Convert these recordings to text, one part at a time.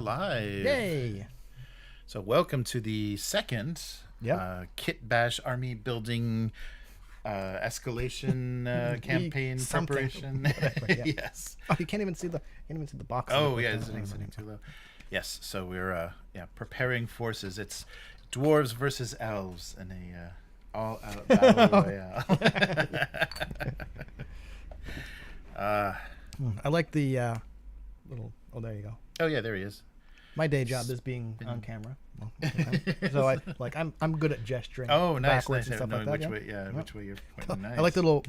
live. Yay! So welcome to the second Kitbash army building escalation campaign preparation. Whatever, Yes. Oh, you can't even see the box. Oh yeah, it's sitting too low. Yes. So we're preparing forces. It's Dwarves versus Elves in a all-out battle royale. I like the little. Oh, there you go. Oh yeah, there he is. My day job is being on camera. Well, so I'm good at gesturing. Oh, nice, backwards nice. and stuff like that. Which way you're pointing. Nice. I like the little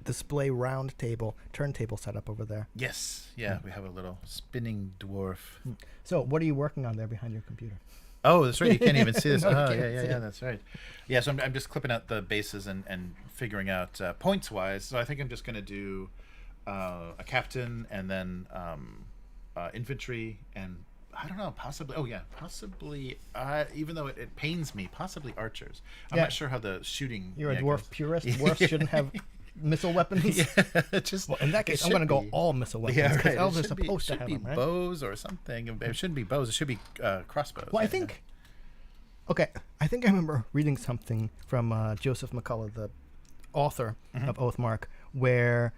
display round table, turntable setup over there. Yes, yeah, we have a little spinning dwarf. So, what are you working on there behind your computer? Oh, that's right. You can't even see this. No, Oh, you can't yeah, see it. that's right. Yeah, so I'm just clipping out the bases and figuring out points-wise. So I think I'm just going to do a captain and then infantry and I don't know, possibly. Oh yeah, possibly. Even though it pains me, possibly archers. I'm not sure how the shooting. You're a dwarf purist. Dwarfs shouldn't have missile weapons. Yeah, just. Well, in that case, I'm going to go all missile weapons. Yeah, because right. elves are supposed to have be them, right? bows or something. It shouldn't be bows. It should be crossbows. Well, I think. Okay, I think I remember reading something from Joseph McCullough, the author of Oathmark, where.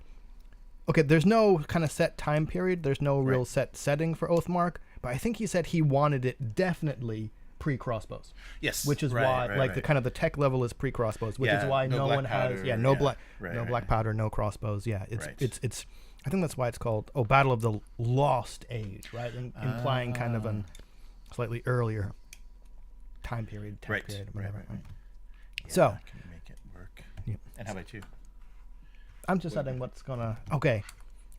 Okay, there's no kind of set time period. There's no real set setting for Oathmark. But I think he said he wanted it definitely pre-crossbows. Yes, which is why, the kind of the tech level is pre-crossbows, which is why no one has, black powder, no crossbows. Yeah, it's. I think that's why it's called Battle of the Lost Age, right? Implying kind of a slightly earlier time period, tech period, whatever. Right. Yeah, So, I can make it work. Yeah. And how about you? I'm just deciding what's gonna. Okay.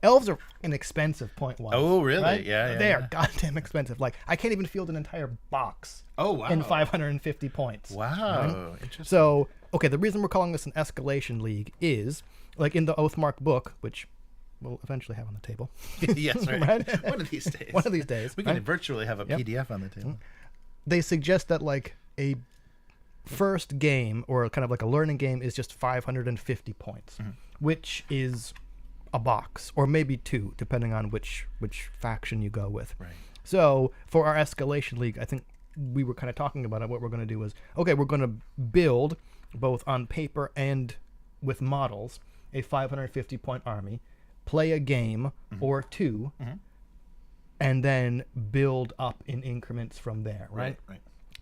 Elves are inexpensive point-wise. Oh, really? Right? Yeah. They are goddamn expensive. Like, I can't even field an entire box. Oh, wow. In 550 points. Wow. Right? Interesting. So, okay, the reason we're calling this an escalation league is, like in the Oathmark book, which we'll eventually have on the table. Yes, right. Right? One of these days. One of these days. We can virtually have a PDF on the table. They suggest that, like, a first game, or kind of like a learning game, is just 550 points, which is a box, or maybe two, depending on which faction you go with. Right. So for our escalation league, I think we were kind of talking about it. What we're going to do is, okay, we're going to build both on paper and with models a 550 point army, play a game or two, and then build up in increments from there. Right.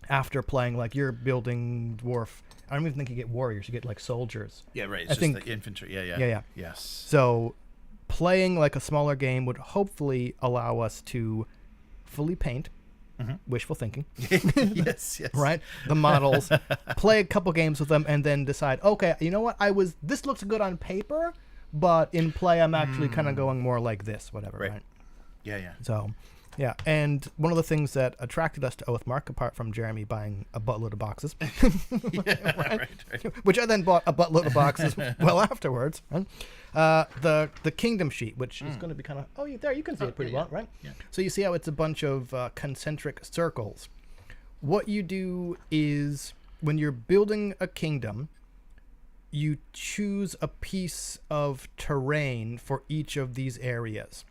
After playing, like, you're building dwarf. I don't even think you get warriors. You get like soldiers. Yeah, right. It's just like infantry. Yeah. Yes. So playing like a smaller game would hopefully allow us to fully paint, wishful thinking. yes. Right? The models, play a couple games with them, and then decide, okay, you know what? This looks good on paper, but in play I'm actually kind of going more like this, whatever. Right? Yeah. So, yeah, and one of the things that attracted us to Oathmark, apart from Jeremy buying a buttload of boxes, which I then bought a buttload of boxes well afterwards, right? The kingdom sheet, which is going to be kind of, you can see it pretty well, right? Yeah. So you see how it's a bunch of concentric circles. What you do is, when you're building a kingdom, you choose a piece of terrain for each of these areas.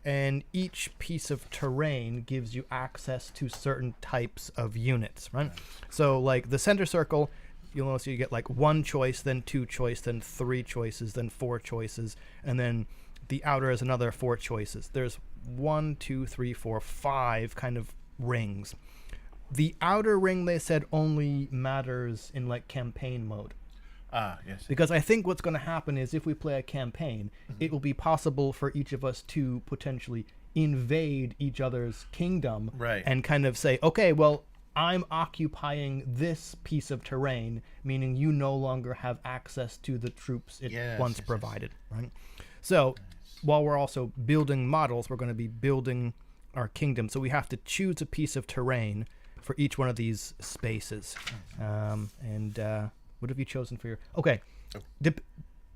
And each piece of terrain gives you access to certain types of units, right? So, like, the center circle, you'll notice you get, like, one choice, then two choice, then three choices, then four choices, and then the outer is another four choices. There's 1, 2, 3, 4, 5 kind of rings. The outer ring, they said, only matters in, like, campaign mode. Yes. Because I think what's going to happen is, if we play a campaign, it will be possible for each of us to potentially invade each other's kingdom, and kind of say, okay, well, I'm occupying this piece of terrain, meaning you no longer have access to the troops it once provided, right? So while we're also building models, we're going to be building our kingdom. So we have to choose a piece of terrain for each one of these spaces. What have you chosen for your... Okay.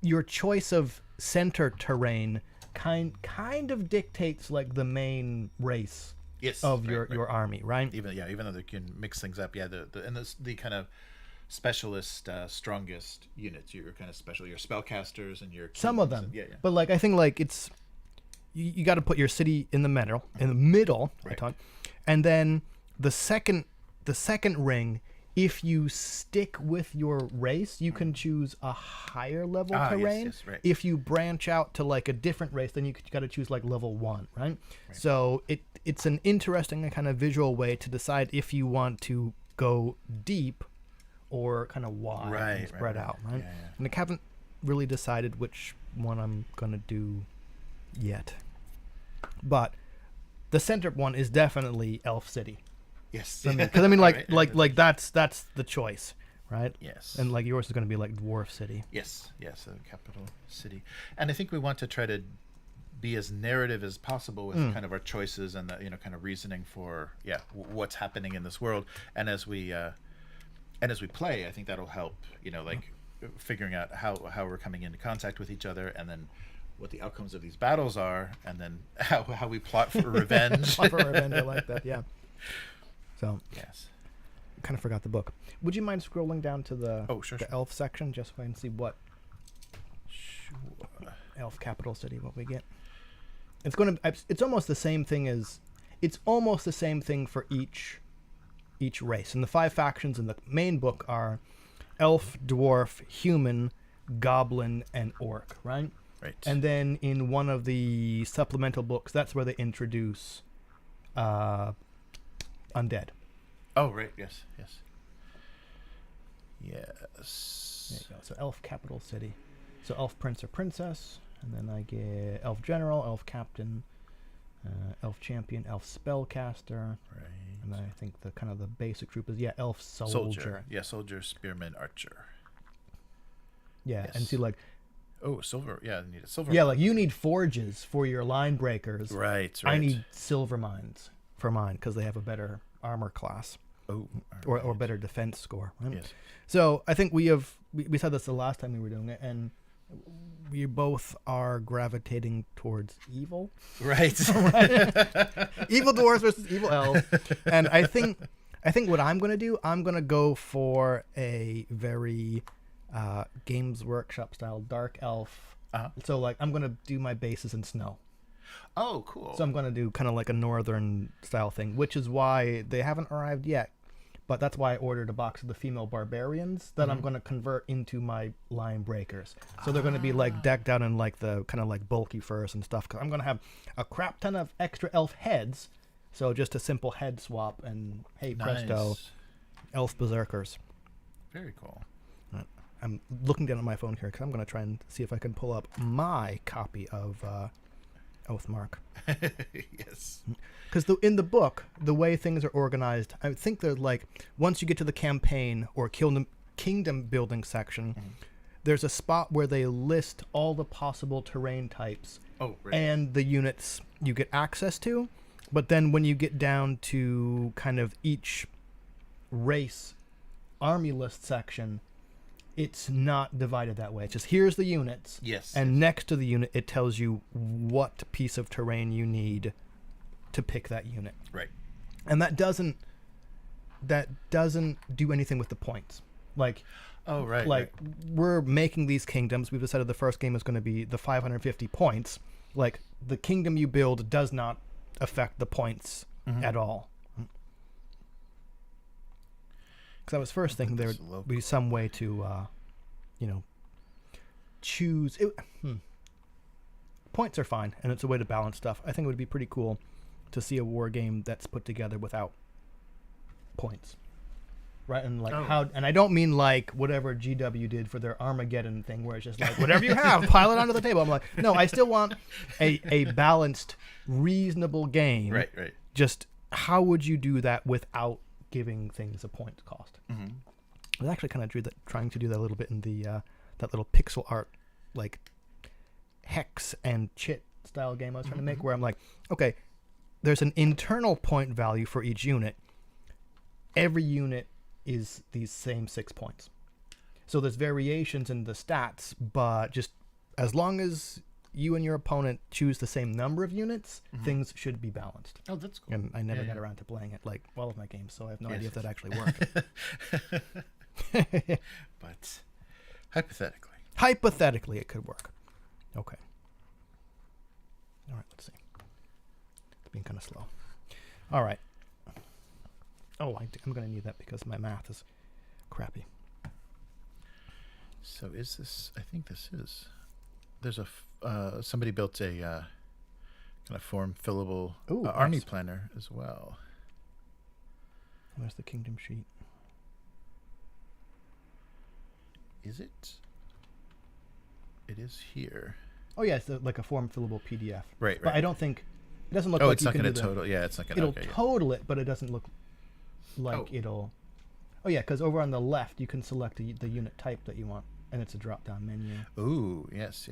Your choice of center terrain kind of dictates, like, the main race of your army, right? Even though they can mix things up. Yeah, the kind of specialist, strongest units. Your kind of special, your spellcasters and your... Some of them. Yeah. But, like, I think, like, it's... You got to put your city in the middle, And then the second ring, if you stick with your race, you can choose a higher level terrain. Yes, right. If you branch out to like a different race, then you got to choose like level 1, right? So it's an interesting kind of visual way to decide if you want to go deep or kind of wide and spread out, right? Yeah. And I haven't really decided which one I'm gonna do yet, but the center one is definitely Elf City. Yes. Because I mean, like that's the choice, right? Yes. And like yours is going to be like Dwarf City. Yes, the capital city. And I think we want to try to be as narrative as possible with kind of our choices and the kind of reasoning for what's happening in this world. And as we play, I think that'll help. Like figuring out how we're coming into contact with each other, and then what the outcomes of these battles are, and then how we plot for revenge. Plot for revenge, I like that. Yeah. So yes, kind of forgot the book. Would you mind scrolling down to the sure. elf section just so I can see what Sure. elf capital city what we get? It's almost the same thing for each race. And the 5 factions in the main book are elf, dwarf, human, goblin, and orc, right? Right. And then in one of the supplemental books, that's where they introduce undead. Oh, right. Yes. There you go. So elf capital city. So elf prince or princess, and then I get elf general, elf captain, elf champion, elf spellcaster. Right. And then I think the kind of the basic group is elf soldier. Yeah, soldier, spearman, archer. Yeah, Yes. and see like silver. Yeah, I need a silver. like you need forges for your line breakers. Right. I need silver mines for mine because they have a better armor class. Or better defense score. Right? Yes. So I think we said this the last time we were doing it, and we both are gravitating towards evil. Right. Evil dwarves versus evil elves. And I think what I'm going to do, I'm going to go for a very Games Workshop style dark elf. So like I'm going to do my bases in snow. Oh, cool. So I'm going to do kind of like a northern style thing, which is why they haven't arrived yet. But that's why I ordered a box of the female barbarians that I'm going to convert into my line breakers. So they're going to be like decked out in like the kind of like bulky furs and stuff. Cause I'm going to have a crap ton of extra elf heads. So just a simple head swap and hey, presto, elf berserkers. Very cool. I'm looking down at my phone here because I'm going to try and see if I can pull up my copy of Oathmark. Yes. Because in the book, the way things are organized, I think they're like, once you get to the campaign or kingdom building section, there's a spot where they list all the possible terrain types and the units you get access to. But then when you get down to kind of each race army list section, it's not divided that way. It's just here's the units. Yes. And next to the unit, it tells you what piece of terrain you need to pick that unit. Right. And that doesn't do anything with the points. Like, we're making these kingdoms. We've decided the first game is going to be the 550 points. Like, the kingdom you build does not affect the points at all. Because I was first thinking there would be some way to, choose. Points are fine, and it's a way to balance stuff. I think it would be pretty cool to see a war game that's put together without points. Right? And like and I don't mean like whatever GW did for their Armageddon thing where it's just like whatever you have, pile it onto the table. I'm like, no, I still want a balanced, reasonable game. Right. Just how would you do that without giving things a point cost? I was actually kind of trying to do that a little bit in the that little pixel art like hex and chit style game I was trying to make, where I'm like, okay, there's an internal point value for each unit. Every unit is these same 6 points. So there's variations in the stats, but just as long as you and your opponent choose the same number of units, things should be balanced. Oh, that's cool. And I never got around to playing it like all of my games, so I have no idea if that actually worked. But hypothetically, it could work. Okay. All right, let's see. It's being kind of slow. All right. Oh, I'm going to need that because my math is crappy. So is this? I think this is. There's somebody built a kind of form fillable army nice. planner as well. There's the kingdom sheet. Is it? It is here. Oh yeah, it's like a form fillable PDF. Right. But I don't think it doesn't look Oh, like it's you not can going do to total. Yeah, it's not going to. It'll total it, but it doesn't look like it'll. Oh yeah, because over on the left you can select the unit type that you want, and it's a drop-down menu. Ooh, yes.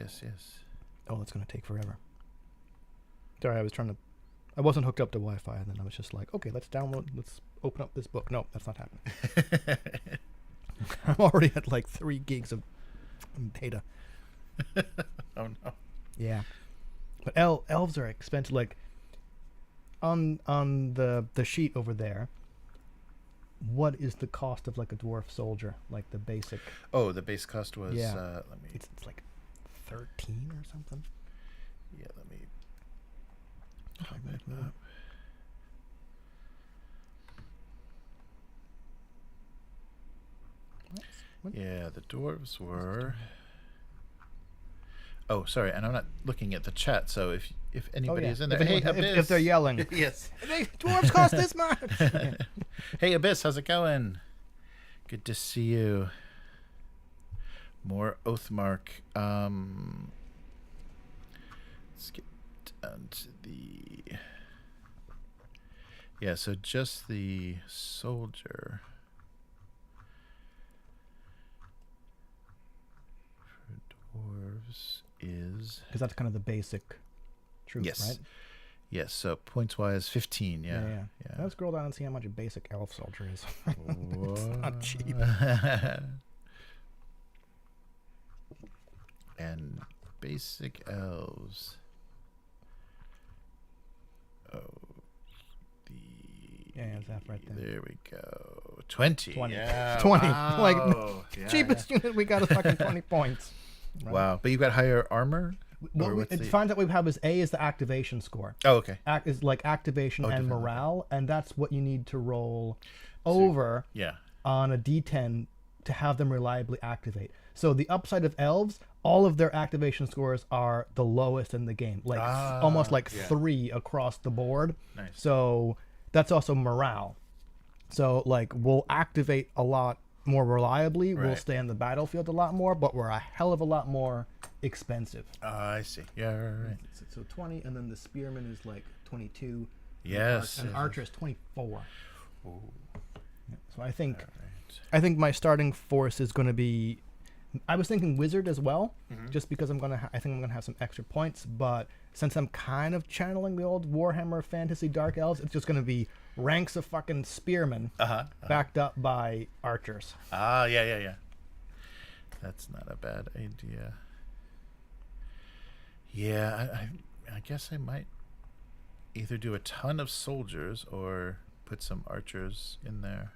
Oh, that's going to take forever. Sorry, I wasn't hooked up to Wi-Fi, and then I was just like, okay, let's open up this book. No, that's not happening. I'm already at like 3 gigs of data. Oh no. Yeah, but elves are expensive. Like on the sheet over there, what is the cost of like a dwarf soldier? Like the basic. Oh, the base cost was. Yeah. Let me. It's like 13 or something. Yeah, let me. Like Up. What? Yeah, the dwarves were. Oh, sorry, and I'm not looking at the chat. So if anybody is in there, if they're yelling, yes, dwarves cost this much. Yeah. Hey, Abyss, how's it going? Good to see you. More Oathmark. Let's get down to the. Yeah, so just the soldier. For dwarves is. Because that's kind of the basic truth, Yes. right? Yes, so points wise 15, yeah. Let's scroll down and see how much a basic elf soldier is. It's not cheap. And basic elves. Oh, that right there. There we go. 20. 20. Yeah, 20. wow. Like, cheapest unit we got is fucking 20 points. Right? Wow, but you got higher armor? It finds out we have is A is the activation score. Oh, okay. Is like activation and definitely. morale, and that's what you need to roll over on a D10 to have them reliably activate. So the upside of elves, all of their activation scores are the lowest in the game, like almost like 3 across the board. Nice. So that's also morale. So like we'll activate a lot more reliably, we'll stay on the battlefield a lot more, but we're a hell of a lot more expensive. I see. Yeah, right. So 20, and then the spearman is like 22. Yes. And archer is 24. Ooh. Yeah, so I think my starting force is going to be. I was thinking wizard as well, just because I think I'm gonna have some extra points. But since I'm kind of channeling the old Warhammer Fantasy Dark Elves, it's just gonna be ranks of fucking spearmen backed up by archers. Yeah. That's not a bad idea. Yeah, I guess I might either do a ton of soldiers or put some archers in there.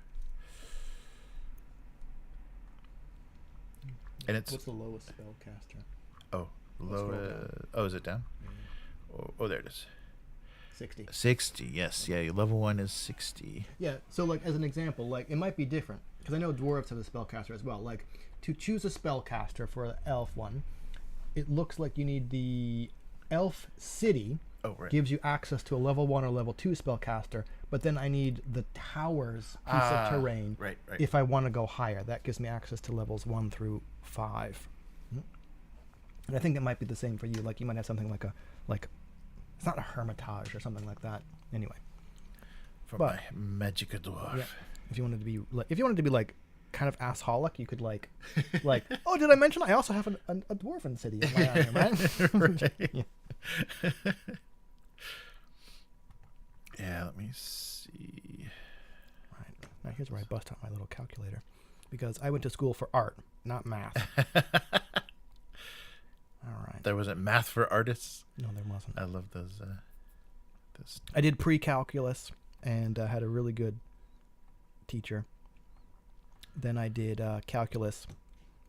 And it's What's the lowest spellcaster? is it down? Oh, there it is. 60. 60. Yes. Yeah. Your level 1 is 60. Yeah. So like as an example, like it might be different because I know dwarves have a spellcaster as well. Like to choose a spellcaster for the elf one, it looks like you need the elf city. Oh, right. Gives you access to a level 1 or level 2 spellcaster, but then I need the towers piece of terrain right. if I want to go higher. That gives me access to levels 1 through 5. And I think it might be the same for you. Like you might have something like it's not a hermitage or something like that. Anyway, For my magica dwarf. yeah, if you wanted to be like kind of assholic, you could like oh, did I mention I also have a dwarven city in my army, right? Right. Yeah. Yeah, let me see. Right. Now here's where I bust out my little calculator, because I went to school for art, not math. All right. There wasn't math for artists. No, there wasn't. I love those. I did pre-calculus and had a really good teacher. Then I did calculus,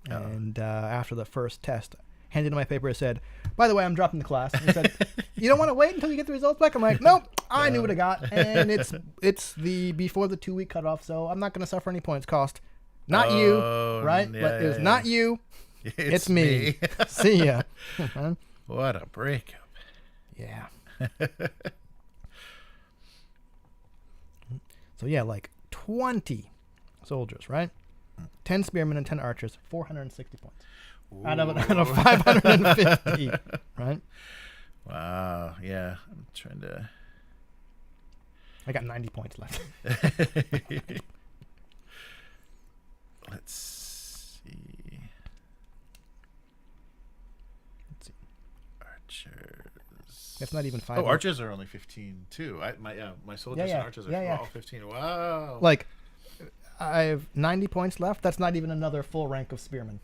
and after the first test, handed in my paper, and said, "By the way, I'm dropping the class." And he said, "You don't want to wait until you get the results back?" I'm like, "Nope, I knew what I got, and it's the before the 2-week cutoff, so I'm not going to suffer any points cost. Not you, right? Yeah, But it was not you. It's me. See ya." What a breakup. Yeah. So yeah, like 20 soldiers, right? 10 spearmen and 10 archers, 460 points. Out of 550, right? Wow. Yeah. I'm trying to... I got 90 points left. Let's see. Archers. That's not even 5. Oh, archers are only 15 too. My soldiers and archers are all 15. Wow. Like, I have 90 points left. That's not even another full rank of spearmen.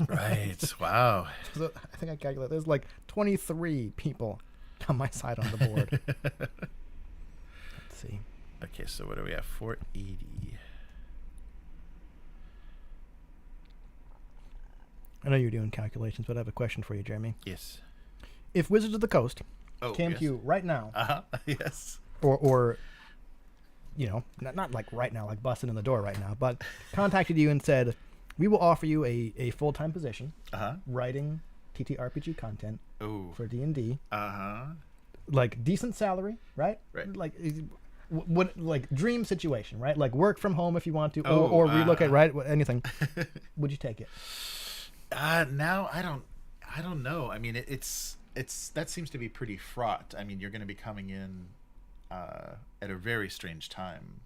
Right. Wow. So I think I calculated. There's like 23 people on my side on the board. Let's see. Okay, so what do we have? 480. I know you're doing calculations, but I have a question for you, Jeremy. Yes. If Wizards of the Coast came yes. to you right now, yes, or you know, not like right now, like busting in the door right now, but contacted you and said, "We will offer you a full-time position, writing TTRPG content for D&D, like decent salary, right? Like what, like dream situation, right? Like work from home if you want to, or relocate, right? Anything. Would you take it?" Now I don't know. I mean, it's that seems to be pretty fraught. I mean, you're going to be coming in at a very strange time,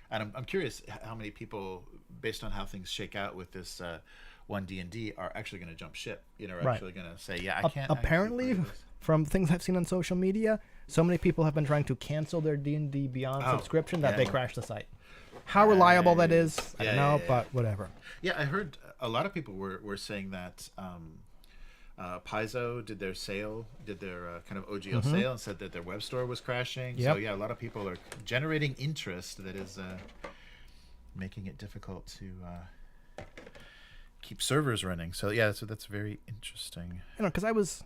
and I'm curious how many people, based on how things shake out with this one D&D, are actually going to jump ship. You know, are actually going to say, "Yeah, I can't." Apparently, from things I've seen on social media, so many people have been trying to cancel their D&D Beyond subscription that they crashed the site. How reliable that is, I don't know, but whatever. Yeah, I heard a lot of people were saying that Paizo did their kind of OGL sale and said that their web store was crashing. So yeah, a lot of people are generating interest that is making it difficult to keep servers running. So yeah, so that's very interesting. You know, because I was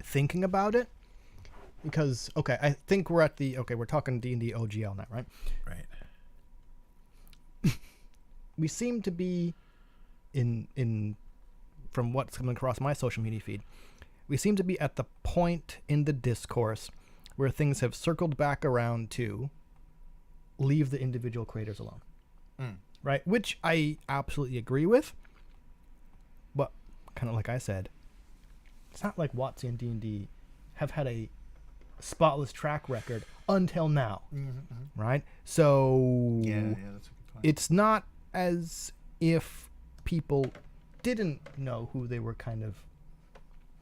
thinking about it. Because, okay, I think we're talking D&D OGL now, right? Right. We seem to be in from what's coming across my social media feed, we seem to be at the point in the discourse where things have circled back around to leave the individual creators alone. Right? Which I absolutely agree with. But kind of like I said, it's not like WotC and D&D have had a spotless track record until now, right? So yeah, that's a good point. It's not as if people didn't know who they were kind of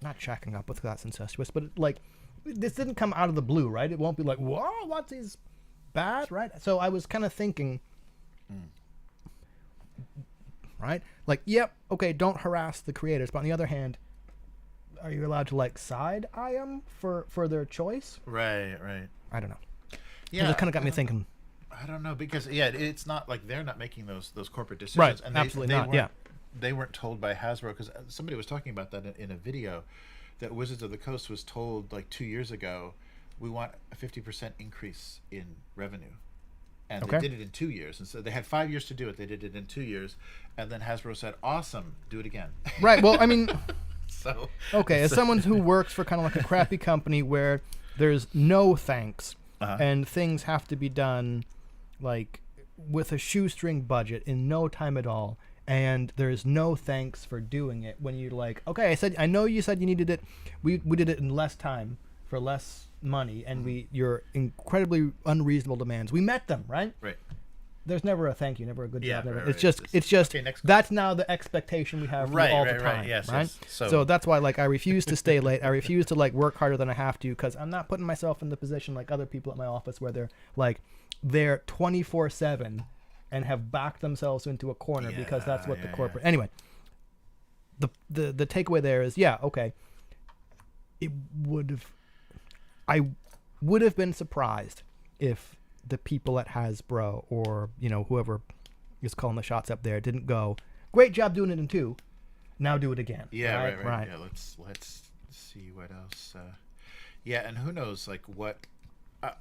not shacking up with. That's incestuous, but like this didn't come out of the blue, right? It won't be like, whoa, what's these bad, right? So I was kind of thinking, right? Like, yep, okay, don't harass the creators, but on the other hand, are you allowed to like side eye them for their choice? Right. I don't know. Yeah, it kind of got me thinking. I don't know, because it's not like they're not making those corporate decisions, right? And absolutely not. They weren't told by Hasbro, because somebody was talking about that in a video, that Wizards of the Coast was told like 2 years ago, we want a 50% increase in revenue, and they did it in 2 years, and so they had 5 years to do it. They did it in 2 years, and then Hasbro said, "Awesome, do it again." Right. Well, I mean. So as someone who works for kind of like a crappy company where there's no thanks and things have to be done like with a shoestring budget in no time at all, and there's no thanks for doing it when you're like, okay, I know you said you needed it, we did it in less time for less money, and your incredibly unreasonable demands, we met them, right? There's never a thank you, never a good job. Never. It's just okay, that's now the expectation we have all the time. Yes. So that's why, like, I refuse to stay late. I refuse to like work harder than I have to, because I'm not putting myself in the position like other people at my office where they're 24/7 and have backed themselves into a corner because that's what the corporate. Anyway, the takeaway there is I would have been surprised if the people at Hasbro or whoever is calling the shots up there didn't go, great job doing it in 2. now do it again. Yeah, right. right. Yeah, let's see what else. Yeah, and who knows, like what,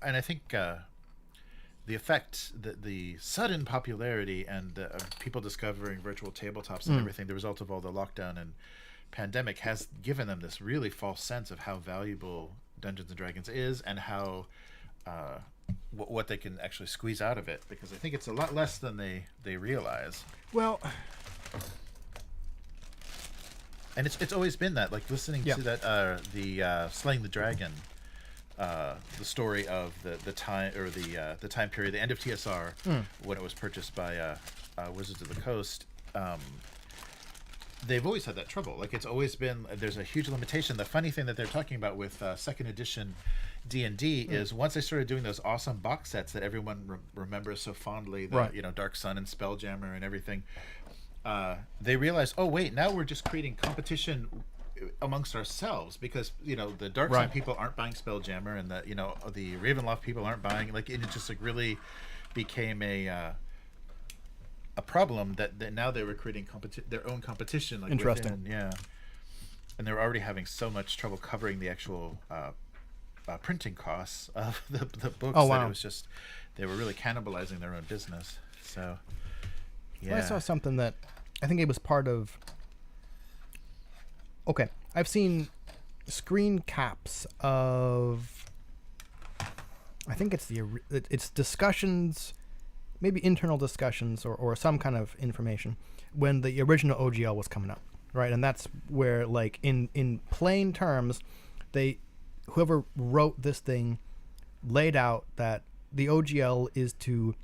and I think the effect, the sudden popularity and people discovering virtual tabletops and everything, the result of all the lockdown and pandemic has given them this really false sense of how valuable Dungeons and Dragons is and how what they can actually squeeze out of it, because I think it's a lot less than they realize. Well, and it's always been that, like listening to that the Slaying the Dragon, the story of the time, or the time period, the end of TSR, when it was purchased by Wizards of the Coast. They've always had that trouble. Like, it's always been, there's a huge limitation. The funny thing that they're talking about with second edition D&D is once they started doing those awesome box sets that everyone remembers so fondly, the Dark Sun and Spelljammer and everything, they realized, oh wait, now we're just creating competition amongst ourselves, because the Dark Sun people aren't buying Spelljammer, and the Ravenloft people aren't buying, like, it just like really became a problem that now they were creating their own competition, like, interesting within, and they were already having so much trouble covering the actual printing costs of the books that it was just, they were really cannibalizing their own business. So Well, I saw something that I think it was part of. Okay, I've seen screen caps of, I think it's discussions, maybe internal discussions or some kind of information when the original OGL was coming up, right? And that's where, like, in plain terms, whoever wrote this thing laid out that the OGL is to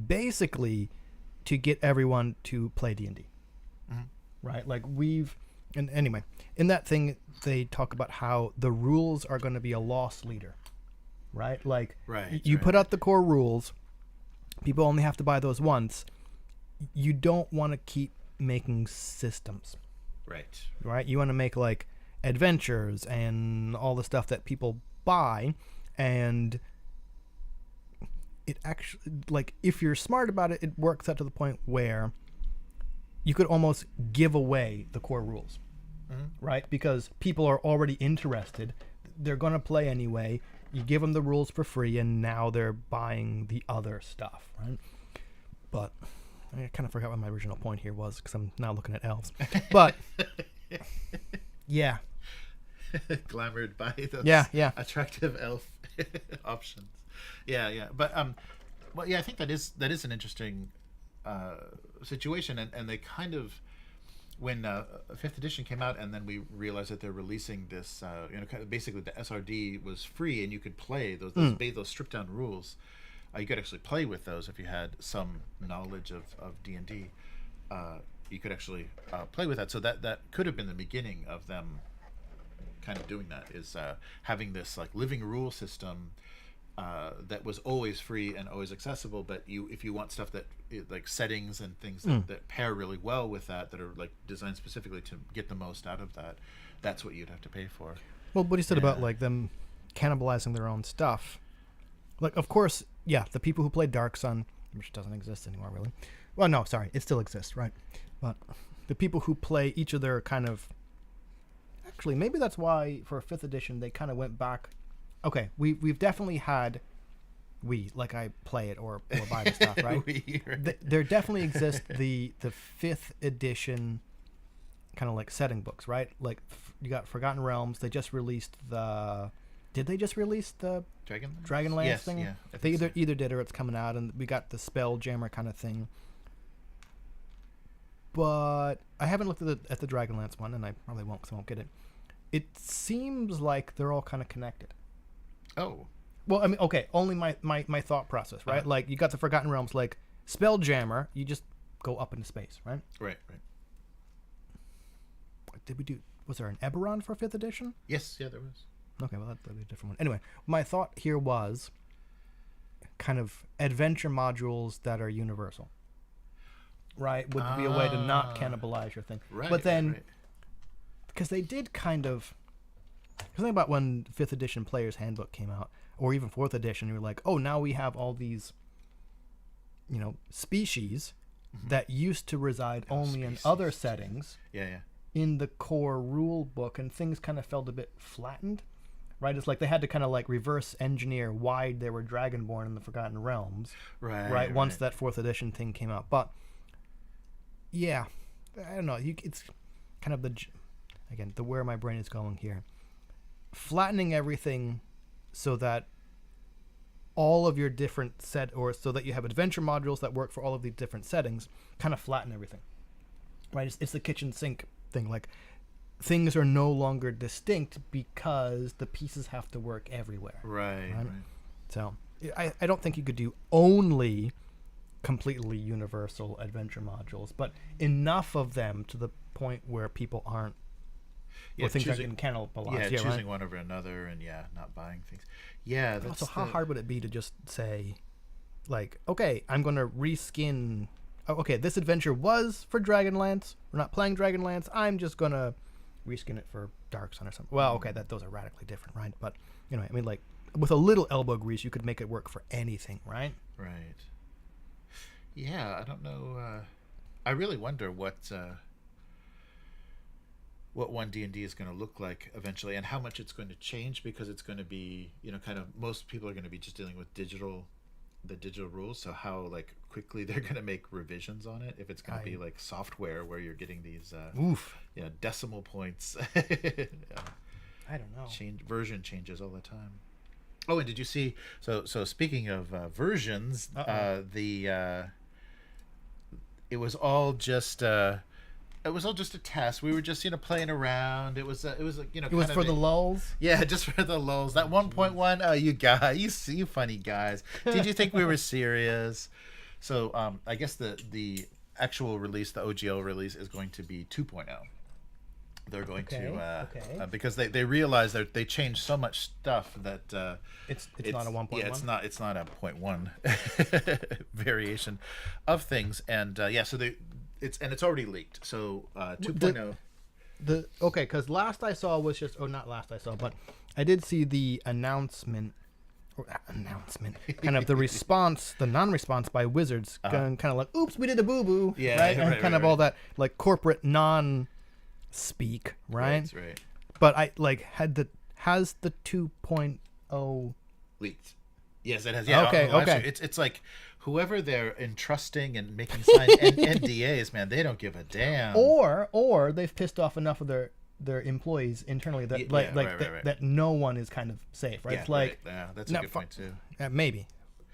basically to get everyone to play D&D, right? Like, and anyway, in that thing, they talk about how the rules are going to be a loss leader, right? Like, you put out the core rules, people only have to buy those once. You don't want to keep making systems, right? You want to make, like, adventures and all the stuff that people buy, and it actually, like, if you're smart about it, it works out to the point where you could almost give away the core rules, right? Because people are already interested. They're going to play anyway. You give them the rules for free, and now they're buying the other stuff, right? But I kind of forgot what my original point here was, because I'm now looking at elves. But yeah. Glamored by those attractive elf options. But well, I think that is an interesting situation, and they kind of, when 5th edition came out, and then we realized that they're releasing this, kind of basically the SRD was free, and you could play those stripped down rules. You could actually play with those if you had some knowledge of D&D. You could actually play with that. So that could have been the beginning of them kind of doing that, is having this, like, living rule system that was always free and always accessible, but if you want stuff that, like, settings and things that pair really well with that are, like, designed specifically to get the most out of that, that's what you'd have to pay for. Well, what you said about, like, them cannibalizing their own stuff, like, of course, the people who play Dark Sun, which doesn't exist anymore, really. Well, no, sorry, it still exists, right? But the people who play each of their kind of, actually, maybe that's why for 5th edition they kind of went back. Okay, we've definitely had, like, I play it or buy the stuff, right? There definitely exists the 5th edition kind of, like, setting books, right? Like, you got Forgotten Realms. They just released did they just release the Dragonlance thing? Yeah, they either did, or it's coming out, and we got the Spelljammer kind of thing. But I haven't looked at the Dragonlance one, and I probably won't, because I won't get it. It seems like they're all kind of connected. Oh. Well, I mean, okay, only my thought process, right? Like, you got the Forgotten Realms, like, Spelljammer, you just go up into space, right? Right. Was there an Eberron for 5th edition? Yes, there was. Okay, well, that'd be a different one. Anyway, my thought here was kind of adventure modules that are universal, right? Would be a way to not cannibalize your thing. Right. But then, because they did kind of, think about when 5th edition Player's Handbook came out, or even 4th edition, you were like, oh, now we have all these, species that used to reside only in other settings. Yeah. in the core rule book, and things kind of felt a bit flattened, right? It's like they had to kind of like reverse engineer why they were Dragonborn in the Forgotten Realms, right? Once that 4th edition thing came out. But yeah, I don't know. It's kind of the where my brain is going here. Flattening everything so that all of your different so that you have adventure modules that work for all of these different settings, kind of flatten everything, right? It's the kitchen sink thing. Like, things are no longer distinct because the pieces have to work everywhere. Right. So I don't think you could do only completely universal adventure modules, but enough of them to the point where people aren't things aren't getting cannibalized. Yeah, choosing one over another, and not buying things. Yeah. Also, how hard would it be to just say, like, okay, I'm going to reskin. Oh, okay, this adventure was for Dragonlance. We're not playing Dragonlance. I'm just going to reskin it for Dark Sun or something. Well, okay, those are radically different, right? But, I mean, like, with a little elbow grease, you could make it work for anything, right? Right. Yeah, I don't know. I really wonder what 1 D&D is going to look like eventually, and how much it's going to change, because it's going to be, kind of, most people are going to be just dealing with the digital rules. So how, like, quickly they're going to make revisions on it, if it's going to be like software where you're getting these decimal points. I don't know. Version changes all the time. Oh, and did you see, so speaking of versions, it was all just a test. We were just playing around. It was for the lulls. Yeah, just for the lulls. That 1.1. Oh, you guys, you funny guys. Did you think we were serious? So I guess the actual release, the OGL release, is going to be 2.0. They're going to because they realize that they changed so much stuff that it's not a 1.1. Yeah, it's not a 0.1 variation of things, and so it's already leaked. So 2.0. Because last I saw was just not last I saw, but I did see the announcement, kind of the response, the non-response by Wizards, kind of like, oops, we did a boo-boo, right? And kind of all that like corporate non-speak, right? Right. But I like has the 2.0 leaked? Yes, it has. Yeah. Okay. Actually, it's like whoever they're entrusting and making sign NDAs, man, they don't give a damn. Or they've pissed off enough of their employees internally that that no one is kind of safe, right? Yeah, it's like that's a good point too. Maybe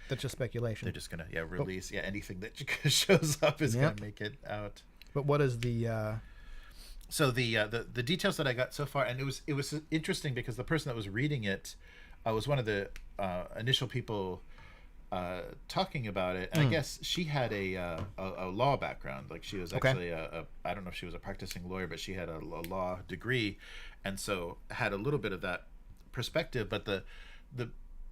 that's just speculation. They're just gonna release anything that shows up is gonna make it out. But what is the so the details that I got so far, and it was interesting because the person that was reading it was one of the initial people talking about it, and I guess she had a law background. Like, she was actually I don't know if she was a practicing lawyer, but she had a law degree, and so had a little bit of that perspective. But the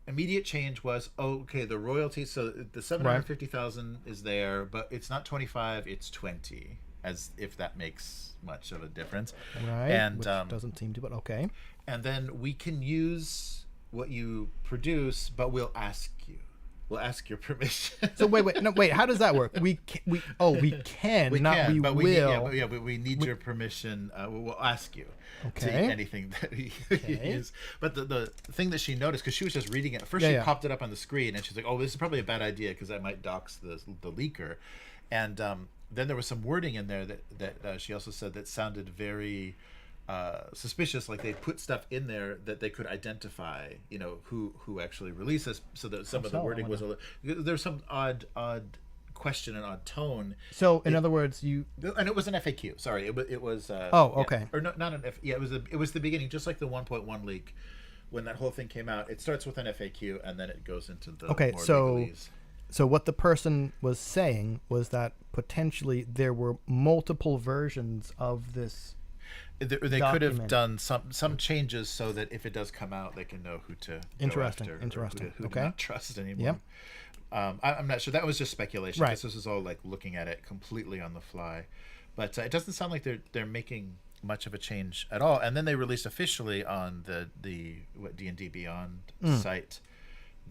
immediate change was, the royalty. So the 750,000 is there, but it's not 25, it's 20, as if that makes much of a difference, right? And which doesn't seem to, but okay. And then we can use what you produce, but we'll ask your permission. So wait, how does that work? We can, but we need your permission. We'll ask you to anything that we use. But the thing that she noticed, because she was just reading it, first she popped it up on the screen, and she's like, oh, this is probably a bad idea because I might dox the leaker. And then there was some wording in there that she also said that sounded very suspicious, like they put stuff in there that they could identify, who actually released this, so that some of the wording was there's some odd question and odd tone. So in other words, and it was an FAQ. Sorry, it was. Or no, not an F. Yeah, it was the beginning, just like the 1.1 leak. When that whole thing came out, it starts with an FAQ and then it goes into the more legalese. So what the person was saying was that potentially there were multiple versions of this. They could have done some changes so that if it does come out, they can know who to Interesting. who to not trust anymore. Yep. I'm not sure. That was just speculation. Right. This is all like looking at it completely on the fly, but it doesn't sound like they're making much of a change at all. And then they released officially on the D&D Beyond site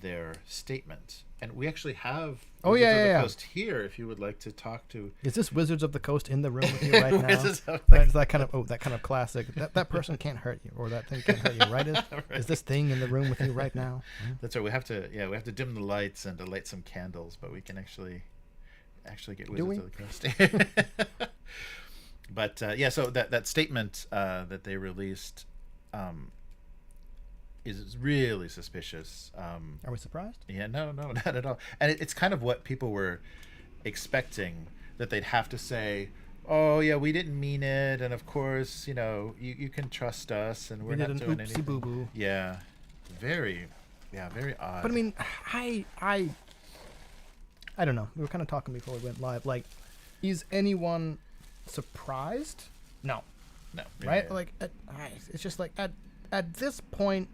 their statement. And we actually have Oh, Wizards yeah, of the yeah. Coast here if you would like to talk to. Is this Wizards of the Coast in the room with you right now? Wizards of the That's that kind of classic. That person can't hurt you, or that thing can't hurt you, right? Is this thing in the room with you right now? That's right. We have to dim the lights and to light some candles, but we can actually get Wizards of the Coast. But so that statement that they released is really suspicious. Are we surprised? Yeah, no, not at all. And it's kind of what people were expecting, that they'd have to say, "Oh yeah, we didn't mean it," and of course, you can trust us, and we're We not did an doing oopsie anything. boo boo. Yeah, very odd. But I mean, I don't know. We were kind of talking before we went live. Like, is anyone surprised? No. Right? Yeah. Like, it's just like at this point,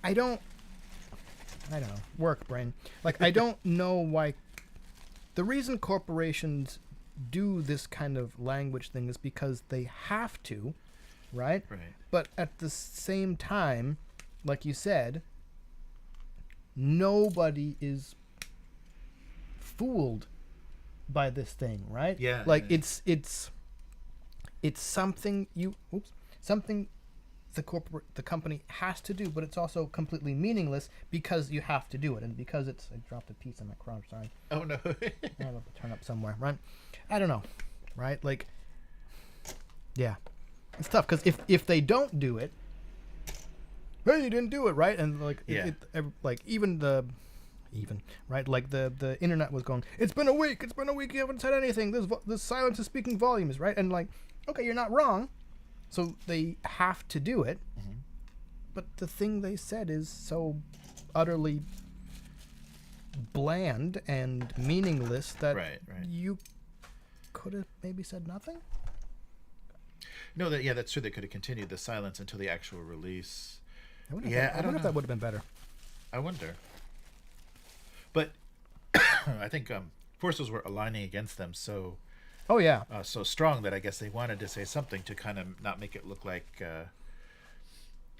I don't know. Work brain. Like, I don't know why. The reason corporations do this kind of language thing is because they have to, right? Right. But at the same time, like you said, nobody is fooled by this thing, right? Yeah. Like yeah. it's something the company has to do, but it's also completely meaningless because you have to do it, and because I dropped a piece in my crotch. Sorry. Oh no. I'll have to turn up somewhere, right? I don't know, right? Like, yeah, it's tough because if they don't do it, hey, you didn't do it, right? And like, like even right, like the internet was going, it's been a week, you haven't said anything. This silence is speaking volumes, right? And like, okay, you're not wrong. So they have to do it, but the thing they said is so utterly bland and meaningless that Right. you could have maybe said nothing. No, that's true. They could have continued the silence until the actual release. I wonder know. if that would have been better. I wonder. But I think forces were aligning against them so strong that I guess they wanted to say something to kind of not make it look like,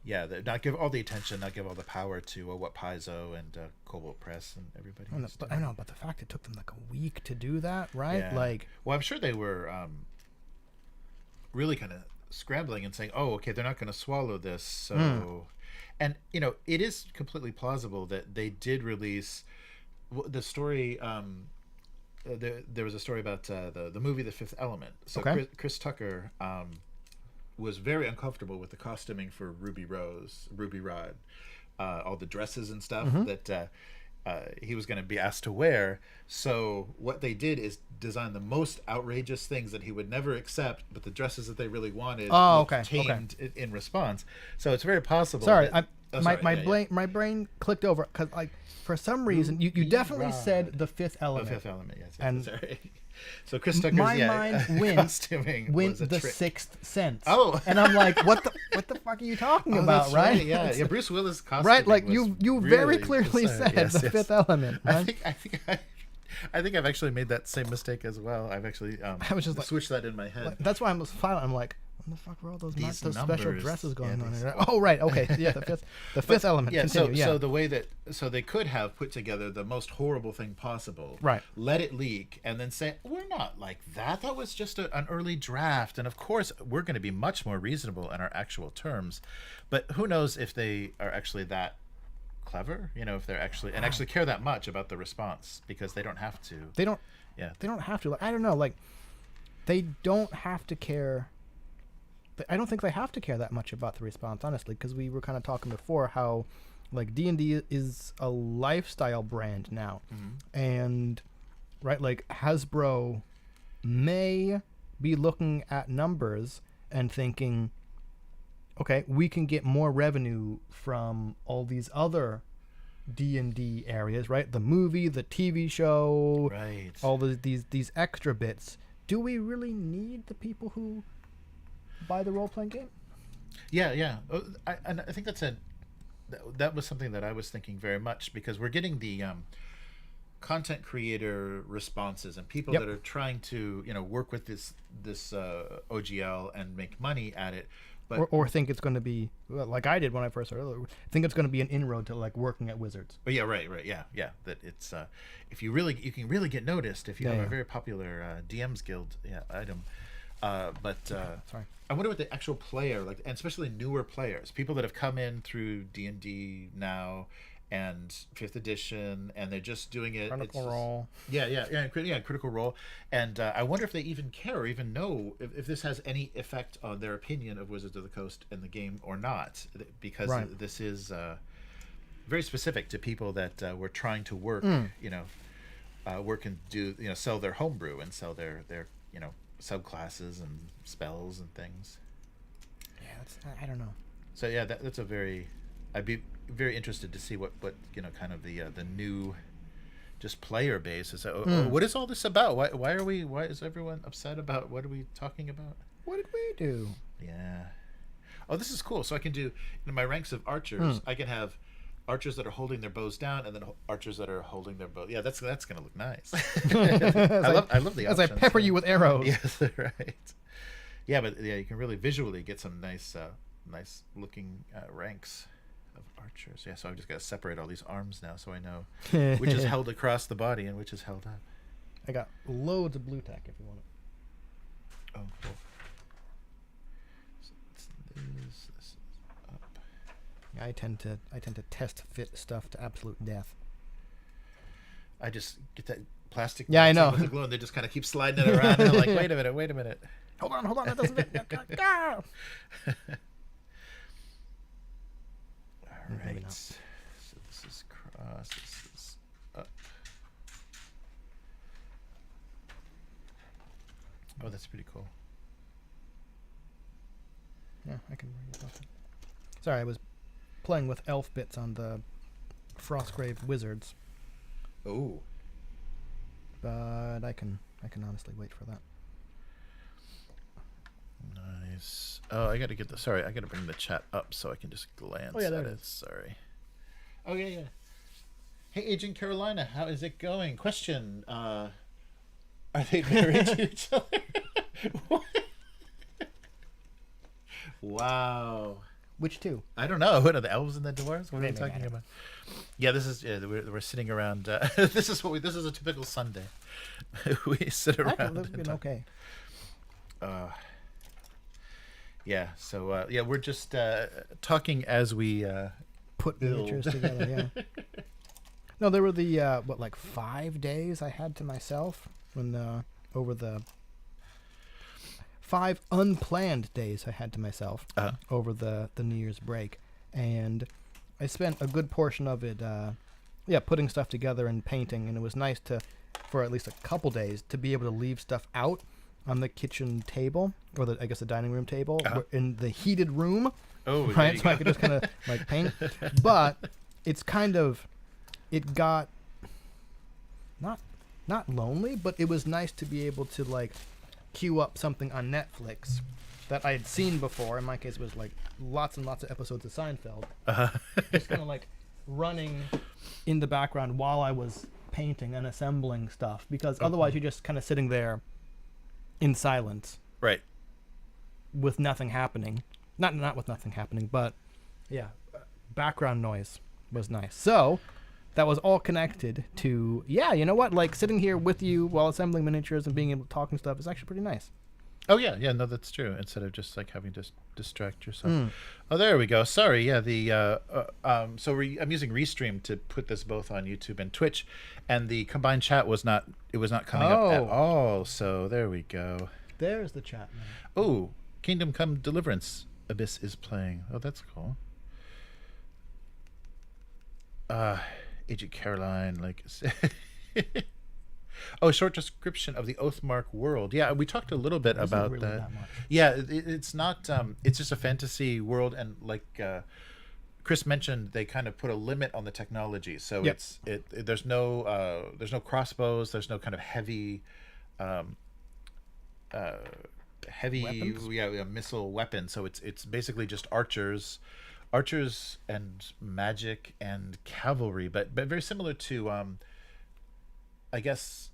not give all the attention, not give all the power to what Paizo and Cobalt Press and everybody. I know, but the fact it took them like a week to do that, right? Yeah. Like, well, I'm sure they were really kind of scrambling and saying, "Oh, okay, they're not going to swallow this." So, and it is completely plausible that they did release the story. There was a story about the movie The Fifth Element. So Chris Tucker was very uncomfortable with the costuming for Ruby Rod, all the dresses and stuff that he was going to be asked to wear. So what they did is design the most outrageous things that he would never accept, but the dresses that they really wanted tamed in response. So it's very possible. Sorry, my brain clicked over because like for some reason you definitely said The Fifth Element. The Fifth Element, yes. And sorry. So Chris Tucker's mind costuming went was a the trick. Sixth Sense. Oh, and I'm like, what the fuck are you talking about, that's right? Yeah, Bruce Willis costuming. Right, like was you really very clearly decided. said The Fifth Element. Right? I think I've actually made that same mistake as well. I've actually I was just like, switched that in my head. That's why I was silent. I'm like, what the fuck were all those special numbers, dresses going on? these- Here? Oh, right, okay, yeah, the fifth element. Yeah, Continue, so the way so they could have put together the most horrible thing possible, Right. let it leak, and then say, we're not like that. That was just an early draft, and of course we're going to be much more reasonable in our actual terms. But who knows if they are actually that clever? If they're actually care that much about the response, because they don't have to. They don't. Yeah. They don't have to. Like, I don't know. Like, they don't have to care. I don't think they have to care that much about the response, honestly, because we were kind of talking before how, like, D&D is a lifestyle brand now, and right, like Hasbro may be looking at numbers and thinking, okay, we can get more revenue from all these other D&D areas, right? The movie, the TV show, Right. all these extra bits. Do we really need the people who buy the role-playing game? Yeah. And I think that was something that I was thinking very much, because we're getting the content creator responses and people that are trying to work with this OGL and make money at it, But or think it's going to be like I did when I first started. Think it's going to be an inroad to like working at Wizards. yeah, right, yeah. That it's if you can really get noticed if you have a very popular DM's Guild item. Sorry. I wonder what the actual player like, and especially newer players, people that have come in through D&D now and 5th edition, and they're just doing it. Critical Role. Critical Role. And I wonder if they even care or even know if this has any effect on their opinion of Wizards of the Coast and the game or not, because this is very specific to people that were trying to work, work and do, sell their homebrew and sell their subclasses and spells and things. Yeah, I don't know. So yeah, that's a very. I'd be very interested to see what kind of the new just player base is. What is all this about? Why is everyone upset about, what are we talking about? What did we do? Yeah. Oh, this is cool. So I can do in my ranks of archers. I can have archers that are holding their bows down, and then archers that are holding their bow. Yeah, that's gonna look nice. I love the options. As I pepper you with arrows. Yes, right. Yeah, but you can really visually get some nice looking ranks of archers. Yeah, so I've just got to separate all these arms now, so I know which is held across the body and which is held up. I got loads of blue tack if you want it. Oh, cool. So this is up. Yeah, I tend to test fit stuff to absolute death. I just get that plastic. Yeah, I know. With the glue, and they just kind of keep sliding it around. And I'm like, wait a minute. Hold on, that doesn't fit. All right. So this is cross. This is up. Oh, that's pretty cool. Yeah, I can bring it up. Sorry, I was playing with elf bits on the Frostgrave Wizards. Oh. But I can honestly wait for that. Nice. Oh, I got to bring the chat up so I can just glance there at it it. Sorry. Oh, yeah. Hey, Agent Carolina, how is it going? Question. Are they married to each other? What? Wow. Which two? I don't know. What are the elves and the dwarves? What are we Maybe talking about? Yeah, this is we're sitting around. This is a typical Sunday. We sit around. I've been okay. Yeah. So we're just talking as we put build. miniatures together. Yeah. No, there were the 5 days I had to myself when over the 5 unplanned days I had to myself over the New Year's break, and I spent a good portion of it putting stuff together and painting, and it was nice for at least a couple days to be able to leave stuff out on the kitchen table, or the dining room table, in the heated room. Oh, right. So I could just kind of paint, but it got not lonely, but it was nice to be able to queue up something on Netflix that I had seen before. In my case, it was lots and lots of episodes of Seinfeld. Just kind of running in the background while I was painting and assembling stuff, because otherwise you're just kind of sitting there in silence, right, with nothing happening. Not with nothing happening, but background noise was nice. So that was all connected to sitting here with you while assembling miniatures and being able to talk and stuff is actually pretty nice. Oh yeah, no, that's true. Instead of just having to distract yourself. Oh, there we go. Sorry, yeah. I'm using Restream to put this both on YouTube and Twitch, and the combined chat was not coming up at all. So there we go. There's the chat now. Oh, Kingdom Come Deliverance Abyss is playing. Oh, that's cool. Agent Caroline, oh, short description of the Oathmark world. Yeah, we talked a little bit about really that. That much. Yeah, it's not. It's just a fantasy world, and Chris mentioned, they kind of put a limit on the technology. So there's no crossbows. There's no kind of heavy weapons? Missile weapon. So it's basically just archers and magic and cavalry, but very similar to I guess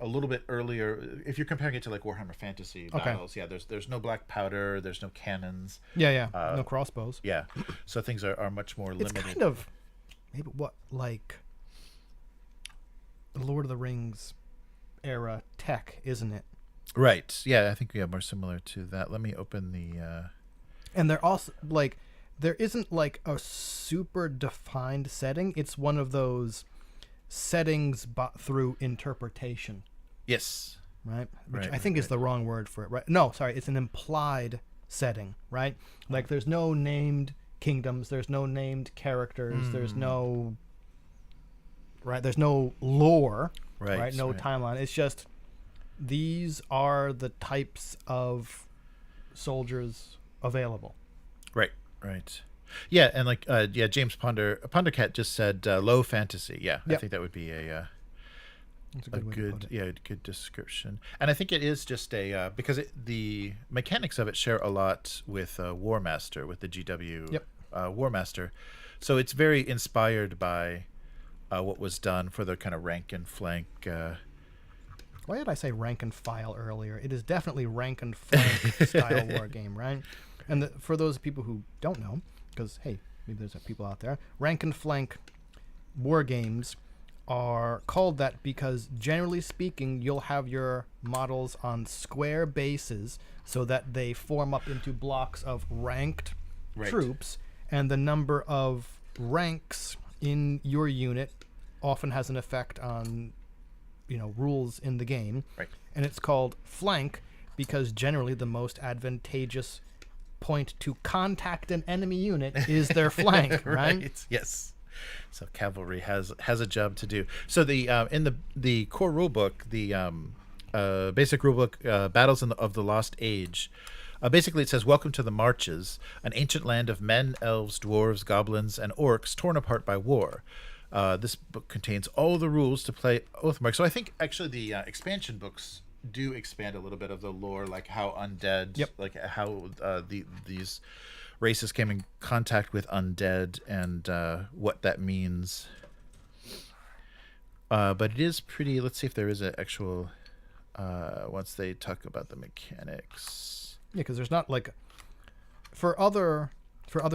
a little bit earlier. If you're comparing it to like Warhammer Fantasy battles, yeah, there's no black powder, there's no cannons. Yeah. No crossbows. Yeah, so things are much more limited. It's kind of maybe what like Lord of the Rings era tech, isn't it? Right. Yeah, I think more similar to that. Let me open the. And they're also like, there isn't like a super defined setting. It's one of those settings but through interpretation. Yes. Right. Which I think is the wrong word for it. Right. No, sorry. It's an implied setting. Right. Like there's no named kingdoms. There's no named characters. There's no. Right. There's no lore. Right. No timeline. It's just these are the types of soldiers available. Right. Yeah, and like James Pondercat just said low fantasy. Yeah, yep. I think that would be a good good description. And I think it is just because the mechanics of it share a lot with War Master, with the GW War Master. So it's very inspired by what was done for the kind of rank and flank. Why did I say rank and file earlier? It is definitely rank and flank style war game, right? And for those people who don't know, because, hey, maybe there's people out there, rank and flank war games are called that because, generally speaking, you'll have your models on square bases so that they form up into blocks of ranked troops, and the number of ranks in your unit often has an effect on rules in the game. Right. And it's called flank because generally the most advantageous point to contact an enemy unit is their flank, right? Yes. So cavalry has a job to do. So the in the core rulebook, the basic rulebook, Battles of the Lost Age, basically it says, "Welcome to the Marches, an ancient land of men, elves, dwarves, goblins, and orcs torn apart by war. This book contains all the rules to play Oathmark." So I think actually the expansion books do expand a little bit of the lore, like how undead, like how these races came in contact with undead and what that means. But it is pretty. Let's see if there is an actual. Once they talk about the mechanics. Yeah, because there's not like for other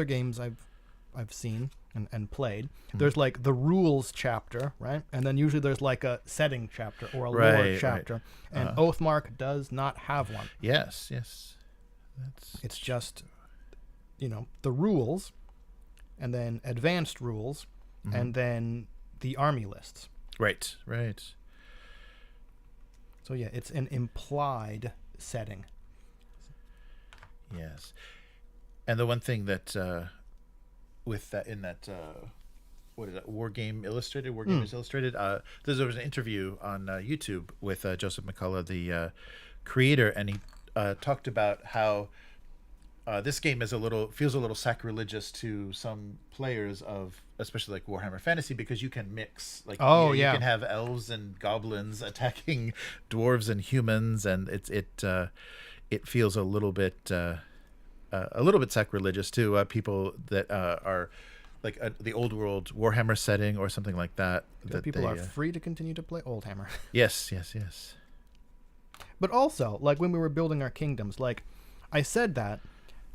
games I've seen and played, there's like the rules chapter, right? And then usually there's like a setting chapter or a lore chapter. And Oathmark does not have one. Yes. It's just, the rules, and then advanced rules, and then the army lists. Right. So yeah, it's an implied setting. Yes. And the one thing that with that in that what is that, War Games Illustrated, there was an interview on YouTube with Joseph McCullough, the creator, and he talked about how this game feels a little sacrilegious to some players of especially like Warhammer Fantasy, because you can mix you can have elves and goblins attacking dwarves and humans, and it feels a little bit sacrilegious to people that are like the old world Warhammer setting or something like that. That people are free to continue to play Oldhammer. Yes. But also, like when we were building our kingdoms, like I said that,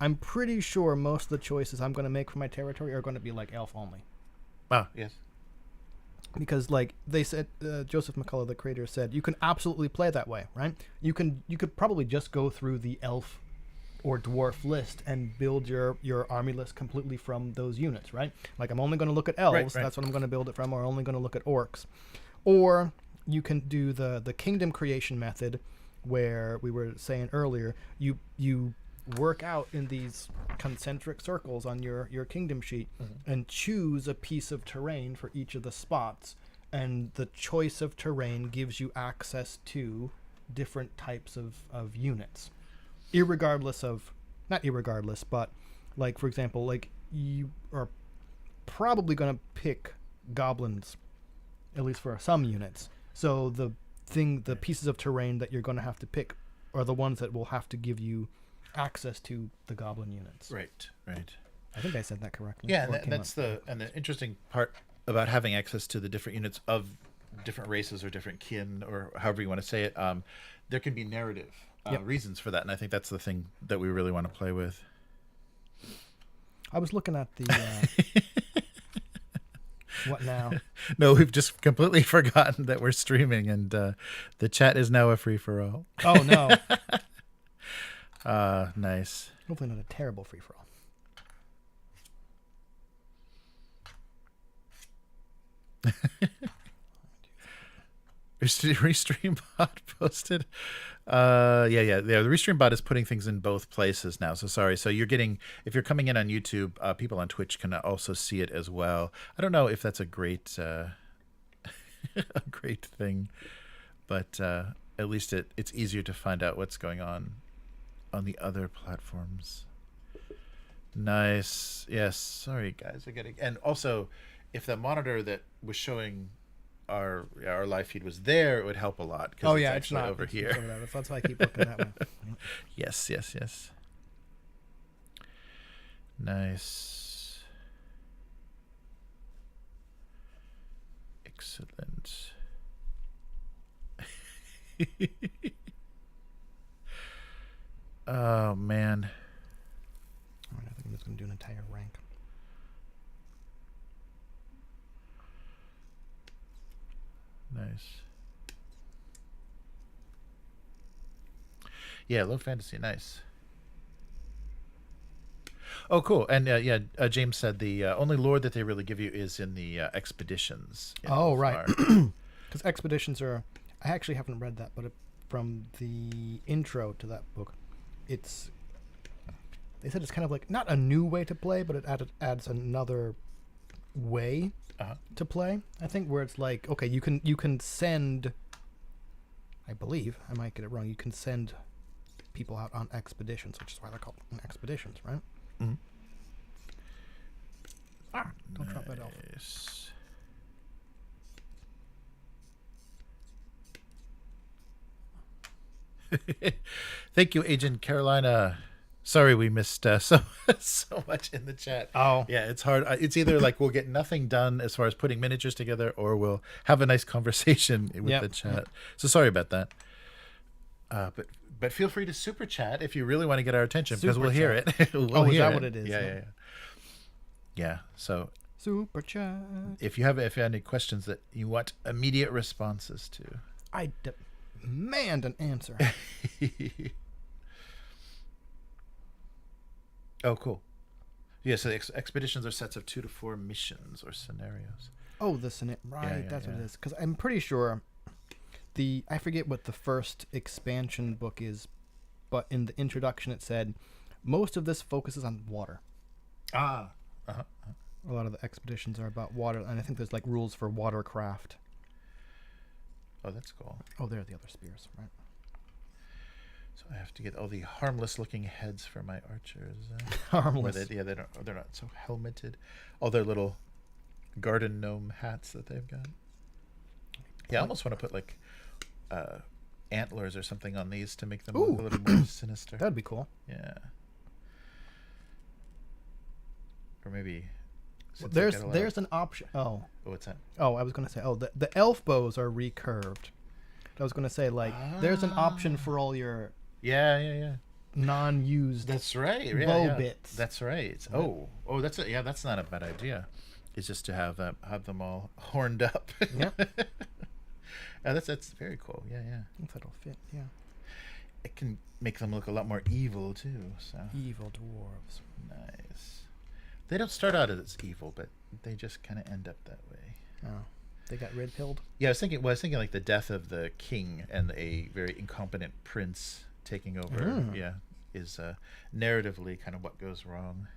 I'm pretty sure most of the choices I'm going to make for my territory are going to be like elf only. Ah, yes. Because like they said, Joseph McCullough, the creator, said you can absolutely play that way, right? You could probably just go through the elf or dwarf list and build your army list completely from those units, right? Like I'm only going to look at elves, that's what I'm going to build it from, or I'm only going to look at orcs. Or you can do the kingdom creation method, where we were saying earlier, you work out in these concentric circles on your kingdom sheet and choose a piece of terrain for each of the spots, and the choice of terrain gives you access to different types of units. Not irregardless, but like, for example, like you are probably going to pick goblins, at least for some units. So the pieces of terrain that you're going to have to pick are the ones that will have to give you access to the goblin units. Right. I think I said that correctly. Yeah, and that's the interesting part about having access to the different units of different races or different kin or however you want to say it, there can be narrative reasons for that, and I think that's the thing that we really want to play with. I was looking at the what now? No, we've just completely forgotten that we're streaming, and the chat is now a free for all. Oh no! Nice. Hopefully not a terrible free for all. Restream bot posted. Yeah. The Restream bot is putting things in both places now. So sorry. So you're getting, if you're coming in on YouTube, people on Twitch can also see it as well. I don't know if that's a great, a great thing, but at least it's easier to find out what's going on the other platforms. Nice. Yes. Sorry, guys. And also, if the monitor that was showing our live feed was there, it would help a lot. Oh yeah, it's not over here. That's why I keep looking that way. Yes. Nice. Excellent. Oh man. All right, I think I'm just gonna do an entire rank. Nice. Yeah, low fantasy, nice. Oh, cool. And James said the only lore that they really give you is in the expeditions. Oh, right. Because expeditions are... I actually haven't read that, but from the intro to that book, it's... They said it's kind of like, not a new way to play, but it adds another way to play. I think where it's like, okay, you can send... I believe, I might get it wrong, you can send people out on expeditions, which is why they're called expeditions, right? Mm-hmm. Don't drop that off. Thank you, Agent Carolina. Sorry we missed so much in the chat. Oh. Yeah, it's hard. It's either like we'll get nothing done as far as putting miniatures together, or we'll have a nice conversation with the chat. So sorry about that. But feel free to super chat if you really want to get our attention, because we'll hear it. Is that what it is? Yeah. So super chat. If you have any questions that you want immediate responses to, I demand an answer. Oh, cool. Yeah, so the expeditions are sets of 2 to 4 missions or scenarios. Oh, the scenario. Right, that's what it is. Because I'm pretty sure I forget what the first expansion book is, but in the introduction it said most of this focuses on water. A lot of the expeditions are about water, and I think there's like rules for watercraft. Oh, that's cool. Oh, there are the other spears, right? So I have to get all the harmless-looking heads for my archers. Harmless. They're not so helmeted. All their little garden gnome hats that they've got. Yeah, I almost want to put like antlers or something on these to make them look a little more sinister. That'd be cool. Yeah. Or maybe. There's an option. Oh, what's that? Oh, I was gonna say. Oh, the elf bows are recurved. I was gonna say there's an option for all your. Yeah. Non-used. That's right. Bow bits. That's right. Oh, that's it. Yeah, that's not a bad idea. It's just to have them all horned up. Yep. That's very cool. Yeah. I think that'll fit. Yeah. It can make them look a lot more evil too. So evil dwarves. Nice. They don't start out as evil, but they just kind of end up that way. Oh. They got red pilled. Yeah, I was thinking like the death of the king and a very incompetent prince taking over. Yeah, is narratively kind of what goes wrong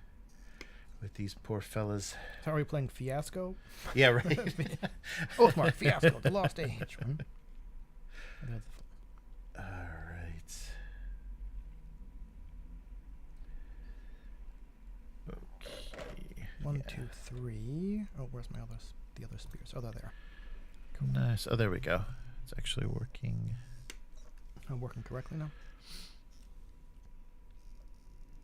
with these poor fellas. So are we playing Fiasco? Yeah, right. Oathmark Fiasco, the Lost Age. All right. Okay. 1, 2, 3. Oh, where's the other spears? Oh, they're there. Cool. Nice. Oh, there we go. It's actually working. I'm working correctly now.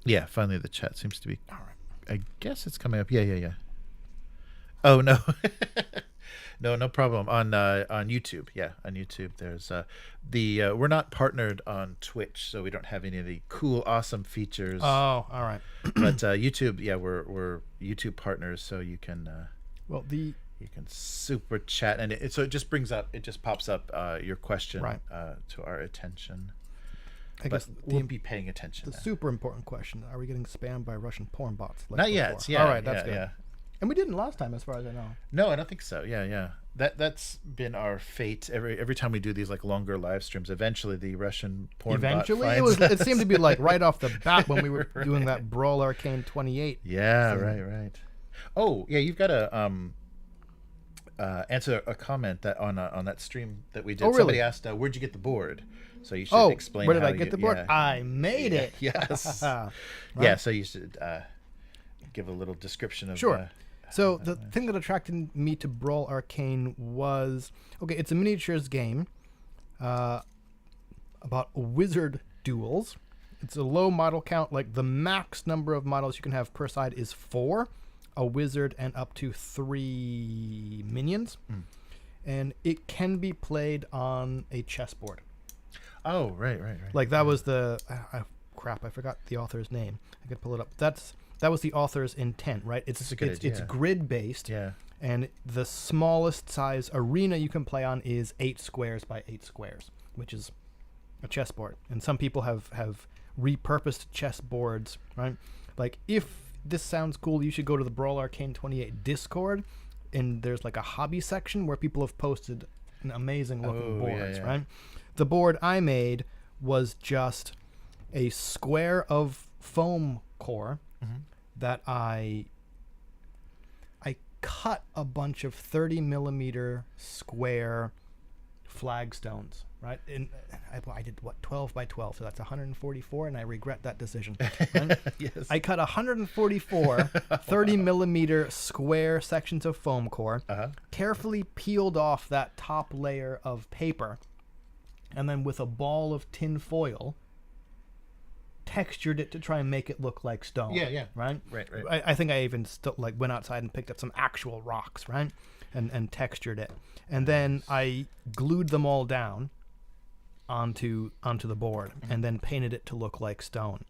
Yeah, finally the chat seems to be. All right. I guess it's coming up. Yeah. Oh no. No problem. On YouTube, yeah, on YouTube. There's we're not partnered on Twitch, so we don't have any of the cool, awesome features. Oh, all right. But YouTube, yeah, we're YouTube partners, so you can Well, you can super chat, and it just pops up your question Right. To our attention. I guess We'll be paying attention. the super important question: are we getting spammed by Russian porn bots? Like Not yet. before? Yeah. All right, that's good. Yeah. And we didn't last time, as far as I know. No, I don't think so. Yeah. That's been our fate. Every time we do these like longer live streams, eventually the Russian porn Eventually, bot finds it seemed to be like right off the bat when we were doing that Brawl Arcane 28. Yeah, thing. right. Oh, yeah, you've got to answer a comment that on that stream that we did. Oh, really? Somebody asked, "Where'd you get the board?" So you should explain. Where did how I get the board? Yeah. I made it. Yes. Right? Yeah. So you should give a little description of. Sure. So the thing that attracted me to Brawl Arcane was, it's a miniatures game about wizard duels. It's a low model count. Like the max number of models you can have per side is 4, a wizard and up to 3 minions. And it can be played on a chessboard. Oh, right. Like that was the crap. I forgot the author's name. I could pull it up. That was the author's intent, right? It's grid based. Yeah. And the smallest size arena you can play on is 8 squares by 8 squares, which is a chessboard. And some people have repurposed chessboards, right? Like, if this sounds cool, you should go to the Brawl Arcane 28 Discord, and there's like a hobby section where people have posted amazing looking boards, right? The board I made was just a square of foam core that I cut a bunch of 30 millimeter square flagstones, right? And I did 12 by 12, so that's 144, and I regret that decision. Right? Yes. I cut 144 30 millimeter square sections of foam core, carefully peeled off that top layer of paper, and then with a ball of tin foil textured it to try and make it look like stone. Yeah. Right. I think I even went outside and picked up some actual rocks, right, and textured it, and then I glued them all down onto the board, and then painted it to look like stone.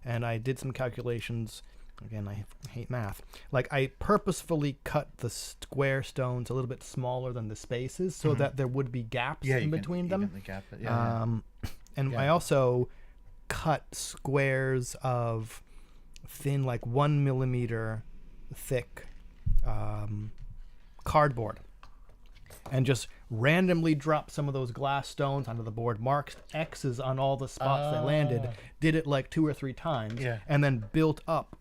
And I did some calculations. Again, I hate math. Like, I purposefully cut the square stones a little bit smaller than the spaces so that there would be gaps in between them. And I also cut squares of thin, like 1 millimeter thick cardboard, and just randomly dropped some of those glass stones onto the board, marked X's on all the spots they landed, did it like 2 or 3 times, and then built up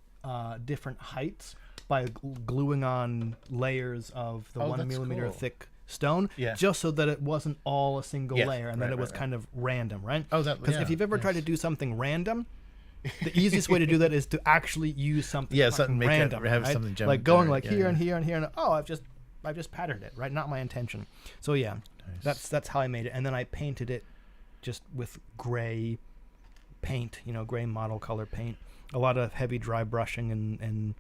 different heights by gluing on layers of the 1 millimeter thick stone, just so that it wasn't all a single layer, and that it was kind of random, right? Because if you've ever tried to do something random, the easiest way to do that is to actually use something random, have right? something like going like here and here and here, and I've just patterned it, right? Not my intention. So yeah, that's how I made it, and then I painted it just with gray paint, gray model color paint, a lot of heavy dry brushing and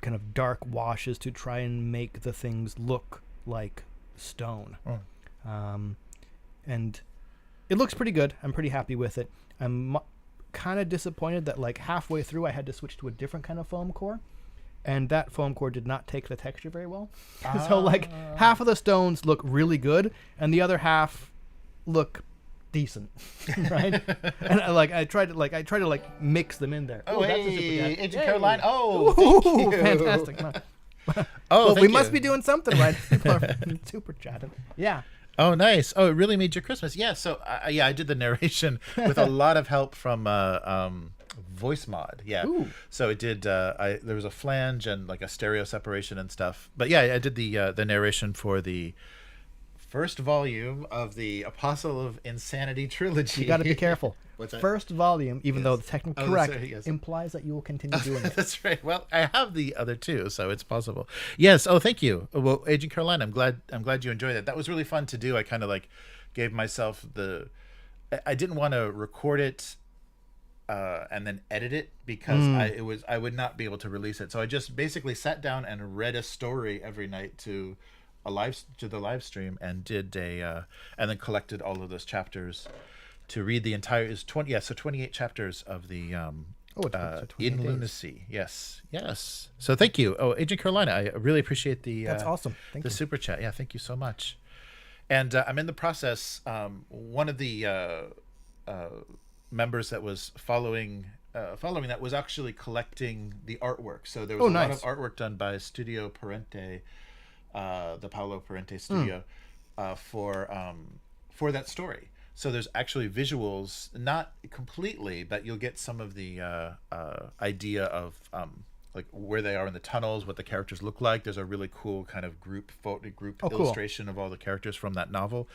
kind of dark washes to try and make the things look like stone. And it looks pretty good. I'm pretty happy with it. I'm kind of disappointed that like halfway through I had to switch to a different kind of foam core, and that foam core did not take the texture very well. So like half of the stones look really good and the other half look decent. Right? And I tried to mix them in there. Oh, that's hey, a Agent Caroline. Oh, Ooh, thank you. fantastic. Oh, we must be doing something right. People are super chatting. Yeah. Oh, nice. Oh, it really made your Christmas. Yeah. So, I did the narration with a lot of help from voice mod. Yeah. Ooh. So it did. There was a flange and like a stereo separation and stuff. But yeah, I did the narration for the first volume of the Apostle of Insanity trilogy. You got to be careful. What's that? First volume, even though it's technically correct, sorry, yes. implies that you will continue doing it. That's right. Well, I have the other two, so it's possible. Yes. Oh, thank you. Well, Agent Caroline, I'm glad you enjoyed it. That was really fun to do. I kind of like gave myself I didn't want to record it and then edit it because I would not be able to release it. So I just basically sat down and read a story every night to the live stream and did and then collected all of those chapters to read the entire 28 chapters of the so 28 in days. Lunacy. Yes. So thank you. Oh, Agent Carolina, I really appreciate That's awesome. Thank you. super chat. Yeah, thank you so much. And I'm in the process. One of the members that was following that was actually collecting the artwork. So there was a lot of artwork done by Studio Parente, the Paolo Parente studio, for that story. So there's actually visuals, not completely, but you'll get some of the idea of like where they are in the tunnels, what the characters look like. There's a really cool kind of group illustration of all the characters from that novel.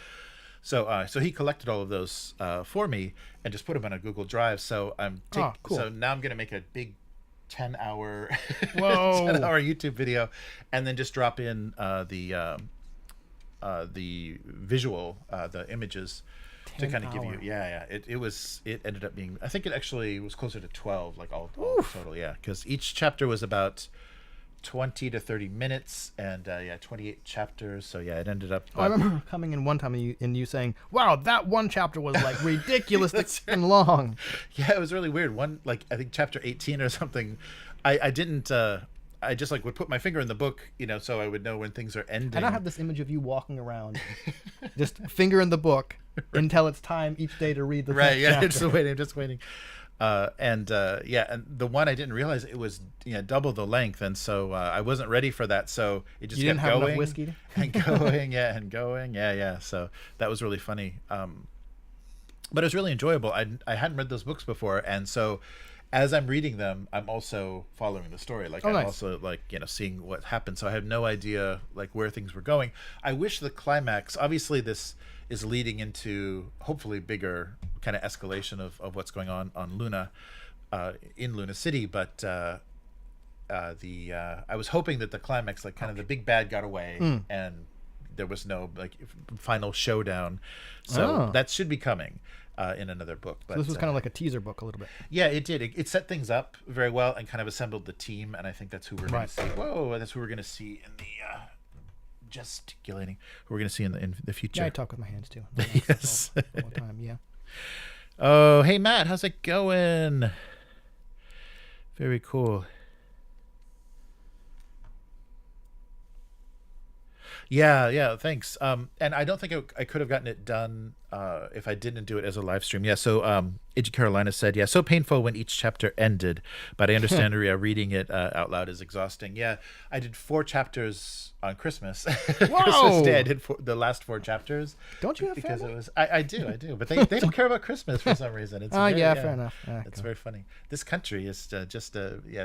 So he collected all of those for me and just put them on a Google Drive. So cool. So now I'm going to make a big 10-hour 10-hour YouTube video, and then just drop in the visual, the images, to kind of give you it ended up being, I think it actually was closer to 12, like all total, because each chapter was about 20 to 30 minutes, and 28 chapters, so it ended up I remember coming in one time and you saying, wow, that one chapter was like ridiculous and long. It was really weird. One, like, I think chapter 18 or something, I didn't I just like would put my finger in the book, so I would know when things are ending. And I have this image of you walking around, just finger in the book until it's time each day to read the next chapter. I'm just waiting. And the one I didn't realize it was double the length, and so I wasn't ready for that. So it just kept going enough whiskey and going, and going, So that was really funny. But it was really enjoyable. I hadn't read those books before, and so as I'm reading them, I'm also following the story. Like I'm also like seeing what happened. So I have no idea like where things were going. I wish the climax. Obviously, this is leading into hopefully bigger kind of escalation of what's going on Luna, in Luna City. But I was hoping that the climax, like kind of the big bad, got away and there was no like final showdown. So that should be coming in another book. But so this was kind of like a teaser book a little bit. Yeah, it did. It set things up very well and kind of assembled the team. And I think that's who we're going to see. That's who we're going to see in the gesticulating. Who we're going to see in the future. Yeah, I talk with my hands too. Yes. All the time. Yeah. Oh, hey Matt, how's it going? Very cool. Yeah, thanks. And I don't think I could have gotten it done if I didn't do it as a live stream. Yeah, so Agent Carolina said, so painful when each chapter ended, but I understand reading it out loud is exhausting. Yeah, I did 4 chapters on Christmas. Christmas Day, I did the last 4 chapters. Don't you have because family? It was I do, but they don't care about Christmas for some reason. It's fair enough. It's very funny. This country is just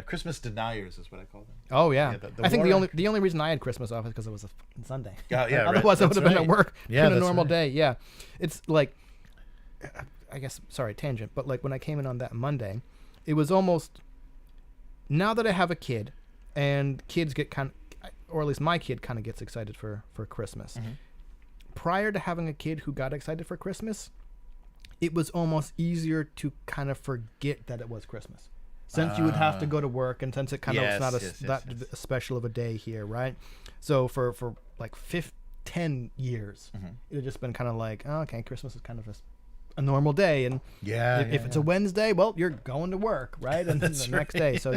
Christmas deniers is what I call them. Oh yeah, I think the only reason I had Christmas off is because it was a Sunday. Otherwise, I would have been at work in a normal day. Yeah, it's like, I guess, sorry, tangent, but like when I came in on that Monday, it was almost, now that I have a kid, and kids get or at least my kid kind of gets excited for Christmas. Mm-hmm. Prior to having a kid who got excited for Christmas, it was almost easier to kind of forget that it was Christmas. Since you would have to go to work, and since it kind of it's not that special of a day here, right? So for like 10 years, it had just been kind of like, oh, okay, Christmas is kind of a normal day, and if it's a Wednesday, well, you're going to work, right? And then the next day, so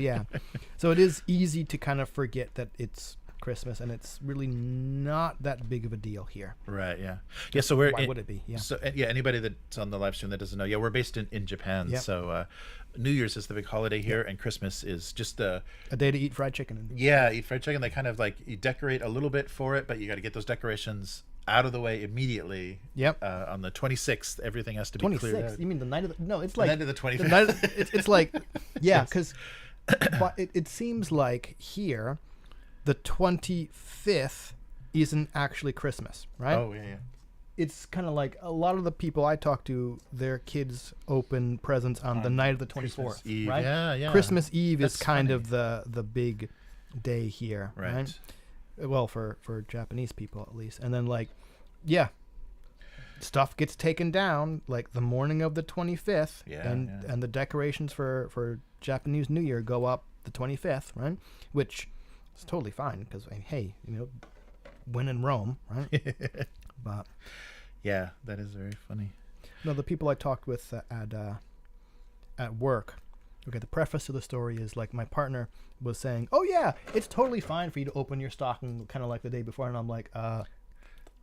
so it is easy to kind of forget that it's Christmas, and it's really not that big of a deal here. Right, yeah. So why would it be? Yeah. So anybody that's on the live stream that doesn't know, we're based in Japan. Yep. So New Year's is the big holiday here, and Christmas is just a day to eat fried chicken. Eat fried chicken. They kind of like, you decorate a little bit for it, but you got to get those decorations out of the way immediately. Yep. On the 26th, everything has to be cleared out. You mean the night of the? No, it's like the night of the 25th. It's like, because it seems like here, the 25th isn't actually Christmas, right? Oh yeah. It's kind of like a lot of the people I talk to, their kids open presents on the night of the 24th, Eve. Right? Yeah. Christmas Eve is kind of the big day here, right? Well, for Japanese people at least. And then stuff gets taken down like the morning of the 25th, and the decorations for Japanese New Year go up the 25th, right? Which is totally fine because, hey, when in Rome, right? But yeah, that is very funny. no, the people I talked with at work. Okay, the preface to the story is like my partner was saying, "Oh yeah, it's totally fine for you to open your stocking kind of like the day before," and I'm like, "What are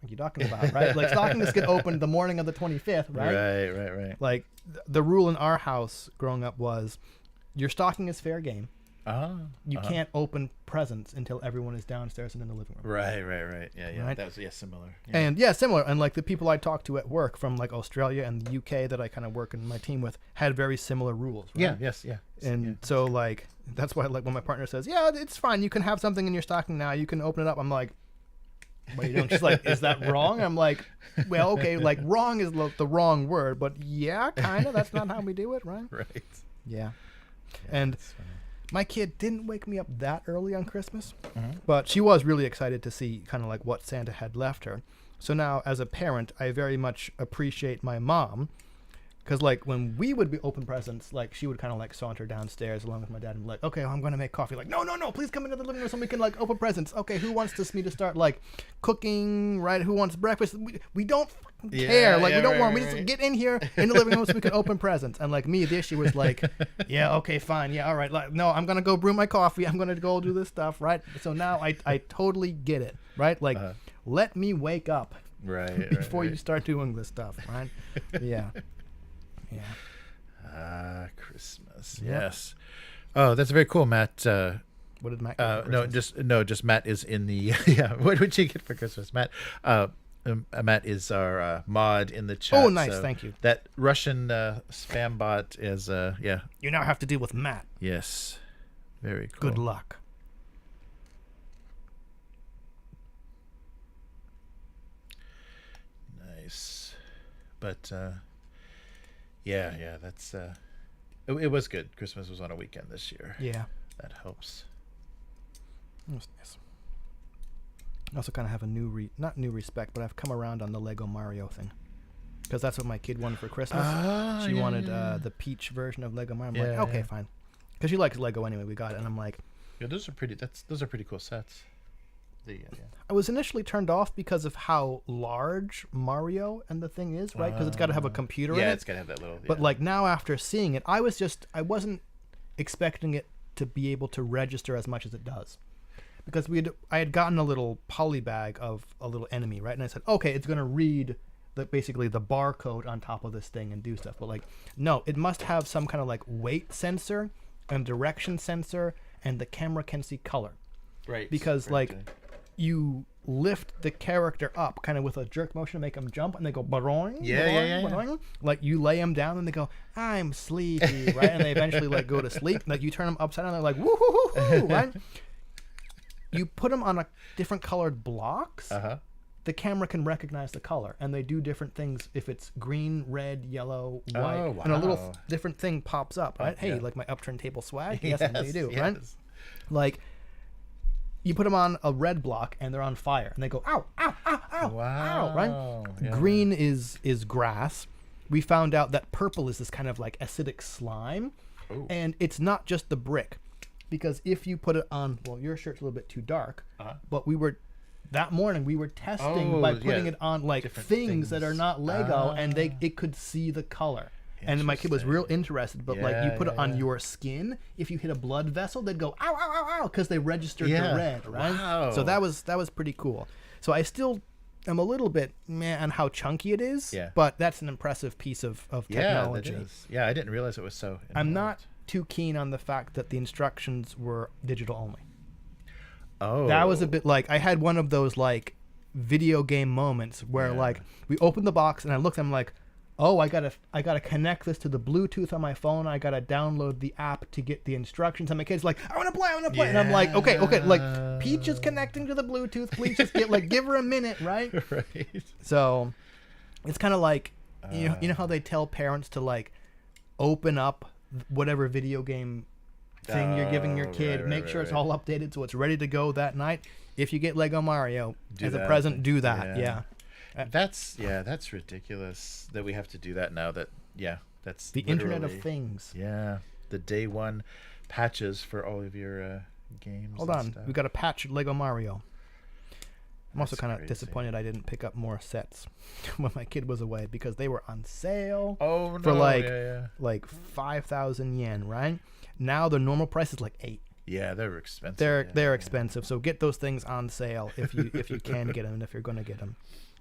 you talking about, right? Like stockings get opened the morning of the 25th, right? Right. Like the rule in our house growing up was, your stocking is fair game. You can't open presents until everyone is downstairs and in the living room. Right. Yeah. Right? That was similar. Yeah. And similar. And like the people I talked to at work from like Australia and the UK that I kind of work in my team with had very similar rules. Right? Yeah. And so like that's why like when my partner says, "Yeah, it's fine. You can have something in your stocking now. You can open it up." I'm like, "What are you doing?" She's like, "Is that wrong?" I'm like, "Well, okay, like wrong is the wrong word, but yeah, kind of. That's not how we do it, right?" Right. Yeah. Yeah, And that's funny. my kid didn't wake me up that early on Christmas, but she was really excited to see kind of like what Santa had left her. So now, as a parent, I very much appreciate my mom, because like when we would be open presents, like she would kind of like saunter downstairs along with my dad and be like, "Okay, well, I'm going to make coffee." Like, no, please come into the living room so we can like open presents. Okay, who wants me to start like cooking, right? Who wants breakfast? We don't care. Like we don't want. We just get in here in the living room so we can open presents. And like me, this year was like, yeah, okay, fine, yeah, all right. Like, no, I'm gonna go brew my coffee. I'm gonna go do this stuff, right? So now I totally get it, right? Like, let me wake up before you start doing this stuff, right? Yeah. Christmas. Yep. Yes. Oh, that's very cool, Matt. What did Matt get for Christmas? Just Matt is in the yeah. What did you get for Christmas, Matt? Matt is our mod in the chat. Oh, nice, so thank you. That Russian spam bot is yeah. You now have to deal with Matt. Yes, very cool. Good luck. Nice, but yeah. That's it was good. Christmas was on a weekend this year. Yeah. That helps. That was nice. I also kind of have a not new respect, but I've come around on the Lego Mario thing, because that's what my kid wanted for Christmas. She wanted the Peach version of Lego Mario. I'm like, okay, fine, because she likes Lego anyway. We got it, and I'm like, yeah, those are pretty cool sets. I was initially turned off because of how large Mario and the thing is, right? Because it's got to have a computer in it. Yeah, it's got to have that little. Yeah. But like now, after seeing it, I wasn't expecting it to be able to register as much as it does. Because I had gotten a little poly bag of a little enemy, right? And I said, okay, it's going to read basically the barcode on top of this thing and do stuff. But like, no, it must have some kind of like weight sensor and direction sensor, and the camera can see color. Right. Because like, you lift the character up kind of with a jerk motion to make them jump, and they go baroing, baroing. Like you lay them down and they go, "I'm sleepy," right? And they eventually like go to sleep. Like you turn them upside down, they're like, "Woo-hoo-hoo-hoo," right? You put them on a different colored blocks. The camera can recognize the color, and they do different things if it's green, red, yellow, white, and a little different thing pops up, right? Hey, like my upturned table swag? Yes, they do, right? Like, you put them on a red block, and they're on fire, and they go, ow, ow, ow, ow, ow, right? Yeah. Green is grass. We found out that purple is this kind of like acidic slime, and it's not just the brick. Because if you put it on, well, your shirt's a little bit too dark, but that morning we were testing by putting it on like things that are not Lego, and it could see the color. And my kid was real interested, but like you put it on your skin, if you hit a blood vessel, they'd go ow, ow, ow, ow, because they registered the red, right? Wow. So that was pretty cool. So I still am a little bit meh on how chunky it is, but that's an impressive piece of technology. Yeah, that is. Yeah, I didn't realize it was so involved. I'm not too keen on the fact that the instructions were digital only. Oh. That was a bit like, I had one of those like video game moments where like we opened the box and I looked, I'm like, oh, I gotta connect this to the Bluetooth on my phone. I gotta download the app to get the instructions. And my kid's like, I wanna play. And I'm like, okay, like Peach is connecting to the Bluetooth. Please just give her a minute, right? Right. So it's kind of like, you know how they tell parents to like open up whatever video game thing you're giving your kid, make sure it's all updated so it's ready to go that night. If you get Lego Mario as a present, do that. Yeah. That's ridiculous that we have to do that now. That's the Internet of Things. Yeah, the day one patches for all of your games. Hold on, we got to patch Lego Mario. I'm also That's kind of crazy. disappointed I didn't pick up more sets when my kid was away because they were on sale Oh no! for yeah. like 5,000 yen, right? Now the normal price is like 8. Yeah, they're expensive. They're expensive, so get those things on sale if you can get them and if you're going to get them.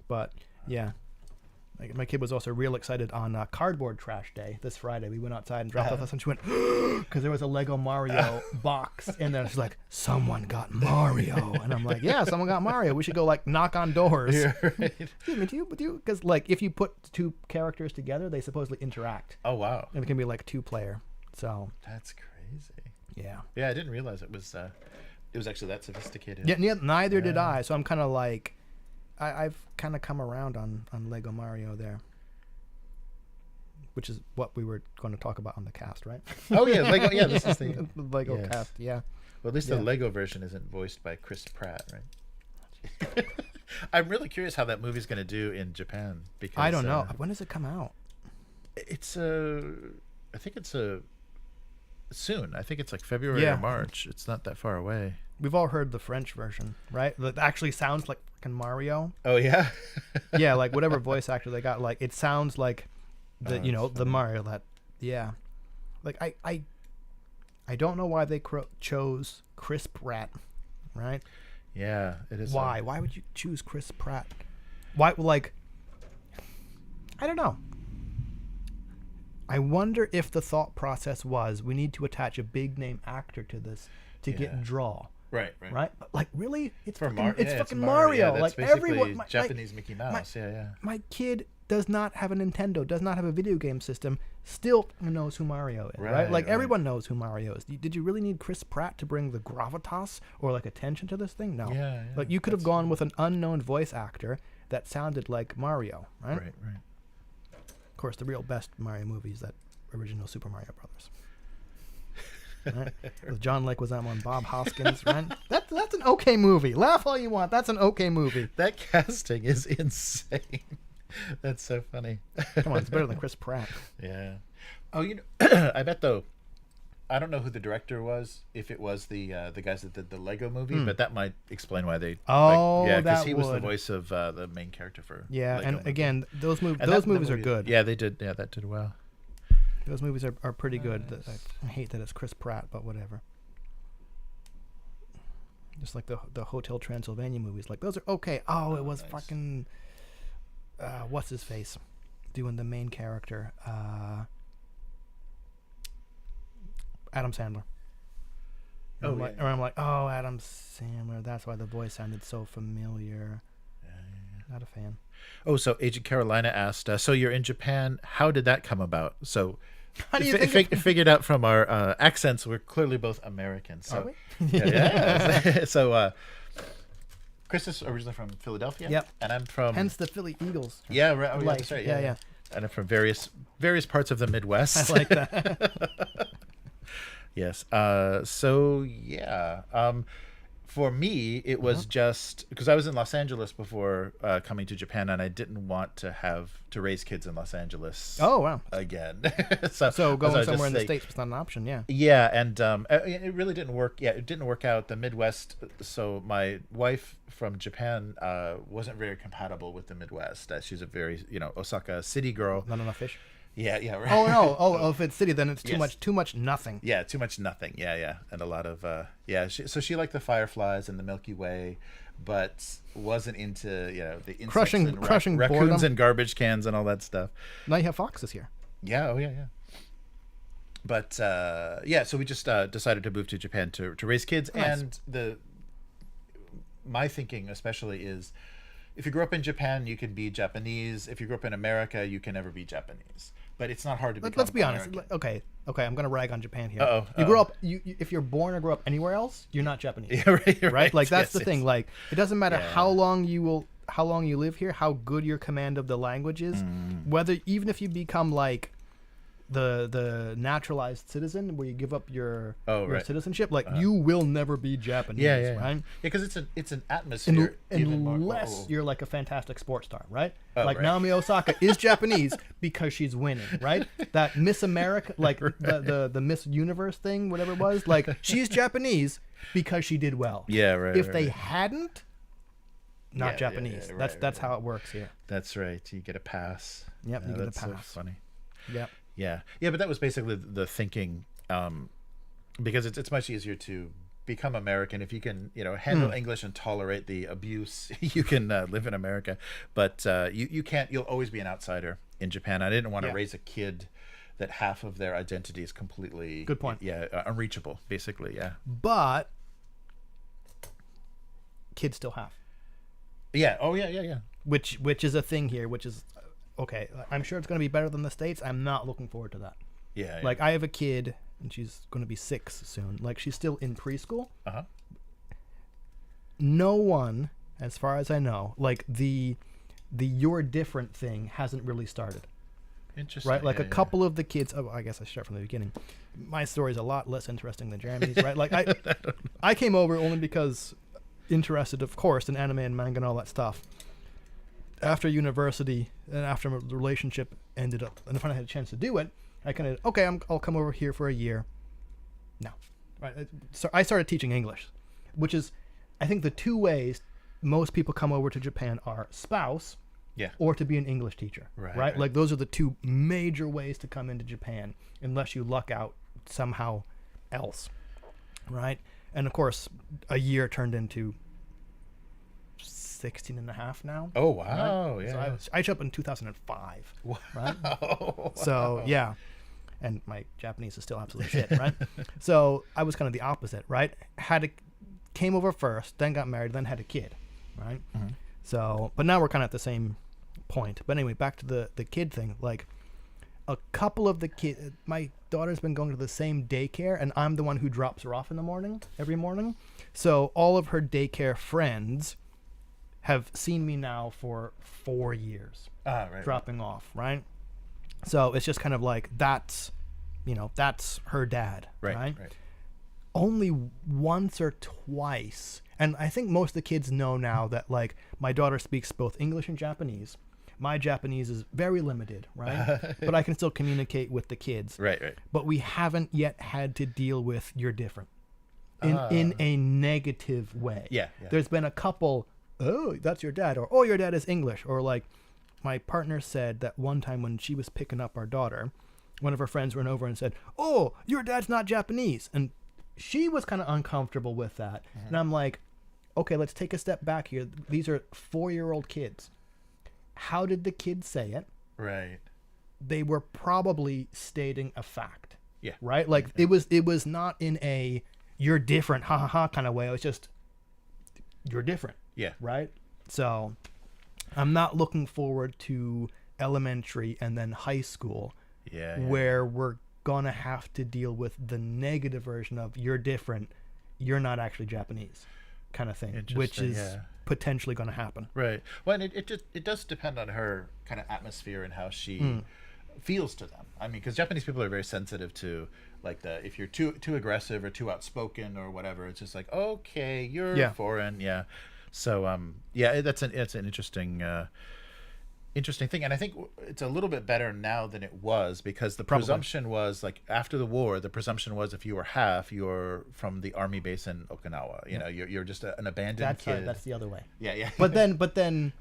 But yeah, like my kid was also real excited on Cardboard Trash Day this Friday. We went outside and dropped off this, and she went because there was a Lego Mario box, and then she's like, "Someone got Mario," and I'm like, "Yeah, someone got Mario. We should go like knock on doors." Yeah, right. Excuse me, do you? Because like if you put two characters together, they supposedly interact, Oh wow, and it can be like 2-player. So that's crazy. yeah. Yeah, I didn't realize it was actually that sophisticated. Yeah, neither did I. So I'm kind of like, I've kind of come around on Lego Mario there, which is what we were going to talk about on the cast, right? Oh yeah, Lego. Yeah, this is the the Lego yes. cast. Yeah. Well, at least Yeah. the Lego version isn't voiced by Chris Pratt, right? I'm really curious how that movie's going to do in Japan because I don't know. When does it come out? It's I think it's soon. I think it's like February Yeah. or March. It's not that far away. We've all heard the French version, right? That actually sounds like fucking Mario. Oh yeah. Yeah, like whatever voice actor they got, like it sounds like the Oh, you know that's the funny. Mario that. Yeah. Like I don't know why they chose Chris Pratt, right? Yeah, it is. Why? Why would you choose Chris Pratt? Why? Like, I don't know. I wonder if the thought process was we need to attach a big name actor to this to Yeah. get draw, Right. right? But like, really, it's For fucking, Mar- it's yeah, fucking Mario. Mario. Yeah, that's Like basically everyone, Japanese Mickey Mouse. Yeah. my kid does not have a Nintendo, does not have a video game system, still knows who Mario is, right? Like Right. everyone knows who Mario is. Did you really need Chris Pratt to bring the gravitas or like attention to this thing? No. Yeah. Like you could have That's gone with an unknown voice actor that sounded like Mario, right? Right. Of course, the real best Mario movie is that original Super Mario Brothers. Right? With John Leguizamo and Bob Hoskins, right? That's an okay movie. Laugh all you want. That's an okay movie. That casting is insane. That's so funny. Come on, it's better than Chris Pratt. Yeah. Oh, I bet though. I don't know who the director was. If it was the guys that did the Lego movie, but that might explain why they. Oh, yeah, because that he was the would. voice of the main character for. Yeah, Lego and movie. again, those And movies that are good. Yeah, they did. Yeah, that did well. Those movies are pretty good. Nice. I hate that it's Chris Pratt, but whatever. Just like the Hotel Transylvania movies, like those are okay. Oh, it was nice. fucking what's his face doing the main character, Adam Sandler. Oh, I'm like, yeah. or I'm like, oh, Adam Sandler. That's why the voice sounded so familiar. Not a fan. Oh, so Agent Carolina asked, so you're in Japan. How did that come about? So How do you think? figured out from our accents, we're clearly both Americans. So, Are we? yeah. So Chris is originally from Philadelphia. Yep. And I'm from. Hence the Philly Eagles. Yeah, right. Oh, yeah, Like, that's right. yeah. And I'm from various parts of the Midwest. I like that. Yes. So yeah. For me, it was just because I was in Los Angeles before coming to Japan, and I didn't want to raise kids in Los Angeles. Oh wow. Again. So I going was somewhere in the just States was not an option. Yeah. Yeah, and it really didn't work. Yeah, it didn't work out. The Midwest. So my wife from Japan wasn't very compatible with the Midwest. She's a very Osaka city girl. Not enough fish. Yeah, right. Oh no! Oh, if it's city, then it's Yes. too much nothing. Yeah, too much nothing. Yeah, and a lot of so she liked the fireflies and the Milky Way, but wasn't into the insects Crushing and boredom. raccoons and garbage cans and all that stuff. Now you have foxes here. Yeah, oh yeah. But so we just decided to move to Japan to raise kids, Nice. and my thinking especially is, if you grew up in Japan, you can be Japanese. If you grew up in America, you can never be Japanese. But it's not hard to become. Let's be honest. American. Okay. I'm gonna rag on Japan here. Uh-oh, You grew up. If you're born or grew up anywhere else, you're not Japanese. Yeah, right. Right? Like that's Yes, the yes. thing. Like it doesn't matter Yeah. how long you live here, how good your command of the language is, whether even if you become like the naturalized citizen where you give up your right. citizenship, like you will never be Japanese, Yeah. right? Yeah, because it's an atmosphere. even more- Unless you're like a fantastic sports star, right? Oh, like right. Naomi Osaka is Japanese because she's winning, right? That Miss America, like the Miss Universe thing, whatever it was, like she's Japanese because she did well. Yeah, right. If right, they right. hadn't, not Yeah, Japanese. yeah, That's right. how it works here. That's right. You get a pass. Yep, you get a That's pass. so funny. Yep. Yeah, yeah, but that was basically the thinking, because it's much easier to become American if you can, handle English and tolerate the abuse. You can live in America, but you can't. You'll always be an outsider in Japan. I didn't want to raise a kid that half of their identity is completely Good point. Yeah, unreachable. Basically, yeah. But kids still have. Yeah. Oh, yeah. Which is a thing here, which is okay. I'm sure it's going to be better than the States. I'm not looking forward to that. Yeah. Like, I have a kid, and she's going to be 6 soon. Like, she's still in preschool. Uh-huh. No one, as far as I know, like, the you're different thing hasn't really started. Interesting. Right? Like, a couple of the kids... Oh, I guess I should start from the beginning. My story is a lot less interesting than Jeremy's, right? Like, I came over only because... interested, of course, in anime and manga and all that stuff. After university and after the relationship ended up, and if I had a chance to do it, I kind of I'll come over here for a year. No, right? So I started teaching English, which is, I think, the two ways most people come over to Japan are spouse, or to be an English teacher, right? Like, those are the two major ways to come into Japan, unless you luck out somehow else, right? And of course, a year turned into 16 and a half now. Oh, wow. Right? Yeah. So I showed up in 2005. Wow. Right? Wow. So, yeah. And my Japanese is still absolute shit, right? So I was kind of the opposite, right? Came over first, then got married, then had a kid, right? Mm-hmm. So, but now we're kind of at the same point. But anyway, back to the kid thing. Like, a couple of the kids, my daughter's been going to the same daycare, and I'm the one who drops her off in the morning, every morning. So all of her daycare friends have seen me now for 4 years, dropping off, right? So it's just kind of like, that's her dad, right? Only once or twice, and I think most of the kids know now that, like, my daughter speaks both English and Japanese. My Japanese is very limited, right? But I can still communicate with the kids. Right. But we haven't yet had to deal with you're different in a negative way. Yeah. There's been a couple, oh, that's your dad, or oh, your dad is English, or like my partner said that one time when she was picking up our daughter, one of her friends ran over and said, oh, your dad's not Japanese. And she was kind of uncomfortable with that. Mm-hmm. And I'm like, okay, let's take a step back here. These are 4-year-old kids. How did the kids say it? Right. They were probably stating a fact. Yeah. Right? Like, it was not in a you're different, ha ha ha kind of way. It was just you're different. Yeah. Right? So I'm not looking forward to elementary and then high school where we're gonna have to deal with the negative version of you're different, you're not actually Japanese kind of thing, which is potentially going to happen. Right. Well, and it does depend on her kind of atmosphere and how she feels to them. I mean, because Japanese people are very sensitive to, like, if you're too aggressive or too outspoken or whatever, it's just like, okay, you're foreign. Yeah. So that's an interesting thing, and I think it's a little bit better now than it was, because the presumption was, like, after the war, the presumption was if you were half, you're from the army base in Okinawa. You know, you're just an abandoned kid. That's the other way. Yeah. But then,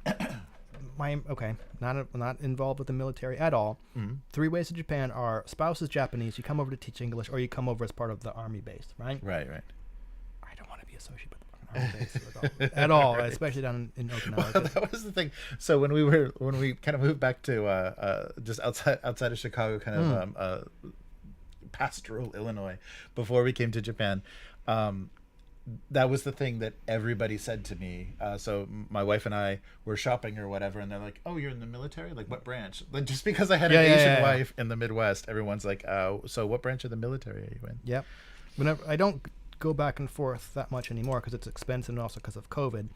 not involved with the military at all. Mm-hmm. 3 ways to Japan are: spouse is Japanese, you come over to teach English, or you come over as part of the army base. Right. Right. I don't want to be associated with at all, especially down in Okinawa. Well, that was the thing. So when we kind of moved back to just outside of Chicago, kind of pastoral Illinois, before we came to Japan, that was the thing that everybody said to me. So my wife and I were shopping or whatever, and they're like, "Oh, you're in the military? Like, what branch?" Like, just because I had an Asian wife in the Midwest, everyone's like, "So what branch of the military are you in?" Yep. Whenever I don't go back and forth that much anymore because it's expensive and also because of COVID,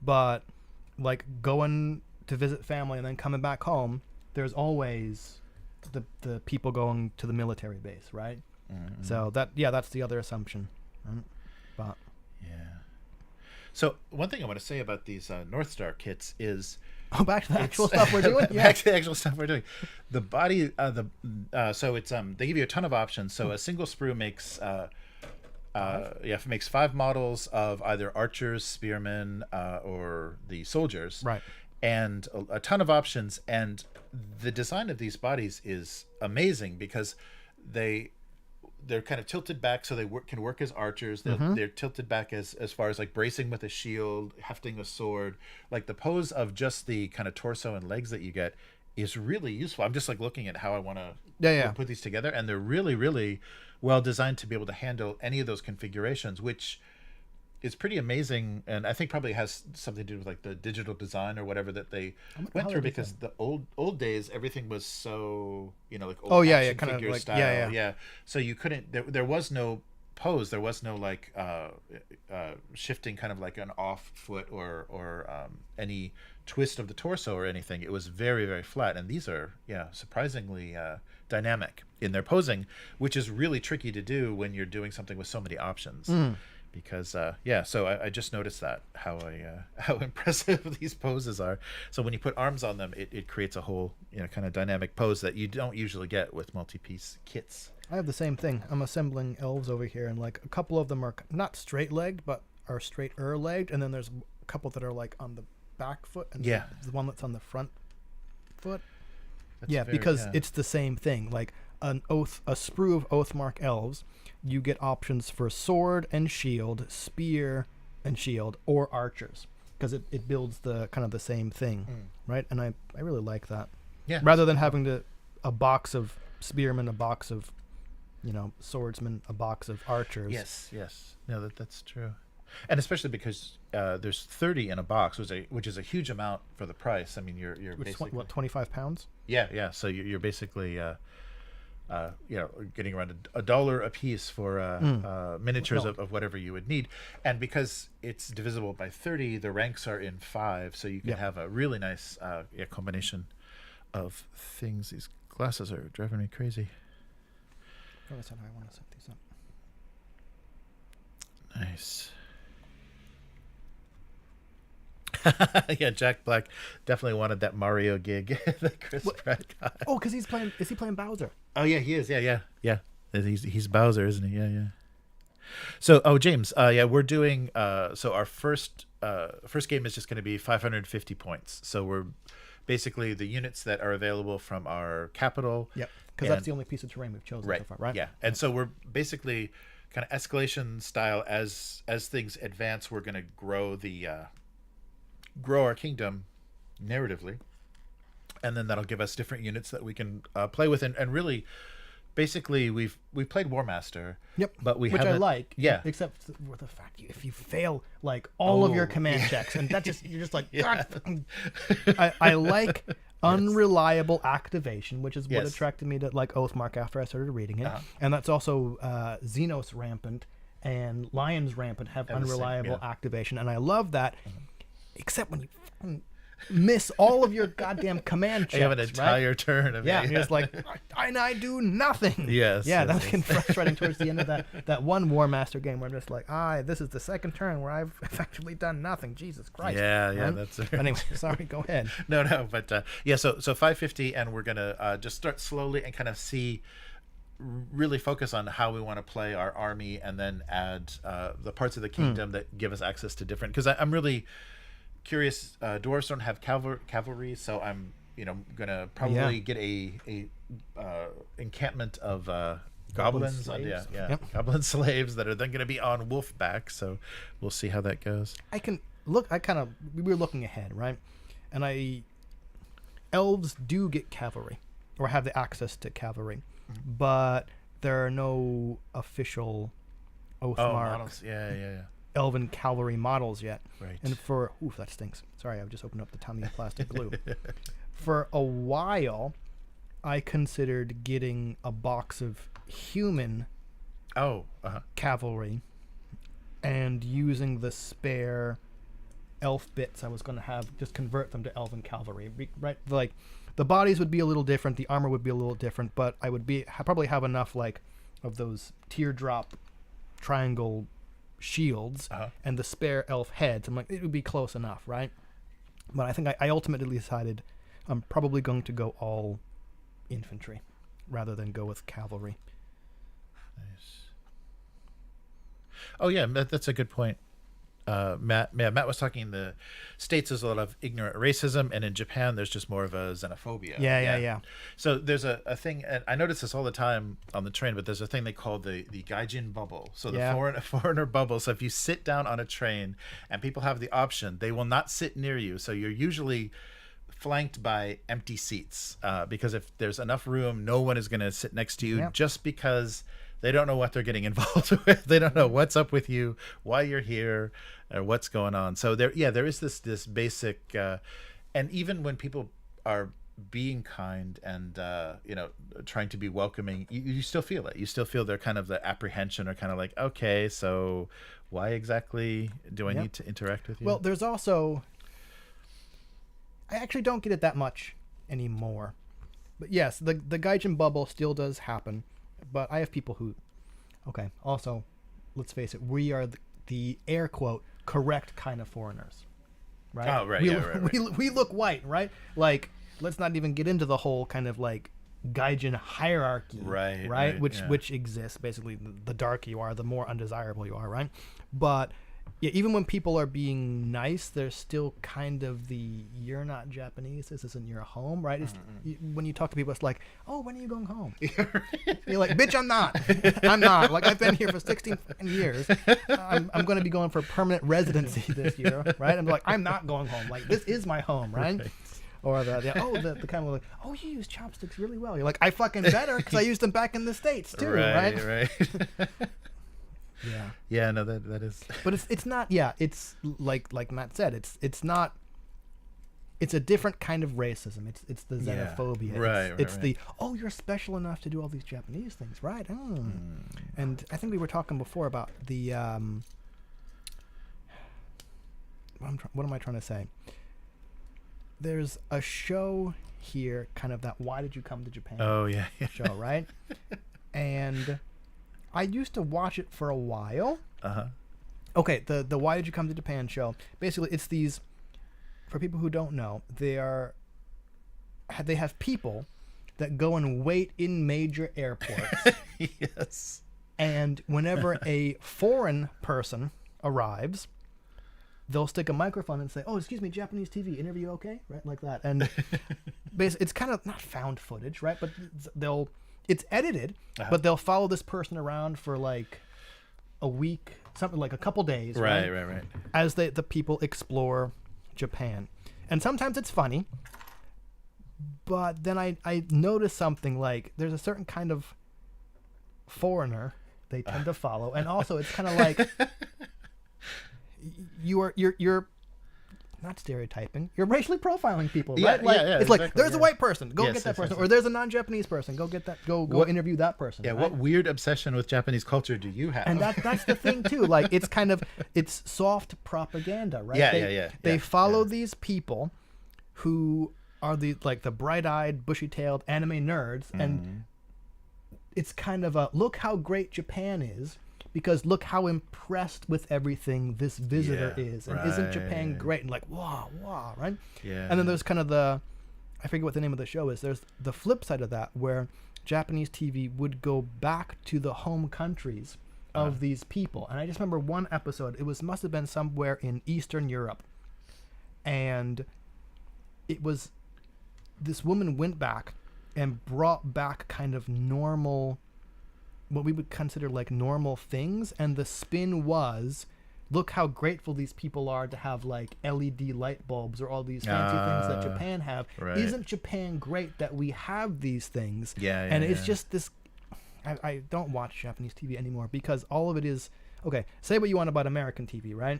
but like going to visit family and then coming back home, there's always the people going to the military base, right? Mm-hmm. So that's the other assumption. But so one thing I want to say about these North Star kits is back to the actual stuff we're doing. Back to the actual stuff we're doing. The body so it's they give you a ton of options. So a single sprue makes It makes 5 models of either archers, spearmen, or the soldiers. Right. And a ton of options. And the design of these bodies is amazing because they're kind of tilted back so they can work as archers. They're tilted back as far as like bracing with a shield, hefting a sword. Like the pose of just the kind of torso and legs that you get is really useful. I'm just like looking at how I want to put these together, and they're really, really well designed to be able to handle any of those configurations, which is pretty amazing. And I think probably has something to do with like the digital design or whatever that they went through, because the old days everything was so, you know, like old action kind of figure like style. So you couldn't, there was no pose, there was no like shifting kind of like an off foot or any twist of the torso or anything. It was very, very flat, and these are surprisingly dynamic in their posing, which is really tricky to do when you're doing something with so many options. Because so I just noticed that how impressive these poses are. So when you put arms on them, it creates a whole kind of dynamic pose that you don't usually get with multi-piece kits. I have the same thing. I'm assembling elves over here, and like a couple of them are not straight legged, but are straighter legged, and then there's a couple that are like on the back foot, and the one that's on the front foot. Because it's the same thing. Like a sprue of Oathmark elves, you get options for sword and shield, spear and shield, or archers, because it builds the kind of the same thing, right? And I really like that. Yeah. Rather than having a box of spearmen, a box of swordsmen, a box of archers. Yes. No, that's true. And especially because there's 30 in a box, which is a huge amount for the price. I mean, you're basically what, 25 pounds? Yeah. So you're basically getting around $1 a piece for miniatures of whatever you would need. And because it's divisible by 30, the ranks are in 5, so you can have a really nice combination of things. These glasses are driving me crazy. Oh, that's how I want to set these up. Nice. Yeah, Jack Black definitely wanted that Mario gig that Chris Pratt got. Oh, because he's playing. Is he playing Bowser? Oh yeah, he is. Yeah. He's Bowser, isn't he? Yeah. So, James, we're doing. So our first game is just going to be 550 points. So we're basically the units that are available from our capital. Yep. Because that's the only piece of terrain we've chosen so far, right? Yeah. And so we're basically kind of escalation style. As things advance, we're going to grow our kingdom narratively, and then that'll give us different units that we can play with. And really, basically, we've played War Master. Yep. But which I like. Yeah. Except for the fact if you fail like all of your command checks, and that you're just like. I like unreliable activation, which is what attracted me to like Oathmark after I started reading it, and that's also Xenos Rampant and Lions Rampant have unreliable activation, and I love that. Except when you miss all of your goddamn command checks. You have an entire turn of and you're just like, and I do nothing. That's frustrating towards the end of that one War Master game where I'm just like, this is the second turn where I've effectively done nothing. Jesus Christ. Yeah, that's anyway, sorry, go ahead. No, but so 550, and we're gonna just start slowly and kind of really focus on how we want to play our army, and then add the parts of the kingdom that give us access to different, because I'm really curious. Dwarves don't have cavalry, so I'm gonna probably get a encampment of goblins, goblin slaves that are then gonna be on wolf back. So we'll see how that goes. We were looking ahead, right? And elves do get cavalry or have the access to cavalry, but there are no official Oathmark elven cavalry models yet. Right. And that stinks. Sorry, I've just opened up the tummy of plastic glue. For a while, I considered getting a box of human cavalry and using the spare elf bits I was going to have, just convert them to elven cavalry. Right? Like, the bodies would be a little different, the armor would be a little different, but I would probably have enough like of those teardrop triangle shields and the spare elf heads. I'm like, it would be close enough, right? But I think I ultimately decided I'm probably going to go all infantry rather than go with cavalry. Nice. Oh yeah, that's a good point. Matt was talking in the States there's a lot of ignorant racism, and in Japan there's just more of a xenophobia. Yeah. So there's a thing, and I notice this all the time on the train, but there's a thing they call the gaijin bubble. So the foreigner bubble. So if you sit down on a train and people have the option, they will not sit near you. So you're usually flanked by empty seats, because if there's enough room, no one is going to sit next to you, just because they don't know what they're getting involved with. They don't know what's up with you, why you're here, or what's going on. So there is this basic, and even when people are being kind and trying to be welcoming, you still feel it. You still feel their kind of the apprehension, or kind of like, okay, so why exactly do I need to interact with you? Well, there's also, I actually don't get it that much anymore, but yes, the gaijin bubble still does happen. But I have people who, okay, also, let's face it, we are the air quote correct kind of foreigners, right? Oh, right, right. We look white, right? Like, let's not even get into the whole kind of like gaijin hierarchy, right? Which exists. Basically, the darker you are, the more undesirable you are, right? But yeah, even when people are being nice, there's still kind of the, you're not Japanese, this isn't your home, right? When you talk to people, it's like, oh, when are you going home? You're like, bitch, I'm not. I'm not. Like, I've been here for 16 years. I'm going to be going for permanent residency this year, right? I'm like, I'm not going home. Like, this is my home, right? Or the kind of like, oh, you use chopsticks really well. You're like, I fucking better, because I used them back in the States too, right? Yeah, no, that is. But it's not. Yeah, it's like Matt said. It's not. It's a different kind of racism. It's the xenophobia. It's the, oh, you're special enough to do all these Japanese things, right? And I think we were talking before about the. What am I trying to say? There's a show here, kind of that "Why Did You Come to Japan?" Oh yeah. show, right? And I used to watch it for a while. Okay, the Why Did You Come to Japan show. Basically, it's these, for people who don't know, they have people that go and wait in major airports. Yes. And whenever a foreign person arrives, they'll stick a microphone and say, "Oh, excuse me, Japanese TV, interview okay?" Right, like that. And basically, it's kind of not found footage, right? But it's edited, but they'll follow this person around for like a week, something like a couple days, right? As the people explore Japan. And sometimes it's funny, but then I notice something like there's a certain kind of foreigner they tend to follow, and also it's kind of like you're not stereotyping. You're racially profiling people, right? It's exactly, like, there's a white person, go get that person. Or there's a non-Japanese person, go get that. Go interview that person. Yeah, right? What weird obsession with Japanese culture do you have? And that's the thing too. Like, it's soft propaganda, right? They follow these people who are the bright-eyed, bushy-tailed anime nerds, and it's kind of a, look how great Japan is, because look how impressed with everything this visitor is. And isn't Japan great? And like, wow, right? Yeah. And then there's kind of I forget what the name of the show is. There's the flip side of that, where Japanese TV would go back to the home countries of these people. And I just remember one episode, must have been somewhere in Eastern Europe. And it was, this woman went back and brought back kind of normal, what we would consider like normal things, and the spin was, look how grateful these people are to have like LED light bulbs or all these fancy things that Japan have. Isn't Japan great that we have these things? And it's just this, I don't watch Japanese TV anymore, because all of it is, okay, say what you want about American TV, right?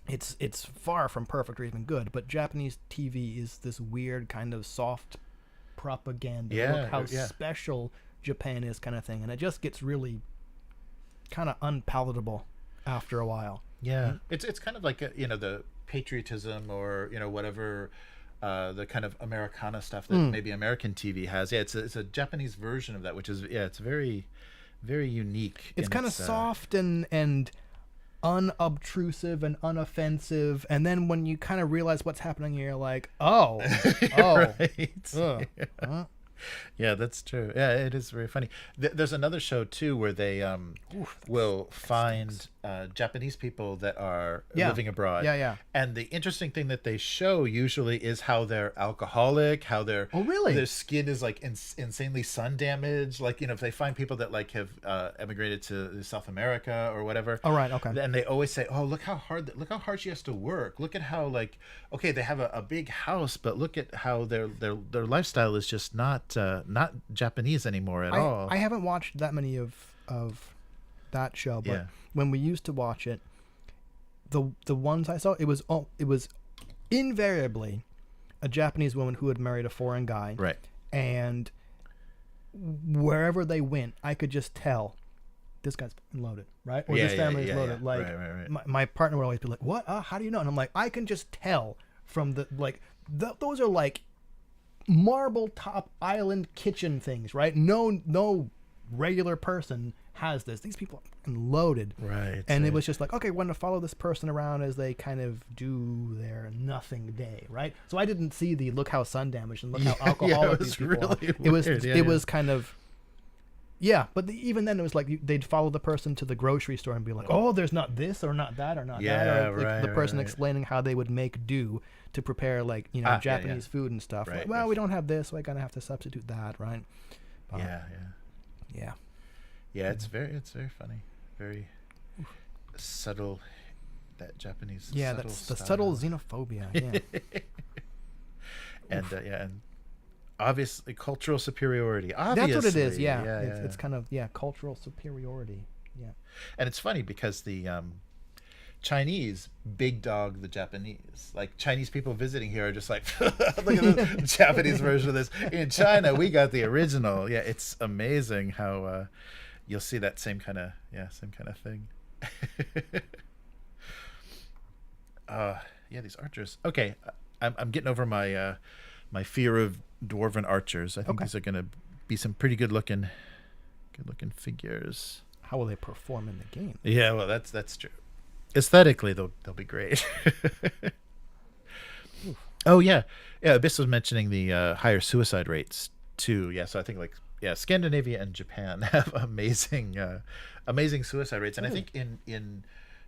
It's far from perfect or even good, but Japanese TV is this weird kind of soft propaganda. Look how special Japan is, kind of thing, and it just gets really kind of unpalatable after a while. It's kind of like the patriotism, or whatever, the kind of Americana stuff that maybe American TV has. It's a Japanese version of that, which is it's very, very unique. It's kind of soft and unobtrusive and unoffensive, and then when you kind of realize what's happening, you're like, oh Yeah, that's true. Yeah, it is very funny. There's another show too where they will find Japanese people that are Yeah. living abroad. Yeah. And the interesting thing that they show usually is how they're alcoholic, how their Oh, really? their skin is like insanely sun damaged. Like, if they find people that like have emigrated to South America or whatever. Oh, right. Okay. And they always say, "Oh, look how hard she has to work. Look at how, like, okay, they have a big house, but look at how their lifestyle is just not Japanese anymore at all." I haven't watched that many of that show, but when we used to watch it, the ones I saw, it was invariably a Japanese woman who had married a foreign guy, Right. and wherever they went, I could just tell this guy's loaded, right? Or this family is loaded. Like right. My partner would always be like, "What? How do you know?" And I'm like, "I can just tell from the like those are like marble top island kitchen things, right? No regular person has this. These people are loaded." Right. And it was just like, okay, we're going to follow this person around as they kind of do their nothing day, right? So I didn't see the look how sun damaged and look how alcoholic these people are. It was kind of, but even then it was like they'd follow the person to the grocery store and be like, "Oh, there's not this or not that or not that." Or like the person explaining how they would make do to prepare like, Japanese food and stuff. Right, like, well, we don't have this, so I kind of have to substitute that, right? Yeah. Yeah, it's very funny. Very subtle, that Japanese That's the subtle xenophobia. Yeah. and obviously cultural superiority. Obviously. That's what it is. Yeah. It's kind of cultural superiority. Yeah. And it's funny because the Chinese big dog the Japanese. Like, Chinese people visiting here are just like, look at the Japanese version of this. In China, we got the original. Yeah, it's amazing how you'll see that same kind of thing. These archers. Okay, I'm getting over my my fear of dwarven archers. I think these are going to be some pretty good looking figures. How will they perform in the game? Yeah, well, that's true. Aesthetically, they'll be great. Oh yeah. Abyss was mentioning the higher suicide rates too. Yeah, so I think Scandinavia and Japan have amazing suicide rates, and I think in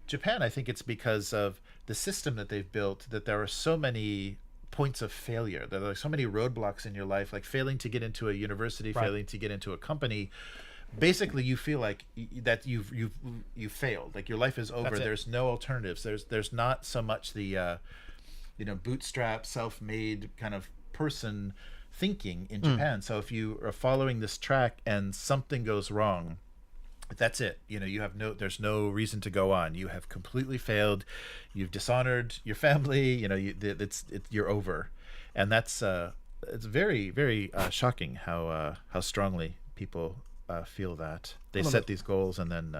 Japan, I think it's because of the system that they've built, that there are so many points of failure. There are so many roadblocks in your life, like failing to get into a university, failing to get into a company. Basically, you feel like that you've failed. Like, your life is over. There's no alternatives. There's not so much the bootstrap, self-made kind of person thinking in Japan. So if you are following this track and something goes wrong, that's it. There's no reason to go on. You have completely failed. You've dishonored your family. You're over, and that's it's very, very shocking how strongly people feel that they set these goals, and then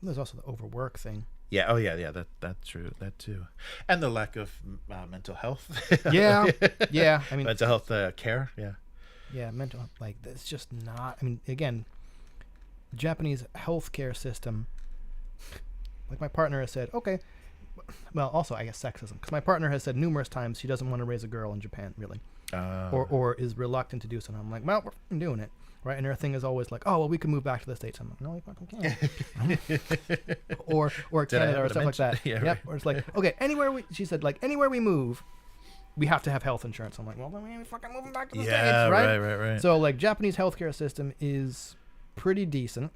There's also the overwork thing. Yeah. Oh yeah. That's true. That too, and the lack of mental health. Yeah. I mean, mental health care. Yeah. Yeah, mental health. Like, it's just not. I mean, again, the Japanese healthcare system. Like, my partner has said, okay. Well, also I guess sexism, because my partner has said numerous times she doesn't want to raise a girl in Japan, really, or is reluctant to do so. And I'm like, well, we're doing it. Right, and her thing is always like, "Oh, well, we can move back to the States." I'm like, "No, we fucking can't." or Canada or stuff like that. Yeah, yep. Right. Or it's like, okay, she said, like, anywhere we move, we have to have health insurance. I'm like, well, then we fucking moving back to the States, right? Right. So, like, Japanese healthcare system is pretty decent,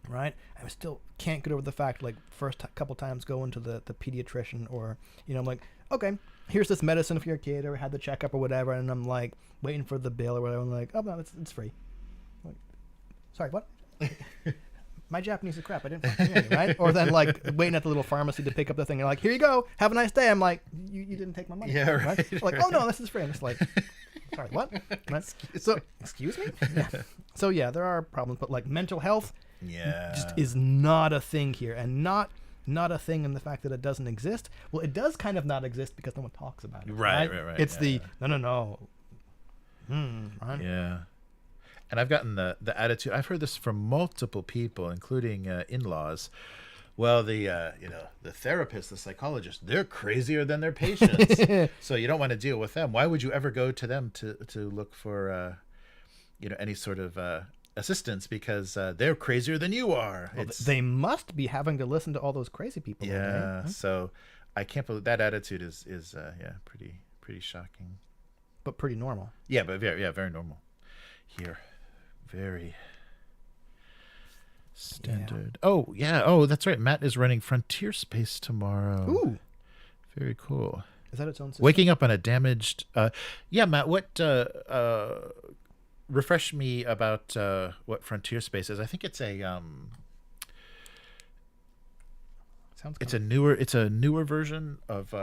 right? I still can't get over the fact, like, first couple times going to the pediatrician, or I'm like, okay, here's this medicine for your kid, or had the checkup or whatever, and I'm like waiting for the bill or whatever. I'm like, oh no, it's free. Sorry, what? My Japanese is crap. I didn't fucking hear you, right? Or then, like, waiting at the little pharmacy to pick up the thing. They're like, here you go. Have a nice day. I'm like, you didn't take my money. Yeah, right. Like, oh, no, this is free. I'm just like, sorry, what? Excuse me? Yeah. So, yeah, there are problems. But, like, mental health just is not a thing here. And not a thing in the fact that it doesn't exist. Well, it does kind of not exist because no one talks about it. Right. It's no. Right? Yeah. And I've gotten the attitude. I've heard this from multiple people, including in-laws. Well, the therapist, the psychologist, they're crazier than their patients. So you don't want to deal with them. Why would you ever go to them to look for any sort of assistance because they're crazier than you are. Well, they must be having to listen to all those crazy people. Yeah. So I can't believe that attitude is pretty shocking. But pretty normal. Yeah, but very normal. Here, very standard. Yeah. Oh yeah. Oh, that's right. Matt is running Frontier Space tomorrow. Ooh, very cool. Is that its own system? Waking up on a damaged. Yeah, Matt. What? Refresh me about what Frontier Space is. I think it's a. It's a newer version of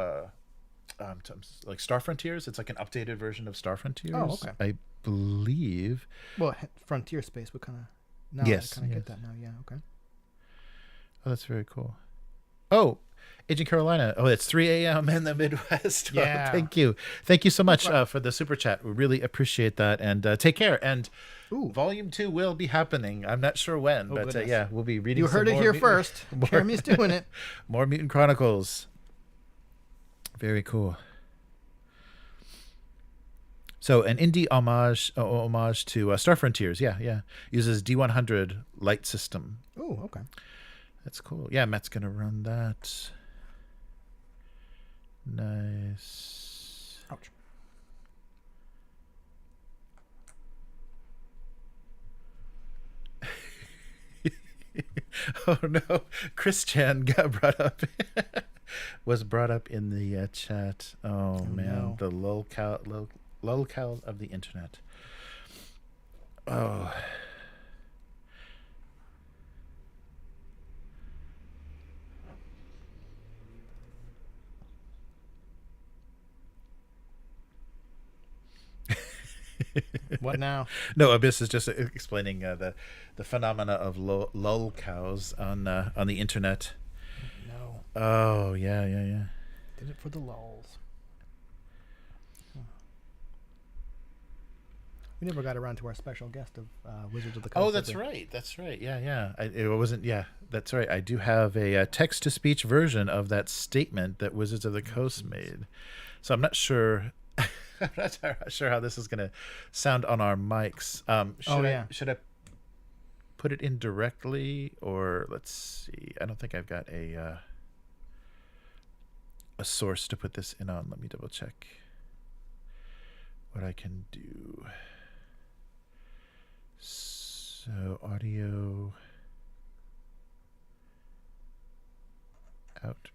like Star Frontiers. It's like an updated version of Star Frontiers. Oh, okay. I believe. Well, Frontier Space would kind of. Yes. I kind of get that now. Yeah. Okay. Oh, that's very cool. Oh, Agent Carolina. Oh, it's 3 a.m. in the Midwest. Yeah. Oh, thank you so much for the super chat. We really appreciate that, and take care. And Volume 2 will be happening. I'm not sure when, but yeah, we'll be reading. You heard it here first. Jeremy's doing it. More Mutant Chronicles. Very cool. So an indie homage to Star Frontiers. Yeah. Uses D100 light system. Oh, okay. That's cool. Yeah, Matt's gonna run that. Nice. Ouch. Oh no, Christian got brought up. Was brought up in the chat. Oh man, no. The lolcow of the internet. Oh. What now? No, Abyss is just explaining the phenomena of lolcows on the internet. No. Oh yeah. Did it for the lulz. We never got around to our special guest of Wizards of the Coast. Oh, that's right. Yeah. It wasn't. Yeah, that's right. I do have a text-to-speech version of that statement that Wizards of the Coast made. So I'm not sure. I'm not sure how this is going to sound on our mics. Should I put it in directly, or let's see? I don't think I've got a source to put this in on. Let me double check what I can do. So audio output.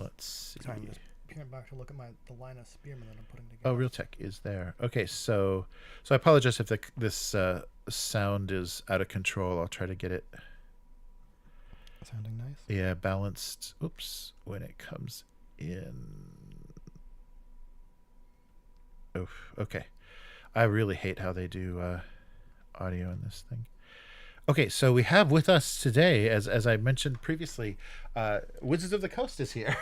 Let's see. Sorry, I'm just peering back to look at the line of spearmen that I'm putting together. Oh, Real Tech is there. Okay, so I apologize if this sound is out of control. I'll try to get it sounding nice. Yeah, balanced. Oops, when it comes in. Oh, okay. I really hate how they do audio in this thing. Okay, so we have with us today, as I mentioned previously, Wizards of the Coast is here.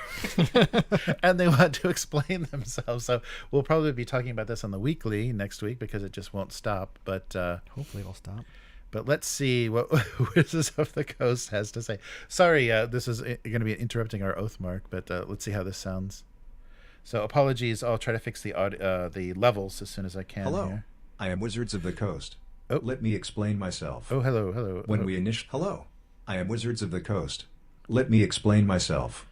And they want to explain themselves. So we'll probably be talking about this on the weekly next week because it just won't stop. But hopefully it'll stop. But let's see what Wizards of the Coast has to say. Sorry, this is going to be interrupting our Oathmark, but let's see how this sounds. So apologies. I'll try to fix the levels as soon as I can. Hello, here. I am Wizards of the Coast. Oh. Let me explain myself. Oh, hello. Hello, I am Wizards of the Coast. Let me explain myself.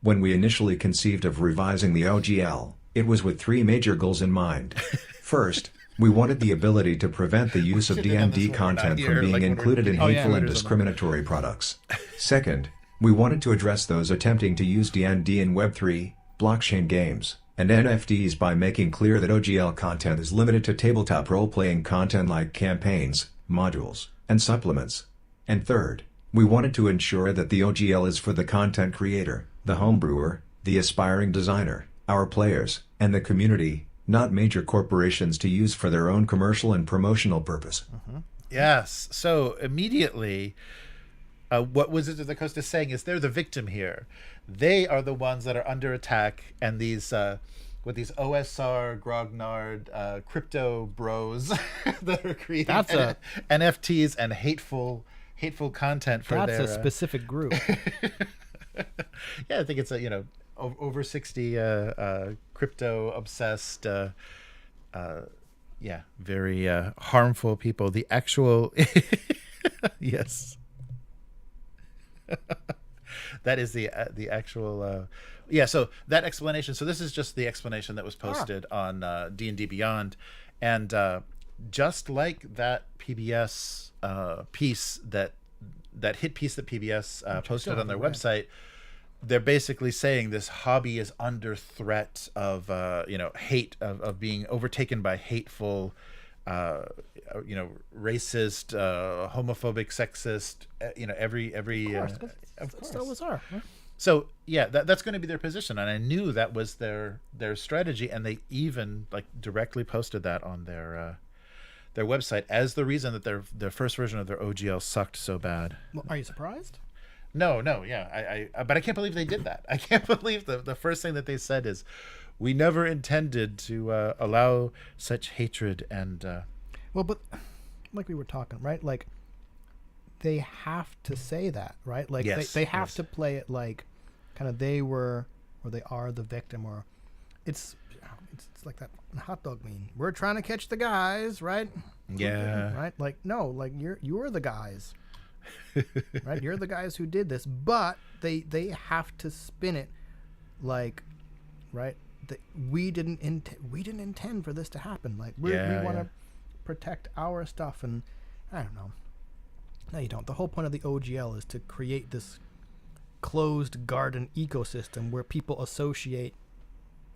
When we initially conceived of revising the OGL, it was with three major goals in mind. First, we wanted the ability to prevent the use of D&D content from being included in hateful and discriminatory products. Second, we wanted to address those attempting to use D&D in Web3, blockchain games, and NFTs by making clear that OGL content is limited to tabletop role-playing content like campaigns, modules, and supplements. And third, we wanted to ensure that the OGL is for the content creator, the homebrewer, the aspiring designer, our players, and the community, not major corporations to use for their own commercial and promotional purpose. Uh-huh. Yes. So immediately, what Wizards of the Coast is saying is they're the victim here. They are the ones that are under attack, and these with these OSR, grognard, crypto bros that are creating NFTs and hateful content for a specific group. Yeah, I think it's over 60 crypto obsessed yeah, very harmful people. The actual yes. That is the actual yeah, so that explanation, so this is just the explanation that was posted on D&D Beyond, and just like that PBS piece, that hit piece that PBS posted on their website, they're basically saying this hobby is under threat of hate, of being overtaken by hateful racist, homophobic, sexist, every Of course, it's so bizarre. Right? So yeah, that's going to be their position, and I knew that was their strategy, and they even like directly posted that on their website as the reason that their first version of their OGL sucked so bad. Well, are you surprised? No, yeah, but I can't believe they did that. I can't believe the first thing that they said is, we never intended to allow such hatred and. Well, but like we were talking, right? Like, they have to say that, right? Like, yes, they have to play it like, kind of they were or they are the victim, or it's like that hot dog meme. We're trying to catch the guys, right? Yeah. Right. Like, no, like you're the guys. Right, you're the guys who did this, but they have to spin it like, right, that we didn't intend for this to happen. Like we want to protect our stuff, and I don't know. No, you don't. The whole point of the OGL is to create this closed garden ecosystem where people associate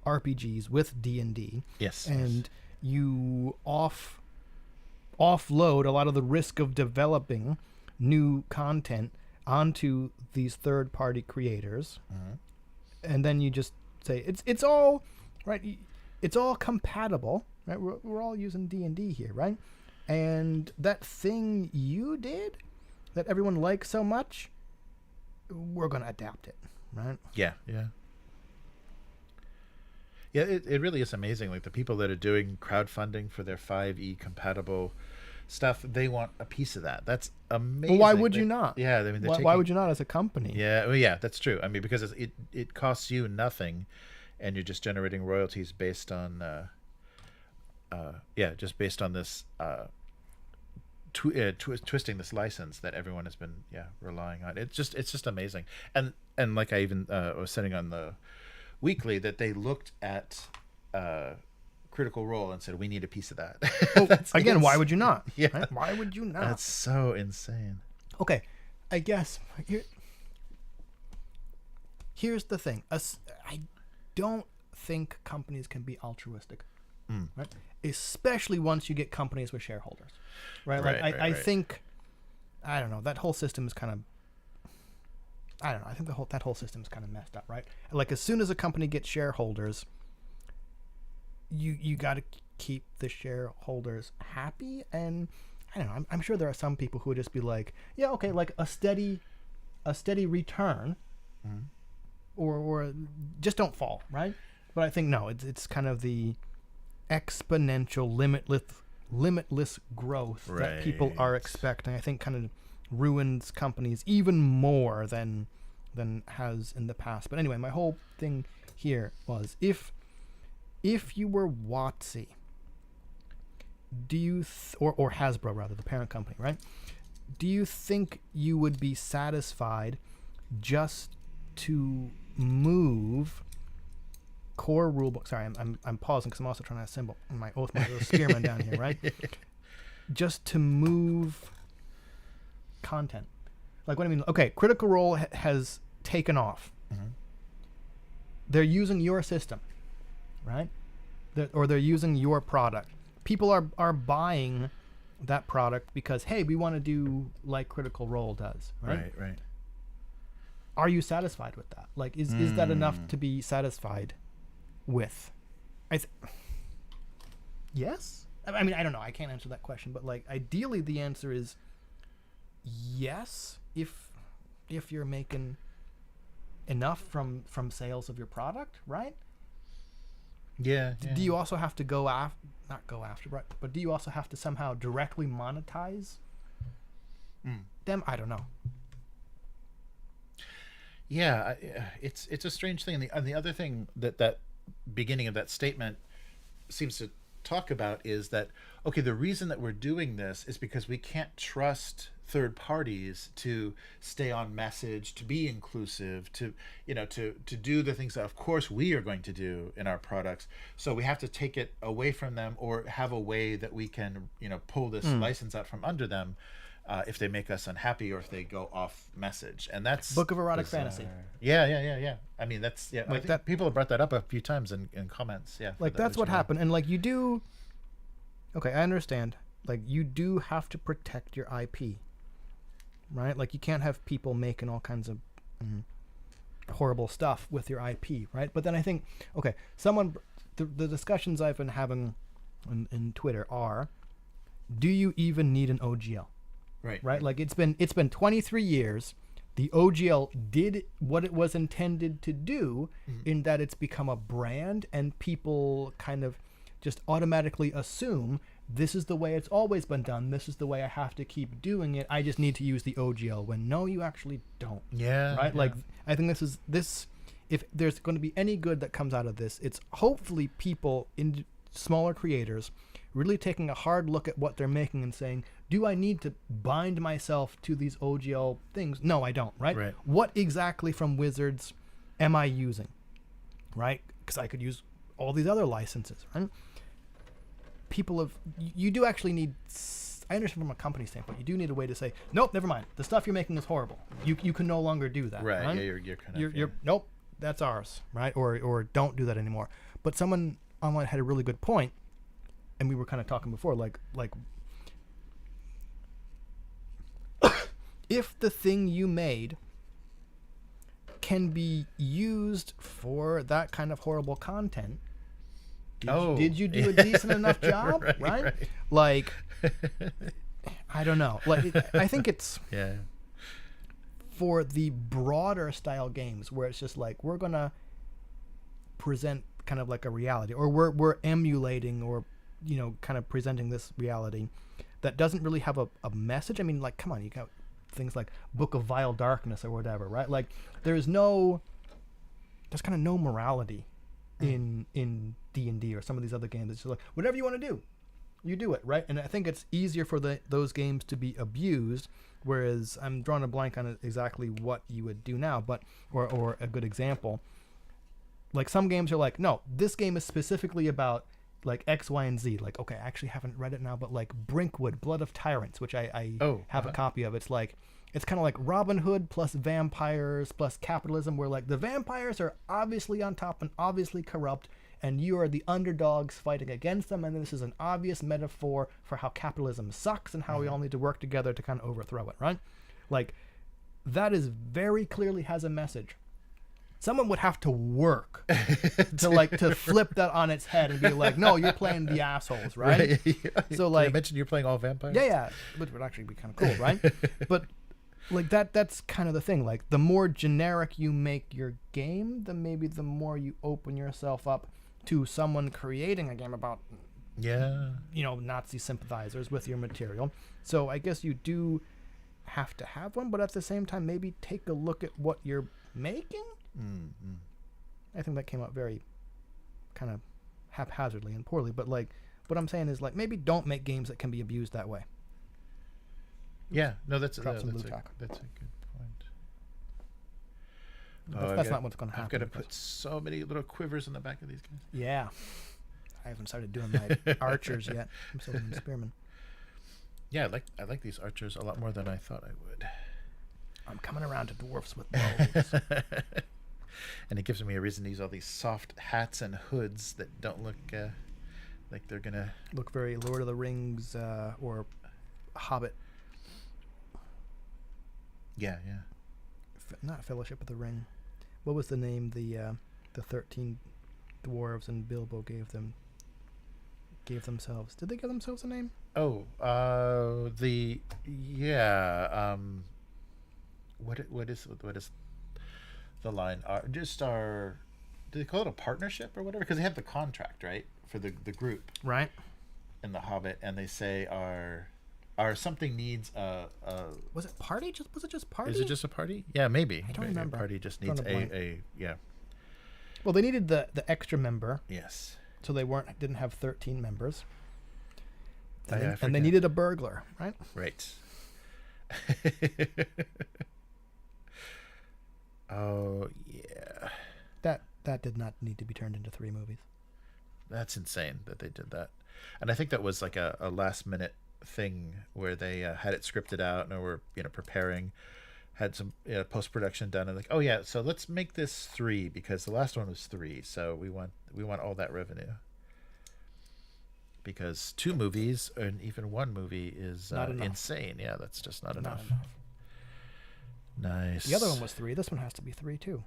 RPGs with D&D. Yes. And you offload a lot of the risk of developing new content onto these third-party creators, and then you just say it's all right. It's all compatible, right? We're all using D&D here, right? And that thing you did that everyone likes so much, we're gonna adapt it, right? Yeah. It really is amazing. Like the people that are doing crowdfunding for their 5e compatible stuff, they want a piece of that. That's amazing. Well, why would you not? Yeah, I mean, why would you not as a company? Yeah, well, yeah, that's true. I mean, because it costs you nothing, and you're just generating royalties based on, just based on this twisting this license that everyone has been relying on. It's just amazing. And like I even was saying on the weekly that they looked at Critical Role and said, we need a piece of that. Again, why would you not? Yeah. Right? Why would you not? That's so insane. Okay, I guess here's the thing. I don't think companies can be altruistic, right? Especially once you get companies with shareholders, right? Like I think, I don't know, that whole system is kind of, I don't know. I think that whole system is kind of messed up, right? Like as soon as a company gets shareholders, you got to keep the shareholders happy, and I don't know. I'm sure there are some people who would just be like, yeah, okay, like a steady return, or just don't fall, right? But I think no, it's kind of the exponential, limitless growth that people are expecting. I think kind of ruins companies even more than has in the past. But anyway, my whole thing here was if you were WotC, do you or Hasbro rather, the parent company, right? Do you think you would be satisfied just to move core rulebook? Sorry, I'm pausing because I'm also trying to assemble my Oathmark spearman down here, right? Just to move content. Like what I mean? Okay, Critical Role has taken off. They're using your system, right? Or they're using your product. People are buying that product because, hey, we want to do like Critical Role does, right? Right. Are you satisfied with that? Like, is that enough to be satisfied with? Yes? I mean, I don't know. I can't answer that question, but like, ideally the answer is yes, if you're making enough from sales of your product, right? Yeah. Do you also have to not go after, right? But do you also have to somehow directly monetize them? I don't know. Yeah, it's a strange thing. And the other thing that beginning of that statement seems to talk about is that, okay, the reason that we're doing this is because we can't trust third parties to stay on message, to be inclusive, to to do the things that of course we are going to do in our products. So we have to take it away from them, or have a way that we can pull this license out from under them if they make us unhappy, or if they go off message. And that's Book of Erotic Fantasy. Yeah. I mean, that's I think that people have brought that up a few times in comments. Yeah, like that's what happened. And like you do, okay, I understand. Like you do have to protect your IP, right? Like you can't have people making all kinds of horrible stuff with your IP, right? But then I think, okay, the discussions I've been having in Twitter are, do you even need an OGL? Right. Like it's been 23 years. The OGL did what it was intended to do, in that it's become a brand, and people kind of just automatically assume this is the way it's always been done. This is the way I have to keep doing it. I just need to use the OGL, when no, you actually don't. Yeah. Right. Yeah. Like I think this. If there's going to be any good that comes out of this, it's hopefully people in smaller creators really taking a hard look at what they're making and saying, do I need to bind myself to these OGL things? No, I don't, right? What exactly from Wizards am I using, right? Because I could use all these other licenses, right? You do actually need, I understand from a company standpoint, you do need a way to say, nope, never mind. The stuff you're making is horrible. You can no longer do that. Right. Right? Yeah, you're kind of... Nope, that's ours, right? Or don't do that anymore. But someone online had a really good point, and we were kind of talking before, like if the thing you made can be used for that kind of horrible content, did you do a decent enough job? right? Like, I don't know. Like, I think it's for the broader style games where it's just like, we're gonna present kind of like a reality, or we're emulating, or kind of presenting this reality that doesn't really have a message. I mean, like, come on, you got things like Book of Vile Darkness or whatever, right? Like, there's kind of no morality in D&D or some of these other games. It's just like, whatever you want to do, you do it, right? And I think it's easier for those games to be abused, whereas I'm drawing a blank on exactly what you would do now, but or a good example. Like, some games are like, no, this game is specifically about like X, Y, and Z. Like, okay, I actually haven't read it now, but like Brinkwood, Blood of Tyrants, which I have a copy of. It's like, it's kind of like Robin Hood plus vampires plus capitalism, where like the vampires are obviously on top and obviously corrupt, and you are the underdogs fighting against them, and this is an obvious metaphor for how capitalism sucks and how we all need to work together to kind of overthrow it, right? Like, that is very clearly has a message. Someone would have to work to flip that on its head and be like, no, you're playing the assholes, right? So like, I mentioned you're playing all vampires. Yeah, which would actually be kind of cool, right? But like that's kind of the thing. Like, the more generic you make your game, the more you open yourself up to someone creating a game about Nazi sympathizers with your material. So I guess you do have to have one, but at the same time, maybe take a look at what you're making. I think that came out very kind of haphazardly and poorly, but like, what I'm saying is, like, maybe don't make games that can be abused that way. Yeah, no, that's a good point. That's not what's going to happen. I've got to put so many little quivers in the back of these guys. Yeah, I haven't started doing my archers yet. I'm still doing spearmen. Yeah, I like these archers a lot more than I thought I would. I'm coming around to dwarfs with bows. And it gives me a reason to use all these soft hats and hoods that don't look like they're gonna look very Lord of the Rings or Hobbit. Yeah. Not Fellowship of the Ring. What was the name the 13 dwarves and Bilbo gave themselves? Did they give themselves a name? Oh, what is the line? Do they call it a partnership or whatever? Because they have the contract, right, for the group, right, in the Hobbit, and they say our something needs Was it party? Was it just party? is it just a party? Yeah, maybe. I don't Maybe remember. A party just Drawing needs a blank. a yeah. Well, they needed the extra member, Yes. so they didn't have 13 members. I And they forget. needed a burglar, right? Right. Oh yeah. That did not need to be turned into 3 movies. That's insane that they did that. And I think that was like a last minute thing where they had it scripted out and were preparing, had some post production done, and like, oh yeah, so let's make this 3 because the last one was 3, so we want all that revenue. Because 2 movies and even 1 movie is Not enough. insane. Yeah, that's just not Not enough. enough. Nice. The other one was 3. This one has to be 3 too.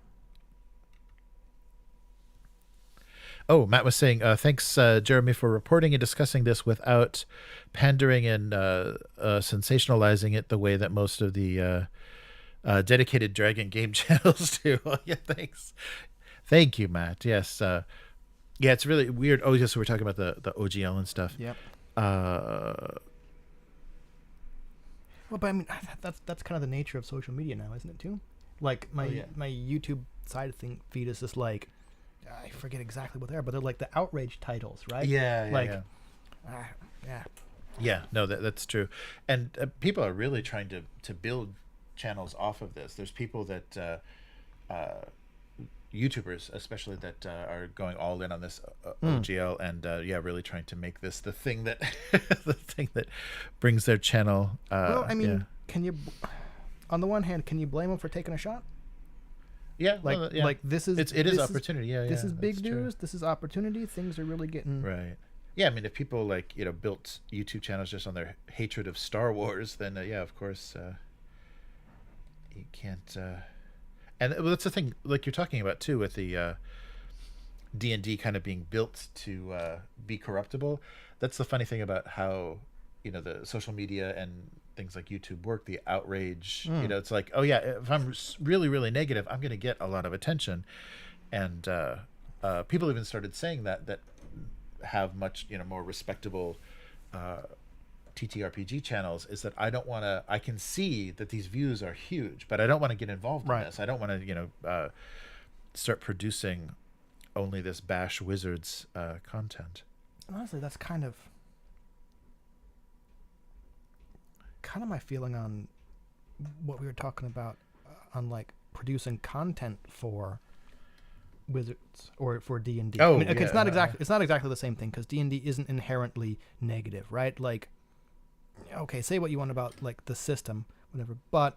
Oh, Matt was saying, thanks, Jeremy, for reporting and discussing this without pandering and sensationalizing it the way that most of the dedicated Dragon game channels do. Yeah, thanks. Thank you, Matt. Yes. Yeah, it's really weird. Oh, yes, so we're talking about the OGL and stuff. Yep. Uh, Well, but I mean, that's kind of the nature of social media now, isn't it too? Like my YouTube side feed is just like, I forget exactly what they are, but they're like the outrage titles, right? yeah, Like, yeah. yeah. Yeah, no, that's true. And people are really trying to build channels off of this. There's people that, YouTubers especially, that are going all in on this OGL and, really trying to make this the thing that the thing that brings their channel. Well, I mean, can you, on the one hand, can you blame them for taking a shot? yeah, Like, well, yeah. like this is it is opportunity. This is big that's true. news. This is opportunity. Things are really getting Right. Yeah, I mean, if people built YouTube channels just on their hatred of Star Wars, then of course, you can't. And that's the thing, like you're talking about too, with the D&D kind of being built to be corruptible. That's the funny thing about how the social media and things like YouTube work. The outrage, it's like, oh yeah, if I'm really really negative, I'm going to get a lot of attention, and people even started saying that have much more respectable TTRPG channels, is that I don't want to. I can see that these views are huge, but I don't want to get involved in this. I don't want to start producing only this Bash Wizards content. Honestly, that's kind of my feeling on what we were talking about on like producing content for Wizards or for D&D. Oh, I mean, okay, yeah. it's not exactly the same thing because D&D isn't inherently negative, right? Like, okay, say what you want about like the system, whatever, but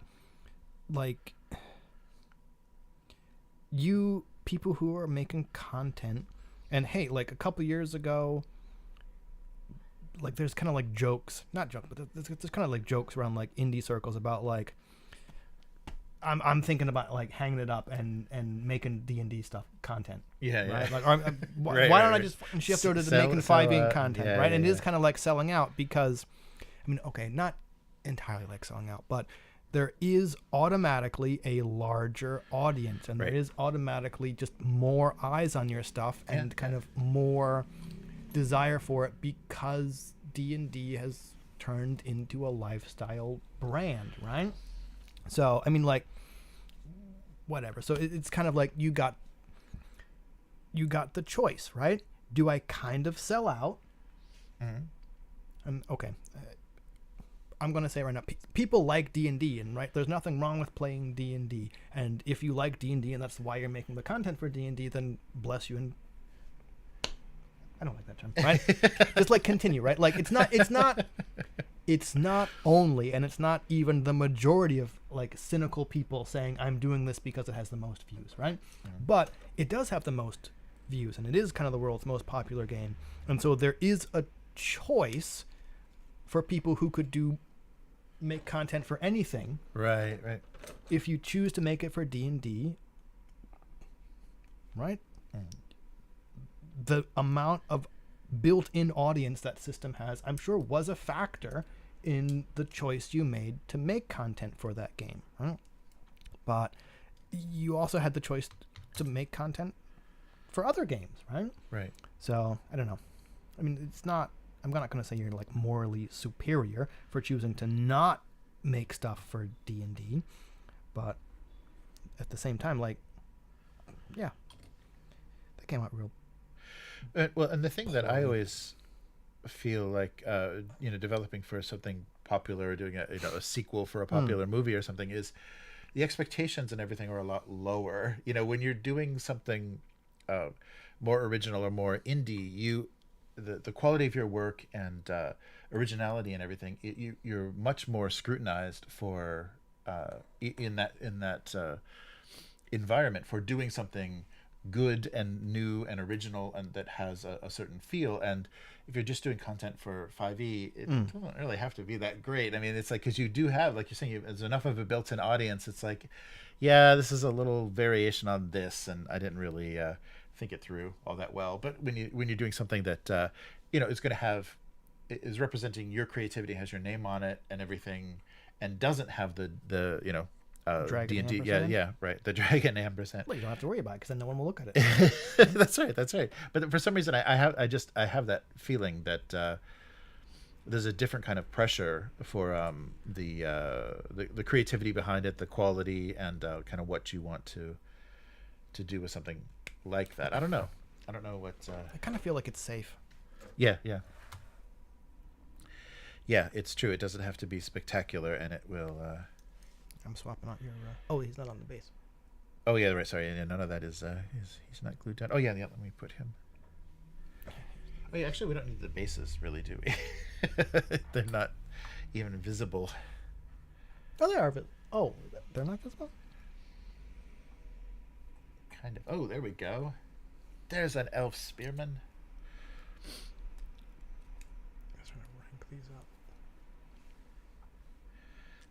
like you people who are making content, and hey, like a couple years ago, like there's kind of like jokes, not jokes, but there's kind of like jokes around like indie circles about like I'm thinking about like hanging it up and making D&D stuff content. Yeah, right. yeah. Like, why don't I just shift over to making 5e content, yeah, right? And yeah, it is kind of like selling out because, I mean, okay, not entirely like selling out, but there is automatically a larger audience, and there is automatically just more eyes on your stuff and kind of more desire for it because D&D has turned into a lifestyle brand, right? So, I mean, like, whatever. So it's kind of like you got the choice, right? Do I kind of sell out? Okay. I'm going to say right now, people like D&D, and right, there's nothing wrong with playing D&D. And if you like D&D and that's why you're making the content for D&D, then bless you. And I don't like that term, right? Just like continue, right? Like it's not only, and it's not even the majority of like cynical people saying I'm doing this because it has the most views, right? But it does have the most views, and it is kind of the world's most popular game. And so there is a choice for people who could make content for anything. Right. If you choose to make it for D&D, right? The amount of built-in audience that system has, I'm sure, was a factor in the choice you made to make content for that game, right? But you also had the choice to make content for other games, right? Right. So I don't know. I mean, it's not I'm not going to say you're like morally superior for choosing to not make stuff for D&D, but at the same time, like, yeah, that came out real. Well, and the thing that I always feel like, developing for something popular or doing a sequel for a popular movie or something is the expectations and everything are a lot lower. When you're doing something more original or more indie, the quality of your work and originality and everything, you're much more scrutinized for in that environment for doing something good and new and original and that has a certain feel. And if you're just doing content for 5e, it doesn't really have to be that great. I mean, it's like, because you do have, like you're saying, there's enough of a built-in audience. It's like, yeah, this is a little variation on this, and I didn't really think it through all that well. But when you're doing something that is going to is representing your creativity, has your name on it and everything, and doesn't have the Dragon D&D, ampersand? yeah, right, the dragon ampersand. Well, you don't have to worry about it because then no one will look at it. That's right. But for some reason, I have that feeling that there's a different kind of pressure for the creativity behind it, the quality, and kind of what you want to do with something like that. I don't know what. I kind of feel like it's safe. Yeah. It's true. It doesn't have to be spectacular, and it will. I'm swapping out your. Oh, he's not on the base. Oh yeah, right. Sorry, yeah, none of that is. He's not glued down. Oh yeah. Let me put him. Oh yeah. Actually, we don't need the bases, really, do we? They're not even visible. Oh, they are. Oh, they're not visible. Kind of. Oh, there we go. There's an elf spearman. I was trying to rank these up.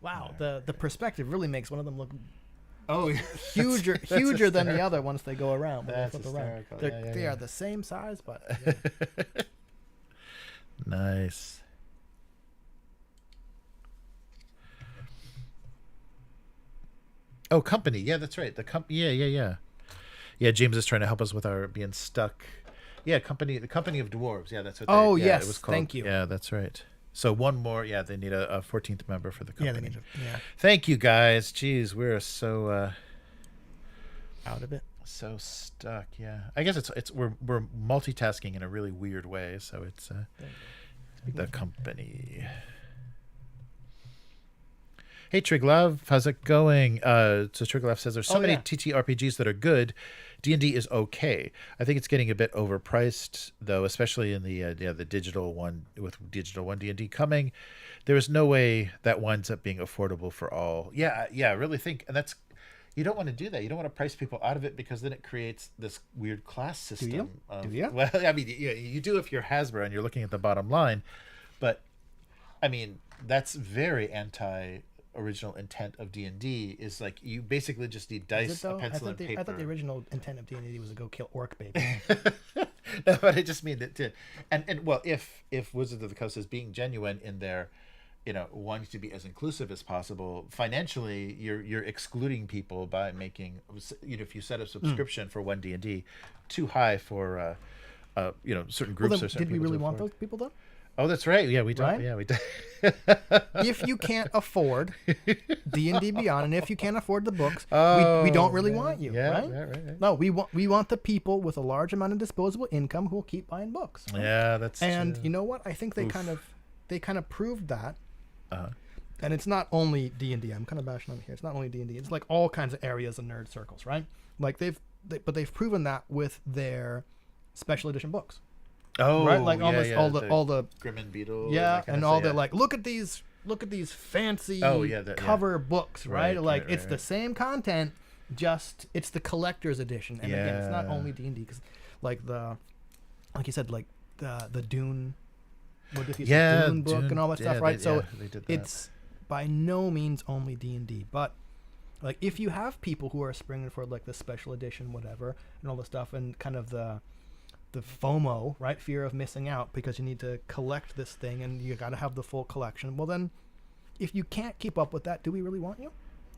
Wow, the perspective really makes one of them look huger than the other once they go around. That's hysterical. They are the same size, but nice. Oh, company. Yeah, that's right. The Yeah. Yeah, James is trying to help us with our being stuck. Yeah, the company of dwarves. Yeah, that's what. Yes, it was called. thank you. Yeah, that's right. So one more. Yeah, they need a 14th member for the company. yeah, they need to. Yeah, Thank you guys. Jeez, we're so out of it. so stuck. Yeah, I guess we're multitasking in a really weird way. So it's the company. Hey Triglove, how's it going? So Triglove says there's so many TTRPGs that are good. D&D is okay. I think it's getting a bit overpriced though, especially in the digital one, with digital 1 D&D coming. There is no way that winds up being affordable for all. Yeah, I really think, and that's, you don't want to do that. You don't want to price people out of it because then it creates this weird class system. Do you? Well, I mean, you do if you're Hasbro and you're looking at the bottom line, but I mean, that's very original intent of D&D is like you basically just need dice, a pencil, and paper. I thought the original intent of D&D was to go kill orc baby. No, but I just mean that and well, if Wizards of the Coast is being genuine in their wanting to be as inclusive as possible, financially you're excluding people by making if you set a subscription for 1 D&D too high for certain groups or certain did we really want those people though? Oh, that's right. Yeah, we don't. Right? Yeah, we don't. If you can't afford D&D Beyond, and if you can't afford the books, we don't really want you, right? Right. No, we want the people with a large amount of disposable income who will keep buying books. Right? Yeah, that's and true. You know what? I think they kind of proved that. Uh-huh. And it's not only D&D. I'm kind of bashing on here. It's not only D&D. It's like all kinds of areas of nerd circles, right? Like they've proven that with their special edition books. Oh, right, like yeah, all the Grim and Beetle, and all the like. Look at these fancy cover books, right? Like it's the same content, just it's the collector's edition. And again, it's not only D&D because, like you said, like the Dune, Dune book and all that stuff, right? They did that. It's by no means only D&D, but like if you have people who are springing for like the special edition, whatever, and all the stuff, and kind of the FOMO, right? Fear of missing out because you need to collect this thing and you got to have the full collection. Well, then, if you can't keep up with that, do we really want you?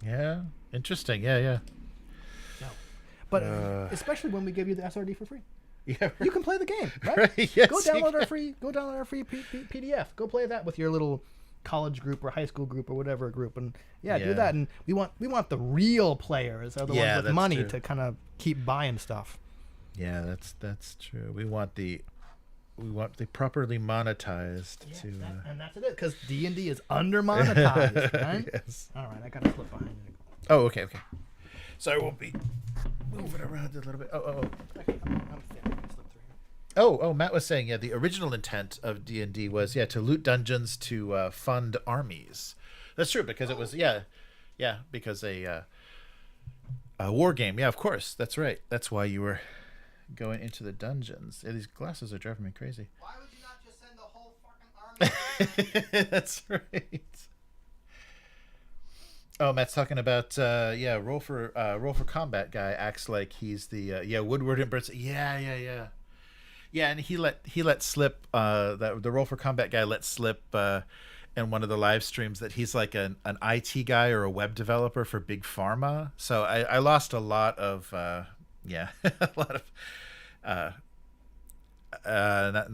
Yeah, interesting. Yeah. No. But especially when we give you the SRD for free. Yeah, you can play the game, right? Right, yes, Go you download our can. free. Go download our free PDF. Go play that with your little college group or high school group or whatever group, and do Yeah. that. And we want the real players, are the Yeah, ones with that's money true. to kind of keep buying stuff. Yeah, that's true. We want the properly monetized to. And that's it, because D&D is under monetized, right? Yes. All right, I gotta flip behind you. Oh, okay. So I won't be moving around a little bit. Oh. I'm thin. I can slip through here. Oh, Matt was saying, the original intent of D&D was, to loot dungeons to fund armies. That's true, because it was, because a war game. Yeah, of course. That's right. That's why you were going into the dungeons. Yeah, these glasses are driving me crazy. Why would you not just send the whole fucking army? That's right. Oh, Matt's talking about roll for combat guy acts like he's the Woodward and Burns. Yeah, and he let slip that the roll for combat guy let slip in one of the live streams that he's like an IT guy or a web developer for Big Pharma. So I lost a lot of a lot of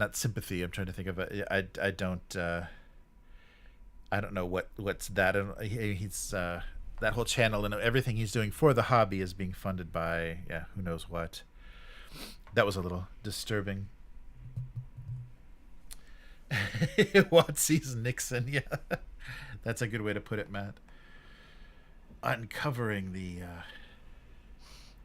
not sympathy. I'm trying to think of it. I don't know what's that. He's that whole channel and everything he's doing for the hobby is being funded by who knows what. That was a little disturbing. Watsy's Nixon, yeah, that's a good way to put it, Matt. Uncovering the.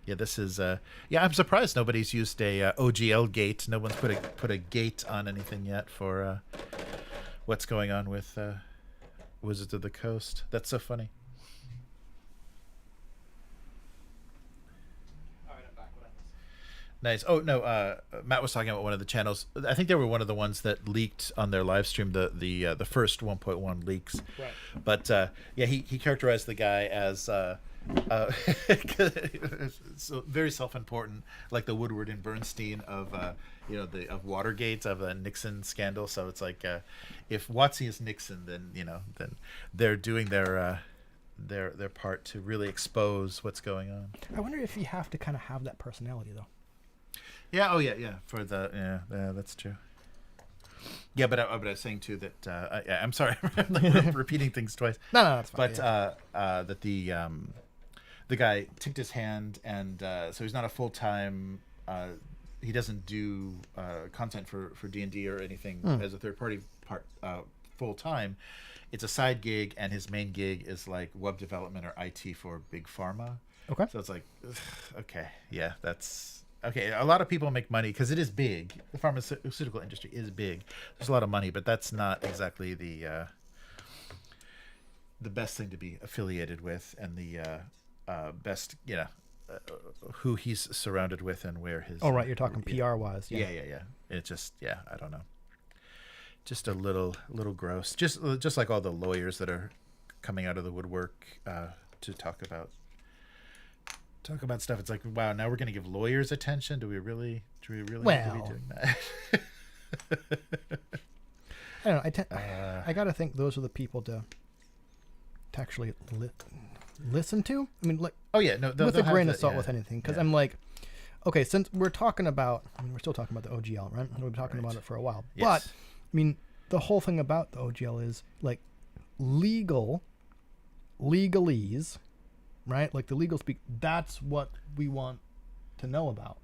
This is I'm surprised nobody's used a OGL gate. No one's put a gate on anything yet for what's going on with Wizards of the Coast. That's so funny. All right, I'm back. What happens? Nice. Oh no, Matt was talking about one of the channels. I think they were one of the ones that leaked on their live stream, the first 1.1 leaks. Right. But he characterized the guy as so very self-important, like the Woodward and Bernstein of of Watergate, of the Nixon scandal. So it's like if Watsy is Nixon, then then they're doing their part to really expose what's going on. I wonder if you have to kind of have that personality, though. Yeah. Oh, yeah. For the that's true. Yeah, but I was saying too that I'm sorry, I'm like repeating things twice. No, that's fine. But that the guy tipped his hand, and so he's not a full time. He doesn't do content for D&D or anything as a third party part full time. It's a side gig, and his main gig is like web development or IT for Big Pharma. Okay. So it's like, okay, yeah, that's okay. A lot of people make money because it is big. The pharmaceutical industry is big. There's a lot of money, but that's not exactly the best thing to be affiliated with, and the best, who he's surrounded with and where his. Oh, right. You're talking PR wise. Yeah. It just, I don't know. Just a little gross. Just like all the lawyers that are coming out of the woodwork to talk about stuff. It's like, wow, now we're going to give lawyers attention. Do we really need to be doing that? I don't know. I got to think those are the people to actually listen to. I mean, like, Oh yeah, no, with a grain of salt yeah. with anything, because Yeah. I'm like, okay, since we're talking about, we're still talking about the OGL, right? We've been talking about it for a while, Yes. but I mean, the whole thing about the OGL is like legalese, right? Like the legal speak. That's what we want to know about,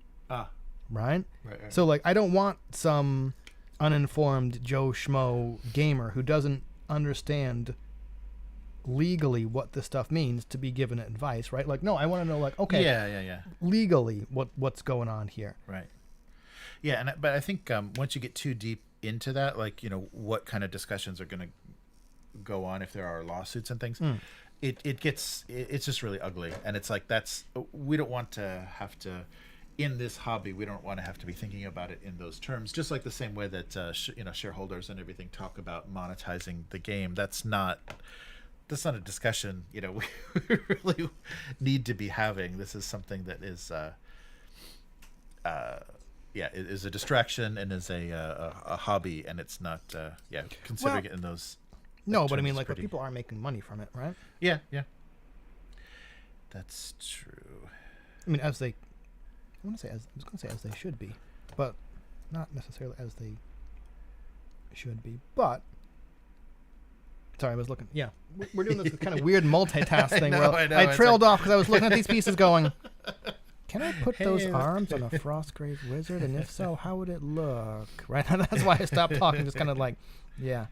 right? Right. So like, I don't want some uninformed Joe Schmo gamer who doesn't understand legally what this stuff means to be given advice, right? Like, no, I want to know, like, okay, Yeah. legally what's going on here. Right. Yeah, but I think once you get too deep into that, like, what kind of discussions are going to go on if there are lawsuits and things, it's just really ugly. And it's like, we don't want to have to, in this hobby, we don't want to have to be thinking about it in those terms, just like the same way that shareholders and everything talk about monetizing the game. That's not a discussion we really need to be having. This is something that is is a distraction and is a hobby, and it's not considering it in those. No, but I terms mean, is like, but pretty- people are making money from it, right? Yeah, that's true. I mean, I was going to say as they should be. but not necessarily as they should be. But sorry, I was looking. Yeah, we're doing this kind of weird multitask thing. I trailed off because I was looking at these pieces, going, "Can I put those arms on a Frostgrave wizard? And if so, how would it look?" Right. That's why I stopped talking. Just kind of like, yeah.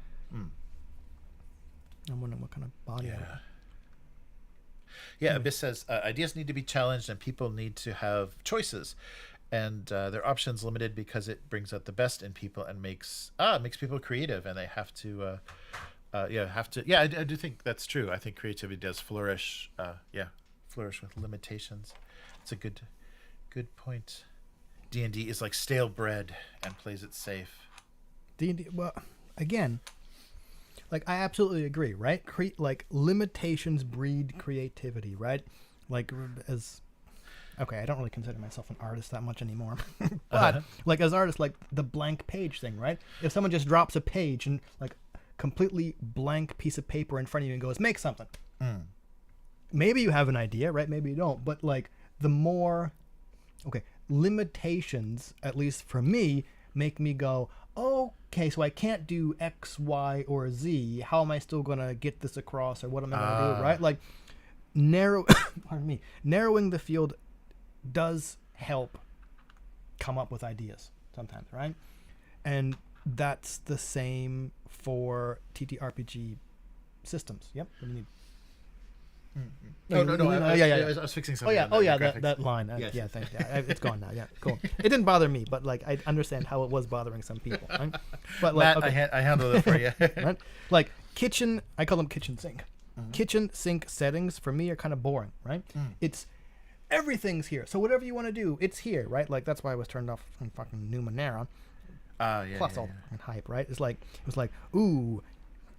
I'm wondering what kind of body. Yeah, Abyss says ideas need to be challenged and people need to have choices, and their options limited because it brings out the best in people and makes people creative, and they have to I do think that's true. I think creativity does flourish with limitations. It's a good point. D&D is like stale bread and plays it safe. D&D, well, again, like, I absolutely agree, right? Like, limitations breed creativity, right? Like, okay, I don't really consider myself an artist that much anymore. But, like, as artists, like, the blank page thing, right? If someone just drops a page and, like, completely blank piece of paper in front of you and goes, make something. Maybe you have an idea, right? Maybe you don't. But, like, the more, limitations, at least for me, make me go, okay, so I can't do X, Y, or Z. How am I still going to get this across, or what am I going to do, right? Like, narrowing the field does help come up with ideas sometimes, right? And that's the same for TTRPG systems. Yep. What do you need? No. I was fixing something. That line. Yes. Thanks. Yeah, it's gone now. Yeah, cool. It didn't bother me, but like I understand how it was bothering some people. Right? But like, Matt, I handled it for you. Right? Like kitchen, I call them kitchen sink. Kitchen sink settings for me are kind of boring, right? It's everything's here, so whatever you want to do, it's here, right? Like that's why I was turned off from fucking Numenera. Plus all the hype, right? It was like, ooh,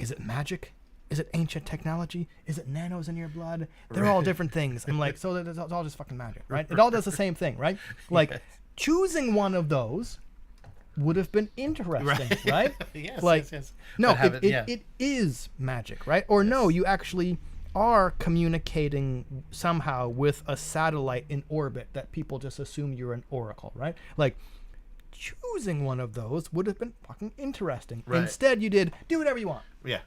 is it magic? Is it ancient technology? Is it nanos in your blood? They're all different things. I'm like, so it's all just fucking magic, right? It all does the same thing, right? Like, choosing one of those would have been interesting, right? Yes. No, it is magic, right? Or no, you actually are communicating somehow with a satellite in orbit that people just assume you're an oracle, right? Like, choosing one of those would have been fucking interesting. Right. Instead, you did do whatever you want. Yeah.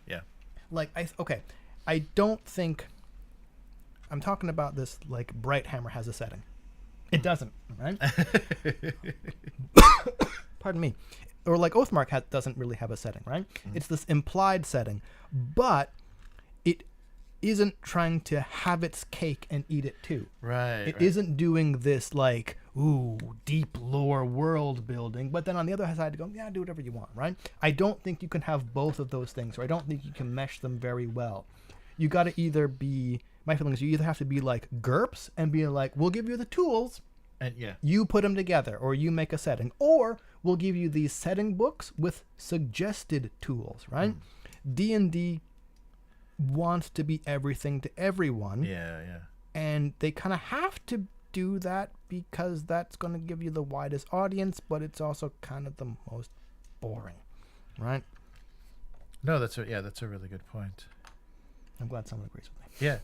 Like, I don't think I'm talking about this like Brighthammer has a setting. It doesn't, right? Pardon me. Or like Oathmark doesn't really have a setting, right? It's this implied setting, but it isn't trying to have its cake and eat it too. Right. It isn't doing this like, ooh, deep lore world building, but then on the other side to go, yeah, do whatever you want, right? I don't think you can have both of those things, or I don't think you can mesh them very well. You got to either be, my feeling is you either have to be like GURPS and be like, we'll give you the tools, and you put them together, or you make a setting, or we'll give you these setting books with suggested tools, right? D&D wants to be everything to everyone. Yeah. And they kind of have to do that because that's going to give you the widest audience, but it's also kind of the most boring, right? No, that's a really good point. I'm glad someone agrees with me. Yeah,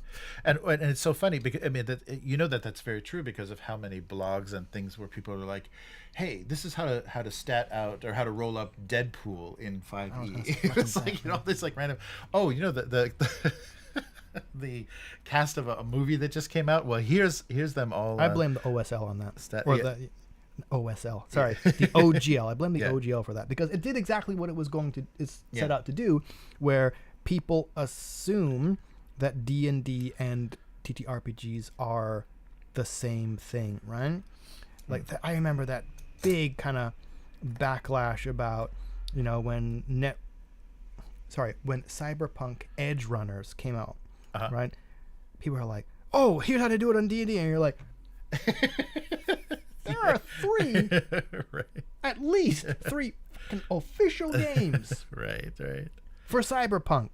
and it's so funny because I mean that's very true because of how many blogs and things where people are like, "Hey, this is how to stat out or how to roll up Deadpool in 5e." It's like all this like random. Oh, the the cast of a movie that just came out. Well, here's them all. I blame the OSL on that. The OSL. Sorry, the OGL. I blame the OGL for that because it did exactly what it was going to set out to do, where people assume that D&D and TTRPGs are the same thing, right? Like I remember that big kind of backlash about, when Cyberpunk Edge Runners came out, right? People are like, "Oh, here's how to do it on D&D," and you're like, "There are three, at least three official games, right, for Cyberpunk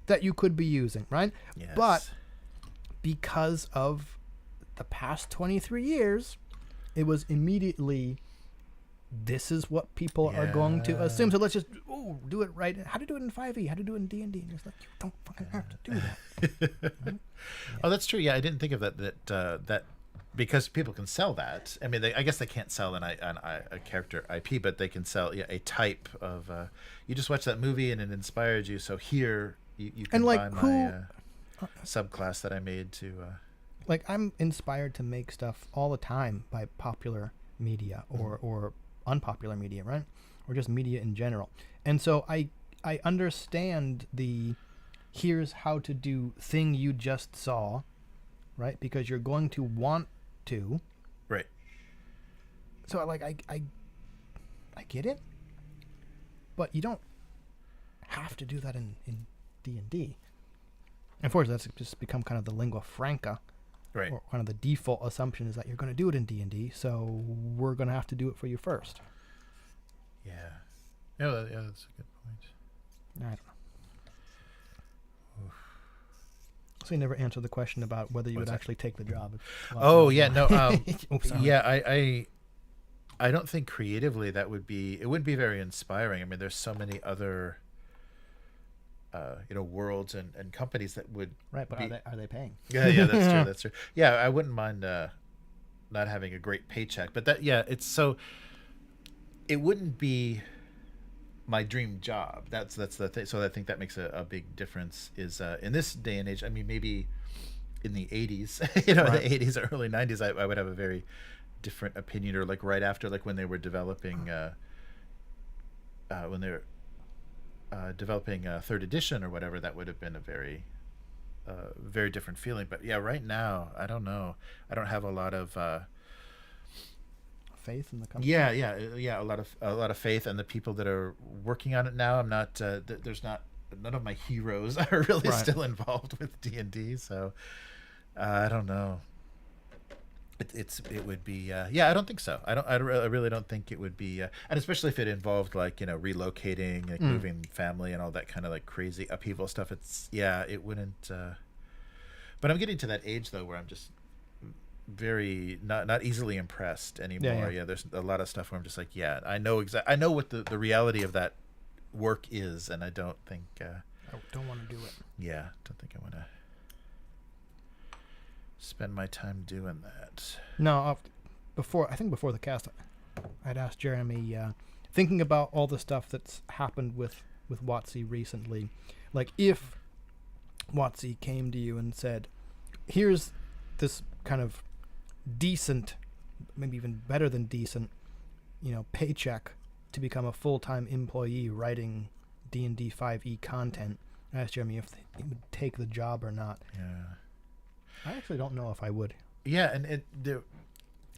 that you could be using, right?" Yes. But because of the past 23 years, it was immediately, this is what people are going to assume. So let's just do it right. How to do it in 5e? How to do it in D&D? And it's like, you don't fucking have to do that. Right? Oh, that's true. Yeah, I didn't think of that because people can sell that. I mean, I guess they can't sell a character IP, but they can sell a type of. You just watched that movie and it inspired you, so here you can buy my subclass that I made to. Like, I'm inspired to make stuff all the time by popular media or unpopular media, right? Or just media in general. And so I understand the here's how to do thing you just saw, right? Because you're going to want to. Right. So I get it. But you don't have to do that in D&D. Unfortunately, that's just become kind of the lingua franca. Right. Or kind of the default assumption is that you're going to do it in D&D, so we're going to have to do it for you first. Yeah. Yeah, that's a good point. I don't know. So you never answered the question about whether you would actually take the job. Oh, yeah, no. Oops, sorry. Yeah, I don't think creatively it wouldn't be very inspiring. I mean, there's so many other worlds and companies that would right, but are they paying? Yeah, that's true. Yeah, I wouldn't mind not having a great paycheck, but it wouldn't be my dream job. That's the thing. So I think that makes a big difference. Is in this day and age. I mean, maybe in the 80s, Right. the 80s or early 90s, I would have a very different opinion, or like right after, like when they were developing developing third edition or whatever, that would have been a very very different feeling. But yeah, right now I don't know. I don't have a lot of Faith in the company. yeah, a lot of faith, and the people that are working on it now. I'm not. There's not. None of my heroes are really Right. still involved with D&D, so I don't know. It would be I don't think so. I really don't think it would be, and especially if it involved like relocating, like moving family and all that kind of like crazy upheaval stuff. It wouldn't. But I'm getting to that age though where I'm just very not easily impressed anymore. Yeah. There's a lot of stuff where I'm just like, I know what the reality of that work is, and I don't think I don't want to do it. don't think I want to spend my time doing that. No, before the cast, I'd asked Jeremy, thinking about all the stuff that's happened with WotC recently, like if WotC came to you and said, here's this kind of decent, maybe even better than decent, paycheck to become a full-time employee writing D&D 5e content. I asked Jeremy if he would take the job or not. Yeah. I actually don't know if I would. Yeah, and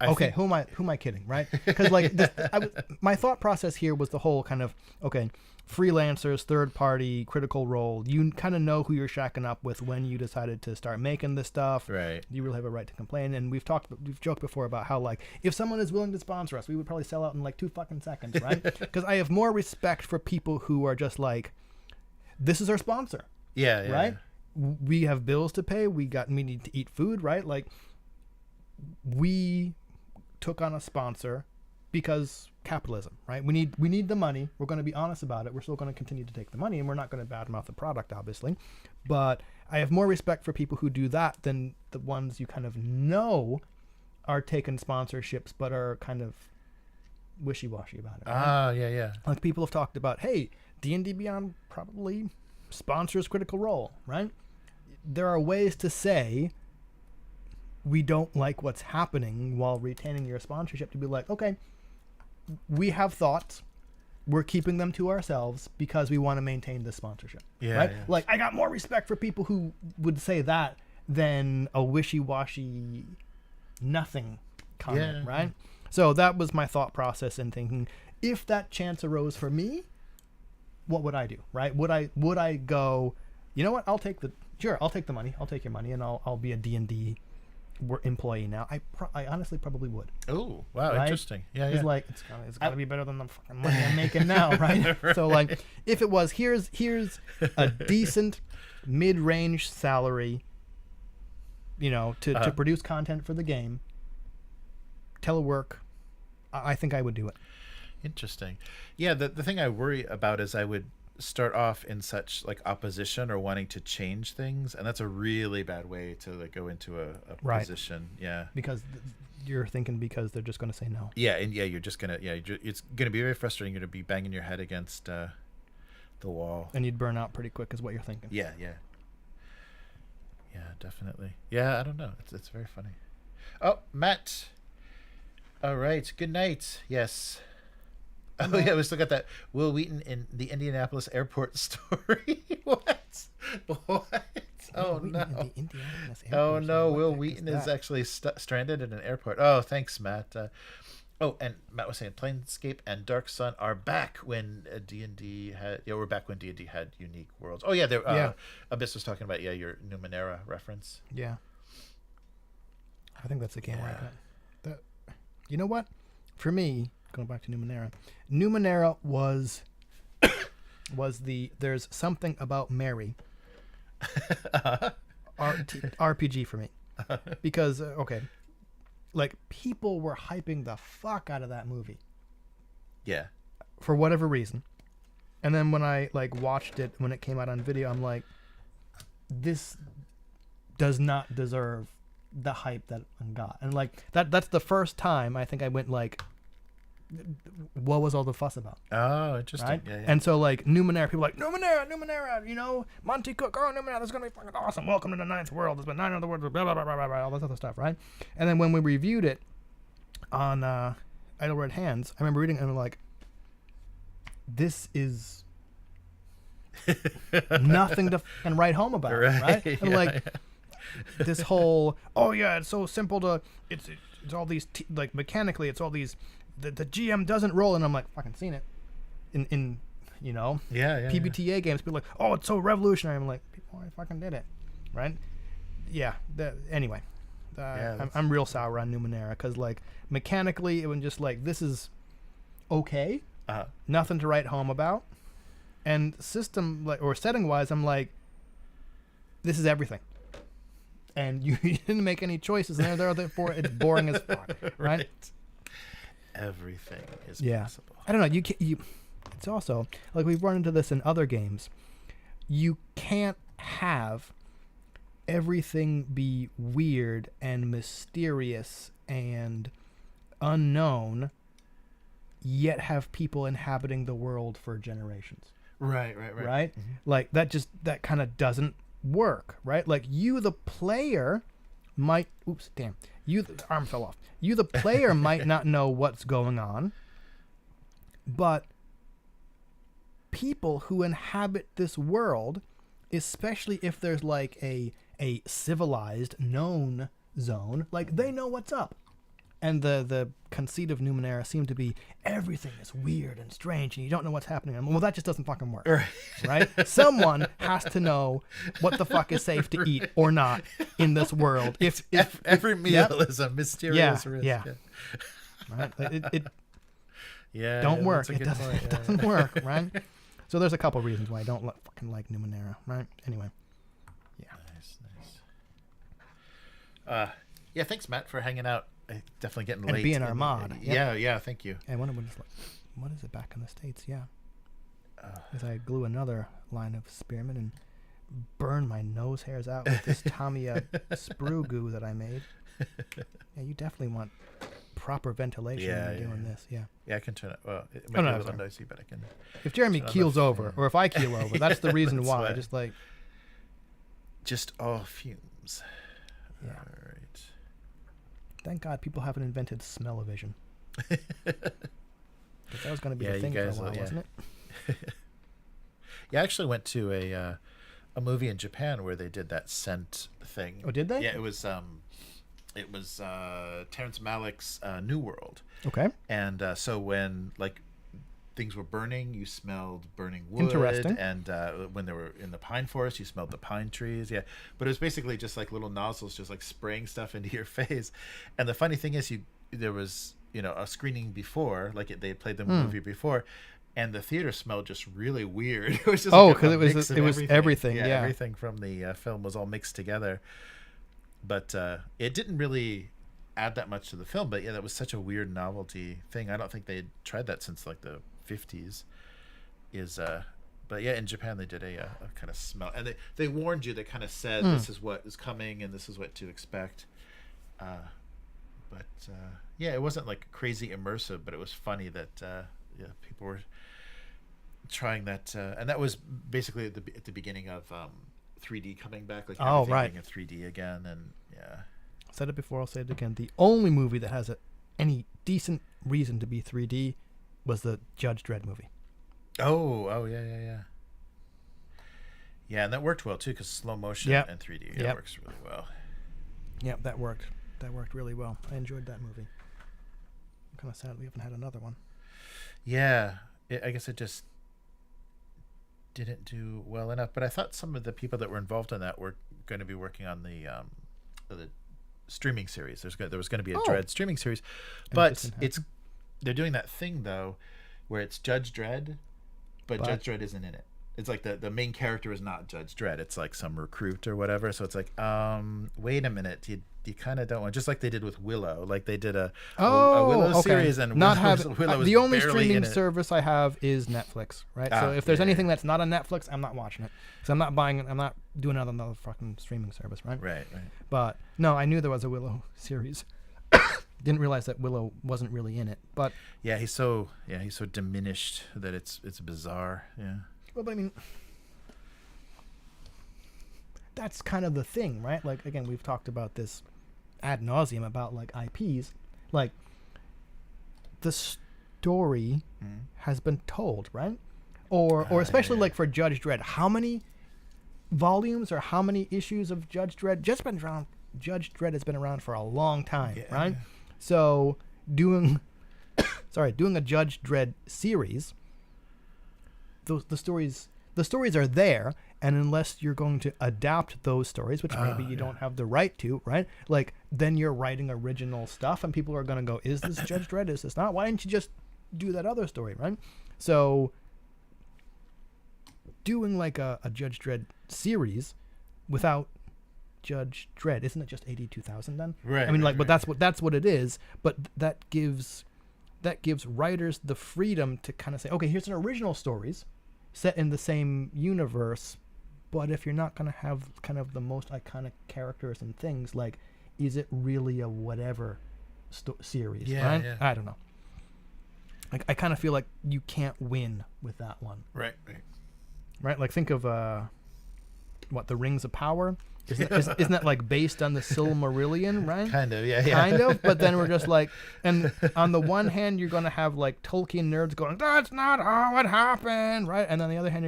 okay, who am I kidding, right? Because like my thought process here was the whole kind of freelancers, third party, critical role. You kind of know who you're shacking up with when you decided to start making this stuff. Right. You really have a right to complain. And we've joked before about how like if someone is willing to sponsor us, we would probably sell out in like 2 fucking seconds, right? Because I have more respect for people who are just like, this is our sponsor. Yeah. Right. We have bills to pay. We need to eat food, right? Like, we took on a sponsor because capitalism, right? We need the money. We're going to be honest about it. We're still going to continue to take the money, and we're not going to badmouth the product, obviously. But I have more respect for people who do that than the ones you kind of know are taking sponsorships but are kind of wishy-washy about it. Right? Yeah. Like people have talked about, hey, D&D Beyond probably sponsors Critical Role, right? There are ways to say we don't like what's happening while retaining your sponsorship, to be like, okay, we have thoughts. We're keeping them to ourselves because we want to maintain this sponsorship. Yeah, right? yeah. Like, I got more respect for people who would say that than a wishy-washy nothing comment, Yeah. right? So that was my thought process in thinking, if that chance arose for me, what would I do, right? Would I go, you know what, I'll take the money, I'll take your money, and I'll be a D&D employee now. I honestly probably would. Oh, wow, Right? interesting. Yeah, It's like it's gotta be better than the fucking money I'm making now, right? So like, if it was here's a decent mid-range salary, to produce content for the game, telework, I think I would do it. Interesting. Yeah, the thing I worry about is I would start off in such like opposition or wanting to change things, and that's a really bad way to like go into a Right. position. Yeah. Because you're thinking because they're just going to say no. Yeah, and you're just gonna it's gonna be very frustrating. You're gonna be banging your head against the wall. And you'd burn out pretty quick is what you're thinking. Yeah, definitely. Yeah, I don't know. It's very funny. Oh, Matt. All right. Good night. Yes. Oh yeah, we still got that Will Wheaton in the Indianapolis airport story. What? Oh Wheaton no. in the Indianapolis Oh airport. no, What Will the heck Wheaton is that? actually stranded in an airport. Oh, thanks, Matt. And Matt was saying Planescape and Dark Sun are back when D&D had. Yeah, we're back when D&D had unique worlds. Oh yeah, Yeah. Abyss was talking about your Numenera reference. Yeah. I think that's the game where I Yeah. got that. You know what? For me, going back to Numenera was there's something about Mary RPG for me. Because okay, like people were hyping the fuck out of that movie Yeah. for whatever reason. And then when I like watched it when it came out on video, I'm like, this does not deserve the hype that I got. And like that's the first time I think I went like, what was all the fuss about? Oh, interesting. Right? Yeah. And so like Numenera, people are like Numenera, you know, Monty Cook, oh Numenera, that's gonna be fucking awesome. Welcome to the ninth world. There's been 9 other worlds, blah blah blah blah blah, all this other stuff, right? And then when we reviewed it on Idle Red Hands, I remember reading it and I'm like, this is nothing to fucking write home about, right? And like this whole, oh yeah, it's so simple to, it's all these like mechanically, it's all these. The GM doesn't roll, and I'm like, fucking seen it in you know, yeah. PBTA games. People are like, oh, it's so revolutionary. I'm like, people already fucking did it, right? Yeah. Anyway, I'm real sour on Numenera because like mechanically, it was just like this is okay, nothing to write home about, and system like or setting wise, I'm like, this is everything. And you didn't make any choices, and therefore it's boring as fuck, right? Everything is Yeah. possible. I don't know. You. It's also like we've run into this in other games. You can't have everything be weird and mysterious and unknown, yet have people inhabiting the world for generations. Right. Right? Like that kind of doesn't work, right? Like you, the player, might. Oops, damn. Arm fell off. You, the player, might not know what's going on, but people who inhabit this world, especially if there's like a civilized known zone, like they know what's up. And the conceit of Numenera seemed to be everything is weird and strange and you don't know what's happening. Well, that just doesn't fucking work. Right? Someone has to know what the fuck is safe to eat or not in this world. If Every meal is a mysterious risk. Yeah. Right? It Yeah. don't work. That's a It good doesn't, point. it doesn't work, right? So there's a couple reasons why I don't fucking like Numenera, right? Anyway. Yeah. Nice. Yeah, thanks, Matt, for hanging out. Definitely getting late. And being our mod. Yep. Yeah, thank you. And what is it back in the States? Yeah. As I glue another line of spearmint and burn my nose hairs out with this Tamiya sprue goo that I made. Yeah, you definitely want proper ventilation when you're doing this. Yeah. Yeah, I can turn it. Well, it might be a little sorry. noisy, but I can. If Jeremy keels over, or if I keel over, that's the reason That's why. why. Just like, Just all fumes. yeah. All right. Thank God people haven't invented smell-o-vision. 'Cause that was going to be the thing for a while, wasn't it? Yeah, I actually went to a movie in Japan where they did that scent thing. Oh, did they? Yeah, it was Terrence Malick's New World. Okay. And so when like things were burning, you smelled burning wood. Interesting. And when they were in the pine forest, you smelled the pine trees. Yeah, but it was basically just like little nozzles, just like spraying stuff into your face. And the funny thing is, there was a screening before, like they had played the movie before, and the theater smelled just really weird. It was just because like it was everything. Yeah, everything from the film was all mixed together. But it didn't really add that much to the film. But yeah, that was such a weird novelty thing. I don't think they had tried that since like the 50s. Is But yeah, in Japan they did a kind of smell, and they warned you. They kind of said this is what is coming and this is what to expect. But yeah, it wasn't like crazy immersive, but it was funny that people were trying that, and that was basically at the beginning of 3D coming back, like everything being in 3D again, and yeah. I said it before, I'll say it again. The only movie that has any decent reason to be 3D was the Judge Dredd movie. Oh yeah. Yeah, and that worked well too, because slow motion and 3D works really well. Yeah, that worked. That worked really well. I enjoyed that movie. I'm kind of sad we haven't had another one. Yeah, I guess it just didn't do well enough. But I thought some of the people that were involved in that were going to be working on the streaming series. There was going to be a Dredd streaming series, but they're doing that thing though, where it's Judge Dredd, but Judge Dredd isn't in it. It's like the main character is not Judge Dredd. It's like some recruit or whatever. So it's like, wait a minute, you kind of don't want, just like they did with Willow. Like they did a Willow series, and Willow was the only barely streaming in it. service I have is Netflix, right? So if there's anything that's not on Netflix, I'm not watching it. So I'm not buying it. I'm not doing another fucking streaming service, right? Right. But no, I knew there was a Willow series. Didn't realize that Willow wasn't really in it. But he's so diminished that it's bizarre. Yeah. Well, but I mean, that's kind of the thing, right? Like, again, we've talked about this ad nauseum about like IPs. Like, the story has been told, right? Or especially like for Judge Dredd, how many volumes or how many issues of Judge Dredd? Judge Dredd has been around for a long time, right? So doing a Judge Dredd series, the stories are there, and unless you're going to adapt those stories, which maybe you don't have the right to, right? Like, then you're writing original stuff, and people are going to go, is this Judge Dredd? Is this not? Why didn't you just do that other story, right? So doing like a Judge Dredd series without Judge Dredd, isn't it just 82,000 then? Right. I mean, but that's what it is. But that gives writers the freedom to kind of say, okay, here's an original stories set in the same universe, but if you're not going to have kind of the most iconic characters and things, like, is it really a whatever series? Right? Yeah. I don't know. I kind of feel like you can't win with that one. Right. Like, think of the Rings of Power. Isn't that like based on the Silmarillion, right? Kind of, yeah. Kind of, but then we're just like, and on the one hand, you're going to have like Tolkien nerds going, that's not how it happened, right? And on the other hand,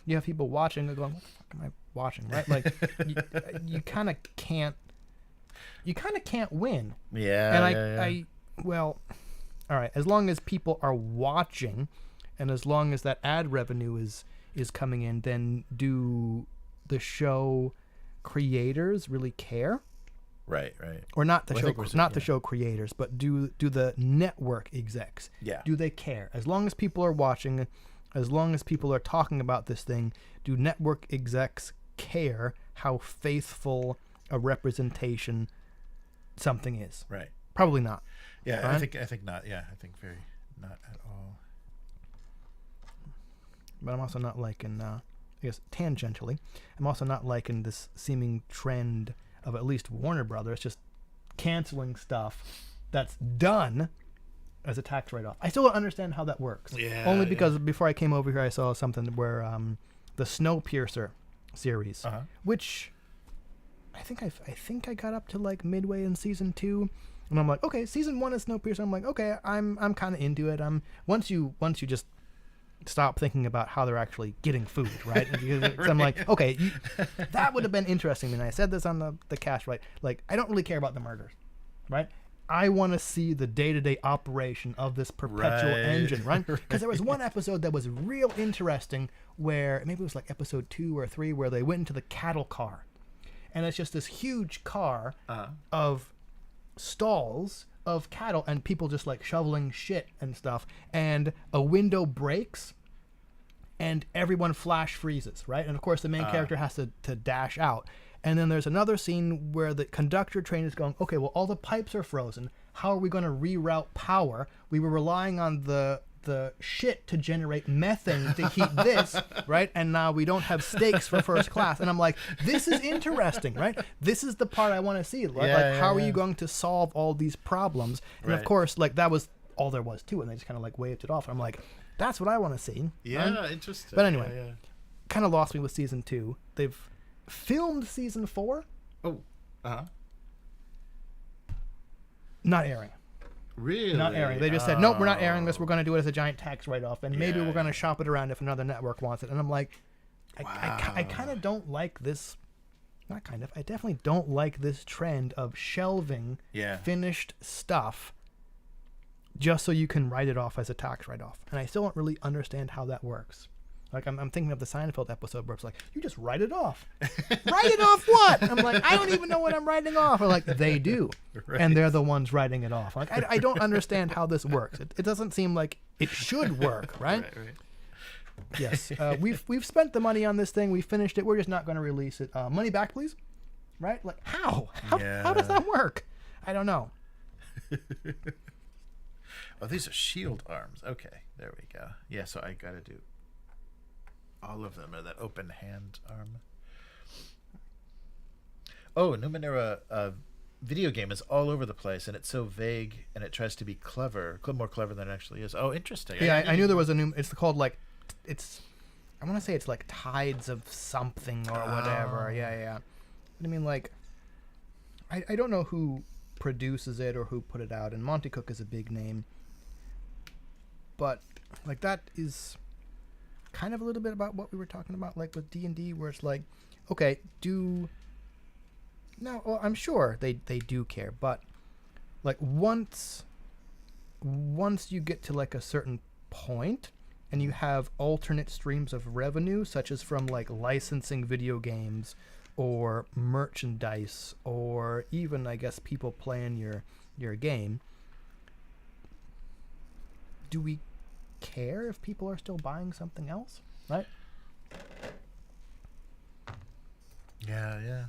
you have people watching and going, what the fuck am I watching, right? Like, you kind of can't win. Yeah. And well, all right, as long as people are watching, and as long as that ad revenue is coming in, then do the show creators really care? Right. Or not the show creators, but do the network execs? Yeah. Do they care? As long as people are watching, as long as people are talking about this thing, do network execs care how faithful a representation something is? Right. Probably not. Yeah, right? I think not. Yeah, I think very not at all. But I'm also not liking, I guess tangentially, I'm also not liking this seeming trend of at least Warner Brothers just canceling stuff that's done as a tax write-off. I still don't understand how that works. Yeah. Only because before I came over here, I saw something where the Snowpiercer series, which I think I got up to like midway in season 2, and I'm like, okay, season 1 is Snowpiercer. I'm like, okay, I'm kind of into it. Once you just stop thinking about how they're actually getting food, right? I'm like, okay, that would have been interesting. And I said this on the cast, right? Like, I don't really care about the murders, right? I want to see the day-to-day operation of this perpetual engine, right? Because there was one episode that was real interesting where, maybe it was like episode 2 or 3, where they went into the cattle car. And it's just this huge car of stalls of cattle and people just like shoveling shit and stuff, and a window breaks and everyone flash freezes, right? And of course the main character has to dash out, and then there's another scene where the conductor train is going, okay, well, all the pipes are frozen, how are we going to reroute power? We were relying on the the shit to generate methane to heat this, right? And now we don't have steaks for first class. And I'm like, this is interesting, right? This is the part I want to see. Right? Like, how are you going to solve all these problems? And of course, like, that was all there was to it. And they just kind of like waved it off. And I'm like, that's what I want to see. Yeah, interesting. But anyway, kind of lost me with season 2. They've filmed season 4. Oh, Not airing. Really? Not airing. They just said, nope, we're not airing this. We're going to do it as a giant tax write-off, and maybe we're going to shop it around if another network wants it. And I'm like, I kind of don't like this. Not kind of. I definitely don't like this trend of shelving finished stuff just so you can write it off as a tax write-off. And I still don't really understand how that works. Like, I'm thinking of the Seinfeld episode where it's like, you just write it off. Write it off what? I'm like, I don't even know what I'm writing off. Or like, they do. Right. And they're the ones writing it off. Like, I don't understand how this works. It doesn't seem like it should work, right? Right. Yes. We've spent the money on this thing. We finished it. We're just not going to release it. Money back, please. Right? Like, how? How does that work? I don't know. Oh, these are shield arms. Okay, there we go. Yeah, so I got to do all of them are that open hand arm. Oh, Numenera video game is all over the place, and it's so vague, and it tries to be clever, more clever than it actually is. Oh, interesting. Yeah, I knew there was a new. It's called like, I want to say it's like Tides of something or whatever. Yeah. I mean, like, I don't know who produces it or who put it out, and Monty Cook is a big name, but like that is kind of a little bit about what we were talking about, like with D&D, where it's like, okay, well, I'm sure they do care, but like once you get to like a certain point and you have alternate streams of revenue, such as from like licensing video games or merchandise or even, I guess, people playing your game, do we care if people are still buying something else, right? Yeah.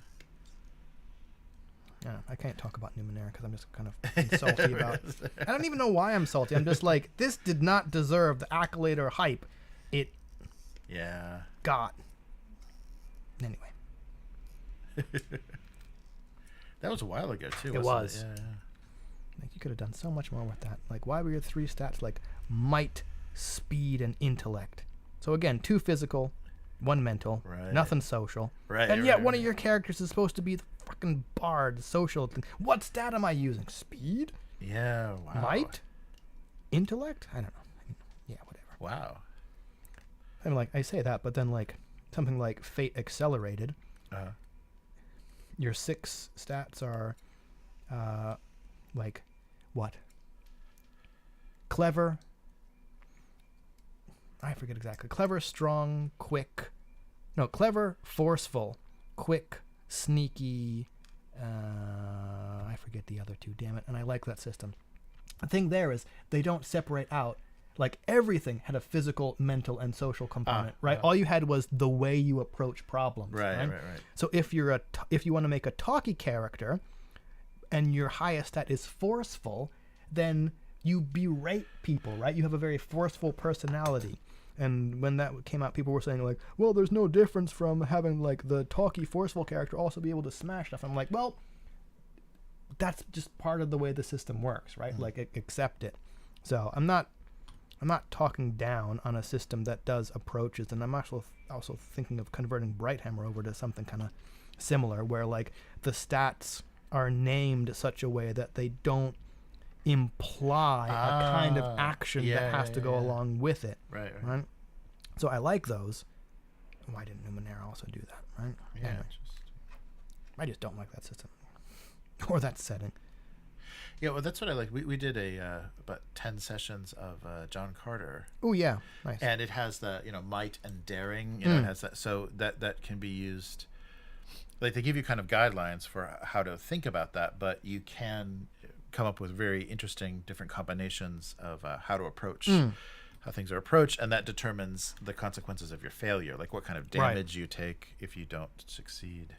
I can't talk about Numenera because I'm just kind of salty about it. I don't even know why I'm salty. I'm just like, this did not deserve the accolade or hype it got. Anyway. That was a while ago, too. It was. Yeah. Like, you could have done so much more with that. Like, why were your 3 stats like might, speed, and intellect? So again, 2 physical, 1 mental, nothing social. Right. And yet one of your characters is supposed to be the fucking bard, the social thing. What stat am I using? Speed? Yeah, wow. Might? Intellect? I don't know. Yeah, whatever. Wow. I mean, like, I say that, but then, like, something like Fate Accelerated, your 6 stats are, like, what? Clever. I forget exactly. Clever, strong, quick. No, clever, forceful, quick, sneaky. I forget the other 2, damn it. And I like that system. The thing there is they don't separate out. Like, everything had a physical, mental, and social component, right? All you had was the way you approach problems. Right. So if you want to make a talky character and your highest stat is forceful, then you berate people, right? You have a very forceful personality. And when that came out, people were saying, like, well, there's no difference from having, like, the talky, forceful character also be able to smash stuff. I'm like, well, that's just part of the way the system works, right? Mm-hmm. Like, accept it. So I'm not talking down on a system that does approaches, and I'm also thinking of converting Brighthammer over to something kind of similar, where, like, the stats are named such a way that they don't imply a kind of action that has to go along with it. Right. So I like those. Why didn't Numenera also do that? Right. Yeah. Anyway, I just don't like that system or that setting. Yeah, well, that's what I like. We did about 10 sessions of John Carter. Oh yeah, nice. And it has the might and daring. It has that, so that can be used. Like, they give you kind of guidelines for how to think about that, but you can come up with very interesting different combinations of how to approach how things are approached, and that determines the consequences of your failure, like what kind of damage you take if you don't succeed.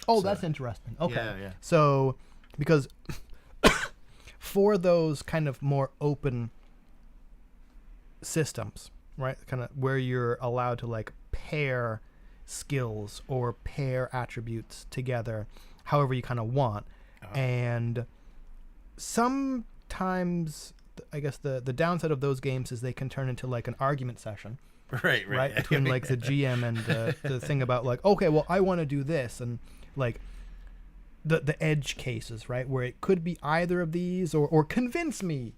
Oh, so that's interesting. Okay. Yeah. So, because for those kind of more open systems, right? Kind of where you're allowed to like pair skills or pair attributes together however you kind of want. And sometimes I guess the downside of those games is they can turn into like an argument session, right, between like the GM and the thing about like, okay, well, I want to do this, and like the edge cases, right, where it could be either of these, or convince me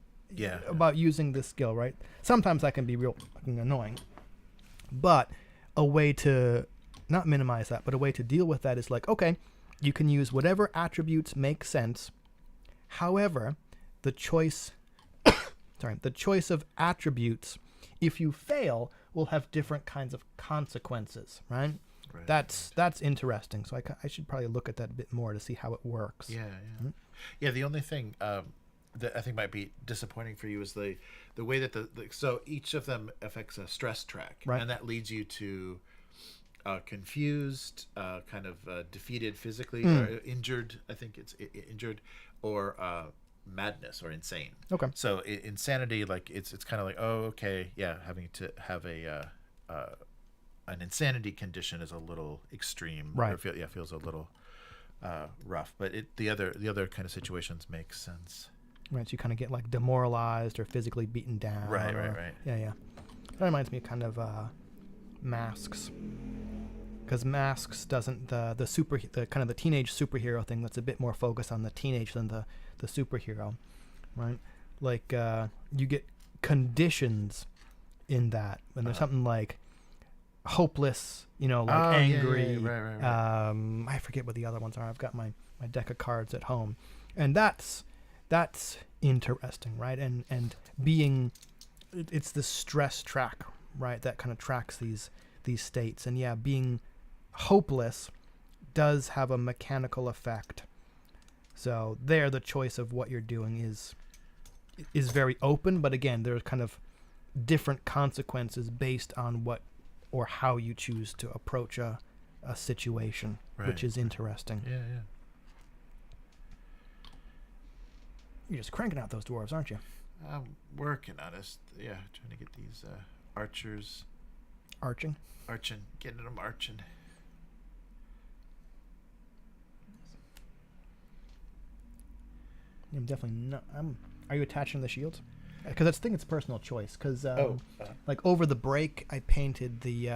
about using this skill, right? Sometimes that can be real fucking annoying, but a way to not minimize that, but a way to deal with that is like, okay, you can use whatever attributes make sense. However, the choice of attributes, if you fail, will have different kinds of consequences, right? That's interesting. So I should probably look at that a bit more to see how it works. Yeah. The only thing that I think might be disappointing for you is the way that so each of them affects a stress track, right, and that leads you to confused, kind of defeated physically, or injured. I think it's injured, or madness, or insane. Okay. So insanity, like it's kind of like, oh, okay, yeah, having to have an insanity condition is a little extreme, right? Or feels a little rough, but the other kind of situations make sense. Right, so you kind of get like demoralized or physically beaten down. Right. Yeah. That reminds me of kind of Masks, because Masks doesn't the kind of the teenage superhero thing that's a bit more focused on the teenage than the superhero, right? Like you get conditions in that, and there's something like hopeless, like angry. Right. I forget what the other ones are. I've got my deck of cards at home, and that's interesting, right? And being, it's the stress track, right, that kind of tracks these states. And yeah, being hopeless does have a mechanical effect. So there, the choice of what you're doing is very open, but again, there's kind of different consequences based on what or how you choose to approach a situation, which is interesting. Yeah. You're just cranking out those dwarves, aren't you? I'm working on it. Yeah, trying to get these archers arching, getting them arching. I'm definitely not. Are you attaching the shields? Because I think it's personal choice. Because like over the break, I painted the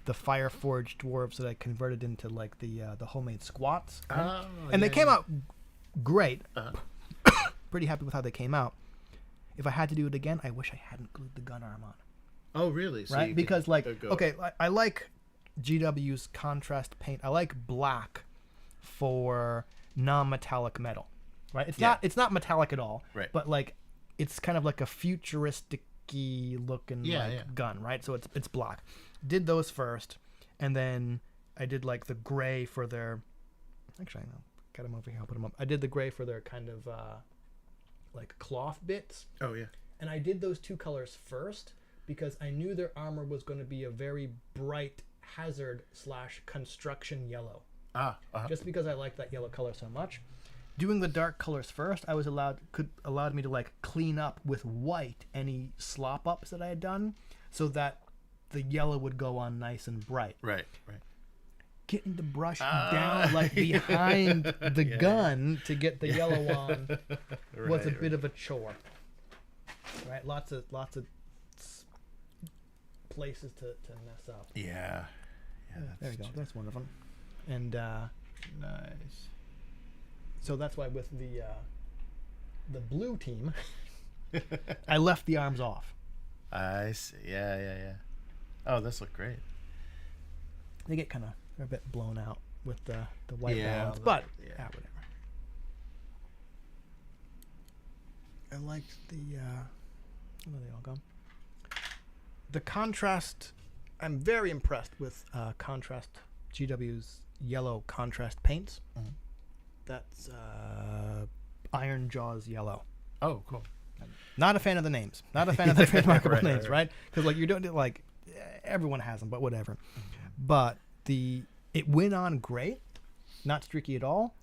Fireforged dwarves that I converted into like the homemade squats, and they came out great. Pretty happy with how they came out. If I had to do it again, I wish I hadn't glued the gun arm on. Oh, really? So right? Because I like GW's contrast paint. I like black for non-metallic metal. Right? It's not metallic at all. Right. But like it's kind of like a futuristic-y looking gun, right? So it's black. Did those first, and then I did like the gray for their. Actually, I know. Got them over here. I'll put them up. I did the gray for their kind of like cloth bits. Oh yeah. And I did those two colors first because I knew their armor was going to be a very bright hazard/construction yellow. Just because I like that yellow color so much. Doing the dark colors first, I was allowed me to like clean up with white any slop ups that I had done, so that the yellow would go on nice and bright. Right. Getting the brush down like behind the gun to get the yellow on was a bit of a chore. Right, lots of places to mess up. Yeah. There you go. That's one of them. And nice. So that's why with the blue team, I left the arms off. I see. Yeah. Oh, this looked great. They get kind of a bit blown out with the white balance, but whatever. I liked the where they all go. The contrast. I'm very impressed with contrast. GW's yellow contrast paints. Mm-hmm. That's Iron Jaws yellow. Oh, cool. Not a fan of the names. Not a fan of the trademarkable names, right? Because like you're doing it like everyone has them, but whatever. Mm-hmm. But it went on great, not streaky at all.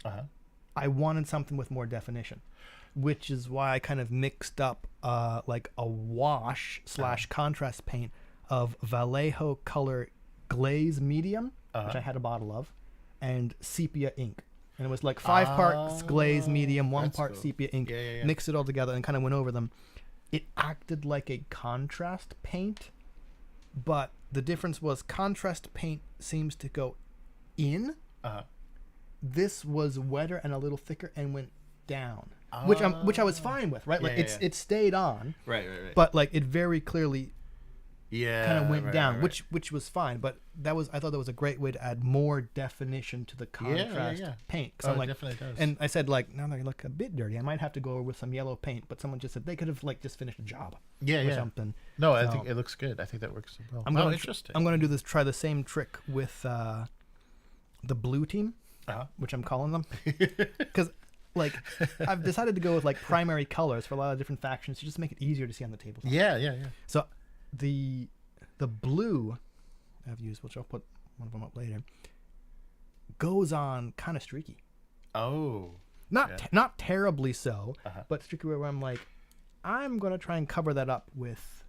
I wanted something with more definition. which is why I kind of mixed up like a wash / contrast paint of Vallejo color glaze medium, which I had a bottle of, and sepia ink. And it was like 5 parts glaze medium, 1 part cool. sepia ink. Yeah. Mixed it all together and kind of went over them. It acted like a contrast paint, but the difference was contrast paint seems to go in. This was wetter and a little thicker and went down, which I was fine with, right? Like it stayed on, Right. but like it very clearly kind of went down, right. which was fine. But I thought that was a great way to add more definition to the contrast paint. Oh, I'm like, it definitely does. and I said like, now they look a bit dirty. I might have to go with some yellow paint. But someone just said they could have like just finished a job, or something. No, I So, think it looks good. I think that works well. Interesting. I'm going to try the same trick with the blue team, which I'm calling them, because like I've decided to go with like primary colors for a lot of different factions to just make it easier to see on the table. Yeah. So the blue I've used, which I'll put one of them up later, goes on kind of streaky. Oh. Not terribly so, but streaky where I'm like, I'm gonna try and cover that up with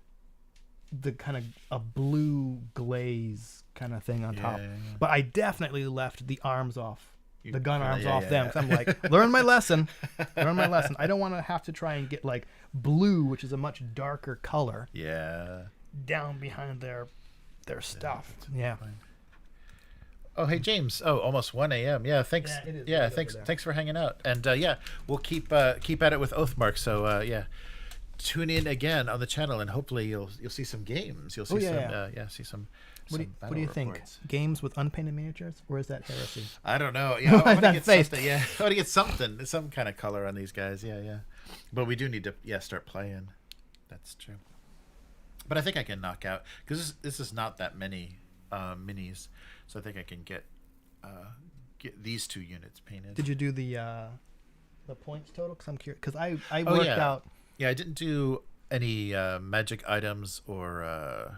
the kind of a blue glaze kind of thing on top. But I definitely left the arms off. The gun arms off them. 'Cause I'm like, learn my lesson. I don't want to have to try and get like blue, which is a much darker color. Yeah. Down behind their stuff. Yeah. Oh, hey James. Oh, almost 1 a.m. Yeah, thanks. Yeah, it is. Yeah, thanks for hanging out. And we'll keep at it with Oathmark. So tune in again on the channel, and hopefully you'll see some games. You'll see see some. What do you think? Games with unpainted miniatures, or is that heresy? I don't know. Yeah, I want to get face. something. Yeah, I want to get some kind of color on these guys. Yeah. But we do need to start playing. That's true. But I think I can knock out, because this is not that many minis, so I think I can get these 2 units painted. Did you do the points total? Because I'm curious. Because I worked out. Yeah, I didn't do any magic items or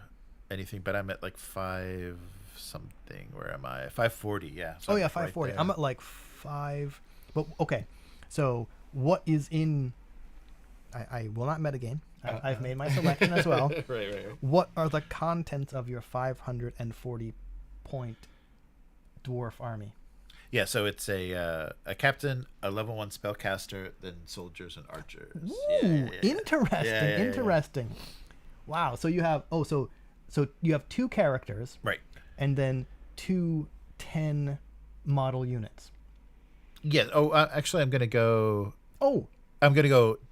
anything, but I'm at like 5 something. Where am I? 540. Yeah. So 540. I'm at like 5. But okay, so what is in? I will not metagame. I've made my selection as well. Right. What are the contents of your 540 point dwarf army? Yeah, so it's a captain, a level 1 spellcaster, then soldiers and archers. Ooh, interesting. Wow. So you have so you have 2 characters, right, and then 2 10 model units. Yeah. Oh, actually, I'm gonna go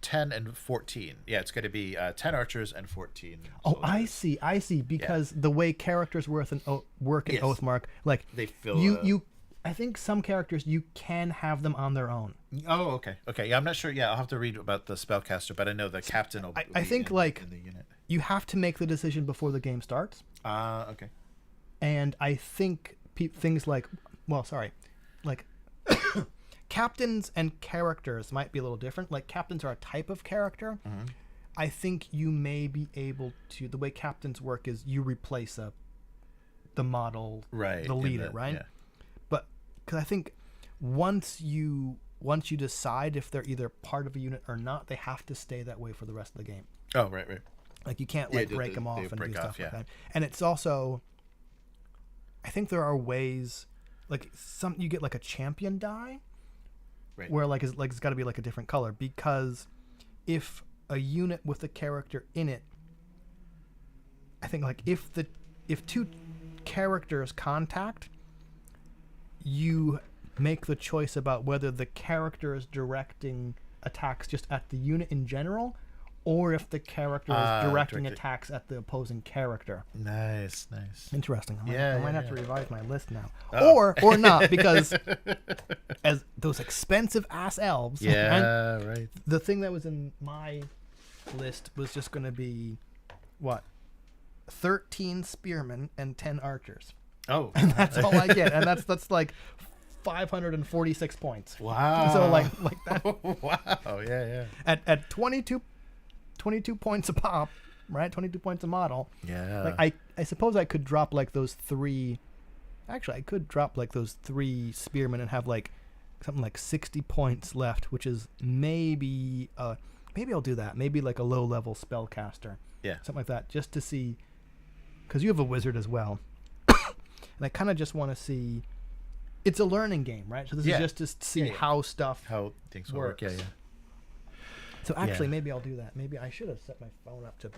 10 and 14. Yeah, it's gonna be 10 archers and 14 soldiers. I see. Because the way characters work in Oathmark, like they fill you. I think some characters you can have them on their own. Oh, okay. Yeah, I'm not sure. Yeah, I'll have to read about the spellcaster, but I know the captain will. I think in the unit. You have to make the decision before the game starts. Okay. And I think things like, captains and characters might be a little different. Like captains are a type of character. Mm-hmm. I think you may be able to. The way captains work is you replace the model, right, the leader, right? Yeah. But because I think once you decide if they're either part of a unit or not, they have to stay that way for the rest of the game. Oh, right. Like you can't break them off and do stuff yeah. like that. And it's also, I think there are ways, like you get like a champion die, right, where like it's got to be like a different color, because if a unit with a character in it, I think like if 2 characters contact, you make the choice about whether the character is directing attacks just at the unit in general, or if the character is directing attacks at the opposing character. Nice. Interesting. I might have to revise my list now. Oh. Or not, because as those expensive ass elves. Yeah, right. The thing that was in my list was just going to be, 13 spearmen and 10 archers. Oh. And that's all I get. And that's like 546 points. Wow. So like that. Wow. Yeah. At 22 points a pop, right? 22 points a model. Yeah. Like I suppose I could drop like those 3. Actually, I could drop like those 3 spearmen and have like something like 60 points left, which is maybe I'll do that. Maybe like a low-level spellcaster. Yeah. Something like that, just to see, because you have a wizard as well. And I kind of just want to see, it's a learning game, right? So this is just to see how things works. work. Yeah, yeah. So actually, maybe I'll do that. Maybe I should have set my phone up to,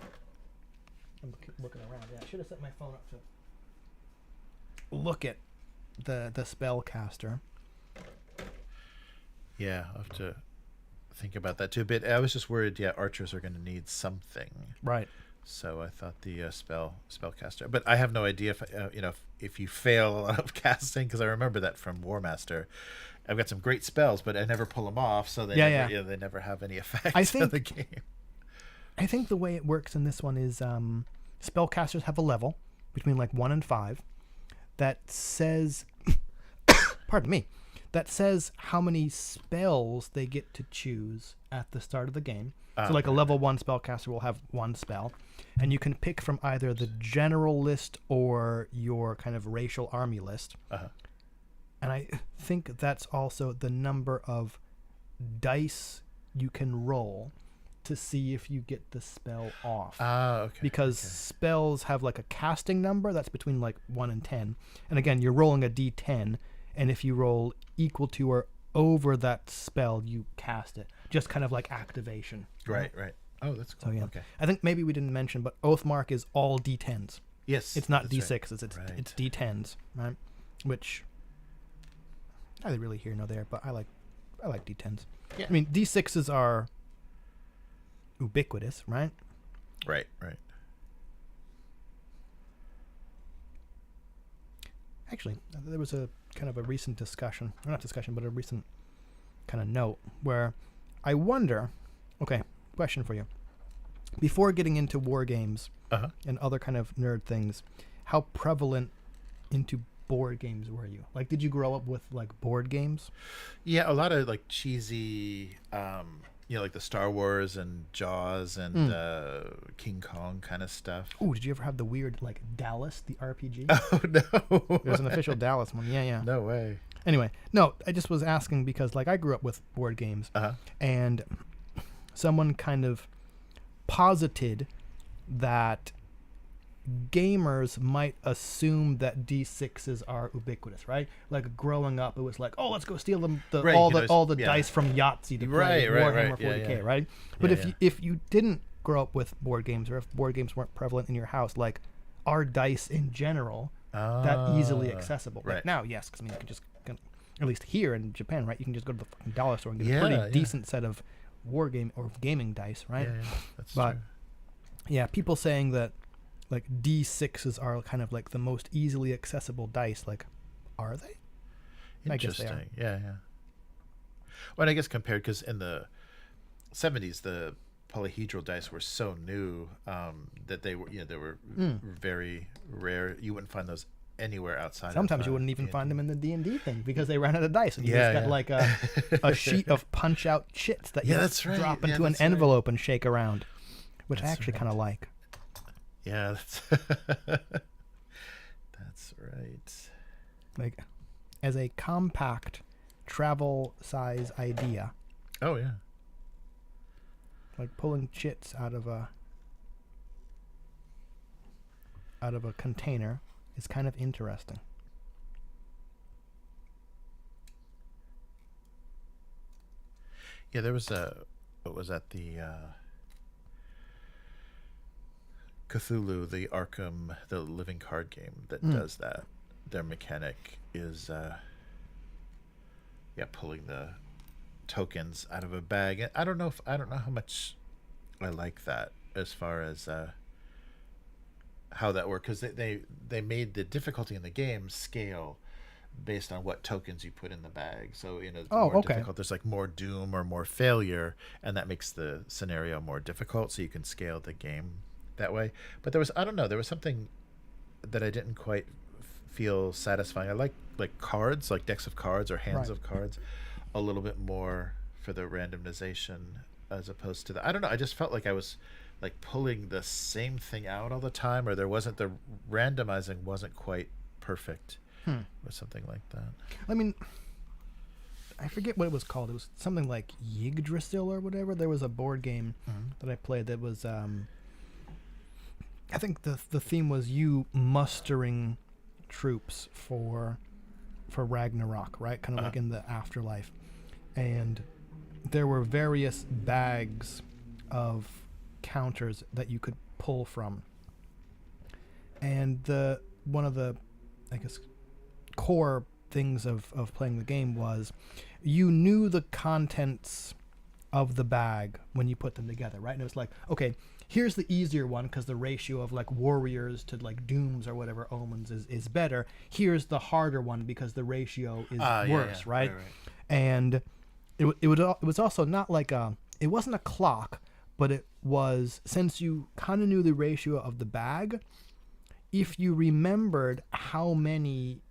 I'm looking around. Yeah, I should have set my phone up to look at the spellcaster. Yeah, I'll have to think about that too a bit. I was just worried, archers are going to need something. Right. So I thought the spellcaster, but I have no idea if you fail of casting, because I remember that from Warmaster. I've got some great spells, but I never pull them off, so they they never have any effect on the game. I think the way it works in this one is spellcasters have a level between like 1 and 5 that says, pardon me, that says how many spells they get to choose at the start of the game. So like a level 1 spellcaster will have 1 spell, and you can pick from either the general list or your kind of racial army list. And I think that's also the number of dice you can roll to see if you get the spell off. Okay. Because spells have like a casting number that's between like 1 and 10. And again, you're rolling a d10, and if you roll equal to or over that spell, you cast it. Just kind of like activation. Right. Oh, that's cool. So yeah. Okay. I think maybe we didn't mention, but Oathmark is all d10s. Yes. It's not that's d6s. right. It's d10s, right? Which neither really here nor there, but I like d10s. Yeah. I mean, d6s are ubiquitous, right? Right. Actually, there was a kind of a recent discussion, or not discussion, but a recent kind of note where I wonder, okay, question for you. Before getting into war games and other kind of nerd things, how prevalent into board games were you? Like, did you grow up with like board games? Yeah, a lot of like cheesy, like the Star Wars and Jaws and King Kong kind of stuff. Ooh, did you ever have the weird like Dallas, the RPG? Oh no, There's an official Dallas one. Yeah. No way. Anyway, no, I just was asking because like I grew up with board games, and someone kind of posited that gamers might assume that D6s are ubiquitous, right? Like growing up, it was like, oh, let's go steal all the dice from Yahtzee to play Warhammer 40K, right? But if you didn't grow up with board games, or if board games weren't prevalent in your house, like are dice in general that easily accessible? Right. Like now, yes, because I mean you can just, at least here in Japan, right? You can just go to the fucking dollar store and get a pretty decent set of war game or gaming dice, right? Yeah, that's but true. Yeah, people saying that like D6s are kind of like the most easily accessible dice. Like, are they? Interesting. I guess they are. Yeah. Well, and I guess compared, because in the 70s, the polyhedral dice were so new that they were very rare. You wouldn't find those anywhere outside. Sometimes you wouldn't even find them in the D&D thing because they ran out of dice, and you just got like a sheet of punch out chits that you drop into an envelope and shake around, which I actually kind of like. Yeah, that's right. Like, as a compact travel size idea. Oh yeah. Like pulling chits out of a container is kind of interesting. Yeah, there was what was that, the Cthulhu, the Arkham, the living card game that does that. Their mechanic is pulling the tokens out of a bag. And I don't know how much I like that as far as how that worked, because they made the difficulty in the game scale based on what tokens you put in the bag. So difficult, there's like more doom or more failure, and that makes the scenario more difficult, so you can scale the game that way. But there was something that I didn't quite feel satisfying. I like cards, like decks of cards or hands of cards, a little bit more for the randomization as opposed to I don't know, I just felt like I was like pulling the same thing out all the time, or the randomizing wasn't quite perfect or something like that. I mean, I forget what it was called. It was something like Yggdrasil or whatever. There was a board game that I played that was I think the theme was you mustering troops for Ragnarok, right? Kind of like in the afterlife. And there were various bags of counters that you could pull from. And one of the, I guess, core things of playing the game was you knew the contents of the bag when you put them together, right? And it was like, okay, here's the easier one because the ratio of like warriors to like dooms or whatever omens is better. Here's the harder one because the ratio is worse, right? And it was also not like it wasn't a clock, but it was, since you kind of knew the ratio of the bag, if you remembered how many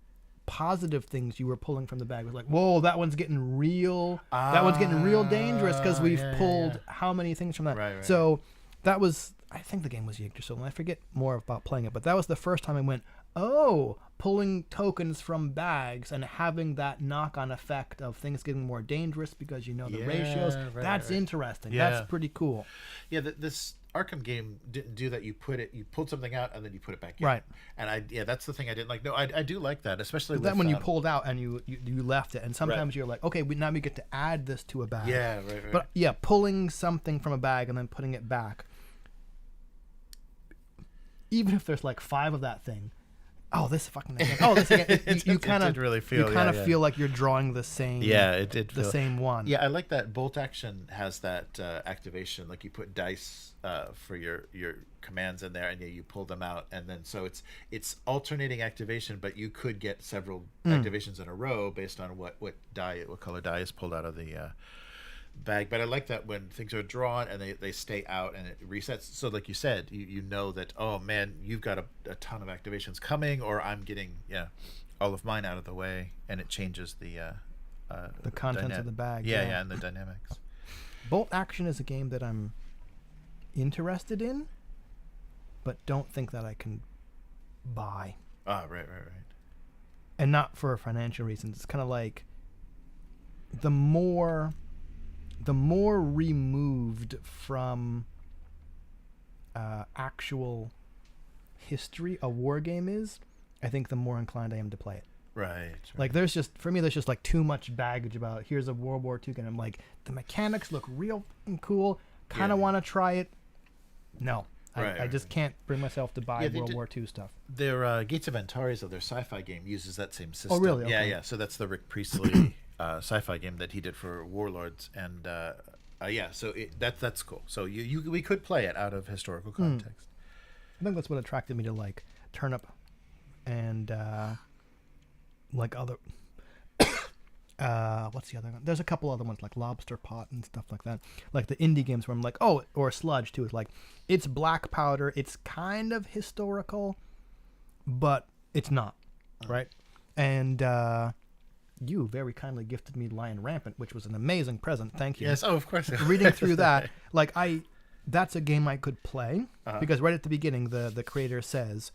positive things you were pulling from the bag, it was like, whoa, that one's getting real. That one's getting real dangerous because we've pulled how many things from that. Right. So that was, I think the game was Yggdrasil, and I forget more about playing it, but that was the first time I went, oh, pulling tokens from bags and having that knock-on effect of things getting more dangerous because you know the ratios. That's interesting. Yeah. That's pretty cool. Yeah, this Arkham game didn't do that. You pulled something out and then you put it back in. Right. And that's the thing I didn't like. No, I do like that, especially with, then when you pulled out and you left it, and sometimes you're like, okay, now we get to add this to a bag. Yeah, right. But yeah, pulling something from a bag and then putting it back, even if there's like 5 of that thing, this fucking again. This again. You kind of really feel. You kind of feel like you're drawing the same. Yeah, it did. The same one. Yeah, I like that. Bolt action has that activation. Like you put dice for your commands in there, and you pull them out, and then so it's alternating activation, but you could get several activations in a row based on what color die is pulled out of the bag. But I like that when things are drawn and they stay out and it resets, so like you said, you know that, oh man, you've got a ton of activations coming, or I'm getting all of mine out of the way, and it changes the contents of the bag. Yeah, and the dynamics. Bolt action is a game that I'm interested in, but don't think that I can buy. Right. And not for financial reasons. It's kind of like the more removed from actual history a war game is, I think the more inclined I am to play it. Right. Like there's just like too much baggage about here's a World War II game. I'm like, the mechanics look real cool. Kind of want to try it. No. I just can't bring myself to buy World War II stuff. Their Gates of Antares, their sci-fi game, uses that same system. Oh, really? Okay. Yeah. So that's the Rick Priestley sci-fi game that he did for Warlords, and so that's cool. So we could play it out of historical context. I think that's what attracted me to like Turnip and like other what's the other one? There's a couple other ones like Lobster Pot and stuff like that. Like the indie games where I'm like, or Sludge too. It's like, it's black powder. It's kind of historical, but it's not, right? And you very kindly gifted me Lion Rampant, which was an amazing present. Thank you. Yes, of course. Reading through that, like that's a game I could play because right at the beginning, the creator says,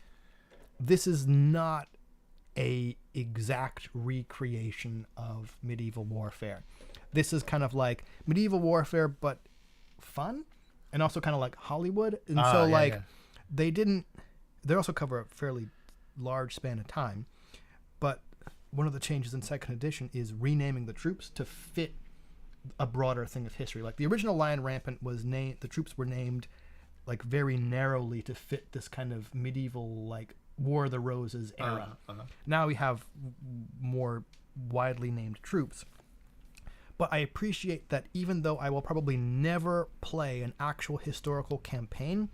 this is not a exact recreation of medieval warfare. This is kind of like medieval warfare, but fun, and also kind of like Hollywood. And they also cover a fairly large span of time, but one of the changes in second edition is renaming the troops to fit a broader thing of history. Like the original Lion Rampant was named, the troops were named like very narrowly to fit this kind of medieval like War of the Roses era. Now we have more widely named troops. But I appreciate that even though I will probably never play an actual historical campaign,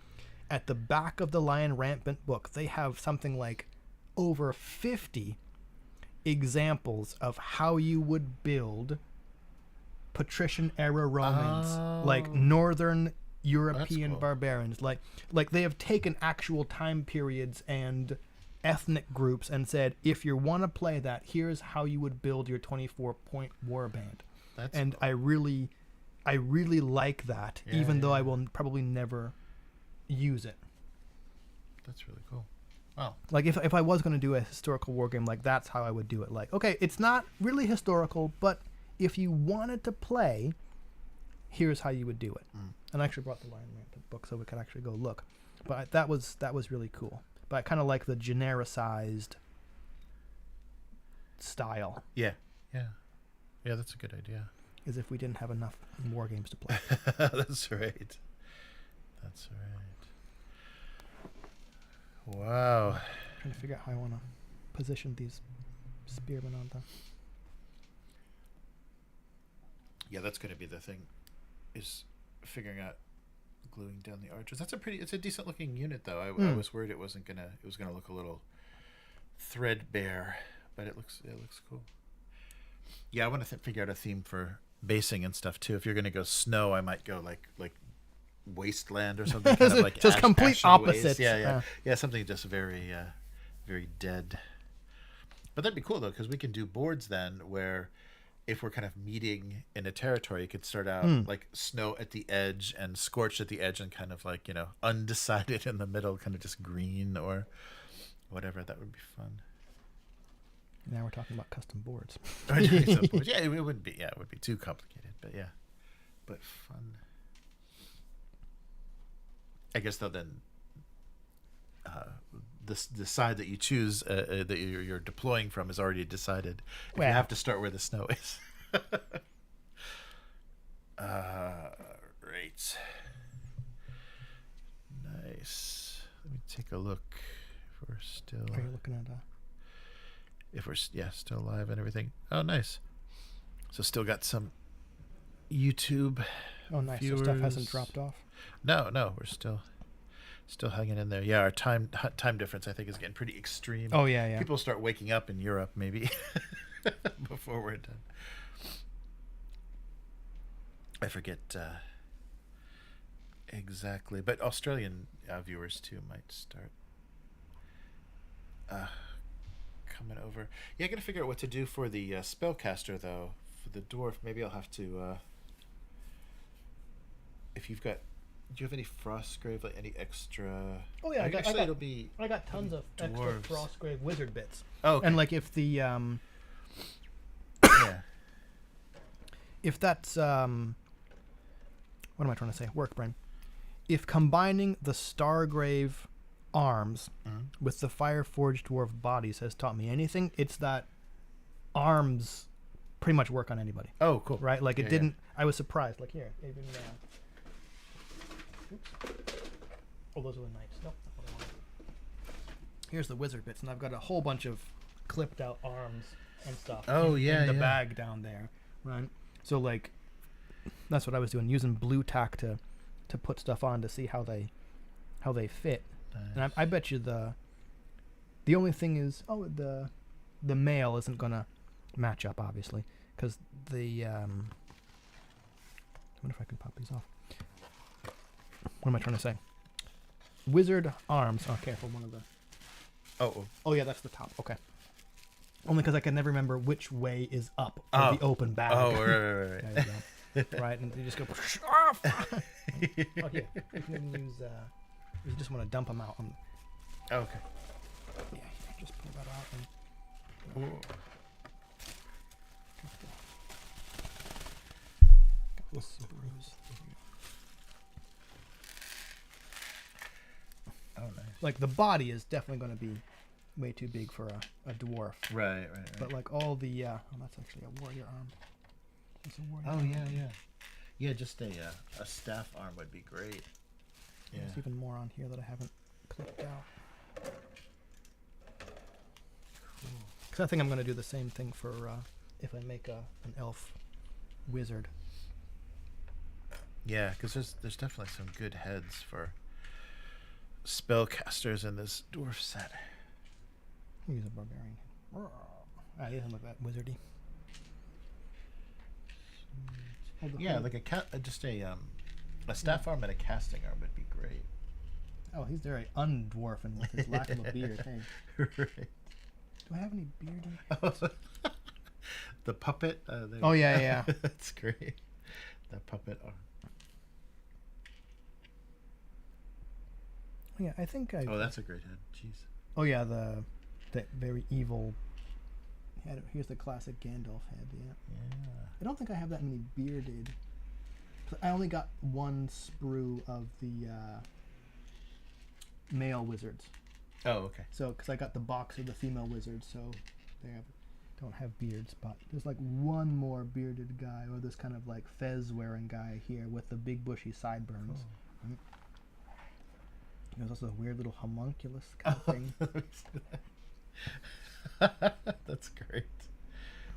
at the back of the Lion Rampant book, they have something like over 50 examples of how you would build patrician era Romans, like northern European barbarians. Like they have taken actual time periods and ethnic groups and said, if you want to play that, here's how you would build your 24-point warband. And cool. I really like that, even though I will probably never use it. That's really cool. Wow. Like if I was going to do a historical war game, like that's how I would do it. Like, okay, it's not really historical, but if you wanted to play, here's how you would do it. And I actually brought the Lion Rampant book so we could actually go look. But that was really cool. But I kind of like the genericized style. Yeah, that's a good idea. As if we didn't have enough war games to play. That's right. Wow. Trying to figure out how I want to position these spearmen on them. Yeah, that's going to be the thing, is figuring out gluing down the archers. It's a decent looking unit though. I was worried it was gonna look a little threadbare, but it looks cool. Yeah, I want to figure out a theme for basing and stuff too. If you're gonna go snow, I might go like wasteland or something, kind of like just complete opposites. Yeah, something just very very dead. But that'd be cool though, because we can do boards then where, if we're kind of meeting in a territory, it could start out like snow at the edge and scorched at the edge, and kind of like, undecided in the middle, kind of just green or whatever. That would be fun. Now we're talking about custom boards. Yeah, it wouldn't be. Yeah, it would be too complicated, but yeah, but fun. I guess though, then the side that you choose that you're deploying from is already decided. You have to start where the snow is. Right. Nice. Let me take a look. If we're still. Are you looking at? If we're still alive and everything. Oh, nice. So still got some YouTube. Oh, nice. Viewers. So stuff hasn't dropped off. No, we're still hanging in there. Yeah, our time difference, I think, is getting pretty extreme. Oh yeah. People start waking up in Europe maybe before we're done. I forget exactly, but Australian viewers too might start coming over. Yeah, I gotta figure out what to do for the spellcaster though. For the dwarf, maybe I'll have to. If you've got. Do you have any Frostgrave, like any extra? Oh yeah, I got tons of dwarves. extra Frostgrave wizard bits. Oh, okay. And like if the yeah, if that's what am I trying to say? Work brain. If combining the Stargrave arms with the Fireforged dwarf bodies has taught me anything, it's that arms pretty much work on anybody. Oh, cool. Right? Like it didn't. I was surprised. Like here, even. Oops. Oh, those are the knights. Nope. Here's the wizard bits, and I've got a whole bunch of clipped out arms and stuff. Oh, in the bag down there, right? So like, that's what I was doing, using blue tack to put stuff on to see how they fit. Nice. And I bet you the only thing is the mail isn't gonna match up, obviously, because the I wonder if I can pop these off. What am I trying to say? Wizard arms. Oh, careful, one of the. Oh yeah, that's the top. Okay. Only because I can never remember which way is up for the open bag. Oh, right. There you go. Right, and you just go. Oh, yeah. You can use. You just want to dump them out. Okay. Yeah, just pull that out and. Got this bruise. Oh, nice. Like the body is definitely going to be way too big for a dwarf. Right. But like all the that's actually a warrior arm. That's a warrior arm. Yeah, just a staff arm would be great. Yeah. There's even more on here that I haven't clipped out. Cool. Because I think I'm going to do the same thing for if I make an elf wizard. Yeah, because there's definitely some good heads for spellcasters in this dwarf set. Use a barbarian. He doesn't look that wizardy. Yeah, like a staff arm and a casting arm would be great. Oh, he's very undwarfing with his lack of a beard. Hey. Right. Do I have any beard in? The puppet. Oh yeah. That's great. The puppet arm. Yeah, I think I. Oh, that's a great head. Jeez. Oh yeah, that very evil Here's the classic Gandalf head. Yeah. Yeah. I don't think I have that many bearded. I only got one sprue of the male wizards. Oh, okay. So, because I got the box of the female wizards, so don't have beards. But there's like one more bearded guy, or this kind of like fez-wearing guy here with the big bushy sideburns. Oh. Mm. There's also a weird little homunculus kind of thing. That's great.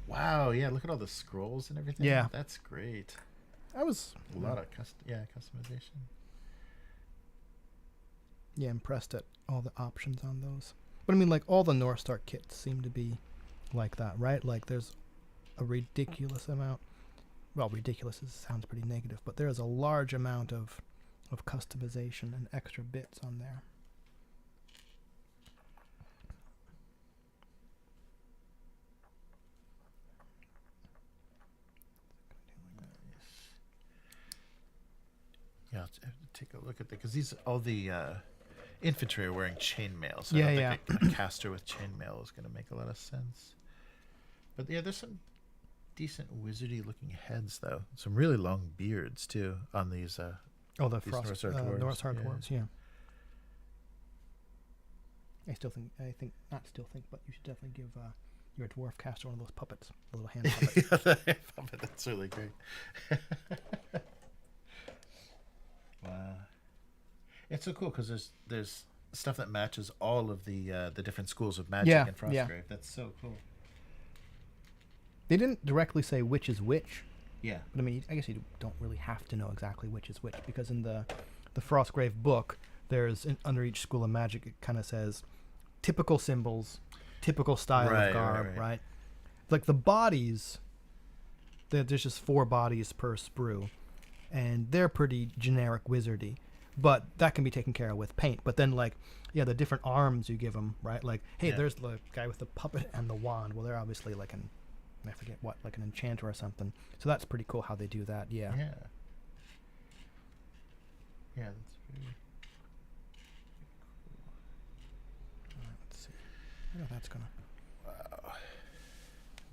Wow, yeah, look at all the scrolls and everything. Yeah. That's great. I was A lot of customization. Yeah, impressed at all the options on those. But I mean, like, all the North Star kits seem to be like that, right? Like, there's a ridiculous amount. Well, ridiculous sounds pretty negative, but there is a large amount of customization and extra bits on there. Yeah, I'll take a look at that because all the infantry are wearing chainmail. So Yeah, I don't think a caster with chainmail is going to make a lot of sense. But yeah, there's some decent wizardy-looking heads though. Some really long beards too on these. The these Frost North Star dwarves, North Star yeah. dwarves, yeah. I think, but you should definitely give your dwarf caster one of those puppets, a little hand puppet. Yeah, the hand puppet, that's really great. Wow, it's so cool because there's stuff that matches all of the different schools of magic Yeah, in Frostgrave. yeah. That's so cool. They didn't directly say which is which, Yeah. but I mean, I guess you don't really have to know exactly which is which, because in the Frostgrave book, there's under each school of magic, it kind of says typical symbols, typical style Right, of garb, right. right? Like the bodies, there's just 4 bodies per sprue, and they're pretty generic wizardy, but that can be taken care of with paint. But then, like, yeah, the different arms you give them, right? Like, hey, Yeah. there's the guy with the puppet and the wand. Well, they're obviously like I forget what, like an enchanter or something. So that's pretty cool how they do that. Yeah. Yeah. Yeah, that's very Let's see. I know that's gonna. wow.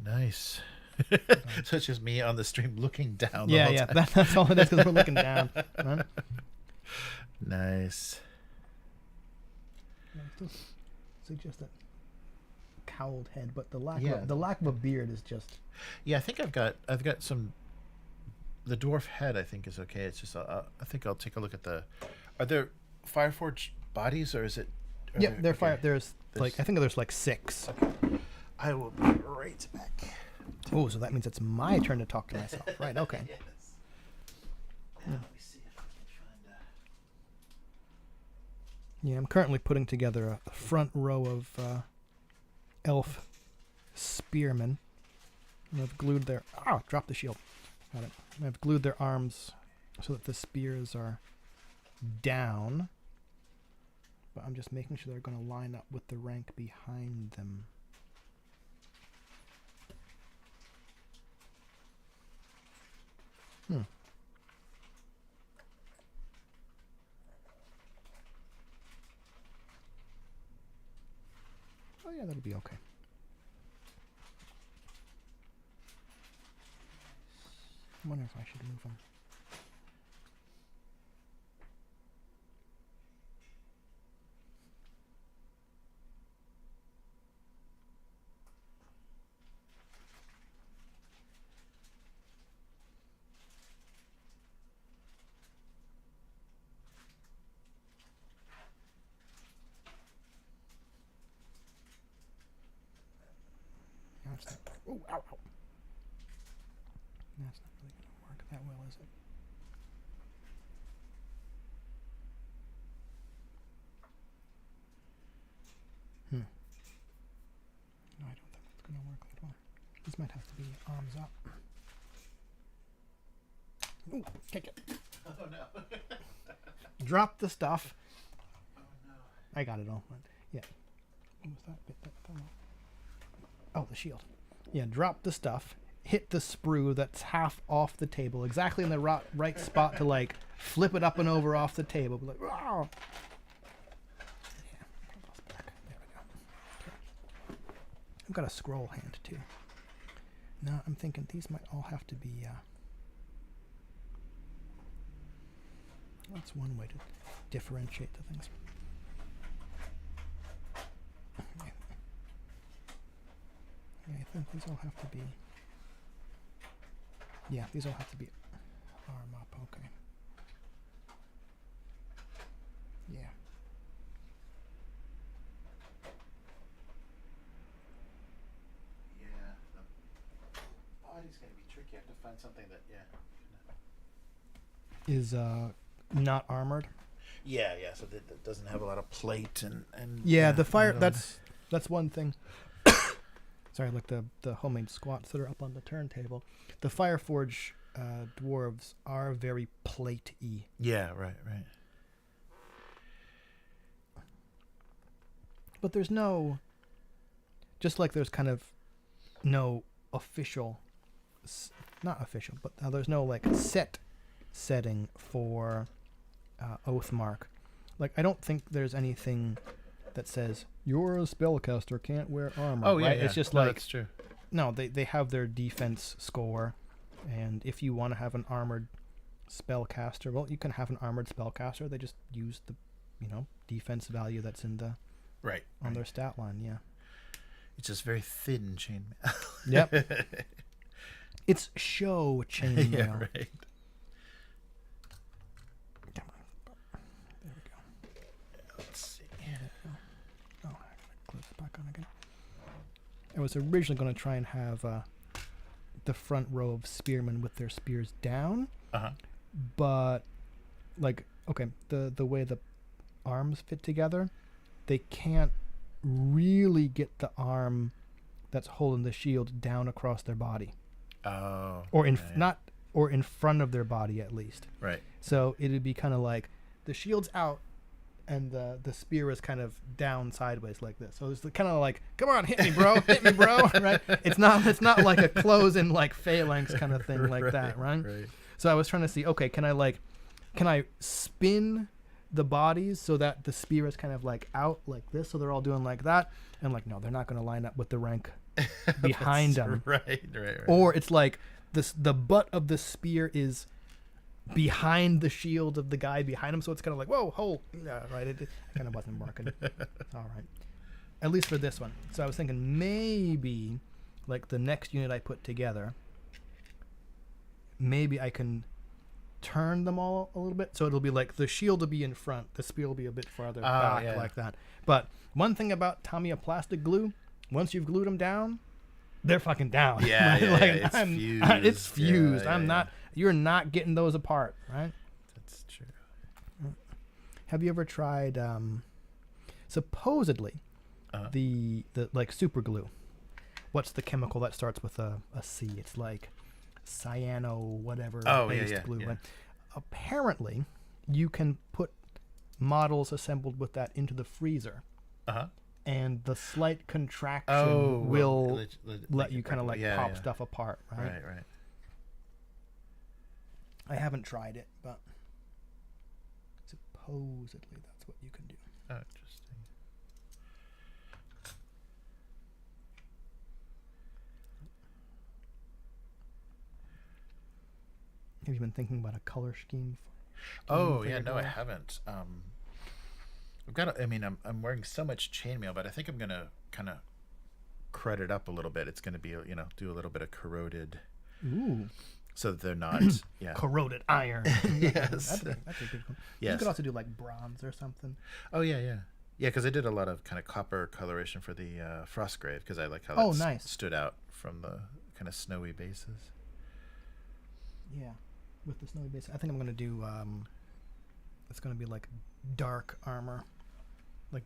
Nice. So it's just me on the stream looking down. The Yeah, whole yeah. time. That's all it is, because we're looking down. Right? Nice. Yeah, it does suggest that cowled head, but the lack Yeah. of a beard is just. Yeah, I think I've got some. The dwarf head, I think, is okay. It's just I think I'll take a look at the. Are there Fireforge bodies, or is it? Yeah, they're okay. fire. There's like, I think there's like 6. Okay. I will be right back. Oh, so that means it's my turn to talk to myself, right? Okay. Yes. Now, let me see if I can find. Yeah, I'm currently putting together a front row of elf spearmen. And I've glued their drop the shield. Got it. And I've glued their arms so that the spears are down. But I'm just making sure they're going to line up with the rank behind them. Oh yeah, that'll be okay. I wonder if I should move them. That's not. Oh, ow, ow. That's not really going to work that well, is it? No, I don't think that's going to work that well. This might have to be arms up. Ooh, kick it. Oh no. Drop the stuff. Oh no. I got it all. Yeah. What was that bit that fell off? Oh, the shield. Yeah, drop the stuff. Hit the sprue that's half off the table, exactly in the right spot to like flip it up and over off the table. Be like, oh. Yeah, put those back. There we go. Okay. I've got a scroll hand too. Now I'm thinking these might all have to be. That's one way to differentiate the things. Yeah, I think these all have to be. Yeah, these all have to be arm up. Okay. Yeah. Yeah. The body's gonna be tricky. I have to find something that Is not armored. Yeah, so that doesn't have a lot of plate and Yeah, the fire. That's one thing. Sorry, like the homemade squats that are up on the turntable. The Fireforge dwarves are very plate-y. Yeah, right. But there's no, just like there's kind of no official, not official, but there's no like setting for Oathmark. Like I don't think there's anything that says you're a spellcaster, can't wear armor. Oh yeah, right? yeah. It's just no, like that's true. no, they have their defense score, and if you want to have an armored spellcaster, well, you can have an armored spellcaster. They just use the, defense value that's in the Right. on their stat line. Yeah. It's just very thin chainmail. Yep. It's show chainmail. Yeah, right. Come on. There we go. Let's see. Oh, I gotta close it back on again. I was originally going to try and have the front row of spearmen with their spears down, but like, okay, the way the arms fit together, they can't really get the arm that's holding the shield down across their body. Oh. Or in yeah. not or in front of their body at least. Right. So it'd be kind of like the shield's out and the spear is kind of down sideways like this. So it's kind of like, come on, hit me, bro, right? It's not like a close in like phalanx kind of thing like that, right? So I was trying to see, okay, can I spin the bodies so that the spear is kind of like out like this, so they're all doing like that? And like, no, they're not going to line up with the rank behind them. Right. Or it's like the butt of the spear is behind the shield of the guy behind him, so it's kind of like, whoa, yeah, right. It kind of wasn't working. All right, at least for this one. So I was thinking maybe, like the next unit I put together, maybe I can turn them all a little bit, so it'll be like the shield will be in front, the spear will be a bit farther back, like that. But one thing about Tamiya-plastic glue, once you've glued them down, they're fucking down. Yeah, right? yeah, Like, yeah. It's fused. Yeah, I'm not. You're not getting those apart, right? That's true. Have you ever tried? Supposedly, the like super glue. What's the chemical that starts with a C? It's like cyano whatever based glue. Yeah. Right? Apparently, you can put models assembled with that into the freezer. And the slight contraction will let you kind of like pop stuff apart, right? Right. I haven't tried it, but supposedly that's what you can do. Oh, interesting. Have you been thinking about a color scheme? Oh yeah, no, I haven't. I've got. I'm wearing so much chainmail, but I think I'm gonna kind of crud it up a little bit. It's gonna be, do a little bit of corroded. Ooh. So that they're not. Yeah. Corroded iron. Yes. That's a good one. Yes. You could also do like bronze or something. Oh yeah. Yeah, because I did a lot of kind of copper coloration for the Frostgrave, because I like how that nice. stood out from the kind of snowy bases. Yeah, with the snowy base. I think I'm gonna do. It's gonna be like dark armor, like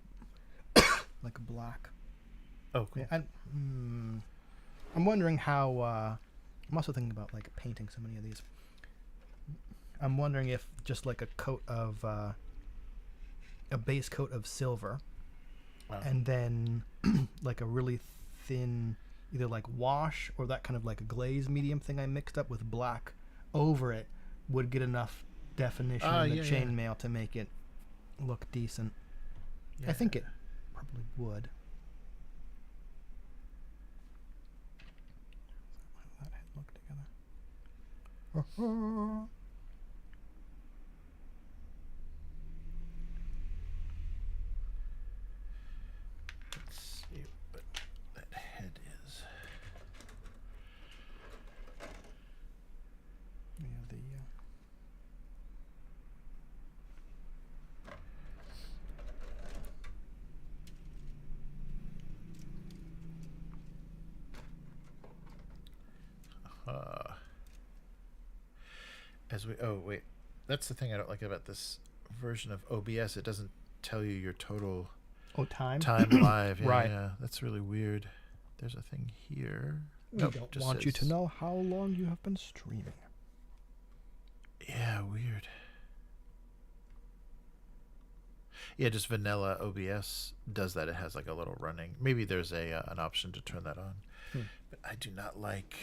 like black. Oh, cool. Yeah, I'm wondering how. I'm also thinking about like painting so many of these. I'm wondering if just like a coat of a base coat of silver, and then like a really thin either like wash or that kind of like a glaze medium thing I mixed up with black over it would get enough definition in the chainmail to make it look decent. I think it probably would. Let's see what that head is. We have the As we wait, that's the thing I don't like about this version of OBS. It doesn't tell you your total time live. Yeah, Right. yeah, that's really weird. There's a thing here. We Nope, don't just want you to says- know how long you have been streaming. Yeah, weird. Yeah, just vanilla OBS does that. It has like a little running. Maybe there's an option to turn that on. But I do not like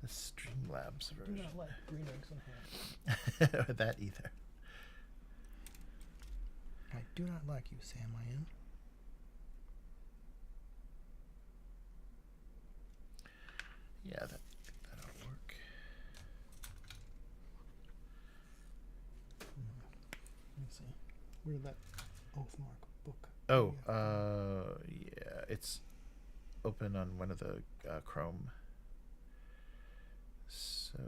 the Streamlabs version. like green eggs and ham. Or that either. I do not like you, Sam. I am. Yeah, that'll work. Let me see. Where did that Oathmark book? Oh, yeah, it's open on one of the Chrome. So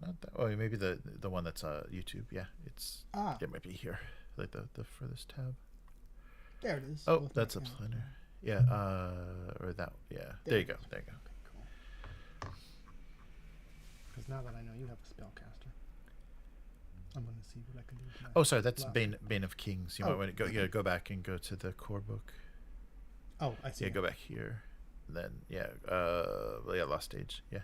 not that. Oh, maybe the one that's YouTube. Yeah, it might be here, like the furthest tab. There it is. Oh, Oathmark, that's a yeah. planner. Yeah, or that. Yeah, there you go. There you go. Okay, cool. Because now that I know you have a spellcaster, I'm going to see what I can do. With my Oh, sorry, that's last- Bane of Kings. You Oh. might want to go. Yeah, go back and go to the core book. Oh, I see. Yeah, go back here. Then yeah, Lost Stage. Yeah,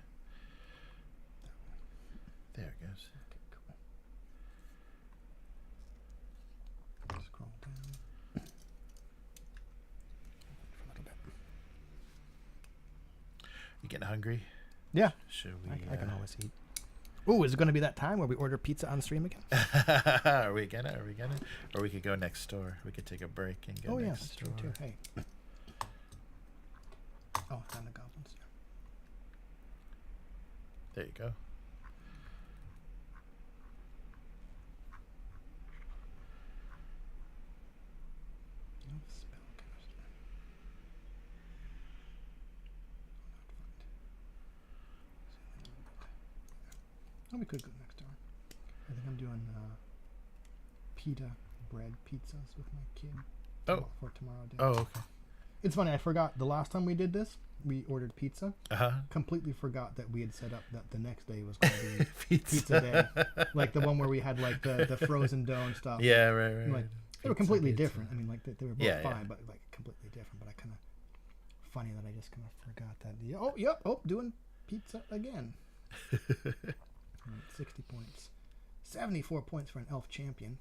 there it goes. Okay, cool. Scroll down. For a little bit. You getting hungry? Yeah, Should we? I can always eat. Ooh, is it going to be that time where we order pizza on stream again? Are we gonna? Or we could go next door. We could take a break and go Oh yeah, next that's door. true too. Hey. Oh, found the goblins. Yeah. There you go. No spellcaster. Oh, we could go next door. I think I'm doing pita bread pizzas with my kid. Oh. For tomorrow dinner. Oh, okay. It's funny. I forgot the last time we did this. We ordered pizza. Uh-huh. Completely forgot that we had set up that the next day was going to be Pizza. pizza day, like the one where we had like the frozen dough and stuff. Yeah, right. I'm like, they were Pizza, completely pizza. different. I mean, like they were both Yeah, fine, yeah. but like completely different. But I kind of funny that I just kind of forgot that. Oh, yep. Oh, doing pizza again. Alright, 60 points, 74 points for an elf champion,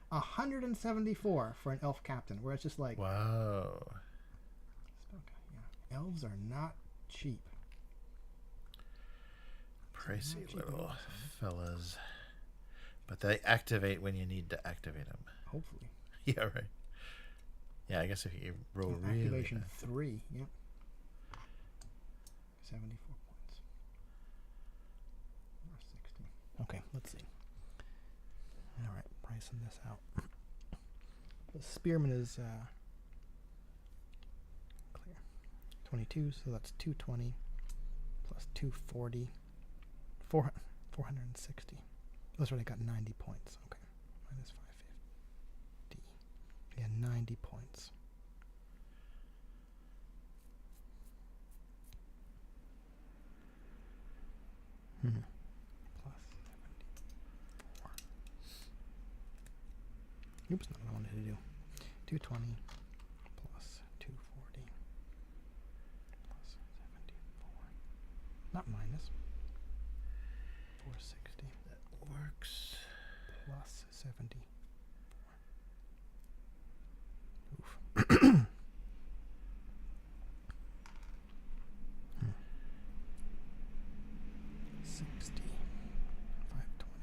174 for an elf captain. Where it's just like, Wow. okay, yeah, elves are not cheap. Pricey cheap little elves, fellas. But they activate when you need to activate them. Hopefully, Yeah, right. Yeah, I guess if you roll Oh, really activation fast. 3. Yep, 74 points. Or 60. Okay, let's see. All right, pricing this out. The spearman is clear. 22, so that's 220 plus 240. 460. That's already got 90 points. Okay, minus 550. Yeah, 90 points. Plus 74. Oops, not what I wanted to do. 220 plus 240 plus 74. Not minus. 460 That works. plus 74. Oof. 60. 520.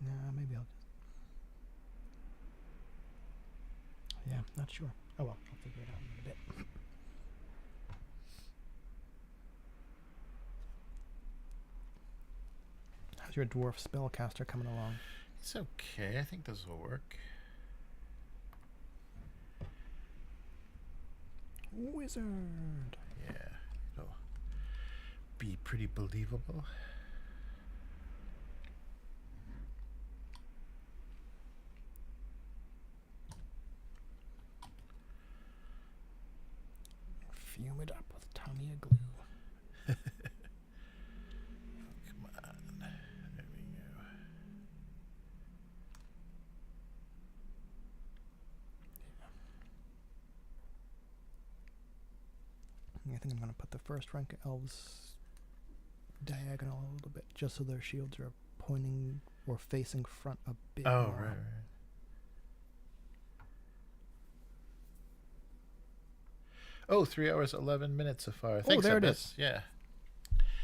Nah, maybe I'll just. not sure. Oh well, I'll figure it out in a bit. How's your dwarf spellcaster coming along? It's okay. I think this will work. Wizard. Yeah, it'll be pretty believable. Fume it up with Tamiya glue. Come on. There we go. I think I'm going to put the first rank elves diagonal a little bit, just so their shields are pointing or facing front a bit Oh, more. right. Oh, 3 hours, 11 minutes so far. Thanks, there it Abyss. is. Yeah.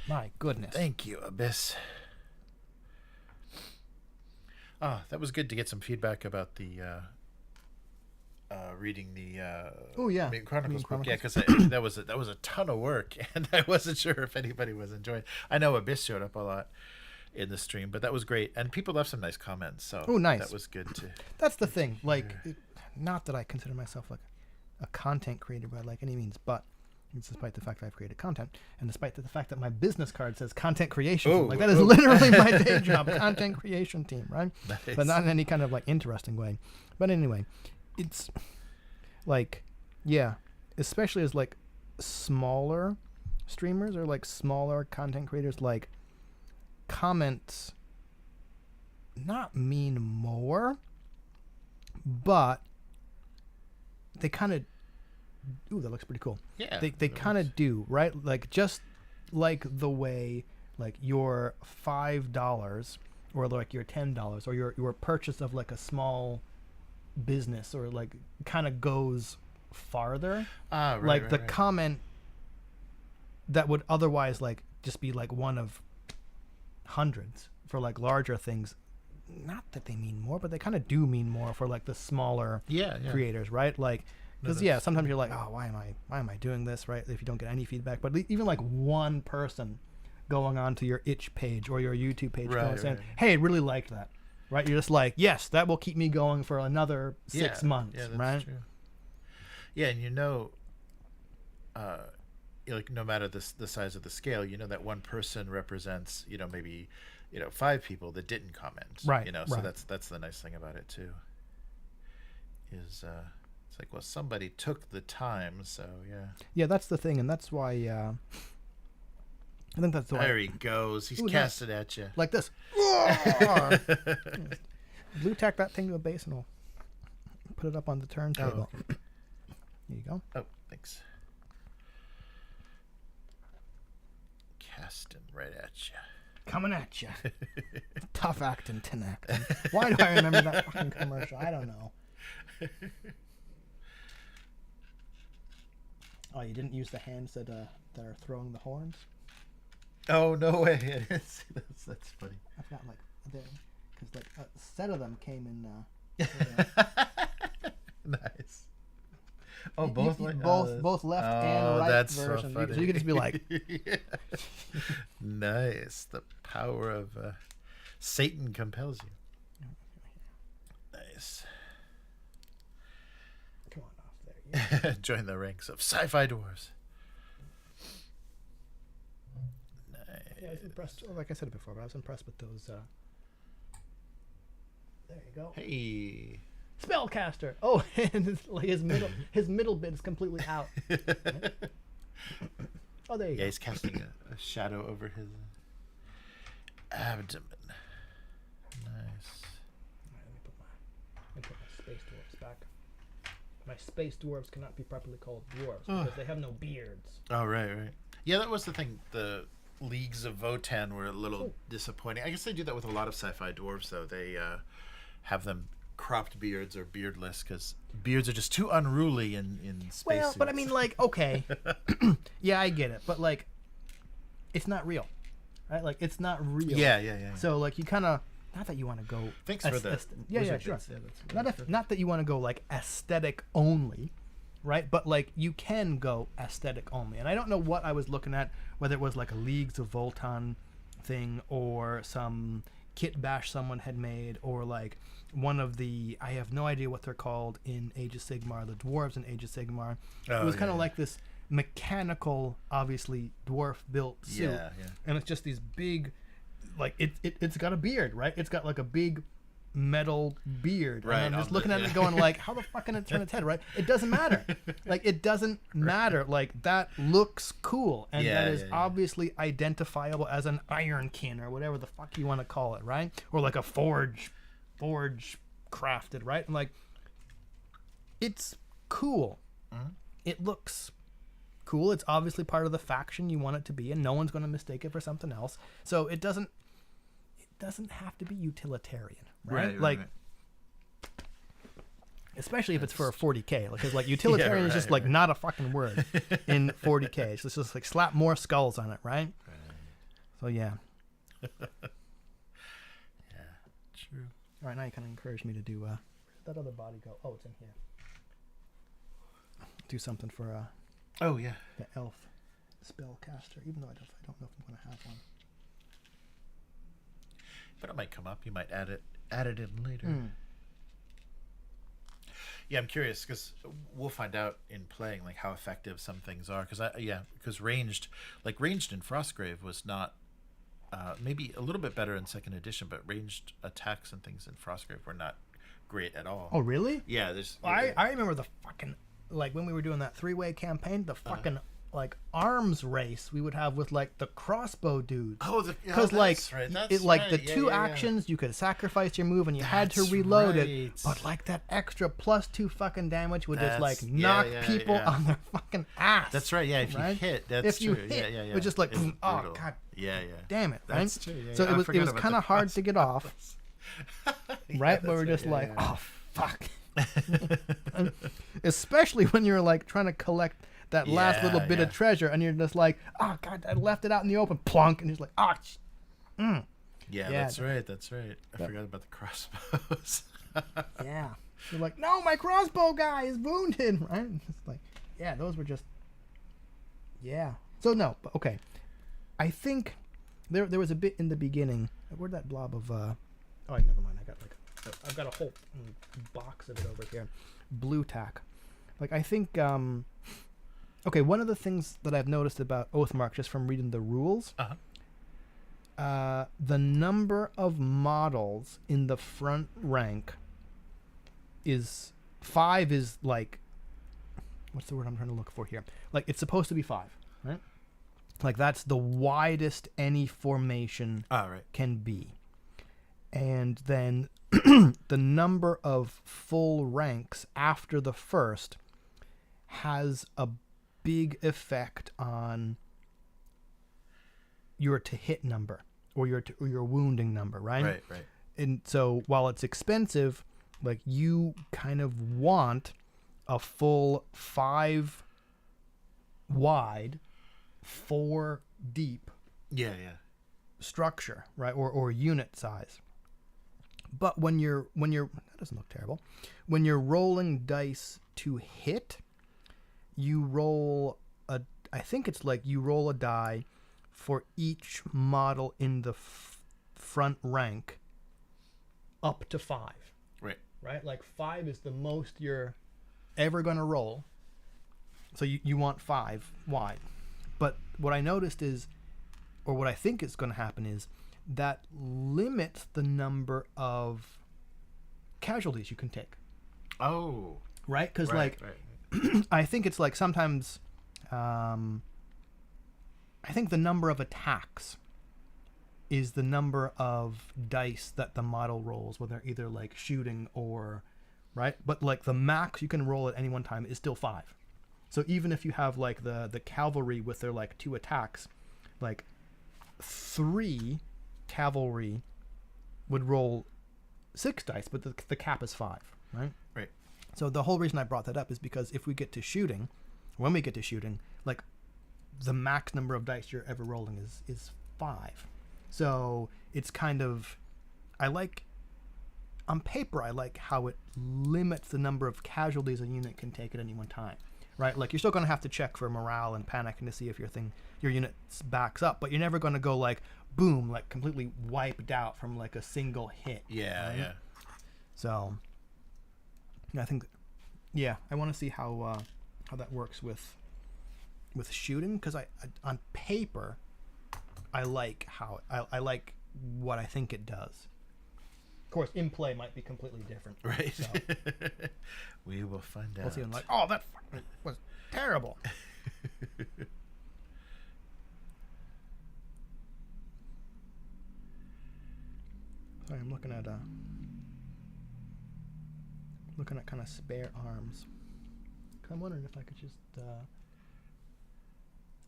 My goodness. Thank you, Abyss. Ah, that was good to get some feedback about the reading the Mutant Chronicles book. Yeah, because that was a ton of work, and I wasn't sure if anybody was enjoying. I know Abyss showed up a lot in the stream, but that was great, and people left some nice comments. So nice. That was good too. That's the thing. Like, not that I consider myself like a content creator by like any means, but despite the fact that I've created content, and despite the fact that my business card says content creation team, like that is literally my day job, content creation team, right? Nice. But not in any kind of like interesting way. But anyway, it's like, yeah, especially as like smaller streamers or like smaller content creators, like comments not mean more, but they kind of, ooh, that looks pretty cool. Yeah. They kind of do, right? Like, just like the way like your $5 or like your $10 or your purchase of like a small business or like kind of goes farther. Like the comment that would otherwise like just be like one of hundreds for like larger things, not that they mean more, but they kind of do mean more for like the smaller creators, right? Like, because sometimes you're like, oh, why am I doing this, right? If you don't get any feedback, but even like one person going on to your itch page or your YouTube page saying, hey, I really liked that, right? You're just like, yes, that will keep me going for another 6 months, that's right? True. Yeah, and like no matter the size of the scale, that one person represents, maybe 5 people that didn't comment, right? So that's the nice thing about it too. Is it's like, well, somebody took the time, so yeah, that's the thing, and that's why I think that's why there he goes. He's casted at you like this. Blue tack that thing to a base and we'll put it up on the turntable. There you go. Oh, thanks. Casting right at you. Coming at you. Tough acting, tin acting. Why do I remember that fucking commercial? I don't know. Oh, you didn't use the hands that are throwing the horns? Oh, no way. I didn't see those. That's funny. I've got like because like a set of them came in. Nice. Oh, both left and right that's version. So funny. So you could just be like, nice. The power of Satan compels you. Nice. Come on off there. Yeah. Join the ranks of sci-fi dwarves. Nice. Yeah, I was impressed. Like I said before, but I was impressed with those. There you go. Hey. Spellcaster. Oh, and his middle bit is completely out. Oh, there you go. Yeah, he's casting a shadow over his abdomen. Nice. All right, let me put my space dwarves back. My space dwarves cannot be properly called dwarves because they have no beards. Oh, right. Yeah, that was the thing. The Leagues of Votan were a little disappointing. I guess they do that with a lot of sci-fi dwarves, though. They have them cropped beards or beardless because beards are just too unruly in space. Well, but I mean, like, okay. Yeah, I get it. But, like, it's not real. Right? Like, it's not real. Yeah. So, like, you kind of... not that you want to go. Thanks for that. Yeah, Wizard sure. bits. Yeah, that's Not that you want to go like aesthetic only, right? But like you can go aesthetic only. And I don't know what I was looking at, whether it was like a Leagues of Voltan thing or some Kitbash someone had made, or like one of the, I have no idea what they're called in Age of Sigmar, the dwarves in Age of Sigmar. It was kind of like this mechanical, obviously dwarf built suit, and it's just these big, like it's got a beard, right? It's got like a big metal beard, right? And I'm just looking at it going like, how the fuck can it turn its head, right? It doesn't matter. Like it doesn't matter. Like that looks cool, and that is obviously identifiable as an ironkin or whatever the fuck you want to call it, right? Or like a forge crafted, right? And like it's cool. It looks cool. It's obviously part of the faction you want it to be, and no one's going to mistake it for something else. So it doesn't have to be utilitarian, right? Like especially if it's for a 40k, because like utilitarian is just like not a fucking word in 40k. It's just like slap more skulls on it, right? So yeah. True. All right, now you kind of encouraged me to do where'd that other body go? Oh, it's in here. Do something for oh yeah, the elf spellcaster, even though I don't know if I'm going to have one. But it might come up. You might add it in later. Yeah, I'm curious because we'll find out in playing like how effective some things are. Because ranged in Frostgrave was not maybe a little bit better in second edition, but ranged attacks and things in Frostgrave were not great at all. Oh really? Yeah, there's. I remember the fucking, like when we were doing that 3-way campaign, the fucking like arms race we would have with like the crossbow dudes. Oh, because the two actions you could sacrifice your move and you had to reload it, but like that extra +2 fucking damage would just like knock people on their fucking ass. That's right. Yeah, if you hit, that's true. It was just like oh god. Yeah. Damn it. Right. That's true. Yeah, so it was kind of hard to get off. Right, but we're just like oh fuck. Especially when you're like trying to collect that last little bit of treasure, and you're just like, oh god, I left it out in the open, plunk, and you're just like, that's right. I forgot about the crossbows. Yeah, you're like, no, my crossbow guy is wounded, right? It's like, yeah, those were just, So no, okay, I think there was a bit in the beginning. Where'd that blob of? Oh, never mind. I've got a whole box of it over here. Blue tack. Like I think. Okay, one of the things that I've noticed about Oathmark, just from reading the rules, the number of models in the front rank is 5 is like, what's the word I'm trying to look for here? Like, it's supposed to be 5, right? Like, that's the widest any formation can be. And then the number of full ranks after the first has a big effect on your to hit number or your wounding number, right? Right. And so while it's expensive, like you kind of want a full 5 wide, 4 deep structure, right? Or unit size. But when you're that doesn't look terrible. When you're rolling dice to hit, you roll I think it's like you roll a die for each model in the front rank up to 5. Right? Like 5 is the most you're ever going to roll. So you want 5 wide. But what I noticed is, or what I think is going to happen is, that limits the number of casualties you can take. Oh. Right? Because I think it's like sometimes I think the number of attacks is the number of dice that the model rolls when they're either like shooting or right, but like the max you can roll at any one time is still 5. So even if you have like the cavalry with their like 2 attacks, like 3 cavalry would roll 6 dice, but the cap is 5, right? Right. So the whole reason I brought that up is because if we get to shooting, when we get to shooting, like the max number of dice you're ever rolling is 5. So it's kind of on paper, I like how it limits the number of casualties a unit can take at any one time, right? Like, you're still going to have to check for morale and panicking to see if your unit backs up, but you're never going to go like, boom, like completely wiped out from like a single hit. Yeah, right? yeah. So, I think, I want to see how that works with shooting, because I on paper, I like how I like what I think it does. Of course, in play might be completely different. Right. So. We will find out. We'll see. Like, oh, that was terrible. Sorry, I'm looking at kind of spare arms. I'm wondering if I could just.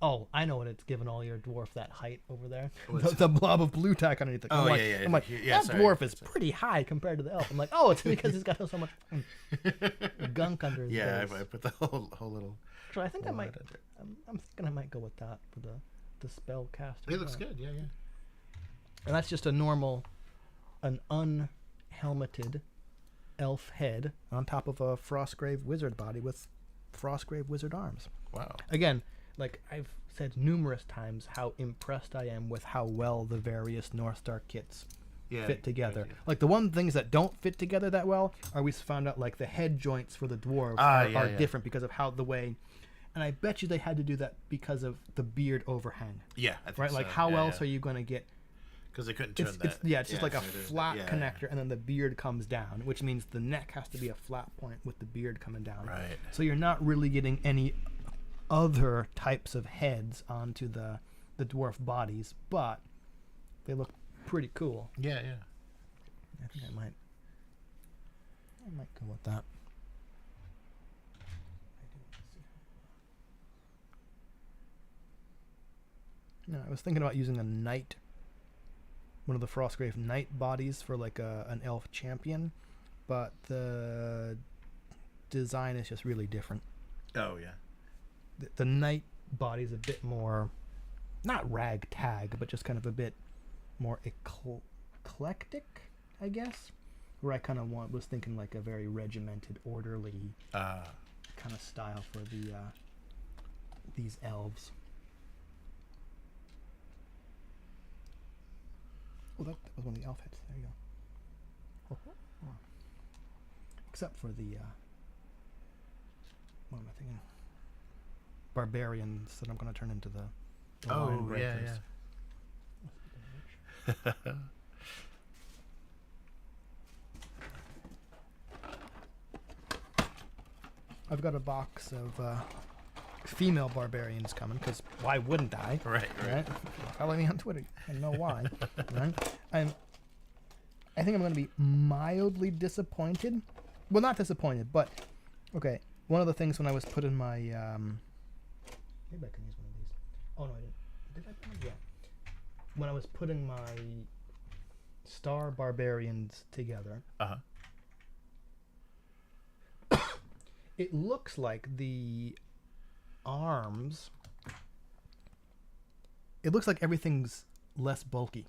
Oh, I know what it's given all your dwarf that height over there. The blob of blue tack underneath it. Oh, I'm like, yeah. I'm like, that dwarf is pretty high compared to the elf. I'm like, oh, it's because he's got so much gunk under his Yeah, base. I put the whole little. So I think I might. I'm thinking I might go with that for the spell caster. It looks good. Yeah. And that's just an unhelmeted elf head on top of a Frostgrave wizard body with Frostgrave wizard arms. Wow. Again, like I've said numerous times, how impressed I am with how well the various North Star kits fit together. Yeah. Like the one things that don't fit together that well are we found out like the head joints for the dwarves are different because of how the way. And I bet you they had to do that because of the beard overhang. Yeah, I think right? so. Like how else are you going to get? Because they couldn't turn It's just like a flat yeah. connector, and then the beard comes down, which means the neck has to be a flat point with the beard coming down. Right. So you're not really getting any other types of heads onto the dwarf bodies, but they look pretty cool. Yeah. I think I might go with that. No, I was thinking about using a knight, one of the Frostgrave knight bodies for like an elf champion, but the design is just really different. Oh yeah. The knight body is a bit more, not ragtag, but just kind of a bit more eclectic, I guess. Where I kind of was thinking like a very regimented, orderly kind of style for these elves. Oh, that was one of the elf heads. There you go. Oh. Except for the what am I thinking? Barbarians that I'm going to turn into the line breakers. Yeah. I've got a box of female barbarians coming, because why wouldn't I? Right. Follow me on Twitter. I know why. Right? I think I'm going to be mildly disappointed. Well, not disappointed, but okay. One of the things when I was putting my maybe I can use one of these. Oh no, I didn't. Did I put one? Yeah. When I was putting my star barbarians together, it looks like the arms. It looks like everything's less bulky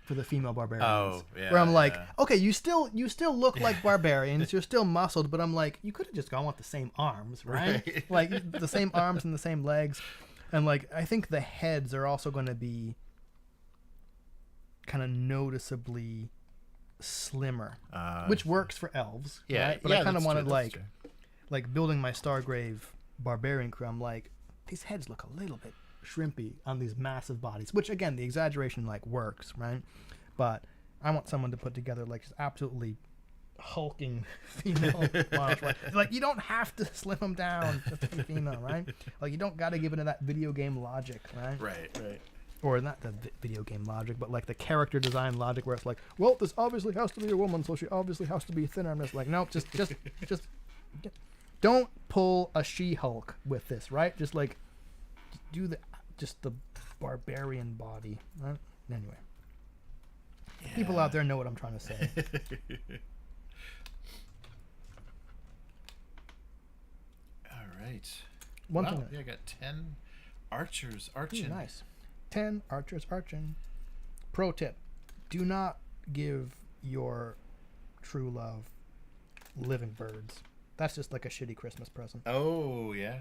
for the female barbarians. Oh, yeah. Where I'm like, okay, you still look like barbarians. You're still muscled, but I'm like, you could have just gone with the same arms, right? Like the same arms and the same legs, and like I think the heads are also going to be kind of noticeably slimmer, which works for elves. Yeah, right? But yeah, I kind of that's wanted true. like building my Stargrave barbarian crew. I'm like, these heads look a little bit shrimpy on these massive bodies, which again the exaggeration like works, right? But I want someone to put together like just absolutely hulking female models, right? Like you don't have to slim them down just to be female, right? Like you don't got to give into that video game logic, right? Right. Or not the video game logic, but like the character design logic where it's like, well, this obviously has to be a woman, so she obviously has to be thinner. I'm just like, nope, just don't pull a She-Hulk with this, right? Just like do the barbarian body, right? Anyway, people out there know what I'm trying to say. All right. One wow, thing. I got 10 archers arching. Nice. 10 archers arching. Pro tip: do not give your true love living birds. That's just like a shitty Christmas present. Oh, yeah.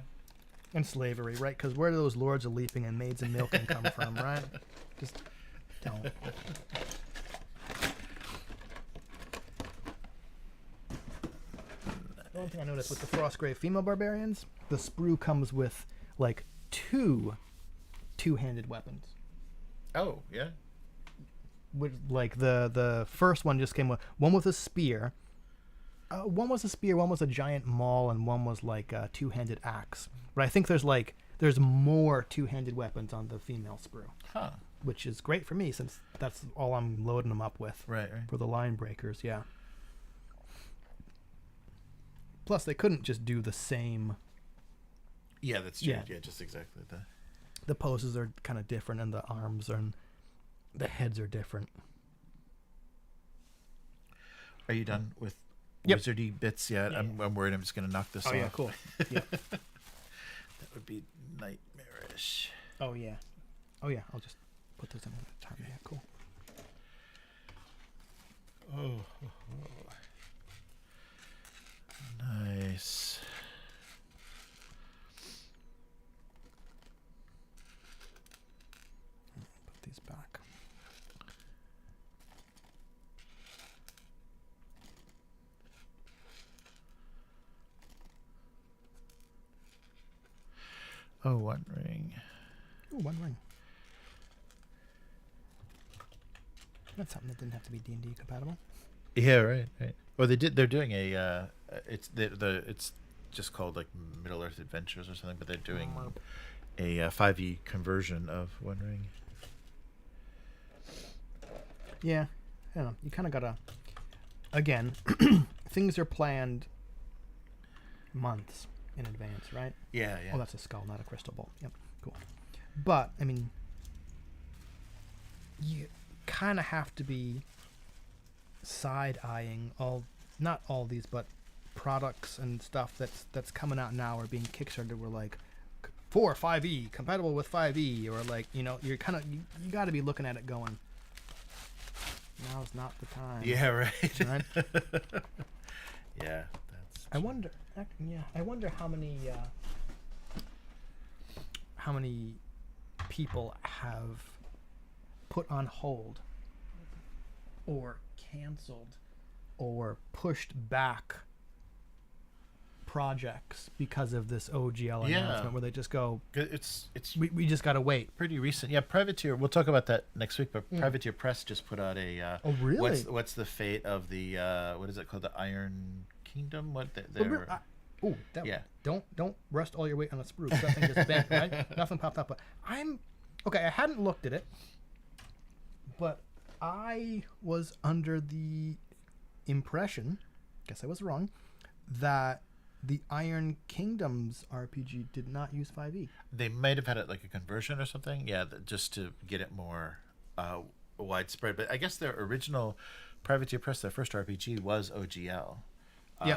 And slavery, right? Because where do those lords of leaping and maids of milking come from, right? Just don't. The only thing I noticed with the Frostgrave female barbarians, the sprue comes with like two-handed weapons. Oh, yeah. Which, like the first one just came with one with a spear. One was a spear, one was a giant maul, and one was like a two-handed axe. But I think there's more two-handed weapons on the female sprue. Huh. Which is great for me since that's all I'm loading them up with. Right. For the line breakers, yeah. Plus, they couldn't just do the same. Yeah, that's true. Yeah. Yeah, just exactly that. The poses are kind of different, and the arms and the heads are different. Are you done with Yep. wizardy bits yet? Yeah. I'm worried I'm just going to knock this off. Oh, yeah, cool. Yeah. That would be nightmarish. Oh, yeah. I'll just put those in at a time. Yeah, cool. Oh. Nice. Put these back. Oh, one ring. Ooh, one ring. That's something that didn't have to be D&D compatible. Yeah, right. Well, they're doing a. It's just called like Middle Earth Adventures or something, but they're doing a 5e conversion of One Ring. Yeah, I don't know. You kind of gotta. Again, things are planned months in advance, right? Yeah. Oh, that's a skull, not a crystal ball. Yep, cool. But I mean, you kind of have to be side-eyeing not all these, but products and stuff that's coming out now or being kickstarted. We're like 4 5e compatible with 5e, or like you're kind of you got to be looking at it going, now's not the time. Yeah, right. Right? Yeah, that's. I wonder how many people have put on hold or canceled or pushed back projects because of this OGL announcement, where they just go, It's we just gotta wait. pretty recent. Yeah, Privateer. We'll talk about that next week. But Privateer Press just put out a. Oh, really? What's the fate of the what is it called? The Iron Kingdom? What? Yeah. Don't rest all your weight on a sprue. That thing just bent, right? Nothing popped up. But okay. I hadn't looked at it, but I was under the impression, guess I was wrong, that the Iron Kingdoms RPG did not use 5e. They might have had it like a conversion or something. Yeah, just to get it more widespread. But I guess their original Privateer Press, their first RPG was OGL.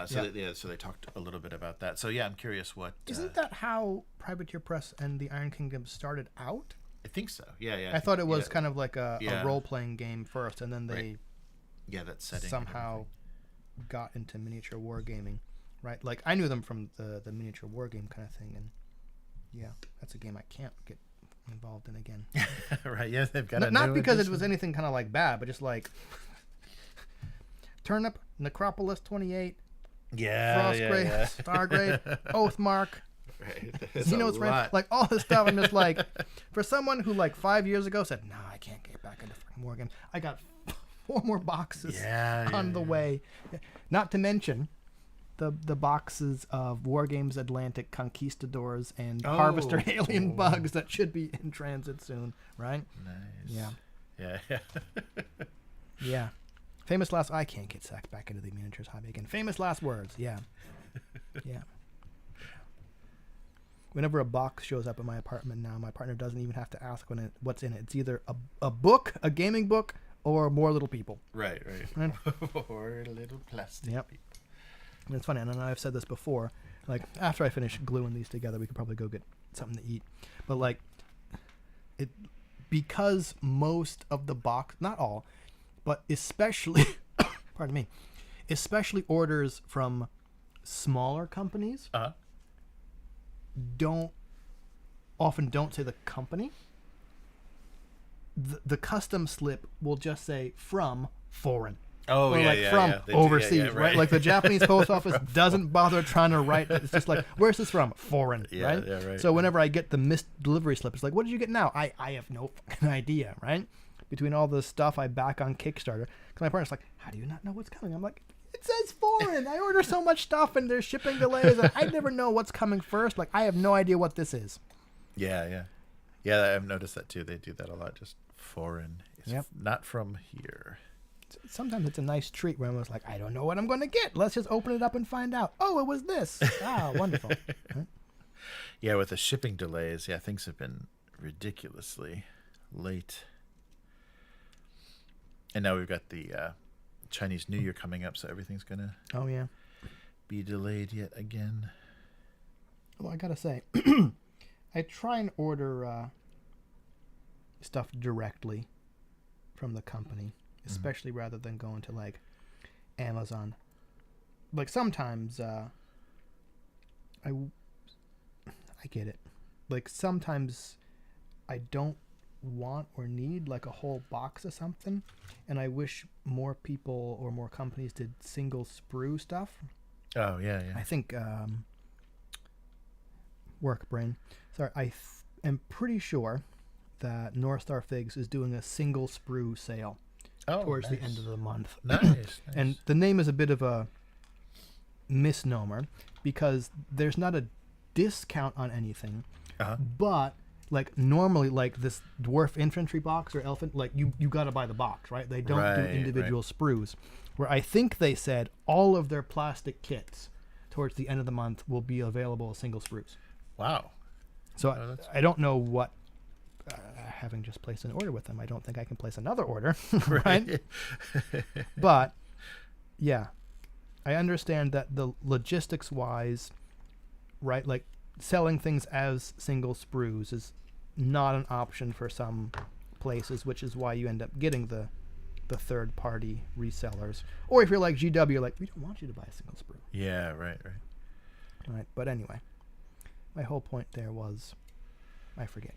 So they talked a little bit about that. So yeah, I'm curious what. Isn't that how Privateer Press and the Iron Kingdom started out? I think so. Yeah. I thought it was kind of like a role-playing game first, and then they that setting somehow got into miniature wargaming, right? Like I knew them from the miniature wargame kind of thing, and yeah, that's a game I can't get involved in again. Right? Yeah, they've got not because it was anything kind of like bad, but just like Turnip, Necropolis 28, Frostgrave, Stargrave, Oathmark. Right. Xenos Ranch, like all this stuff. I'm just like, for someone who like 5 years ago said, "No, I can't get back into freaking war games," I got 4 more boxes on the way. Not to mention the boxes of War Games Atlantic Conquistadors and Harvester Alien Bugs that should be in transit soon, right? Nice. Yeah. Yeah. Famous last. I can't get sacked back into the miniatures hobby again. Famous last words. Yeah. Whenever a box shows up in my apartment now, my partner doesn't even have to ask what's in it. It's either a book, a gaming book, or more little people. Right. Or little plastic people. And it's funny, and I know I've said this before. Like, after I finish gluing these together, we could probably go get something to eat. But, like, because most of the box, not all, but especially pardon me, especially orders from smaller companies, don't say the company. The custom slip will just say from foreign. Oh, or yeah, like yeah, from yeah. overseas, right. right? Like the Japanese post office doesn't bother trying to write. It's just like, where's this from? Foreign, right? Yeah, right. So whenever I get the missed delivery slip, it's like, what did you get now? I have no fucking idea, right? Between all the stuff I back on Kickstarter, because my partner's like, how do you not know what's coming? I'm like, it says foreign. I order so much stuff and there's shipping delays, and I never know what's coming first. Like, I have no idea what this is. Yeah. I've noticed that too. They do that a lot. Just foreign. It's not from here. Sometimes it's a nice treat where I'm just like, I don't know what I'm going to get. Let's just open it up and find out. Oh, it was this. Ah, wonderful. Right? Yeah, with the shipping delays, things have been ridiculously late. And now we've got the Chinese New Year coming up, so everything's going to be delayed yet again. Well, I got to say, I try and order stuff directly from the company, especially rather than going to like Amazon. Like sometimes I get it. Like sometimes I don't want or need like a whole box of something, and I wish more people or more companies did single sprue stuff. Oh yeah. I think work brain. Sorry, I am pretty sure that North Star Figs is doing a single sprue sale towards the end of the month. Nice. And the name is a bit of a misnomer because there's not a discount on anything, but like normally like this dwarf infantry box or elephant, like you got to buy the box, right? They don't do individual sprues. Where I think they said all of their plastic kits towards the end of the month will be available as single sprues. Wow. So I don't know what, having just placed an order with them, I don't think I can place another order, right? But yeah, I understand that the logistics wise, right, like selling things as single sprues is not an option for some places, which is why you end up getting the third party resellers. Or if you're like GW, you're like, we don't want you to buy a single sprue. Yeah, right. Right, but anyway, my whole point there was, I forget.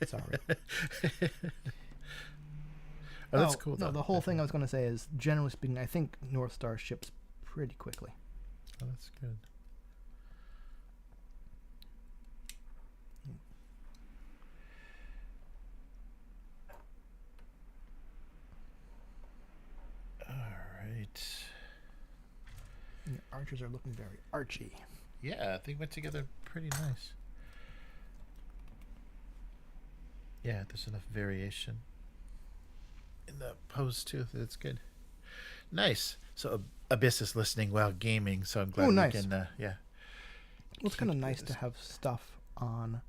Sorry. That's cool. No, the whole thing I was going to say is, generally speaking, I think North Star ships pretty quickly. Oh, that's good. All right. And the archers are looking very archy. Yeah, they went together pretty nice. Yeah, there's enough variation in the pose too. That's good. Nice. So Abyss is listening while gaming, so I'm glad we can. Well, it's kind of nice to have stuff on.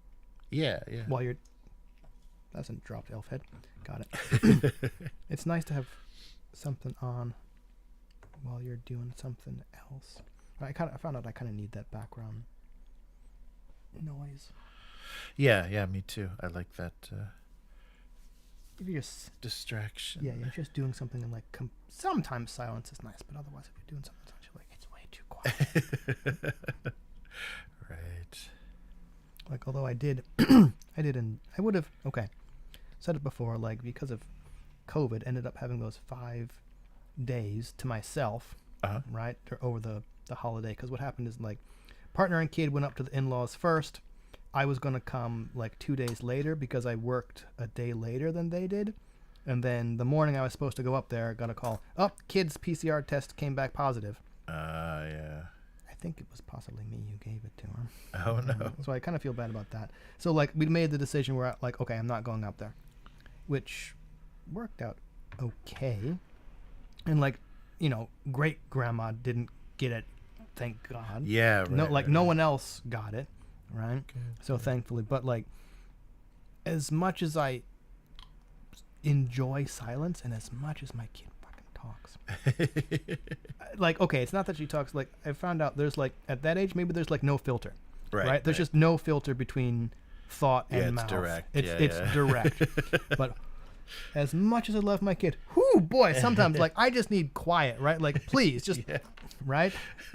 Yeah. While you're. That's a dropped elf head. Got it. It's nice to have something on while you're doing something else. I found out I kind of need that background noise. Yeah, me too. I like that If you're just distraction. Yeah, you're just doing something and like sometimes silence is nice, but otherwise, if you're doing something, you're like, it's way too quiet. Right. Like, although I would have said it before. Like, because of COVID, ended up having those 5 days to myself, right, over the holiday. Because what happened is, like, partner and kid went up to the in-laws first. I was going to come like 2 days later because I worked a day later than they did. And then the morning I was supposed to go up there, got a call. Oh, kid's PCR test came back positive. Yeah. I think it was possibly me who gave it to him. Oh, no. So I kind of feel bad about that. So, like, we made the decision where, like, okay, I'm not going up there. Which worked out okay. And, like, you know, great-grandma didn't get it, thank God. Yeah, right. No one else got it. Right? Okay. So thankfully, but like, as much as I enjoy silence and as much as my kid fucking talks, like, okay, it's not that she talks, like, I found out there's like, at that age, maybe there's like no filter, right? There's just no filter between thought and mouth. Direct. It's direct. But As much as I love my kid, whoo boy, sometimes like I just need quiet, right? Like please, just right.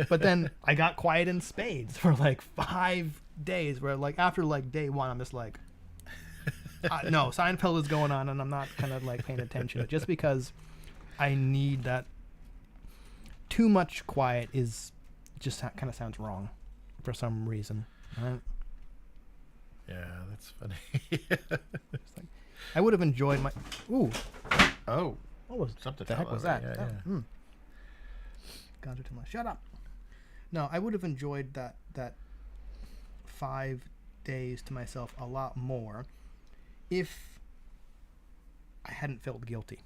But then I got quiet in spades for like 5 days, where like after like day one, I'm just like, no, Seinfeld is going on, and I'm not kind of like paying attention, just because I need that. Too much quiet is just kind of sounds wrong for some reason, right? Yeah, that's funny. I would have enjoyed my. Ooh, Oh, what was something? the heck fell was over. that? Yeah, Oh, yeah. Gone too much. Shut up. No, I would have enjoyed that 5 days to myself a lot more if I hadn't felt guilty,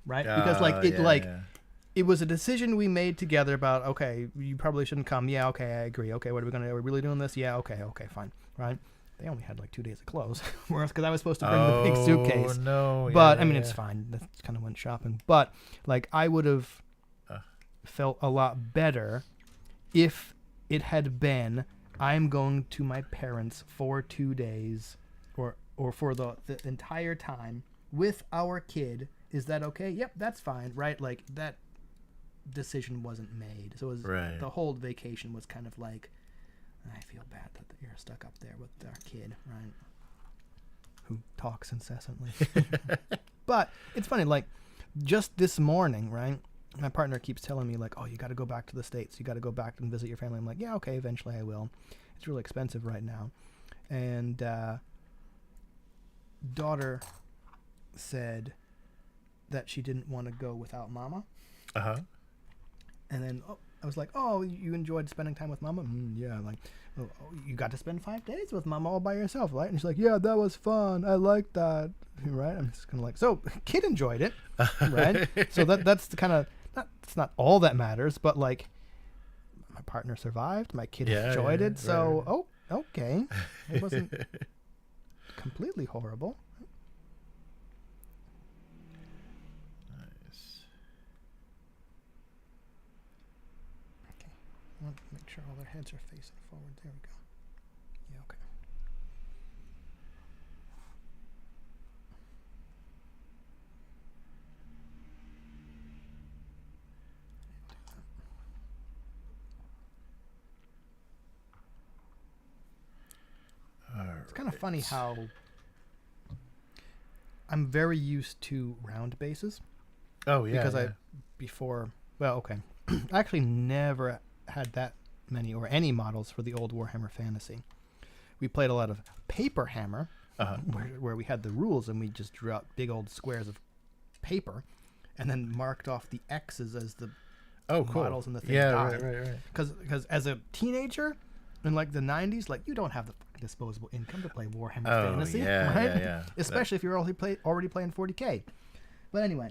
right? Because like it was a decision we made together about, okay, you probably shouldn't come. Yeah, okay, I agree. Okay, what are we gonna do? Are we really doing this? Yeah, okay, fine, right? They only had like 2 days of clothes, whereas because I was supposed to bring the big suitcase. Oh no! But I mean, it's fine. That's kind of went shopping. But like, I would have felt a lot better if it had been, I'm going to my parents for 2 days, or for the entire time with our kid. Is that okay? Yep, that's fine, right? Like that decision wasn't made, so it was the whole vacation was kind of like, I feel bad that you're stuck up there with our kid, right? Who talks incessantly. But it's funny, like just this morning, right? My partner keeps telling me like, oh, you got to go back to the States. You got to go back and visit your family. I'm like, yeah, okay, eventually I will. It's really expensive right now. And daughter said that she didn't want to go without mama. Uh-huh. And then I was like, oh, you enjoyed spending time with mama? Yeah, like, oh, you got to spend 5 days with mama all by yourself, right? And she's like, yeah, that was fun. I like that, right? I'm just kind of like, so kid enjoyed it, right? So that's the kind of, it's not all that matters, but like my partner survived, my kid enjoyed it. So, okay. It wasn't completely horrible. I want to make sure all their heads are facing forward. There we go. Yeah, okay. It's kind of funny how I'm very used to round bases. Oh, yeah. Because I actually never had that many or any models for the old Warhammer Fantasy. We played a lot of Paper Hammer, where we had the rules and we just drew out big old squares of paper and then marked off the X's as the models and the things died. Right. Because as a teenager in like the 90s, like you don't have the fucking disposable income to play Warhammer Fantasy, right? Yeah. Especially if you're already playing 40K. But anyway,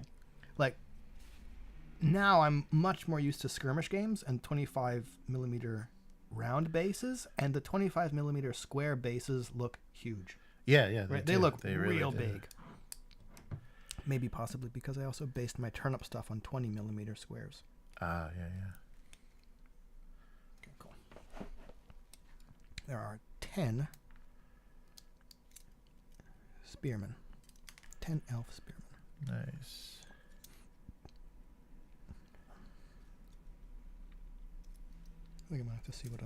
like now I'm much more used to skirmish games and 25mm round bases, and the 25mm square bases look huge. Yeah. Right? They look real big. Maybe possibly because I also based my turnip stuff on 20mm squares. Yeah. Okay, cool. There are 10 spearmen. 10 elf spearmen. Nice. I think I'm going to have to see what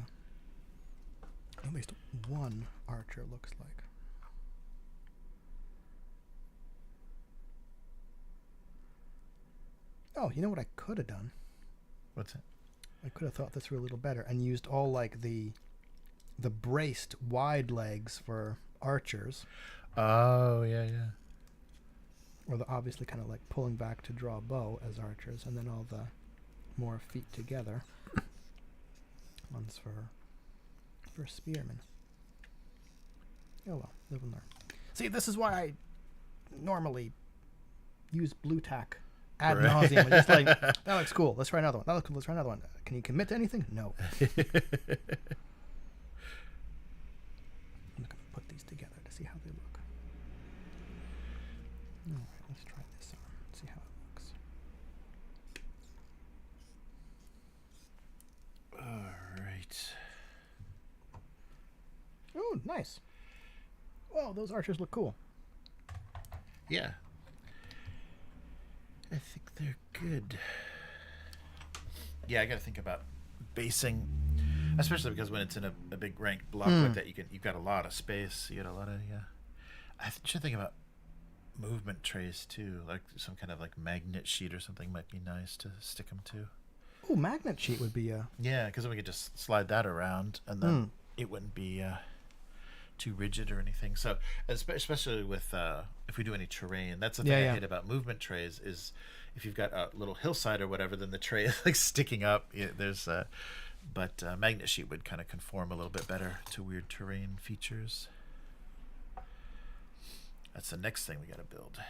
at least one archer looks like. Oh, you know what I could have done? What's it? I could have thought this through a little better and used all like the braced wide legs for archers. Oh, yeah. Or the obviously kind of like pulling back to draw a bow as archers, and then all the more feet together. One's for spearmen. Oh well, live and learn. See, this is why I normally use blue tack ad nauseum. It's like, that looks cool. Let's try another one. That looks cool. Let's try another one. Can you commit to anything? No. I'm going to put these together to see how they look. All right, let's try this on. See how it looks. All right. Oh, nice. Well, those archers look cool. Yeah. I think they're good. Yeah, I got to think about basing, especially because when it's in a big ranked block like that, you've got a lot of space. You got a lot of I should think about movement trays too, like some kind of like magnet sheet or something might be nice to stick them to. Oh, magnet sheet would be Yeah, because then we could just slide that around, and then it wouldn't be too rigid or anything. So, especially with if we do any terrain, that's the thing I hate about movement trays is if you've got a little hillside or whatever, then the tray is like sticking up. There's but magnet sheet would kind of conform a little bit better to weird terrain features. That's the next thing we got to build.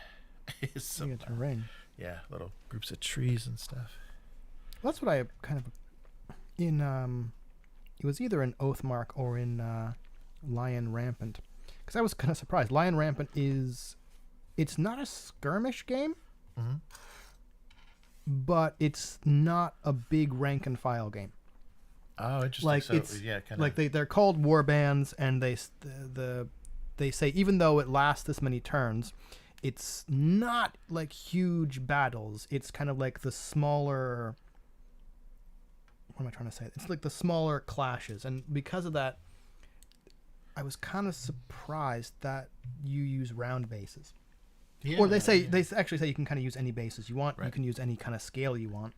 Is some terrain. Yeah, little groups of trees and stuff. Well, that's what I kind of in it was either in Oathmark or in Lion Rampant, because I was kind of surprised. Lion Rampant it's not a skirmish game, but it's not a big rank and file game. Oh, interesting. Like so, it's kind of like they're called war bands, and they say even though it lasts this many turns, it's not like huge battles. It's kind of like the smaller. What am I trying to say? It's like the smaller clashes, and because of that, I was kind of surprised that you use round bases. Yeah, or they actually say you can kind of use any bases you want. Right. You can use any kind of scale you want,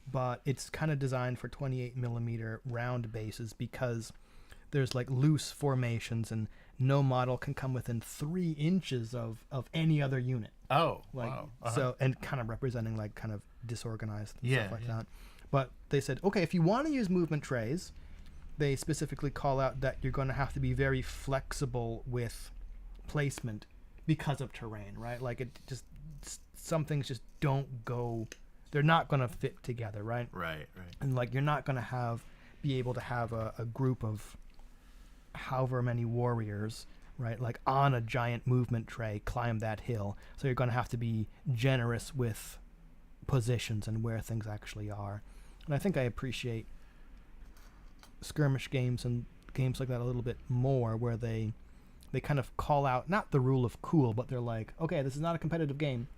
but it's kind of designed for 28 millimeter round bases because there's like loose formations and no model can come within 3 inches of any other unit. Oh, like, wow. So, and kind of representing like kind of disorganized stuff like that. But they said, okay, if you want to use movement trays, they specifically call out that you're going to have to be very flexible with placement because of terrain, right? Like it just, some things just don't go, they're not going to fit together, right? Right. And like you're not going to be able to have a group of however many warriors, right? Like on a giant movement tray, climb that hill. So you're going to have to be generous with positions and where things actually are. And I think I appreciate skirmish games and games like that a little bit more, where they kind of call out not the rule of cool, but they're like, okay, this is not a competitive game.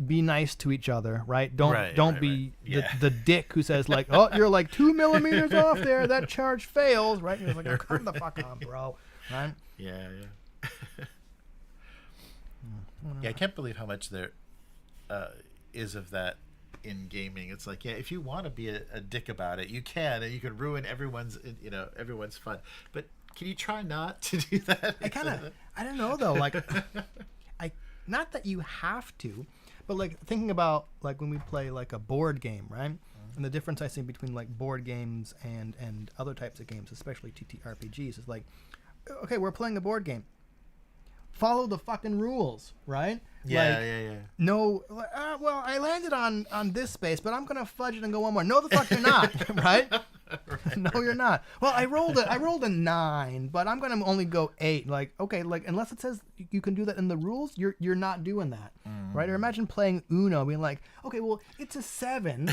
Be nice to each other, right? Don't be the dick who says like, oh, you're like 2 millimeters off there. That charge fails, right? And you're like, oh, come the fuck on, bro, right? Yeah. Yeah, I can't believe how much there is of that in gaming. It's like, if you want to be a dick about it, you can, and you can ruin everyone's fun. But can you try not to do that? I don't know though. Like, not that you have to, but like thinking about like when we play like a board game, right? And the difference I see between like board games and other types of games, especially TTRPGs, is like, okay, we're playing a board game. Follow the fucking rules, right? Yeah. No, well, I landed on this space, but I'm gonna fudge it and go one more. No, the fuck you're not, right? No, you're not. Well, I rolled a 9, but I'm gonna only go 8. Like, okay, like unless it says you can do that in the rules, you're not doing that, right? Or imagine playing Uno, being like, okay, well, it's a 7,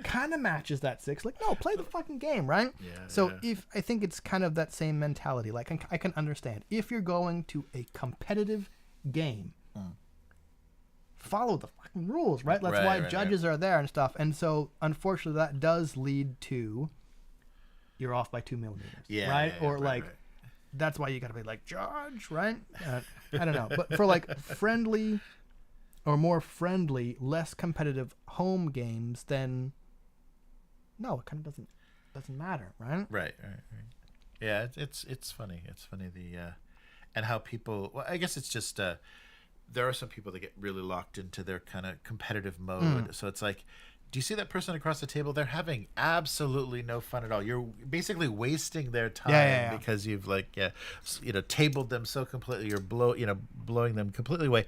kind of matches that 6. Like, no, play the fucking game, right? If I think it's kind of that same mentality. Like, I can understand if you're going to a competitive game. Follow the fucking rules, right? That's why judges are there and stuff. And so, unfortunately, that does lead to you're off by 2 millimeters, right? Or that's why you got to be like, judge, right? I don't know. But for like friendly or more friendly, less competitive home games, then no, it kind of doesn't matter, right? Right. Yeah, it's funny. It's funny and how people. Well, I guess it's just. There are some people that get really locked into their kind of competitive mode. So it's like, do you see that person across the table? They're having absolutely no fun at all. You're basically wasting their time because you've tabled them so completely. You're blowing them completely away.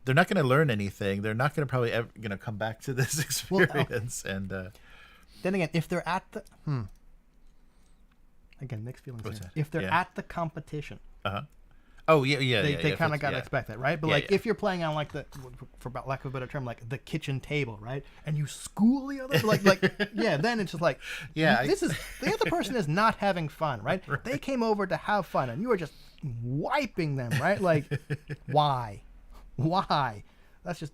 They're not going to learn anything. They're not going to probably ever come back to this experience. Well, and then again, if they're at the again, mixed feelings here. If they're at the competition. Oh yeah. They kind of gotta expect that, right? But if you're playing on like for lack of a better term, like the kitchen table, right? And you school the other, then it's just like, the other person is not having fun, right? They came over to have fun, and you are just wiping them, right? Like, why? That's just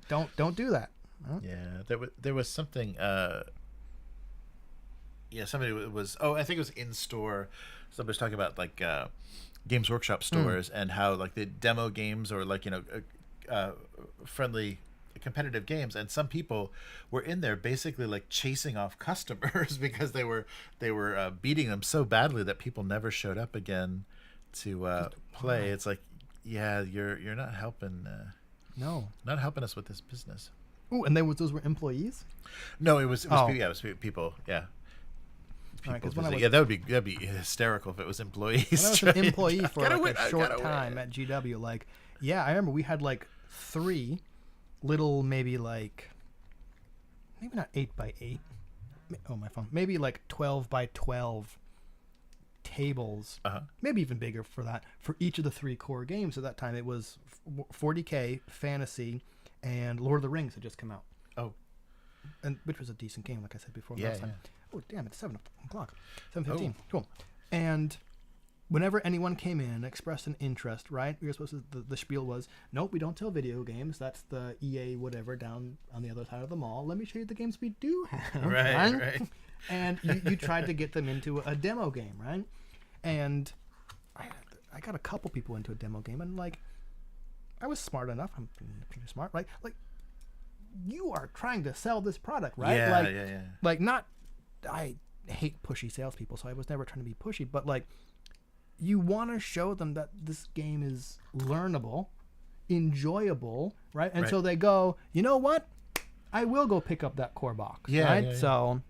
Don't do that. Huh? Yeah, there was something. Somebody was. Oh, I think it was in store. Somebody was talking about like Games Workshop stores and how like the demo games or like friendly competitive games, and some people were in there basically like chasing off customers because they were beating them so badly that people never showed up again to play. It's like, yeah, you're not helping. No, not helping us with this business. Oh, and those were employees? No, it was people. Yeah. Right, that'd be hysterical if it was employees. When I was an employee for a short time at GW, like, yeah, I remember we had like 3 little, maybe not 8x8. Oh, my phone. Maybe like 12x12 tables. Maybe even bigger for that. For each of the 3 core games at that time, it was 40K, Fantasy, and Lord of the Rings had just come out. Oh, and which was a decent game, like I said before last time. Oh, damn, it's 7 o'clock. 7:15. Oh. Cool. And whenever anyone came in and expressed an interest, right, we were supposed to, the spiel was, nope, we don't sell video games. That's the EA whatever down on the other side of the mall. Let me show you the games we do have. Right. And you tried to get them into a demo game, right? And I got a couple people into a demo game, and like, I was smart enough. I'm pretty smart, right? Like, you are trying to sell this product, right? Yeah. Like, not, I hate pushy salespeople, so I was never trying to be pushy, but like, you want to show them that this game is learnable, enjoyable, right? And so they go, you know what? I will go pick up that core box, right? Yeah. So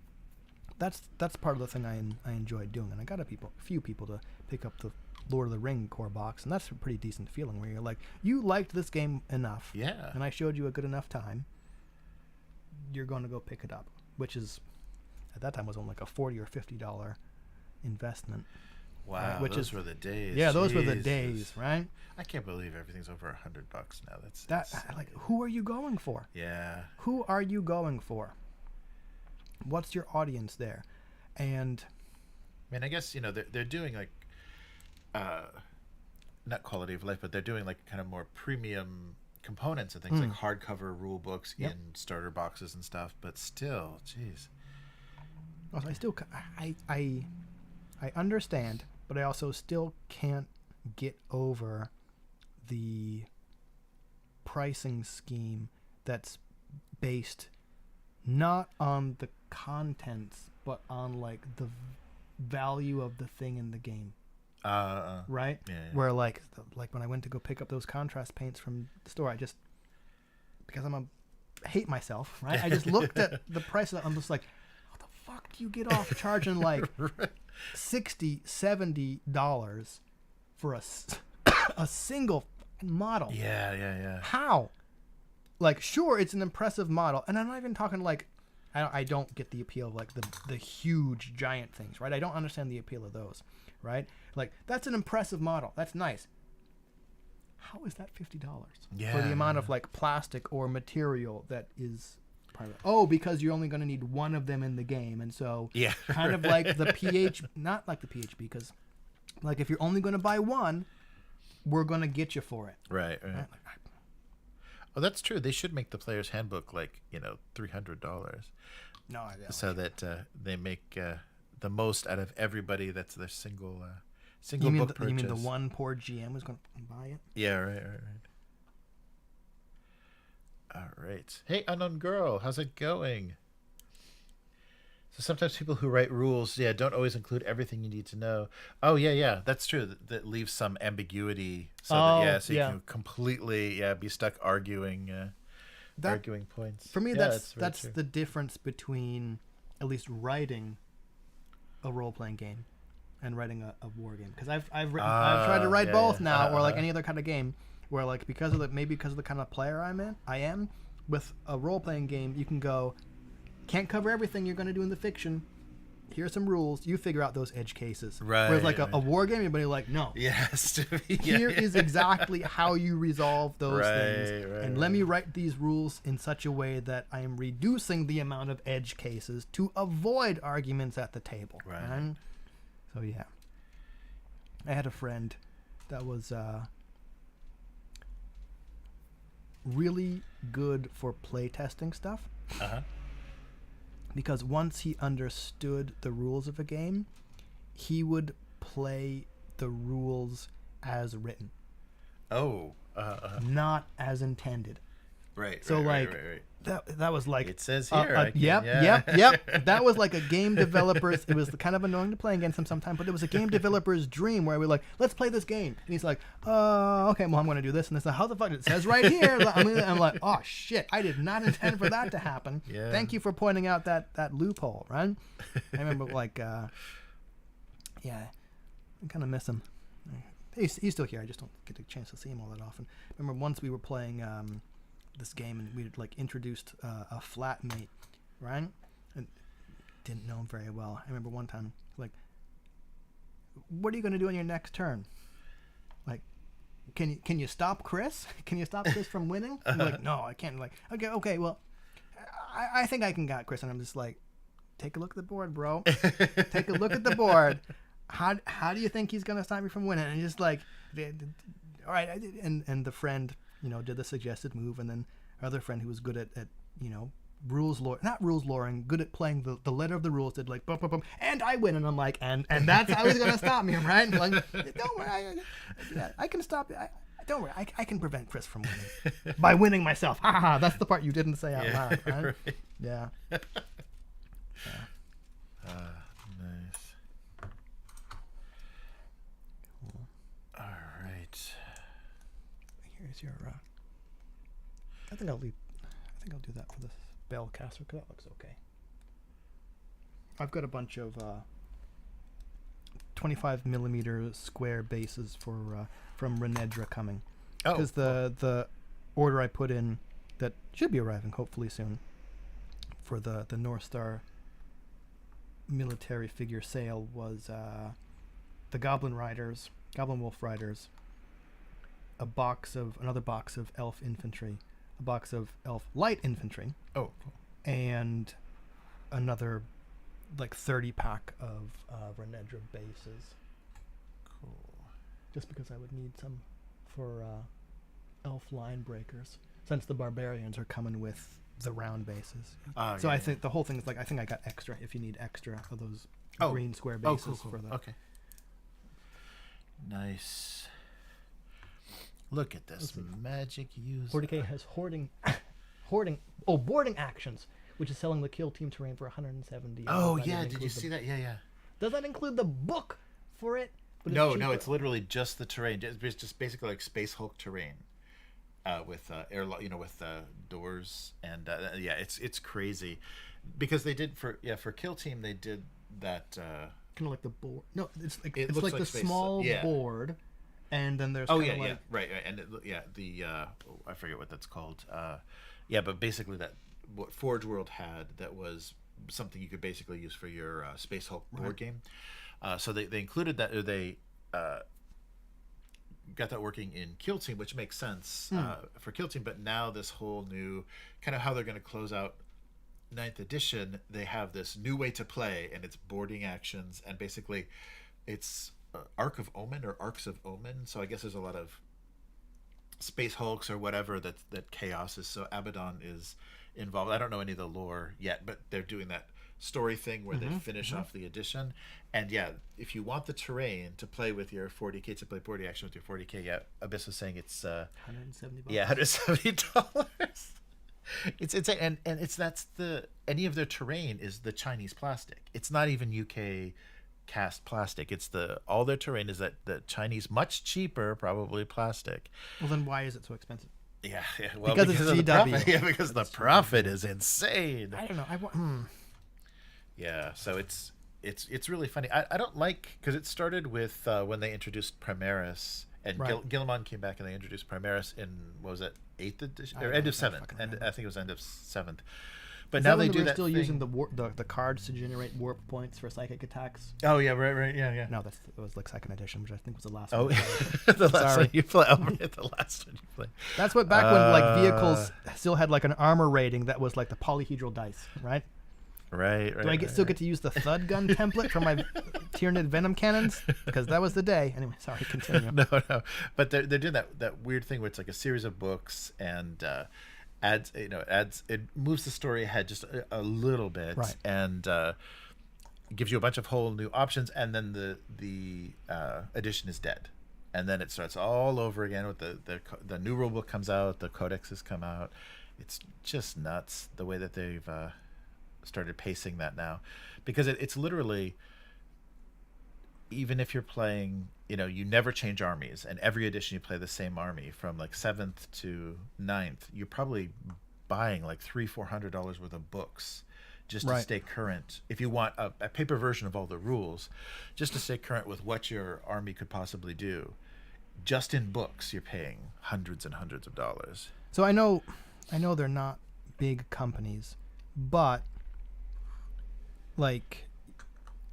that's part of the thing I enjoyed doing, and I got a few people to pick up the Lord of the Ring core box, and that's a pretty decent feeling where you're like, you liked this game enough, and I showed you a good enough time, you're going to go pick it up, which is, at that time, was only like a $40 or $50 investment. Wow, right? Those were the days. Yeah, those were the days, right? I can't believe everything's over $100 now. That's like, who are you going for? Yeah. Who are you going for? What's your audience there? And I mean, I guess, they're doing like not quality of life, but they're doing like kind of more premium components and things like hardcover rule books in starter boxes and stuff, but still, jeez. Also, I understand, but I also still can't get over the pricing scheme that's based not on the contents, but on like the value of the thing in the game. Right? Yeah. Where like when I went to go pick up those contrast paints from the store, because hate myself, right? I just looked at the price of it, I'm just like, how the fuck do you get off charging like $60, $70 for a single model? Yeah. How? Like, sure, it's an impressive model, and I'm not even talking like, I don't get the appeal of like the huge giant things, right? I don't understand the appeal of those, right? Like, that's an impressive model. That's nice. How is that $50 for the amount of like plastic or material that is part of it? Oh, because you're only going to need one of them in the game, and so kind of like the not like the PHB, because like if you're only going to buy one, we're going to get you for it. Right. Oh, that's true. They should make the player's handbook like $300. No, I don't. So that they make the most out of everybody. That's their single book purchase. You mean the one poor GM was going to buy it? Yeah, right. All right. Hey, Unknown Girl, how's it going? So sometimes people who write rules, don't always include everything you need to know. Oh, yeah, that's true. That leaves some ambiguity, so you can completely be stuck arguing points. For me, that's the difference between at least writing a role-playing game and writing a war game, because I've tried to write both now, or like any other kind of game, where like because of the kind of player I am with a role-playing game, you can go, can't cover everything you're going to do in the fiction. Here's some rules. You figure out those edge cases. Right. Whereas like a war game, everybody like, no. Yes. Here is exactly how you resolve those things. And let me write these rules in such a way that I am reducing the amount of edge cases to avoid arguments at the table. Right. So yeah. I had a friend that was really good for playtesting stuff. Uh-huh. Because once he understood the rules of a game, he would play the rules as written, Oh. not as intended. Right. So right, like right. that was like It says here. I can- yep, yeah. yep. That was like a game developer's. It was kind of annoying to play against him sometimes, but it was a game developer's dream where we're like, let's play this game, and he's like, okay, well I'm going to do this, and it's like, how the fuck? It says right here. I'm like, oh shit, I did not intend for that to happen. Yeah. Thank you for pointing out that loophole, right? I remember like, yeah, I kind of miss him. He's still here. I just don't get a chance to see him all that often. Remember once we were playing this game and we had like introduced a flatmate, right? And didn't know him very well. I remember one time like, what are you going to do on your next turn? Like, can you stop Chris? Can you stop Chris from winning? I'm like, no, I can't. Like, okay, well, I think I can got Chris, and I'm just like, take a look at the board, bro. Take a look at the board. How do you think he's gonna stop me from winning? And just like, all right, I did. And the friend, did the suggested move, and then our other friend who was good at not rules loring, good at playing the letter of the rules, did like bum, bum, bum, and I win, and I'm like, and that's how he's gonna stop me, right? Like, don't worry, I can stop it. Don't worry, I can prevent Chris from winning by winning myself. Ha ha ha! That's the part you didn't say out loud, right? Right. Yeah. Nice. Cool. All right. Here's your. I think I'll do that for this Bellcaster because that looks okay. I've got a bunch of 25 millimeter square bases from Renedra coming. Oh, because the order I put in that should be arriving hopefully soon for the North Star military figure sale was the Goblin Wolf Riders, another box of Elf Infantry, a box of Elf Light Infantry, Oh, cool. and another like 30 pack of Renedra bases. Cool. Just because I would need some for Elf Line Breakers, since the Barbarians are coming with the round bases. So I think the whole thing is like, I think I got extra if you need extra of those green square bases cool. for the. Okay. Nice. Look at this magic use. 40k has boarding actions, which is selling the kill team terrain for 170. Oh yeah, did you see that? Yeah. Does that include the book for it? But No, it's literally just the terrain. It's just basically like Space Hulk terrain, with with doors and it's crazy, because they did for Kill Team they did that. Kind of like the board. No, it's like It it's looks like like the Space small yeah. board, and then there's Oh kinda yeah, like, right, and the I forget what that's called. But basically that what Forge World had, that was something you could basically use for your Space Hulk board game. So they included that, or they got that working in Kill Team, which makes sense for Kill Team. But now this whole new kind of how they're going to close out 9th edition, they have this new way to play, and it's boarding actions, and basically it's Arc of Omen or Arcs of Omen. So I guess there's a lot of Space Hulks or whatever that Chaos is. So Abaddon is involved. I don't know any of the lore yet, but they're doing that story thing where they finish off the edition. And yeah, if you want the terrain to play with your 40k, to play boarding action with your 40k, Abyss was saying it's $170. Yeah, $170. It's insane, and that's any of their terrain is the Chinese plastic. It's not even UK cast plastic. It's all their terrain is that the Chinese, much cheaper probably plastic. Well, then why is it so expensive? Yeah. Well, because it's of the CW. profit. Yeah, because the profit is insane. I don't know. Yeah, so it's really funny. I don't like, because it started with when they introduced Primaris, and Guilliman came back and they introduced Primaris in, what was it, 8th edition or end of 7th, and I think it was end of 7th. But now they do that. Still using the cards to generate warp points for psychic attacks. Oh yeah, right, yeah. No, that was like 2nd edition, which I think was the last. Oh, one. the last one you play. Oh, the last one you play. That's what back when like vehicles still had like an armor rating that was like the polyhedral dice, right? Right. Do I still get to use the Thud gun template for my Tyranid Venom cannons? Because that was the day. Anyway, sorry, continue. No. But they're doing that weird thing where it's like a series of books and adds it moves the story ahead just a little bit, right. And gives you a bunch of whole new options, and then the edition is dead, and then it starts all over again with the new rule book comes out, the codexes come out. It's just nuts the way that they've started pacing that now, because it's literally, even if you're playing, you never change armies, and every edition you play the same army from like 7th to 9th, you're probably buying like $300-400 worth of books just to stay current. If you want a paper version of all the rules, just to stay current with what your army could possibly do, just in books, you're paying hundreds and hundreds of dollars. So I know they're not big companies, but like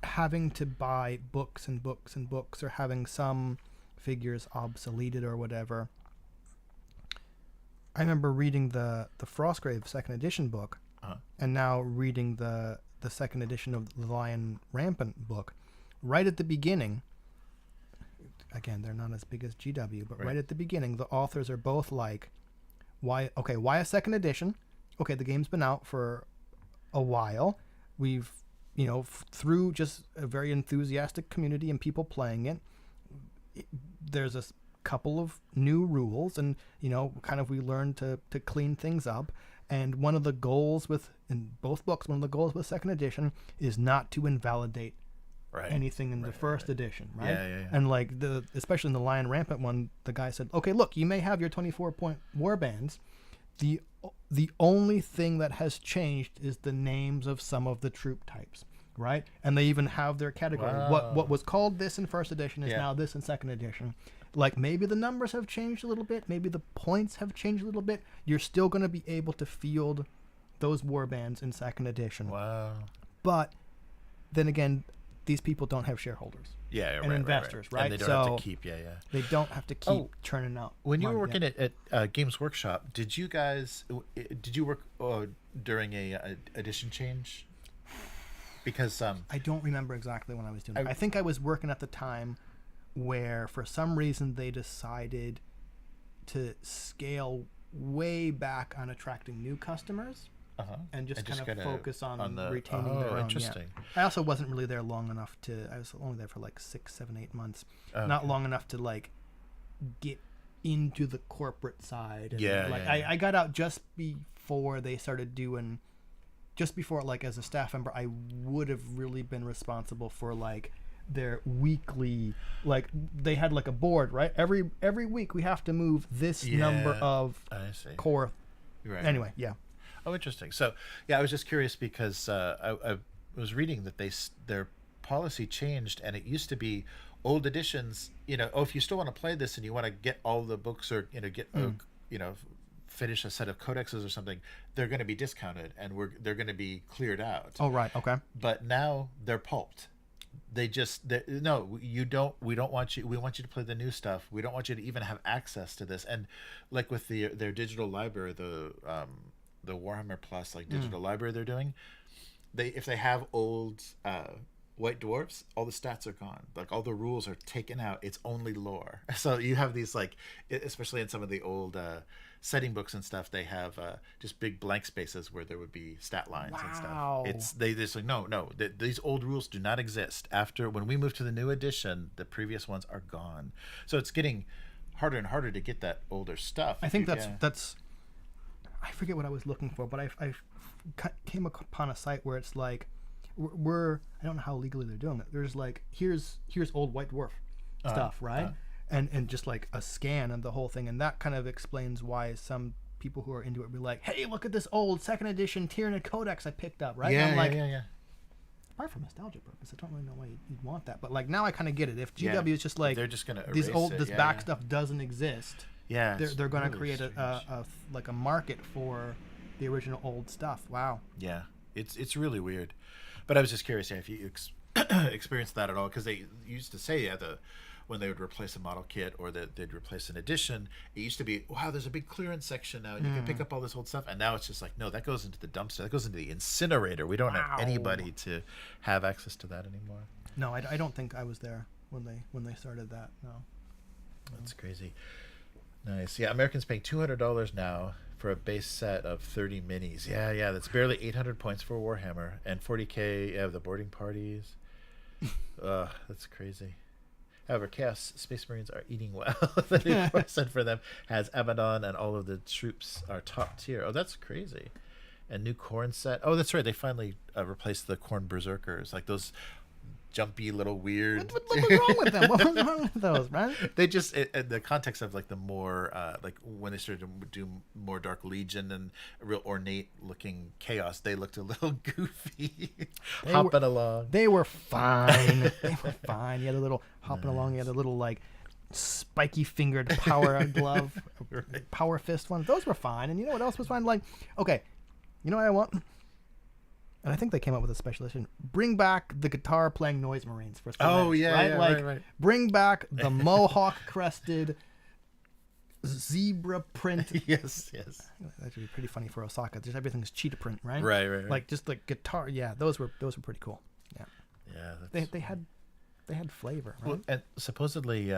having to buy books and books and books, or having some figures obsoleted or whatever. I remember reading the Frostgrave 2nd edition book, and now reading the 2nd edition of the Lion Rampant book. Right at the beginning, again, they're not as big as GW, but right at the beginning, the authors are both like, why a 2nd edition? Okay, the game's been out for a while. We've, through just a very enthusiastic community and people playing it, there's a couple of new rules, and kind of we learned to clean things up. And one of the goals in both books, one of the goals with 2nd edition is not to invalidate anything in the 1st edition, right? Yeah. And like especially in the Lion Rampant one, the guy said, okay, look, you may have your 24-point warbands. The only thing that has changed is the names of some of the troop types, right? And they even have their category. Wow. What was called this in 1st edition is now this in 2nd edition. Like maybe the numbers have changed a little bit, maybe the points have changed a little bit. You're still going to be able to field those warbands in 2nd edition. Wow. But then again, these people don't have shareholders. And investors, right? And they don't have to keep, They don't have to keep churning out. When you were working at Games Workshop, did you work during a edition change? Because I don't remember exactly when I was doing it. I think I was working at the time where for some reason they decided to scale way back on attracting new customers. And just kind of focus on retaining their own. Interesting. I also wasn't really there long enough I was only there for like 6, 7, 8 months. Not long enough to like get into the corporate side. And I got out just before they started doing, just before, like as a staff member, I would have really been responsible for like their weekly, like they had like a board, right? Every week we have to move this number of core. Right. Anyway, yeah. Oh, interesting. So, I was just curious because I was reading that their policy changed, and it used to be old editions. If you still want to play this and you want to get all the books, or finish a set of codexes or something, they're going to be discounted and they're going to be cleared out. Oh, right. Okay. But now they're pulped. No, you don't. We don't want you. We want you to play the new stuff. We don't want you to even have access to this. And like with their digital library, the Warhammer Plus digital library they're doing, if they have old White Dwarves, all the stats are gone. Like all the rules are taken out. It's only lore. So you have these especially in some of the old setting books and stuff, they have just big blank spaces where there would be stat lines and stuff. They just like no, these old rules do not exist. After when we move to the new edition, the previous ones are gone. So it's getting harder and harder to get that older stuff. I think that's. I forget what I was looking for, but I came upon a site where it's like I don't know how legally they're doing it. There's like here's old White Dwarf stuff, right? And just like a scan and the whole thing, and that kind of explains why some people who are into it be like, hey, look at this old 2nd edition Tyranid Codex I picked up, right? Yeah, and I'm like, yeah. Apart from nostalgia purpose, I don't really know why you'd want that, but like now I kind of get it. If GW is just like they're just gonna this back stuff doesn't exist. Yeah, they're going to really create a market for the original old stuff. Wow. Yeah, it's really weird. But I was just curious if you experienced that at all, because they used to say when they would replace a model kit or that they'd replace an edition, it used to be, wow, there's a big clearance section now. You can pick up all this old stuff. And now it's just like, no, that goes into the dumpster. That goes into the incinerator. We don't have anybody to have access to that anymore. No, I don't think I was there when they started that. No. That's crazy. Nice. Yeah, Americans paying $200 now for a base set of 30 minis. Yeah, that's barely 800 points for Warhammer and 40k of the boarding parties. That's crazy. However, Chaos Space Marines are eating well. The new core set for them has Abaddon, and all of the troops are top tier. Oh, that's crazy. And new Khorne set. Oh, that's right. They finally replaced the Khorne Berserkers, like those jumpy little weird. What was wrong with them? What was wrong with those, man? They just in the context of like the more like when they started to do more Dark Legion and real ornate looking Chaos, they looked a little goofy, hopping along. They were fine. They were fine. You had a little hopping along. You had a little like spiky fingered power glove, Right. power fist ones. Those were fine. And you know what else was fine? Like, okay, you know what I want? And I think they came up with a special edition. Bring back the guitar playing Noise Marines for Oh, yeah, right? yeah, like, right. Bring back the mohawk crested zebra print. Yes. That should be pretty funny for Osaka. Just everything's cheetah print, right? Right. Like just like guitar. Yeah, those were pretty cool. Yeah. Yeah. They had flavor, right? Well, and supposedly,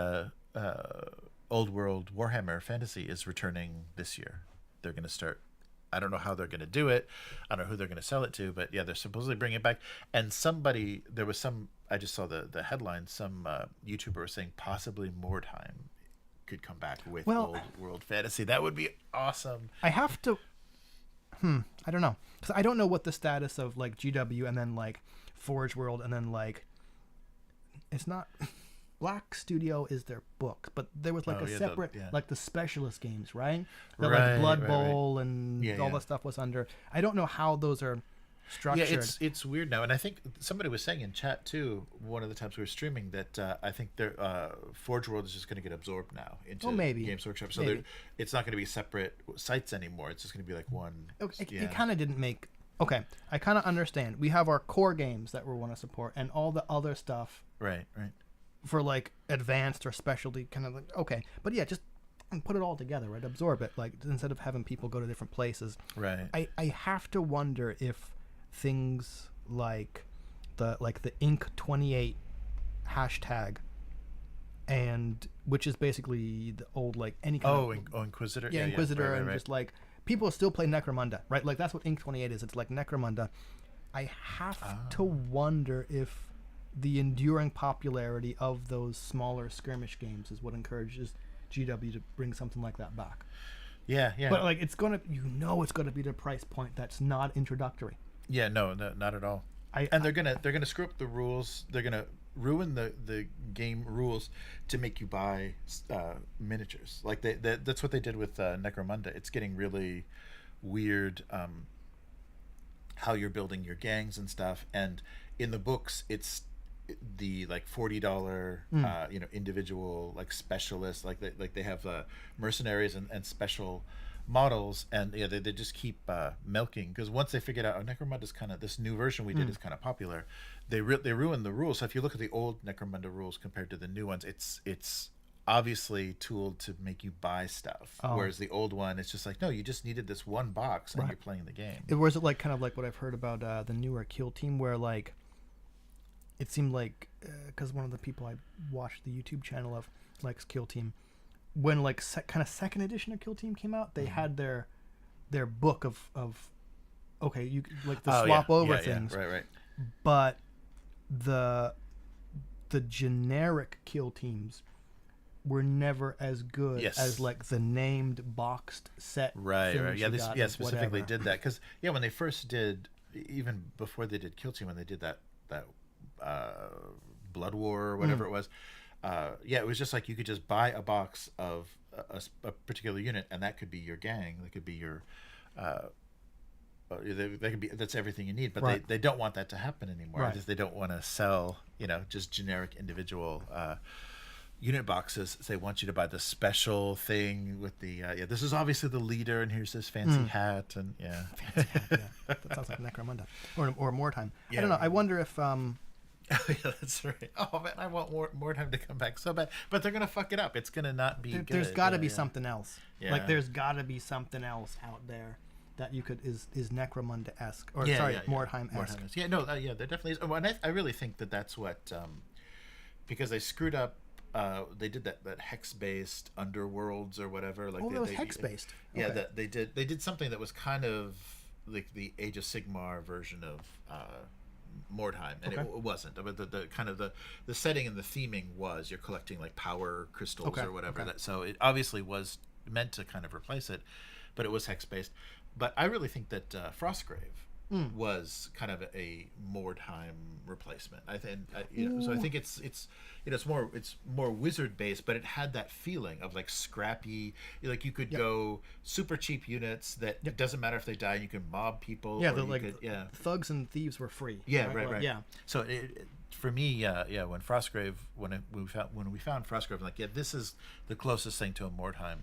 Old World Warhammer Fantasy is returning this year. They're going to start. I don't know how they're going to do it. I don't know who they're going to sell it to, but yeah, they're supposedly bringing it back. And I just saw the headline. Some YouTuber was saying possibly Mordheim could come back with Old World Fantasy. That would be awesome. I have to. I don't know, because I don't know what the status of like GW and then like Forge World and then like it's not. Black Studio is their book, but there was like separate, like the specialist games, right? That like Blood Bowl and all that stuff was under. I don't know how those are structured. Yeah, it's weird now, and I think somebody was saying in chat too. One of the times we were streaming that I think their Forge World is just going to get absorbed now into Games Workshop, so it's not going to be separate sites anymore. It's just going to be like one. It kind of didn't make. Okay, I kind of understand. We have our core games that we want to support, and all the other stuff. Right. For like advanced or specialty kind of like, okay, but yeah, just put it all together, right? Absorb it, like instead of having people go to different places. Right. I have to wonder if things like the Inc 28 hashtag, and which is basically the old like any kind of Inquisitor. Yeah, Inquisitor, right. and just like people still play Necromunda, right? Like that's what Inc 28 is. It's like Necromunda. I have to wonder if the enduring popularity of those smaller skirmish games is what encourages GW to bring something like that back. Yeah. But like it's gonna be the price point that's not introductory. Yeah, no, not at all. They're gonna screw up the rules. They're gonna ruin the game rules to make you buy miniatures. Like that's what they did with Necromunda. It's getting really weird. How you're building your gangs and stuff, and in the books it's the like $40 individual like specialists, like they have mercenaries and special models, and they just keep milking, because once they figured out Necromunda is kind of this new version we did is kind of popular, they ruined the rules. So if you look at the old Necromunda rules compared to the new ones, it's obviously tooled to make you buy stuff, whereas the old one, it's just like, no, you just needed this one box and you're playing the game. Was it like kind of like what I've heard about the newer Kill Team, where like it seemed like, because one of the people I watched the YouTube channel of likes Kill Team, when like kind of second edition of Kill Team came out, they had their book of okay, you like the swap over things, right. But the generic Kill Teams were never as good as like the named boxed set. Right. Yeah, this specifically did that, because when they first did, even before they did Kill Team, when they did that Blood War or whatever it was, it was just like you could just buy a box of a particular unit, and that could be your gang, that could be your they could be, that's everything you need. But they don't want that to happen anymore. They don't want to sell just generic individual unit boxes. They want you to buy the special thing with the this is obviously the leader, and here's this fancy hat, and fancy hat, that sounds like Necromunda or more time. I don't know. I wonder if Oh, yeah, that's right. Oh man, I want more time to come back so bad, but they're gonna fuck it up. It's gonna not be good. There's got to Yeah, be yeah. something else. Yeah. Like there's got to be something else out there that you could is Necromunda-esque or Yeah, sorry, yeah, yeah. Mordheim-esque. Mordheim-esque. Yeah, no, yeah, there definitely is. Oh, and I really think that's what because they screwed up. They did that hex-based underworlds or whatever. Like Oh, they, that was they, hex-based. Yeah, Okay. that they did something that was kind of like the Age of Sigmar version of Mordheim, and Okay. it wasn't. But the kind of the setting and the theming was you're collecting like power crystals Okay, or whatever. okay. So it obviously was meant to kind of replace it, but it was hex-based. But I really think that Frostgrave was kind of a Mordheim replacement. I think so. I think it's it's more wizard based, but it had that feeling of like scrappy. Like you could go super cheap units that it doesn't matter if they die. You can mob people. Yeah, or the you like could, thugs and thieves were free. yeah, Like, right. Yeah. So for me, when Frostgrave, when we found Frostgrave, I'm like, yeah, this is the closest thing to a Mordheim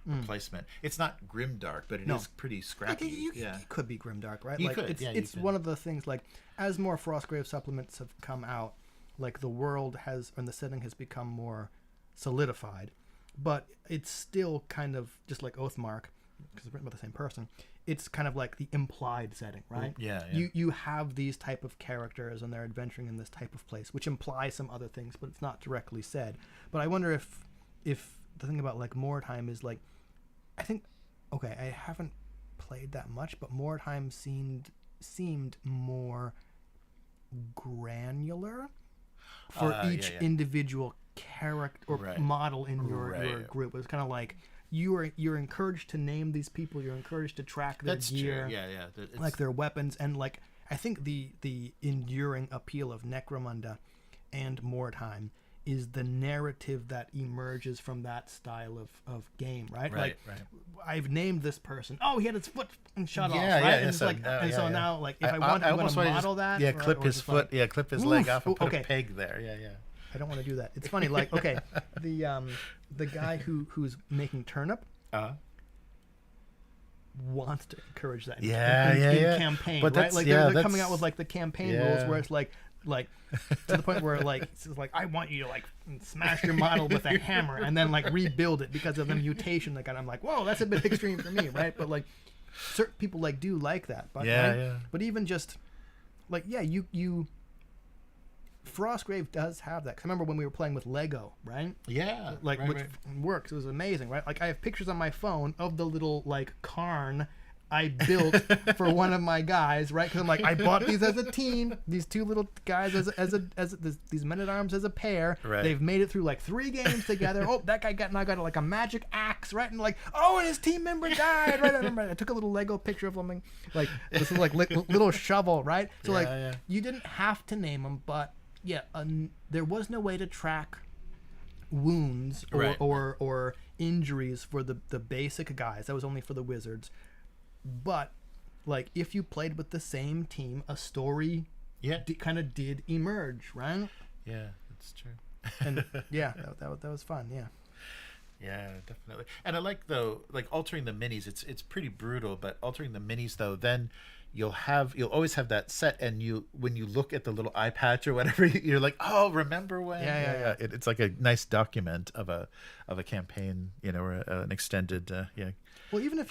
replacement. It's not grimdark, but it is pretty scrappy. It could be grimdark, right? You like could, it's yeah, you it's could. one of the things like as more Frostgrave supplements have come out, like the world has and the setting has become more solidified, but it's still kind of just like Oathmark because it's written by the same person. It's kind of like the implied setting, right? Yeah. You have these type of characters and they're adventuring in this type of place, which implies some other things, but it's not directly said. But I wonder if the thing about like Mordheim is like, I think, okay, I haven't played that much, but Mordheim seemed more granular for each individual character or model in your group. It was kind of like you're encouraged to name these people, you're encouraged to track their gear, true. Yeah. It's, like their weapons, and like I think the enduring appeal of Necromunda and Mordheim is the narrative that emerges from that style of game, right? Like, I've named this person. Oh, he had his foot shot off, right? And it's like, so now, like, if I'm going to model that, clip his foot, clip his leg off and put a peg there. Yeah. I don't want to do that. It's funny, like, okay, the guy who's making turnip wants to encourage that in campaign, but right? Like they're coming out with like the campaign rules where it's like to the point where like it's like I want you to like smash your model with a hammer and then like rebuild it because of the mutation they got. I'm like, whoa, that's a bit extreme for me, right? But like certain people like do like that, but but even just like you Frostgrave does have that. 'Cause I remember when we were playing with Lego, right? Yeah, like which works. It was amazing, right? Like I have pictures on my phone of the little like Karn I built for one of my guys, right? Because I'm like, I bought these as a team. These two little guys these men-at-arms as a pair. Right. They've made it through like 3 games together. Oh, that guy got like a magic axe, right? And like, oh, and his team member died, right? I remember I took a little Lego picture of them, like this is like little shovel, right? So you didn't have to name them, but there was no way to track wounds or injuries for the basic guys. That was only for the wizards. But like if you played with the same team, a story kind of did emerge, right? Yeah, that's true. And that was fun. Yeah, definitely. And I like though, like altering the minis. It's pretty brutal, but altering the minis though, then you'll always have that set, and when you look at the little eye patch or whatever, you're like, oh, remember when? It's like a nice document of a campaign, or an extended Well, even if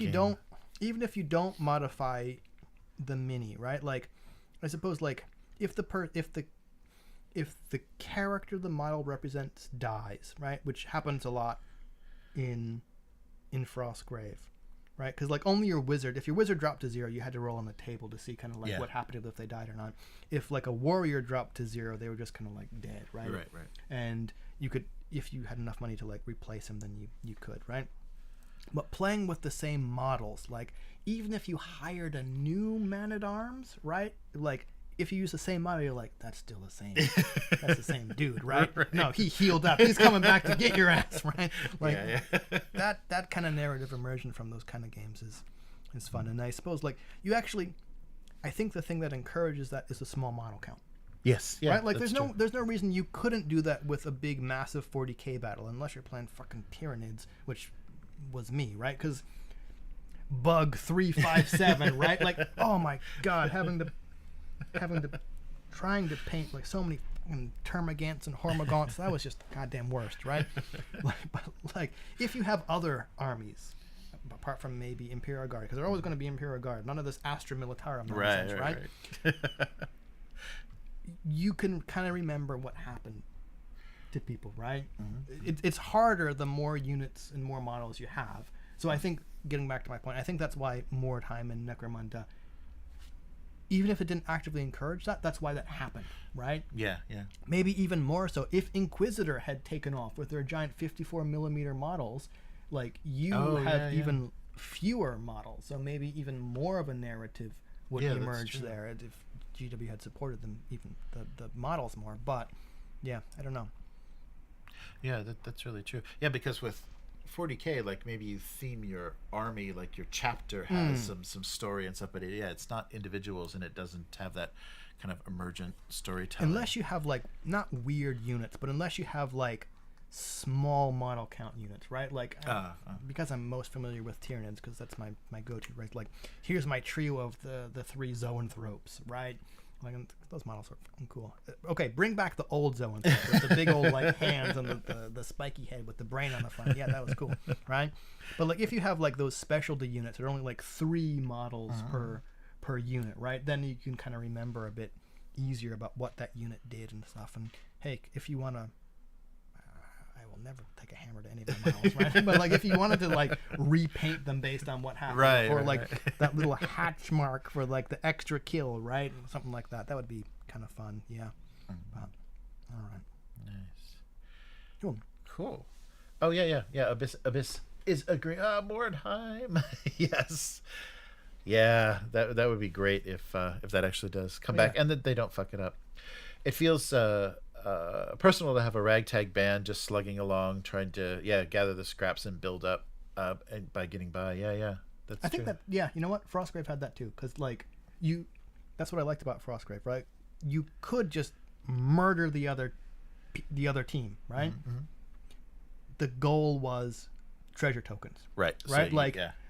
you don't modify the mini, right? Like, I suppose like if the character the model represents dies, right, which happens a lot in Frostgrave, right? Because like only your wizard, if your wizard dropped to 0, you had to roll on the table to see kind of like what happened to them if they died or not. If like a warrior dropped to 0, they were just kind of like dead, right? Right. And you could, if you had enough money to like replace them, then you could, right? But playing with the same models, like even if you hired a new man-at-arms, right? Like if you use the same model, you're like, that's still the same. That's the same dude, right? No, he healed up. He's coming back to get your ass, right? Like that kind of narrative immersion from those kind of games is fun. And I suppose like I think the thing that encourages that is a small model count. Yes. Yeah, right? Like there's no reason you couldn't do that with a big massive 40k battle unless you're playing fucking Tyranids, which was me, right? Because bug 357, right? Like, oh my god, having to trying to paint like so many and termagants and hormagaunts. That was just goddamn worst, right? But if you have other armies, apart from maybe Imperial Guard, because they're always going to be Imperial Guard, none of this Astra Militarum nonsense, right? You can kind of remember what happened to people, right? It's harder the more units and more models you have. So I think, getting back to my point, I think that's why Mordheim and Necromunda, even if it didn't actively encourage that, that's why that happened, right? Yeah. Maybe even more so if Inquisitor had taken off with their giant 54mm models, like you have even fewer models, so maybe even more of a narrative would emerge there if GW had supported them, even the models more. But yeah, I don't know. Yeah, that's really true. Yeah, because with 40K, like maybe you theme your army, like your chapter has some story and stuff, but it's not individuals, and it doesn't have that kind of emergent storytelling. Unless you have like not weird units, but unless you have like small model count units, right? Like because I'm most familiar with Tyranids, because that's my go-to, right? Like here's my trio of the 3 Zoanthropes, right? Like those models are fucking cool. Okay, bring back the old Zoanthrope with the big old like hands and the spiky head with the brain on the front. Yeah, that was cool, right? But like if you have like those specialty units, there are only like 3 models per unit, right? Then you can kind of remember a bit easier about what that unit did and stuff. And hey, if you want to, I will never take a hammer to any of my models, right? But like if you wanted to like repaint them based on what happened, or that little hatch mark for like the extra kill, right? Something like that. That would be kind of fun. Yeah. But, all right. Nice. Cool. Oh yeah. Abyss is agreeing. Mordheim. Yes. Yeah, that would be great if that actually does come back, and that they don't fuck it up. It feels personal to have a ragtag band just slugging along, trying to gather the scraps and build up, and by getting by. That's I think that you know what, Frostgrave had that too, because like that's what I liked about Frostgrave, right? You could just murder the other team, right? The goal was treasure tokens, right? So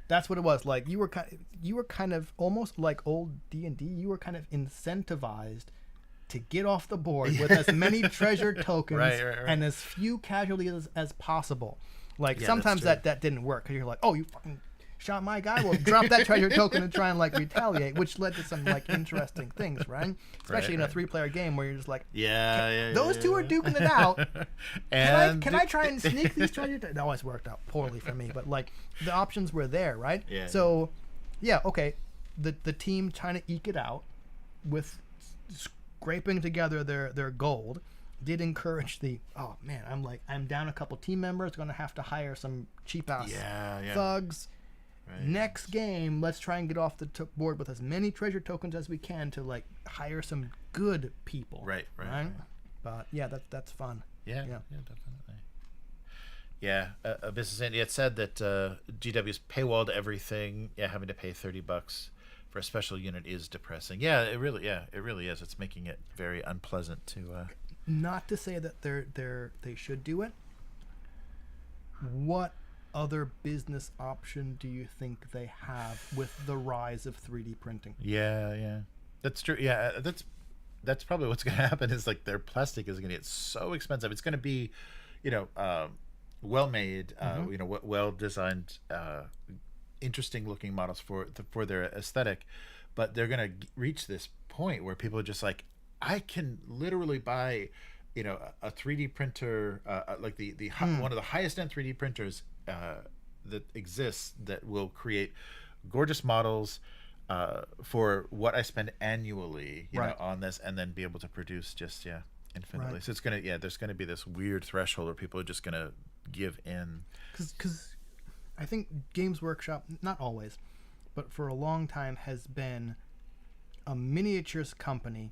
that's what it was. Like you were kind of almost like old D&D. You were kind of incentivized to get off the board with as many treasure tokens and as few casualties as possible. Like sometimes that didn't work because you're like, oh, you fucking shot my guy. Well, drop that treasure token and try and like retaliate, which led to some like interesting things, right? Especially in a 3-player game where you're just like, those two are duking it out. And can I try and sneak these treasure tokens? It always worked out poorly for me, but like the options were there, right? So okay, the team trying to eke it out with scraping together their gold did encourage I'm down a couple team members, going to have to hire some cheap ass thugs. Next game, let's try and get off the board with as many treasure tokens as we can to like hire some good people. Right. But that's fun. Definitely. Abyss is India. It said that GW's paywalled everything. Having to pay $30 for a special unit is depressing. It really is. It's making it very unpleasant to. Not to say that they should do it. What other business option do you think they have with the rise of 3D printing? That's true. That's probably what's going to happen. Is like their plastic is going to get so expensive. It's going to be, well made, well designed, interesting looking models for their aesthetic, but they're going to reach this point where people are just like, I can literally buy, a 3D printer, like the one of the highest end 3D printers that exists, that will create gorgeous models for what I spend annually, on this, and then be able to produce just infinitely. So it's there's gonna be this weird threshold where people are just gonna give in. Because I think Games Workshop, not always, but for a long time, has been a miniatures company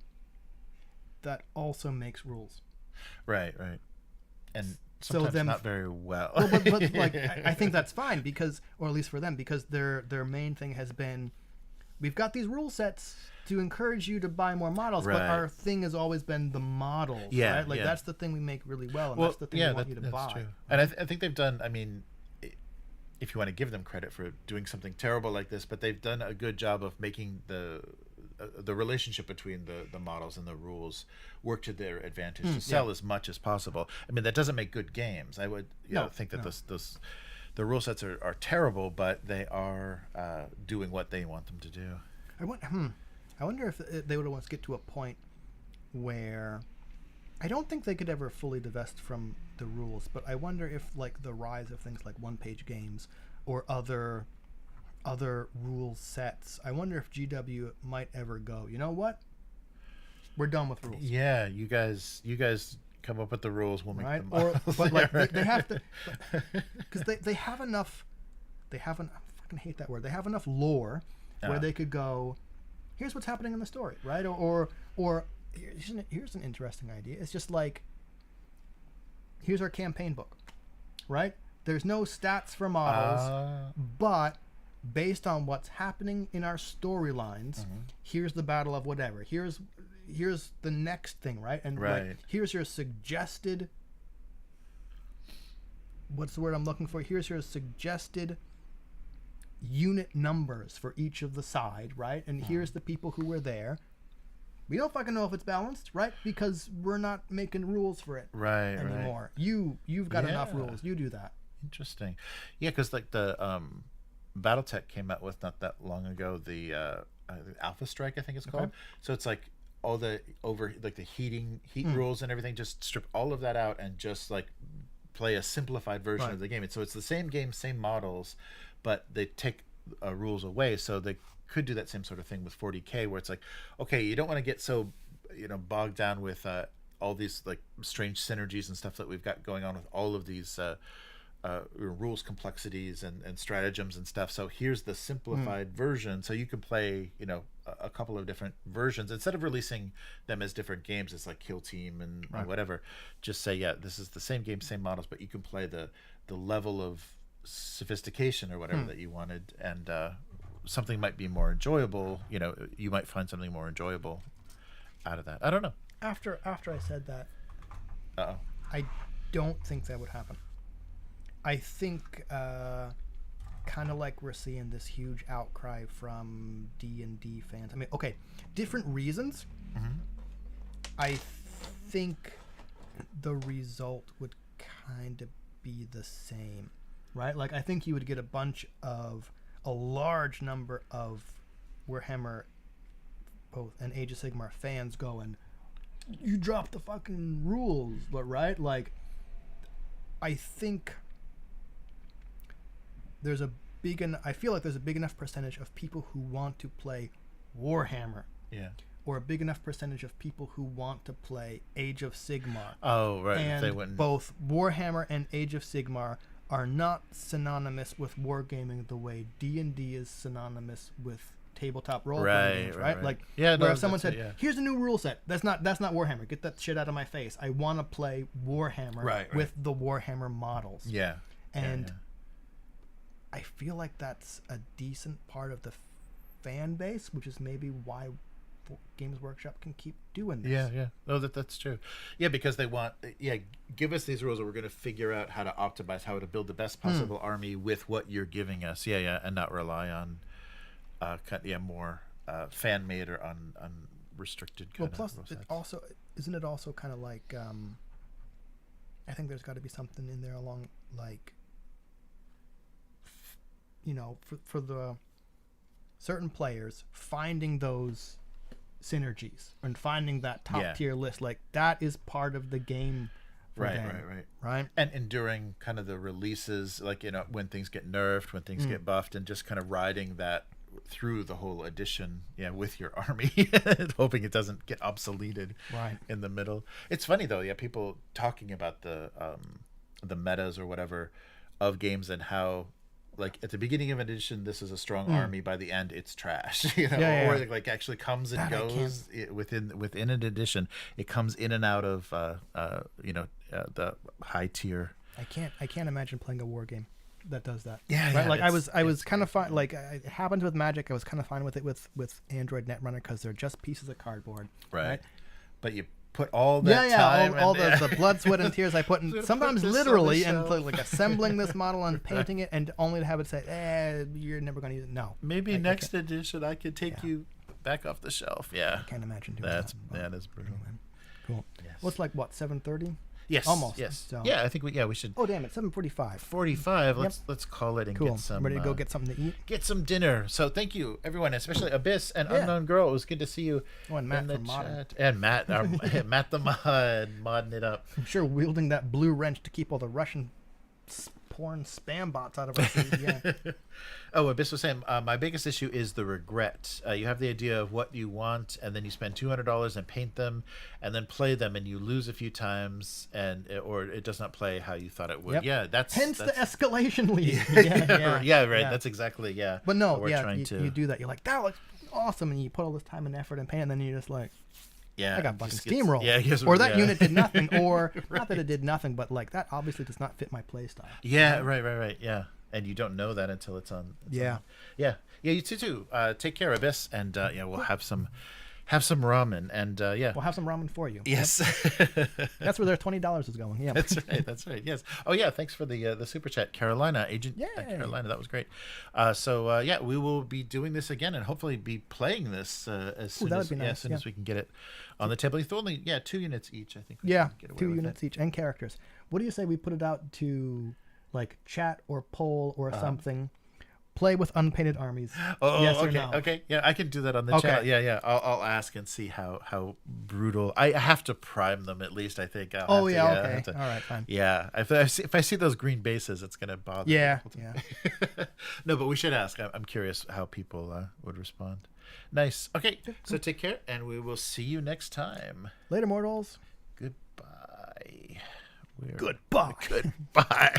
that also makes rules. Right. And sometimes not very well. But like I think that's fine, because, or at least for them, because their main thing has been, we've got these rule sets to encourage you to buy more models, but our thing has always been the models, right? Like that's the thing we make really well, and that's the thing we want you to buy. True. And I think they've done, I mean, if you want to give them credit for doing something terrible like this, but they've done a good job of making the relationship between the models and the rules work to their advantage to sell as much as possible. I mean, that doesn't make good games. I would think that the rule sets are terrible, but they are doing what they want them to do. I wonder if they would want to get to a point where I don't think they could ever fully divest from the rules, but I wonder if like the rise of things like one-page games or other rule sets, I wonder if GW might ever go, you know what? We're done with rules. Yeah, you guys come up with the rules. We'll make them. But like they have to, because they have enough. I fucking hate that word. They have enough lore where they could go, here's what's happening in the story, right? Or here's an interesting idea. It's just like, here's our campaign book, right? There's no stats for models, but based on what's happening in our storylines, here's the battle of whatever. Here's the next thing, right? And like, here's your suggested. What's the word I'm looking for? Here's your suggested unit numbers for each of the side, right? And here's the people who were there. We don't fucking know if it's balanced, right? Because we're not making rules for it anymore. Right. You've got enough rules. You do that. Interesting. Yeah, because like the BattleTech came out with not that long ago the Alpha Strike, I think it's called. So it's like all the the heat rules and everything. Just strip all of that out and just like play a simplified version of the game. And so it's the same game, same models, but they take rules away. So they could do that same sort of thing with 40K, where it's like, okay, you don't want to get so bogged down with all these like strange synergies and stuff that we've got going on with all of these rules complexities and stratagems and stuff. So here's the simplified version, so you can play a couple of different versions instead of releasing them as different games. It's like Kill Team and whatever. Just say, this is the same game, same models, but you can play the level of sophistication or whatever that you wanted, and something might be more enjoyable. You might find something more enjoyable out of that. I don't know. After I said that, I don't think that would happen. I think kind of like we're seeing this huge outcry from D&D fans. I mean, okay, different reasons. I think the result would kind of be the same, right? Like, I think you would get a large number of Warhammer both and Age of Sigmar fans going, you dropped the fucking rules, but right? Like, I think I feel like there's a big enough percentage of people who want to play Warhammer. Yeah. Or a big enough percentage of people who want to play Age of Sigmar. Oh, right. And they wouldn't. Both Warhammer and Age of Sigmar are not synonymous with wargaming the way D&D is synonymous with tabletop role-playing games, right? Like, where if someone said, here's a new rule set, that's not Warhammer. Get that shit out of my face. I want to play Warhammer with the Warhammer models. Yeah. And I feel like that's a decent part of the fan base, which is maybe why Games Workshop can keep doing this. Yeah. No, that's true. Yeah, because they want, give us these rules, and we're going to figure out how to optimize, how to build the best possible army with what you're giving us. And not rely on, more fan-made or unrestricted kind of plus, rule sets. Isn't it also kind of like, I think there's got to be something in there along, like, for the certain players, finding those synergies and finding that top tier list, like that is part of the game for them, right? And during kind of the releases, like when things get nerfed, when things get buffed, and just kind of riding that through the whole edition with your army, hoping it doesn't get obsoleted in the middle. It's funny though, people talking about the metas or whatever of games, and how like at the beginning of an edition this is a strong army, by the end it's trash, or like actually comes and goes within an edition. It comes in and out of the high tier. I can't imagine playing a war game that does that. Like I was kind of fine. Like it happened with Magic. I was kind of fine with it with Android Netrunner, because they're just pieces of cardboard, right? But you put all that time, all the blood, sweat, and tears I put in, sometimes literally, and like assembling this model and painting it, and only to have it say, "You're never going to use it." No, maybe next edition I could take you back off the shelf. Yeah. I can't imagine doing that. That's brutal. Cool. Yes. Well, it's like what, 7:30? Yes. Almost. Yes. So. Yeah, I think we should. Oh damn it, 7:45. 45. Yep. Let's call it and Cool. get some. Ready to go get something to eat? Get some dinner. So thank you, everyone, especially Abyss and Unknown Girl. It was good to see you. Oh, and Matt in the from Modern. chat. And Matt, Matt the modding it up. I'm sure wielding that blue wrench to keep all the Russian porn spam bots out of our food. Yeah. Oh, Abyss was saying, my biggest issue is the regret. You have the idea of what you want, and then you spend $200 and paint them, and then play them, and you lose a few times, or it does not play how you thought it would. Yep. Yeah, that's the escalation lead. Yeah, right. That's exactly But no, what we're trying to. You do that. You're like, that looks awesome, and you put all this time and effort and paint, and then you're just like, Yeah, I got fucking just gets- steamrolled. Yeah, or that unit did nothing, or not that it did nothing, but like that obviously does not fit my playstyle. Yeah, right. Yeah, and you don't know that until it's on. Yeah. Yeah. You too. Take care, Abyss, and we'll have some ramen, and We'll have some ramen for you. Yes. That's where their $20 is going. Yeah. That's right. Yes. Oh yeah. Thanks for the super chat, Carolina agent. Yay. Carolina, that was great. We will be doing this again, and hopefully be playing this as soon that as would be nice, as soon as we can get it on the table. It's only 2 units each, I think. we Yeah, can get away 2 with units it. each and characters. What do you say we put it out to like chat or poll or something? Play with unpainted armies. Oh, yes or okay, no? okay, yeah, I can do that on the Okay. chat. Yeah. I'll ask and see how brutal. I have to prime them at least. I think. I'll Oh have yeah, to, I okay. have to- All right, fine. Yeah, if I see those green bases, it's gonna bother. me. Yeah. No, but we should ask. I'm curious how people would respond. Nice. Okay, so take care, and we will see you next time. Later, mortals. Goodbye. Goodbye. Goodbye.